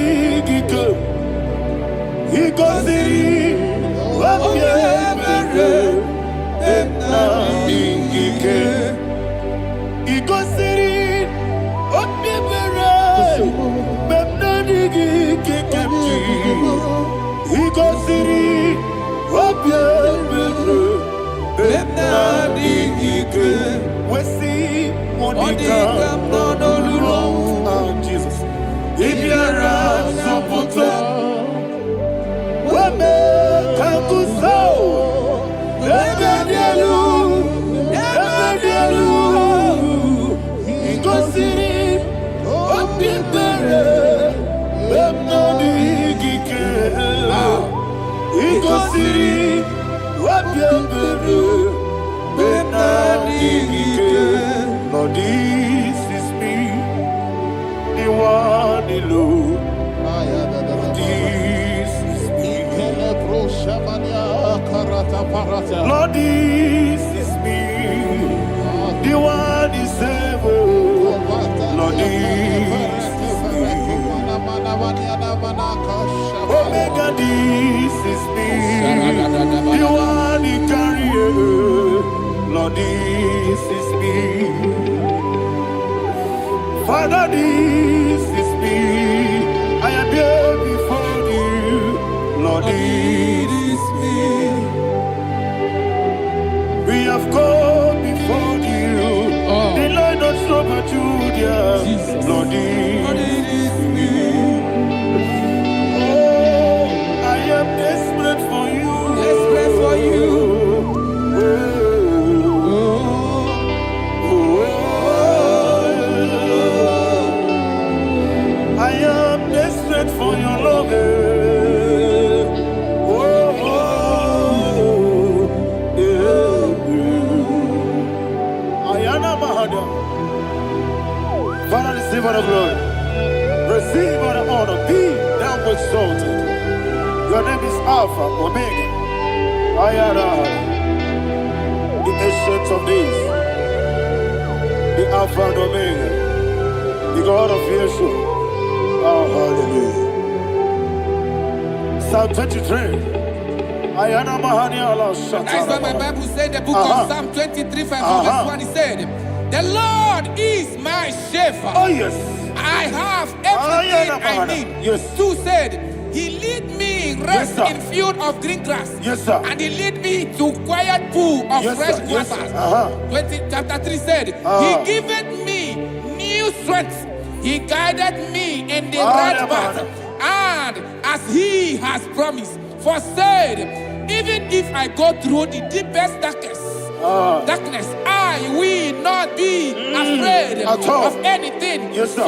gike. Ikosiri mapipere, bepnadi gike. Ikosiri mapipere, bepnadi gike kemti. Ikosiri mapipere, bepnadi gike. Wesi Monica, Jesus. Ibiara Sopoto, Wame Kakuso, Ebedielu, Igosiri, Opipere, Bemnodi Gike, Igosiri, Opipere, Bemnodi Gike. Lord, this is me, the one, the Lord. This is me. Lord, this is me, the one is ever. Lord, this is me. Omega, this is me, the one he carrier. Lord, this is me. Father, this is me. I am here before you. Lord, this is me. We have come before you. The Lord of Super Judah. Lord, this is me. Oh, I am desperate for you. Desperate for you. I am desperate for your love. Ayana Mahada. Father, receive all the glory. Receive all the honor. Be thou exalted. Your name is Alpha, Omega. Ayana. The ancient of days. The Alpha and Omega. The God of Yeshua. Oh, hallelujah. Psalm 23. Ayana Mahani Allah Shata. That's why my Bible said, the book of Psalm 23, verse 1, he said, the Lord is my shepherd. Oh, yes. I have everything I need. Yes. 2 said, he lead me rest Yes, in field of green grass. Yes, sir. And he lead me to quiet pool of Yes, fresh sir. Yes, waters. sir. Chapter 3 said, he giveth me new strength. He guided me in the right path. And as he has promised, for said, even if I go through the deepest darkness, I will not be afraid of anything. Yes, sir.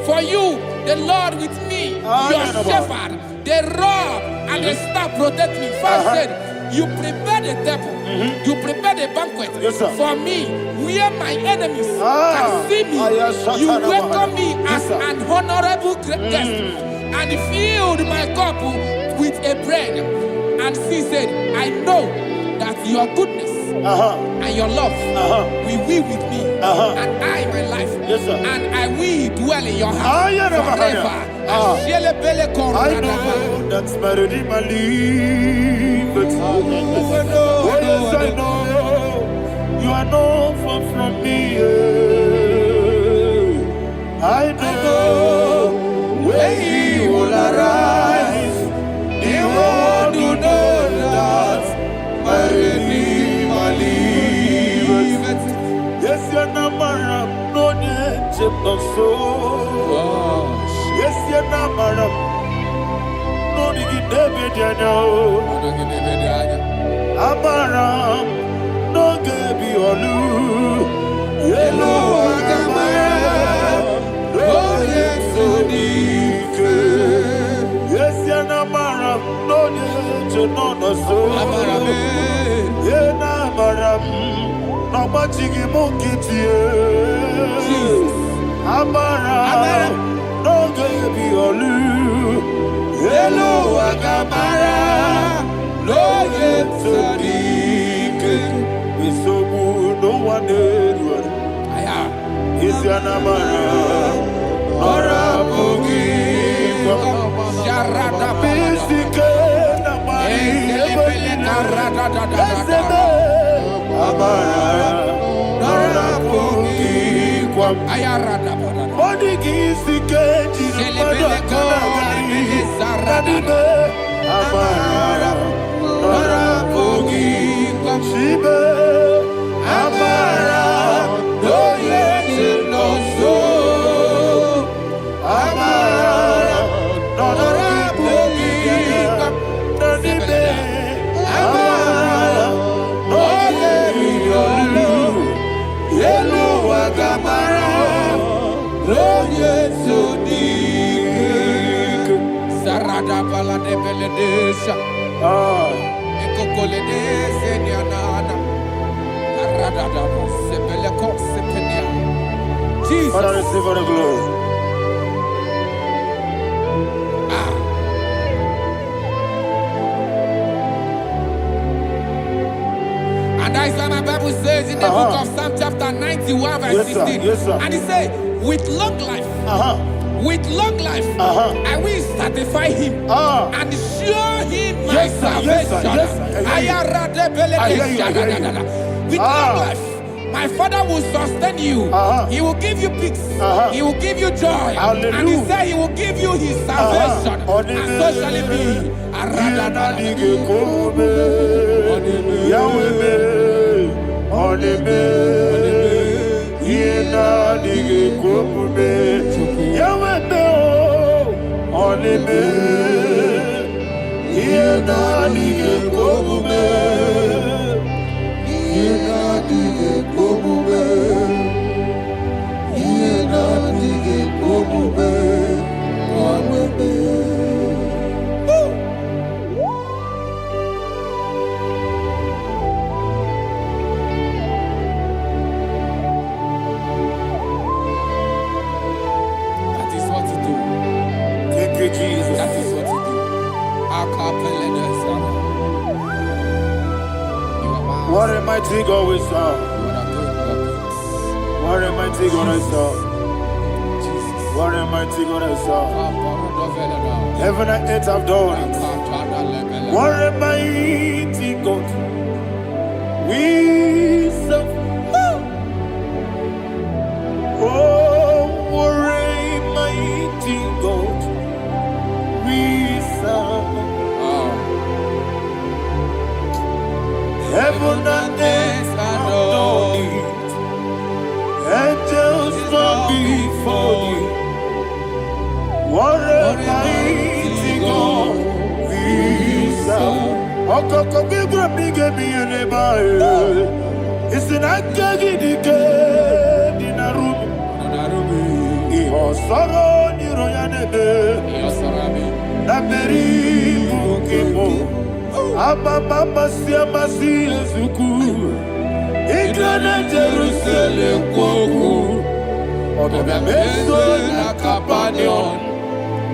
For you, the Lord with me, your shepherd, the rod and the staff protect me. First said, you prepare the table, you prepare the banquet for me, where my enemies can see me. You welcome me as an honorable guest, and filled my cup with a bread. And she said, I know that your goodness and your love will be with me, and I, my life, and I will dwell in your house forever. I know that's better than my life. Oh, yes, I know you are not far from me. I know when he will arise, the world will know that my so. Yes, you're not madam. No, you get David, you know. Amaram, no, get be olu. Yellow, Amaram, no, yes, so deep. Yes, you're not madam. No, you know, so. Yeah, nah, madam. No much you monkey to you. Amara, no baby olu. Hello, Agamara, no yet so deep. We so good, no one did. Is your Namara, or a boogie? Sharada, basic, Amara, Nora Pogi, Ayarada, Monigi, Keti, Amara, Nora Pogi, Shibe, Amara, no yet no so, Amara, Nora Pogi, Amara, Hello, Agamara, Roye Sodik, Sarada Bala de Beledesha, Ecocole de Seniana, Arada Sebeleco Sepenia. Jesus, Father, receive the glory. And that's why my Bible says in the book of Psalm chapter 91 verse 16. Yes, sir. And he said, with long life, I will satisfy him and show him my salvation. With long life, my Father will sustain you. He will give you peace. He will give you joy. Hallelujah. And he said he will give you his salvation. And so shall it be. Jesus. That is what you do. What a mighty God we serve. What a mighty God I serve. What a mighty God I serve. Heaven and earth have done it. What a mighty God we serve. Oh, what a mighty God we serve. Heaven and earth have done it. Angels bow before you. What a mighty God we serve. Okoko bigro bige mi elebay. Isin akagi dike dinarubi. Iho soro ni royanebe. Naberi bukimo. Ababa siama si ezuku. Igrana Jerusalem kwoku. Odobe meso na Capernaum.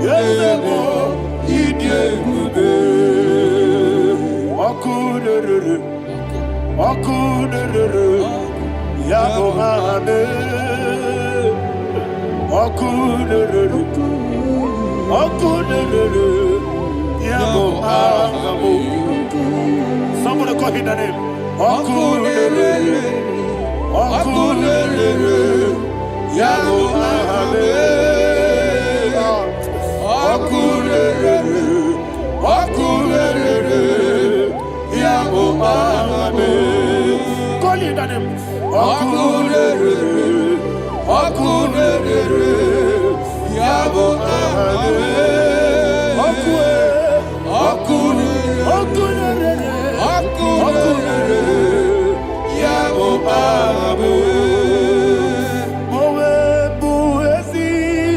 Yesebo idie gube. Okunere. Yabo mahame. Okunere. Yabo mahame. Somebody call him the name. Okunere. Yabo mahame. Okunere. Yabo mahame. Call him the name. Okunere. Okunere, Yabo Abe. Okunere, Yabo Abe. Mowebu ezi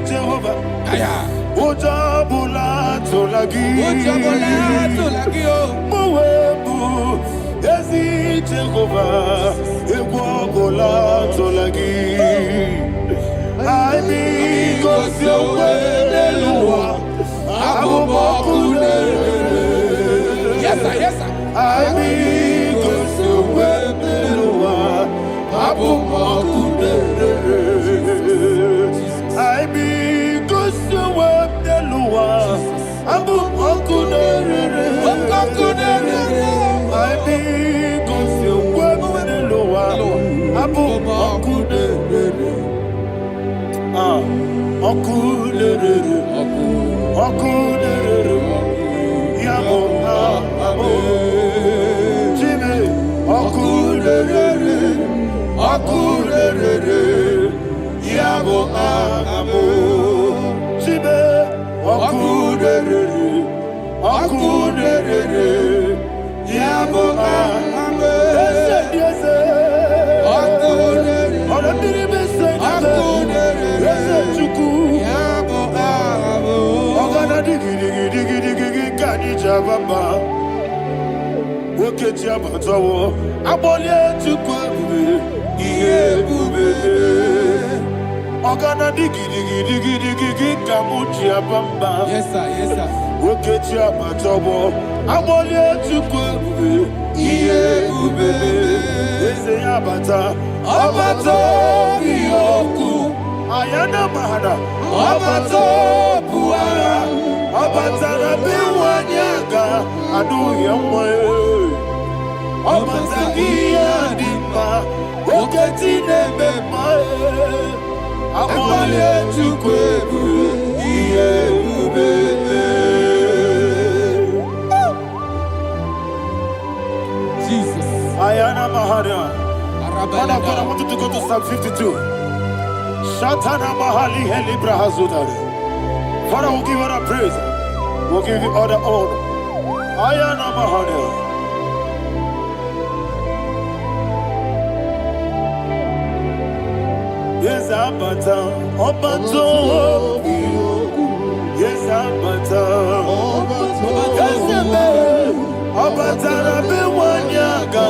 Jehovah. Aya. Ojabula tolagi. Mowebu ezi Jehovah. Egwabola tolagi. Aibi kosyowe neluwa. Yes, sir, yes, sir. Aibi kosyowe neluwa. Aibi kosyowe neluwa. Aibi kosyowe neluwa. Okulere, Yabo Abe, Jimmy, Okulere, Yabo Abe, Jimmy, Okulere, Yabo Abe, yes, Bamba, Wokechi Abatawo, Abolie Chukwu, Iye Bube, Ogana digi Kamuchi Abamba. Yes, sir, yes, sir. Wokechi Abatawo, Abolie Chukwu, Iye Bube, Eze Abata, Abato Biyoku, Ayana Mahada, Abato Buara. Abatara biwanyaga adu yamwe. Abatagia dimba oketi nebema. Amole chukwebu iye ubebe. Jesus. Ayana Mahada. Father, I want you to go to Psalm 52. Shatana Mahali Heli Brahazudari. Father, we'll give you all the praise. We'll give you all the honor. Ayana Mahane. Yes, Abata. Obato. Yes, Abata. Yes, Abata. Rabe wanyaga.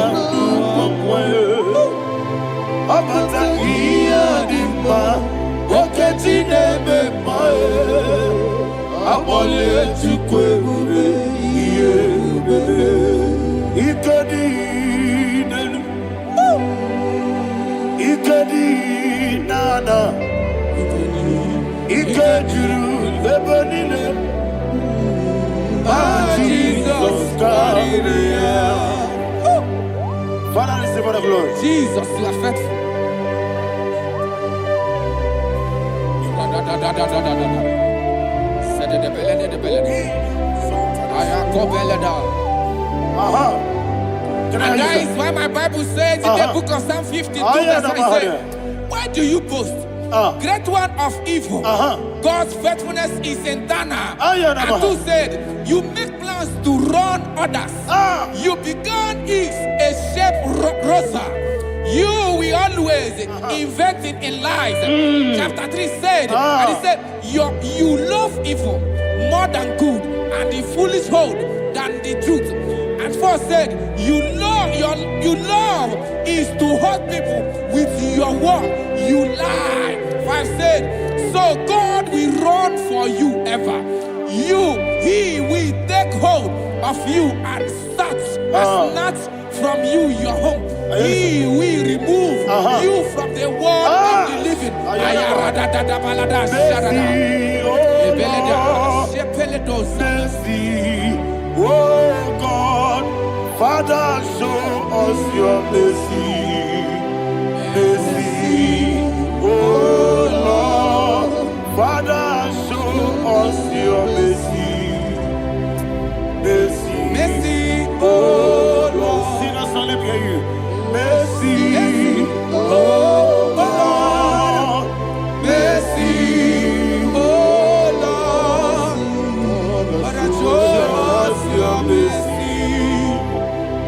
Abata iya dimba. Oketi nebe mae. Abole Chukwebube, Iye Bebe, Ikadi Nenu, Ikadi Nana, Ikadiru Lebanile, Jesus God. Father, receive all the glory. Jesus, you are faithful. And that is why my Bible says in the book of Psalm 52, verse 5, why do you boast? Great one of evil. God's faithfulness is eternal. And 2 said, you make plans to run others. You began is a shape rosa. You will always inventing in lies. Chapter 3 said, and he said, you love evil more than good, and the foolish hold than the truth. And 4 said, you love is to hurt people with your word. You lie. 5 said, so God will run for you ever. He will take hold of you and snatch from you your home. He will remove you from the world of the living. Oh God, Father, show us your mercy. Mercy, oh Lord, Father, show us your mercy. Mercy, Mercy, oh Lord. Sing us all, let me hear you. Mercy, oh Lord,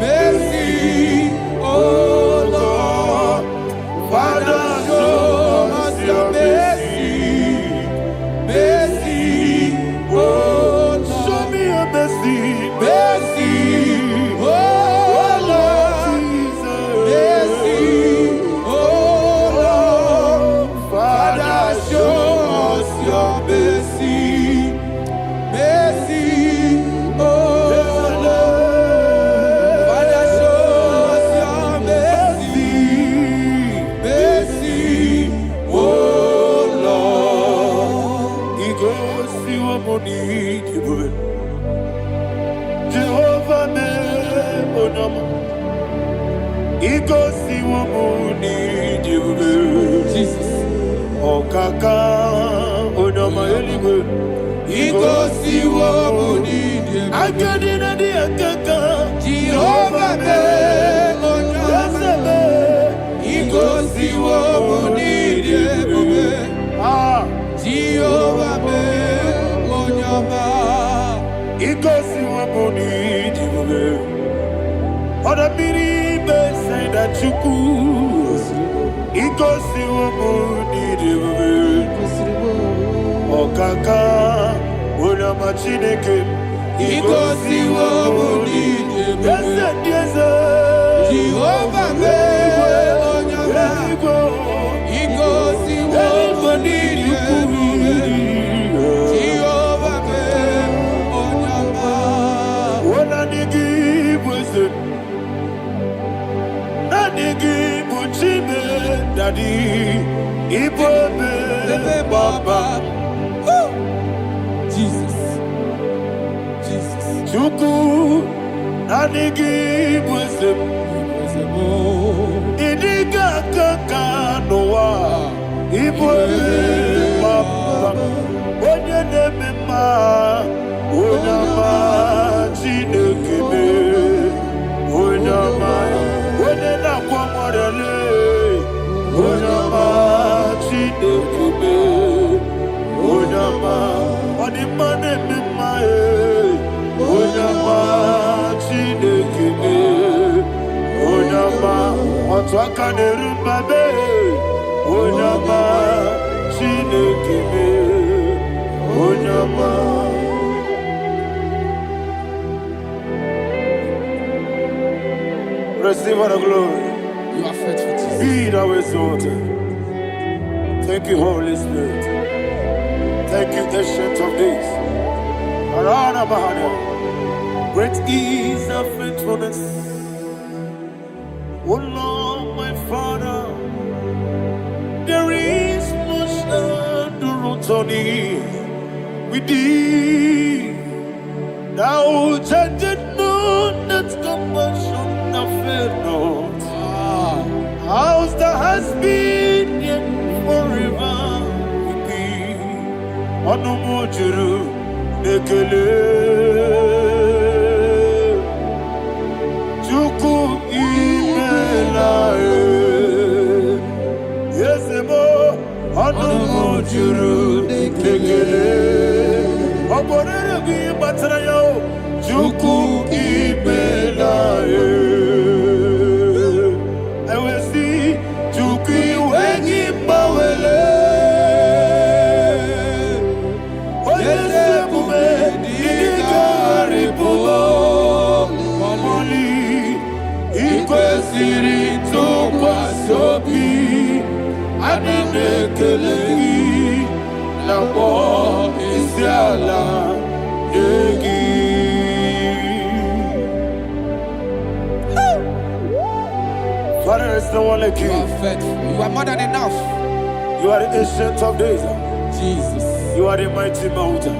mercy, oh Lord. Father, show us your mercy, mercy, oh Lord. Show me your mercy, Mercy, oh Lord. Mercy, oh Lord. Father, show us your mercy, mercy, oh Lord. Father, show us your mercy, mercy, oh Lord. He goes to your money, Jehovah me onama. He goes to your money, Jesus. Oh kaka onama eligwe. He goes to your money, Akadina di akaka. Jehovah me onama. He goes to your money, Jehovah me onama. He goes to your money, Oda biri be say that you could. He goes to your money, Oh kaka onama chineke. He goes to your money, Jehovah me onama. He goes to your money, Jehovah me onama. Daddy, Ibobe, Baba, Jesus, Jesus. Chuku, Nanigi, Wisdom, Idiga, Kaka, Noa, Ibobe, Baba, Onya Nemema, Onyama, Chinekebe, Onyama, Onena Kwamorele. Onyama Chinekebe, Onyama Odimane Mimae, Onyama Chinekebe, Onyama Otwakane Rumbabe, Onyama Chinekebe, Onyama. Receive all the glory. You are faithful, Jesus. Be thou exalted. Thank you, Holy Spirit. Thank you, Ancient of Days. Arana Bahana. Great is thy faithfulness. O Lord, my Father, there is much endurance on thee. With thee, thou judgest not that compassion of faith not. House that has been yet forever with thee. Onumujuru nekele. Chuku imelae. Yesemo onumujuru nekele. Oborere gi batrayo. Chuku imelae. Father, there's no one like you. You are faithful. You are more than enough. You are the Ancient of Days. Jesus. You are the mighty mountain.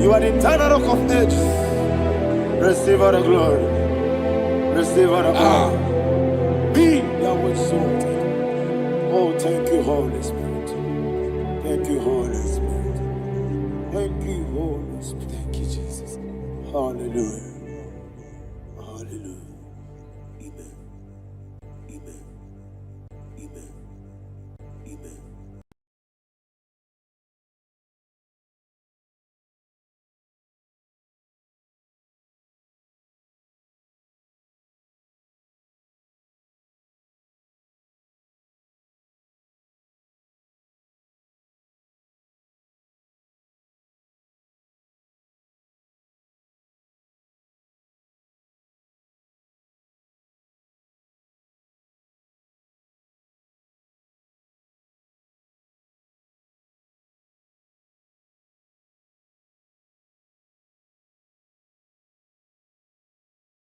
You are the eternal rock of ages. Receive all the glory. Receive all the glory. Be thou exalted. Oh, thank you, Holy Spirit. Thank you, Holy Spirit. Thank you, Holy Spirit. Thank you, Jesus. Hallelujah. Hallelujah.